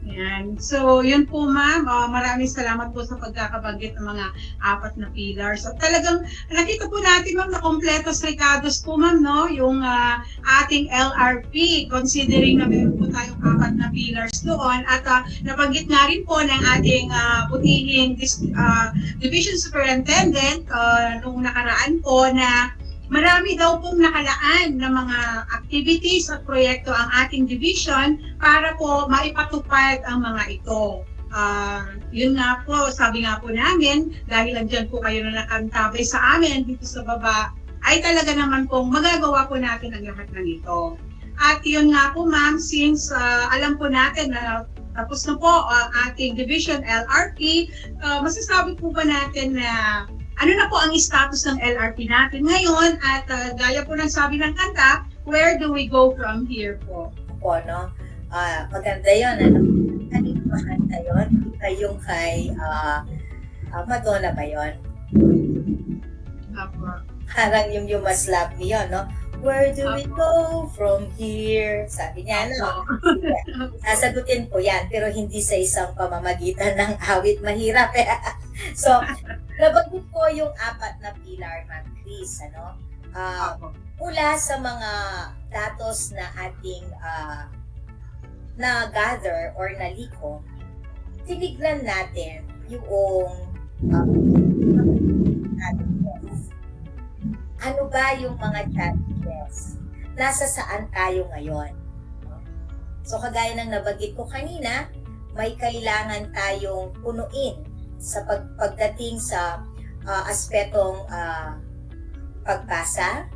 Yan. So, yun po ma'am. Maraming salamat po sa pagkakabanggit ng mga apat na pillars. At talagang nakita po natin ma'am na kompletos recados po ma'am, no? Yung ating LRP, considering na meron po tayong apat na pillars doon. At nabanggit nga rin po ng ating putihing division superintendent nung nakaraan po na marami daw pong nakalaan na mga activities at proyekto ang ating division para po maipatupad ang mga ito. Yun nga po, sabi nga po namin, dahil andyan po kayo na nakantabay sa amin dito sa baba, ay talaga naman pong magagawa po natin ang lahat ng ito. At yun nga po ma'am, since alam po natin na tapos na po ang ating division LRP, masasabi po ba natin na ano na po ang status ng LRP natin ngayon at gaya po ng sabi ng kanta, where do we go from here po? Po, no? Maganda yun. Kanino ba kanta yun? Yung kay Madonna ba yun? Apo. Parang yung You Must Love Me yun, no? Where do we go from here? Sabi niya, no? Sasagutin ko yan, pero hindi sa isang pamamagitan ng awit mahirap. So, nabanggit ko yung apat na pillar, Ma'am Chris, ano? Mula sa mga datos na ating na-gather or naliko, tinignan natin yung challenges. Ano ba yung mga challenges? Nasa saan tayo ngayon? So kagaya ng nabanggit ko kanina, may kailangan tayong punuin sa pagdating sa aspetong pagbasa,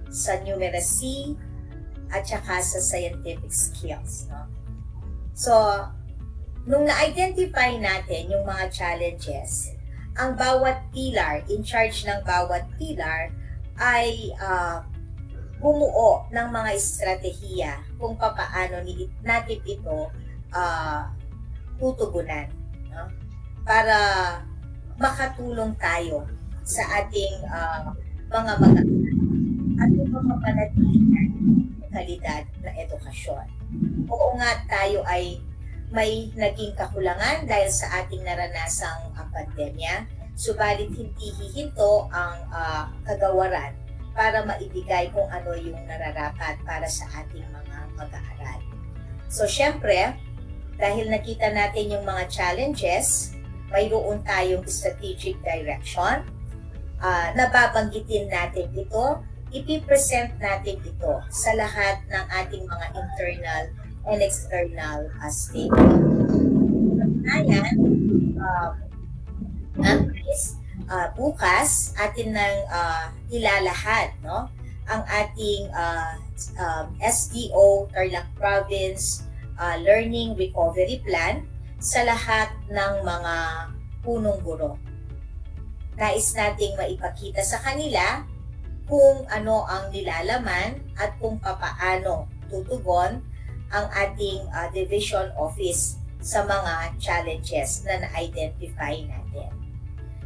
sa numeracy, at saka sa scientific skills. No? So, nung na-identify natin yung mga challenges, ang bawat pillar, in charge ng bawat pillar, ay bumuo ng mga estratehiya kung papaano natin ito tutugunan. No? Para makatulong tayo sa ating mga mag-aaral at mapapanatili ang kalidad na edukasyon. Oo nga, tayo ay may naging kakulangan dahil sa ating naranasang pandemya, subalit hindi hihinto ang kagawaran para maibigay kung ano yung nararapat para sa ating mga mag-aaral. So, syempre, dahil nakita natin yung mga challenges, mayroon tayong strategic direction, nababanggitin natin ito, ipipresent natin ito sa lahat ng ating mga internal and external stakeholders. Ngayon, bukas atin nang ilalahad, no, ang ating SDO Tarlac Province Learning Recovery Plan sa lahat ng mga punong guro. Nais nating maipakita sa kanila kung ano ang nilalaman at kung papaano tutugon ang ating division office sa mga challenges na na-identify natin.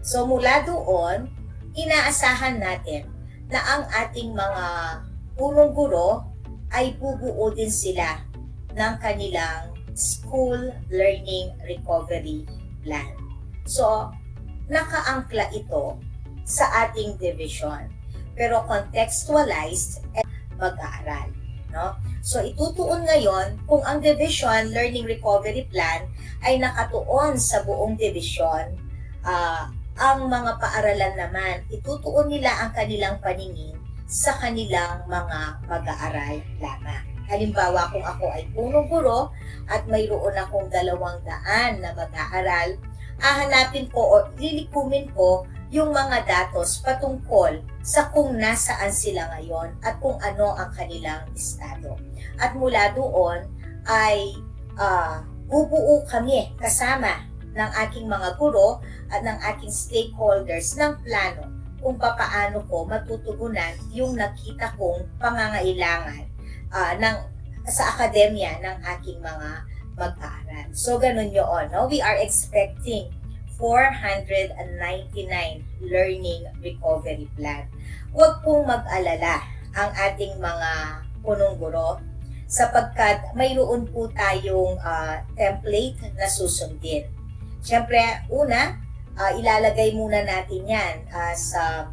So mula doon, inaasahan natin na ang ating mga punong guro ay bubuo din sila ng kanilang school learning recovery plan. So, nakaangkla ito sa ating division, pero contextualized at mag-aaral. No? So, itutuon ngayon kung ang division learning recovery plan ay nakatuon sa buong division, ang mga paaralan naman, itutuon nila ang kanilang paningin sa kanilang mga mag-aaral lamang. Halimbawa, kung ako ay punong guro at mayroon akong 200 na mag-aaral, hahanapin ko o lilikumin ko yung mga datos patungkol sa kung nasaan sila ngayon at kung ano ang kanilang estado. At mula doon ay bubuo kami kasama ng aking mga guro at ng aking stakeholders ng plano kung papaano ko matutugunan yung nakita kong pangangailangan sa akademya ng aking mga mag-aaral. So, ganun yun. No? We are expecting 499 learning recovery plan. Huwag pong mag-alala ang ating mga punong guro sapagkat mayroon po tayong template na susundin. Siyempre, una, ilalagay muna natin yan sa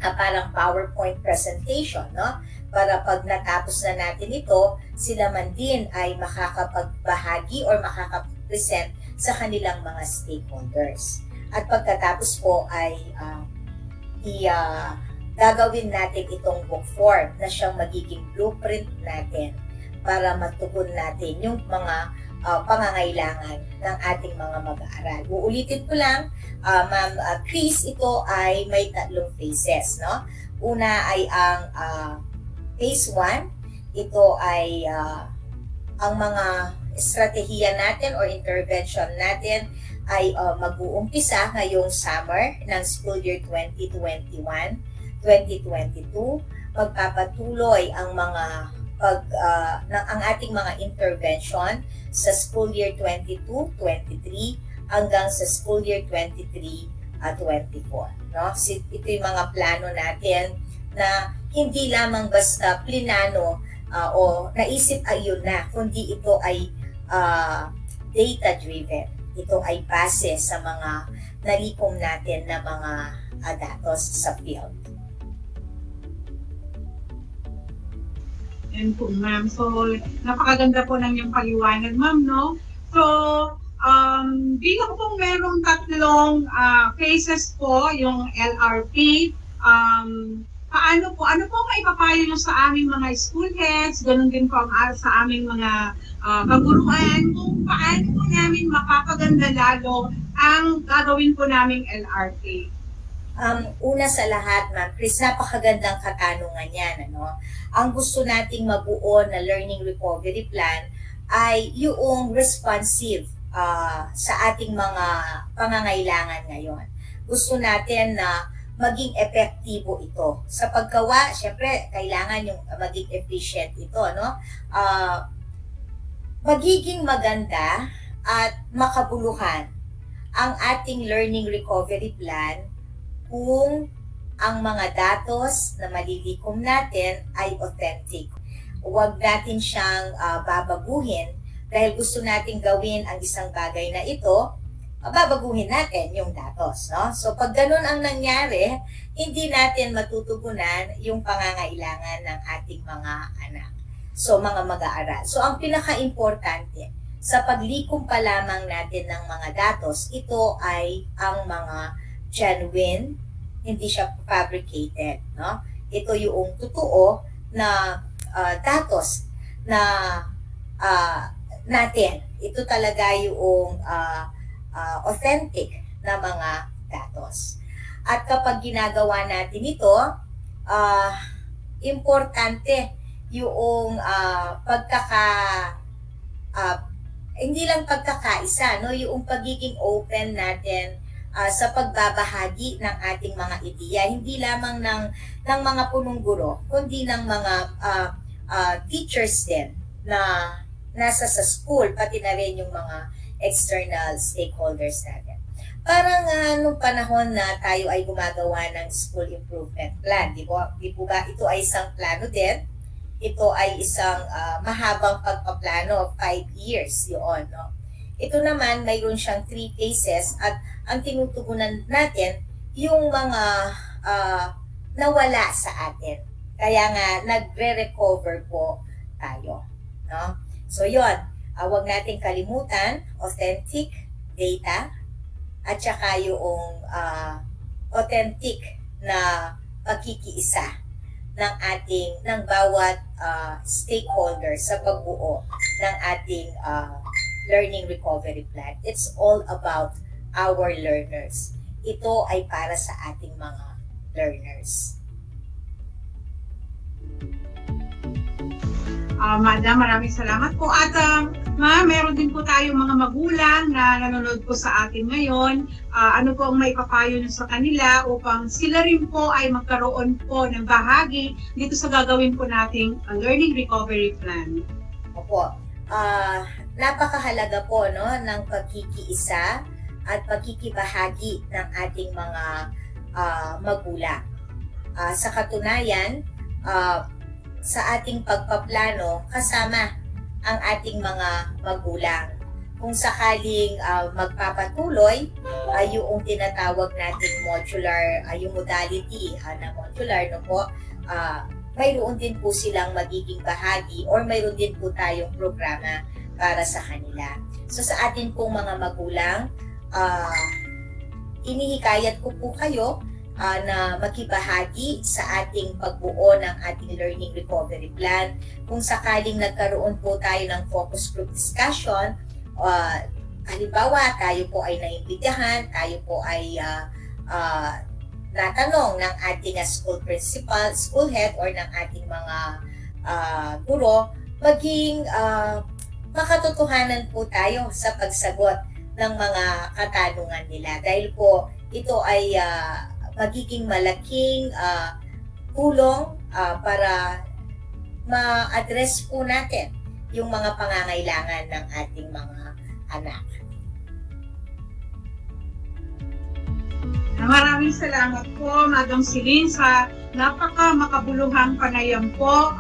parang PowerPoint presentation, no? Para pag natapos na natin ito, sila man din ay makakapagbahagi or makakapresent sa kanilang mga stakeholders. At pagkatapos po ay gagawin natin itong book form na siyang magiging blueprint natin para matugon natin yung mga pangangailangan ng ating mga mag-aaral. Uulitin ko lang, Ma'am Chris, ito ay may 3 phases, no? Una ay ang phase 1, ito ay ang mga estratehiya natin or intervention natin ay mag-uumpisa ngayong summer ng school year 2021-2022. Magpapatuloy ang mga ang ating mga intervention sa school year 22-23 hanggang sa school year 23-24. No? Ito yung mga plano natin na hindi lamang basta plinano o naisip ayun na, kundi ito ay data-driven. Ito ay base sa mga nalikom natin na mga datos sa field. Yan po, ma'am. So, napakaganda po ng iyong paliwanag, ma'am, no? So, Bilang po merong tatlong phases po, yung LRP, ano po maipapayo nyo sa aming mga school heads, ganun din po sa aming mga kaguruan, kung paano po namin mapapaganda lalo ang gagawin po naming LRP. Una sa lahat, Ma'am Chris, napakagandang katanungan yan. Ano? Ang gusto nating mabuo na learning recovery plan ay yung responsive sa ating mga pangangailangan ngayon. Gusto natin na maging epektibo ito. Sa paggawa, syempre, kailangan yung maging efficient ito. No? Magiging maganda at makabuluhan ang ating learning recovery plan kung ang mga datos na malilikom natin ay authentic. Huwag natin siyang babaguhin dahil gusto nating gawin ang isang bagay na ito, babaguhin natin yung datos. No? So pag ganun ang nangyari, hindi natin matutugunan yung pangangailangan ng ating mga anak. So mga mag-aaral. So ang pinaka-importante, sa paglikom pa lamang natin ng mga datos, ito ay ang mga genuine, hindi siya fabricated. No? Ito yung totoo na datos na natin. Ito talaga yung authentic na mga datos. At kapag ginagawa natin ito, importante yung hindi lang pagkakaisa, no? Yung pagiging open natin sa pagbabahagi ng ating mga ideya, hindi lamang ng mga punong guro, kundi ng mga teachers din na nasa sa school, pati na rin yung mga external stakeholders natin. Parang nung panahon na tayo ay gumagawa ng school improvement plan, di po ba ito ay isang plano din? Ito ay isang mahabang pagpaplano, 5 years yun, no? Ito naman, mayroon siyang 3 phases at ang tinutugunan natin yung mga nawala sa atin. Kaya nga, nagre-recover po tayo. No? So yun, huwag nating kalimutan, authentic data at saka yung authentic na pagkikiisa ng bawat stakeholder sa pagbuo ng ating learning recovery plan. It's all about our learners. Ito ay para sa ating mga learners. Madam, maraming salamat po. At meron din po tayong mga magulang na nanonood po sa atin ngayon. Ano po ang maipapayo nyo sa kanila upang sila rin po ay magkaroon po ng bahagi dito sa gagawin po nating learning recovery plan? Opo. Napakahalaga po no, ng pagkikiisa at pagkikibahagi ng ating mga magulang. Sa katunayan, sa ating pagpaplano, kasama ang ating mga magulang. Kung sakaling magpapatuloy, yung tinatawag nating modular, yung modality na modular, no po, mayroon din po silang magiging bahagi or mayroon din po tayong programa para sa kanila. So sa atin pong mga magulang, inihikayat ko po kayo na makibahagi sa ating pagbuo ng ating learning recovery plan. Kung sakaling nagkaroon po tayo ng focus group discussion, halimbawa tayo po ay naimbitahan, tayo po ay natanong ng ating school principal, school head, or ng ating mga guro, maging makatotohanan po tayo sa pagsagot ng mga katanungan nila. Dahil po ito ay magiging malaking tulong para ma-address po natin yung mga pangangailangan ng ating mga anak. Maraming salamat po, Madam Celine, sa napaka-makabuluhang panayam po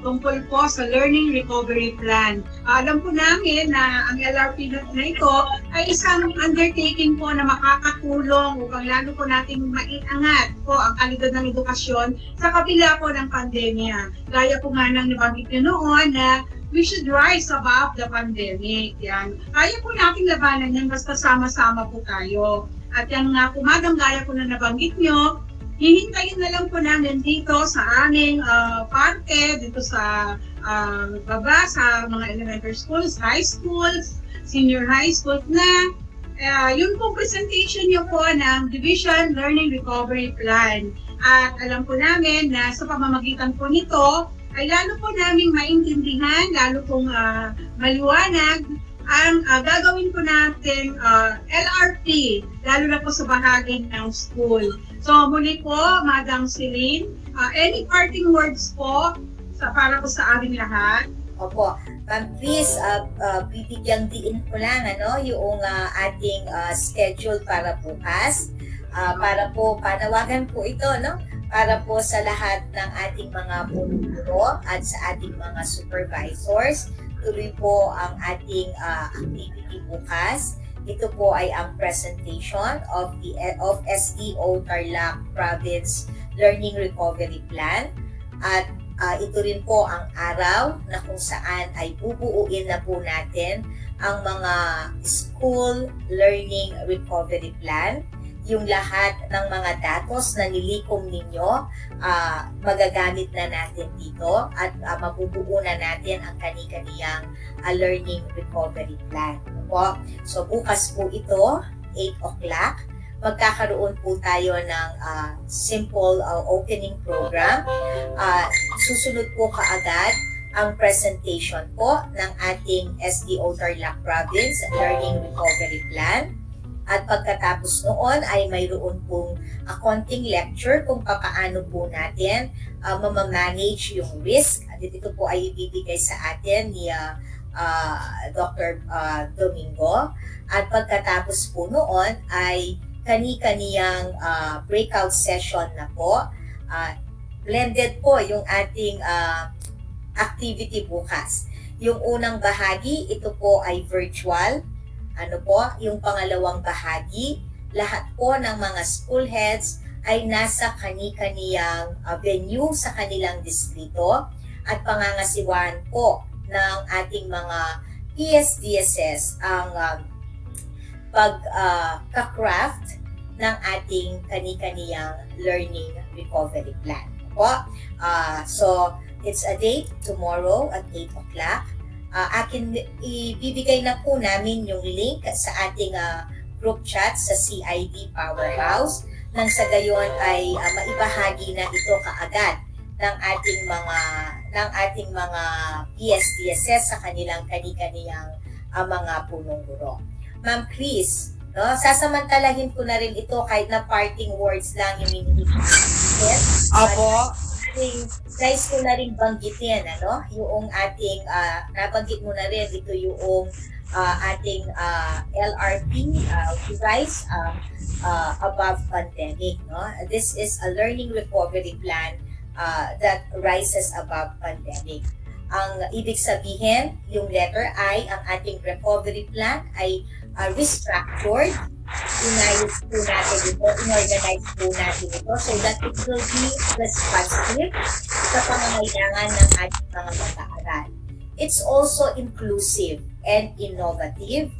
tungkol po sa Learning Recovery Plan. Alam po namin na ang LRP na ito ay isang undertaking po na makakatulong upang lalo po nating maiangat po ang kalidad ng edukasyon sa kabila po ng pandemya. Gaya po nga ng nabanggit niyo noon na we should rise above the pandemic. Yan. Kaya po nating labanan yan basta sama-sama po tayo. At yan nga po, Madam, gaya po na nabanggit nyo, hihintayin na lang po namin dito sa aming parke, dito sa baba, sa mga elementary schools, high schools, senior high schools na yung po presentation nyo po ng Division Learning Recovery Plan. At alam po namin na sa pamamagitan po nito, ay lalo po namin maintindihan, lalo pong maliwanag, ang gagawin po natin LRT, lalo na po sa bahagi ng school. So muli po, Madam Celine, any parting words po para po sa aming lahat? Opo, ma'am, please, bibigyan diin ko lang yung ating schedule para bukas. Para po, panawagan po ito, para po sa lahat ng ating mga guro at sa ating mga supervisors. Tuloy po ang ating activity bukas. Ito po ay ang presentation of SEO Tarlac Province Learning Recovery Plan. At ito rin po ang araw na kung saan ay bubuuin na po natin ang mga school learning recovery plan. Yung lahat ng mga datos na nilikom ninyo, magagamit na natin dito at mabubuo na natin ang kani-kaniyang learning recovery plan. Po. So bukas po ito, 8 o'clock, magkakaroon po tayo ng simple opening program. Susunod po kaagad ang presentation po ng ating SDO Tarlac Province Learning Recovery Plan. At pagkatapos noon ay mayroon pong konting lecture kung paano po natin mamamanage yung risk. At ito po ay ibibigay sa atin ni Dr. Domingo. At pagkatapos po noon ay kani-kaniyang breakout session na po. Blended po yung ating activity bukas. Yung unang bahagi, ito po ay virtual. Yung pangalawang bahagi, lahat po ng mga school heads ay nasa kani-kaniyang venue sa kanilang distrito at pangangasiwan po ng ating mga PSDSS ang pagka-craft ng ating kani-kaniyang learning recovery plan. So, it's a date tomorrow at 8 o'clock. Ibibigay na po namin yung link sa ating group chat sa CID Powerhouse nang sa gayon ay maibahagi na ito kaagad ng ating mga PSDSS sa kanilang kani-kaniyang mga punong guro. Ma'am, please, sasamantalahin ko na rin ito kahit na parting words lang yung minimum. Apo. Guys ko na rin banggitin, yung ating, nabanggit mo na rin, ito yung ating LRP, rise above pandemic. This is a learning recovery plan that rises above pandemic. Ang ibig sabihin, yung letter I, ang ating recovery plan ay restructured. Inayos po natin ito, inorganize po natin ito so that it will be responsive sa pangangailangan ng ating mga mag-aaral. It's also inclusive and innovative,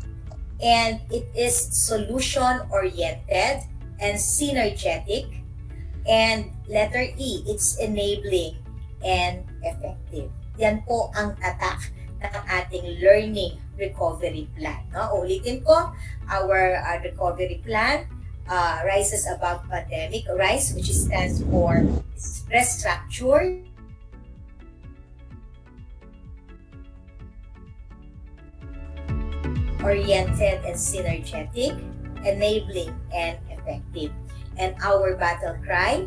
and it is solution-oriented and synergetic. And letter E, it's enabling and effective. Yan po ang tatak ng ating learning recovery plan. Ulitin ko, our recovery plan rises above pandemic. RISE, which stands for restructure, oriented and synergetic, enabling and effective. And our battle cry,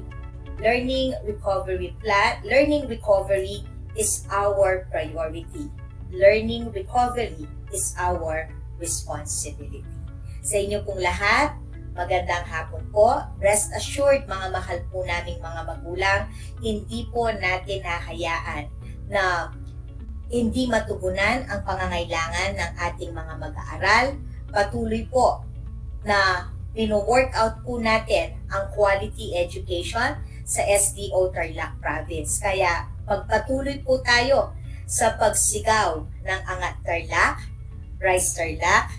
learning recovery plan, learning recovery is our priority. Learning recovery is our responsibility. Sa inyo pong lahat, Magandang hapon po. Rest assured mga mahal po naming mga magulang, hindi po natin hahayaan na hindi matugunan ang pangangailangan ng ating mga mag-aaral. Patuloy po na pino-workout po natin ang quality education sa SDO Tarlac Province. Kaya magpatuloy po tayo sa pagsigaw ng Angat Tarlac, Rise Tarlac,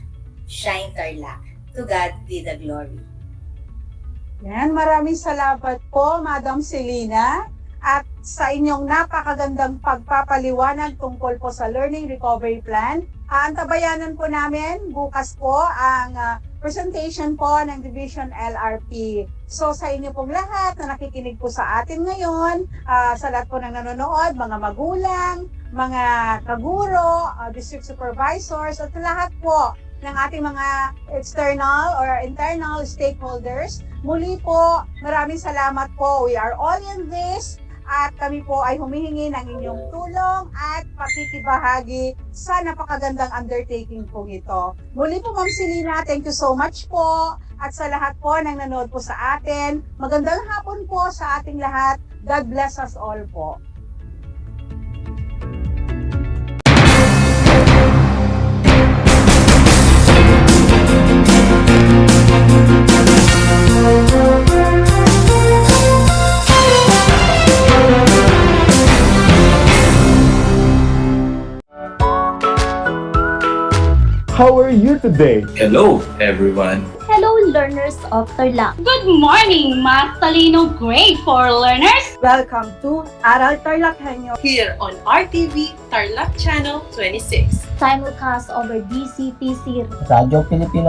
Shine Tarlac. To God be the glory. Yan, maraming salamat po, Madam Selena, at sa inyong napakagandang pagpapaliwanag tungkol po sa Learning Recovery Plan. Antabayanan po namin bukas po ang presentation po ng Division LRP. So sa inyo pong lahat na nakikinig po sa atin ngayon, sa lahat po ng nanonood, mga magulang, mga kaguro, district supervisors, at lahat po ng ating mga external or internal stakeholders. Muli po, maraming salamat po. We are all in this at kami po ay humihingi ng inyong tulong at pakikibahagi sa napakagandang undertaking po ito. Muli po, Ma'am Selena, thank you so much po. At sa lahat po ng nanood po sa atin, magandang hapon po sa ating lahat. God bless us all po. How are you today? Hello, everyone. Hello, learners of Tarlac. Good morning, mas talino grade 4 learners! Welcome to Aral TarlakHenyo Here on RTV Tarlac Channel 26. Simulcast over DCTC Radyo Pilipino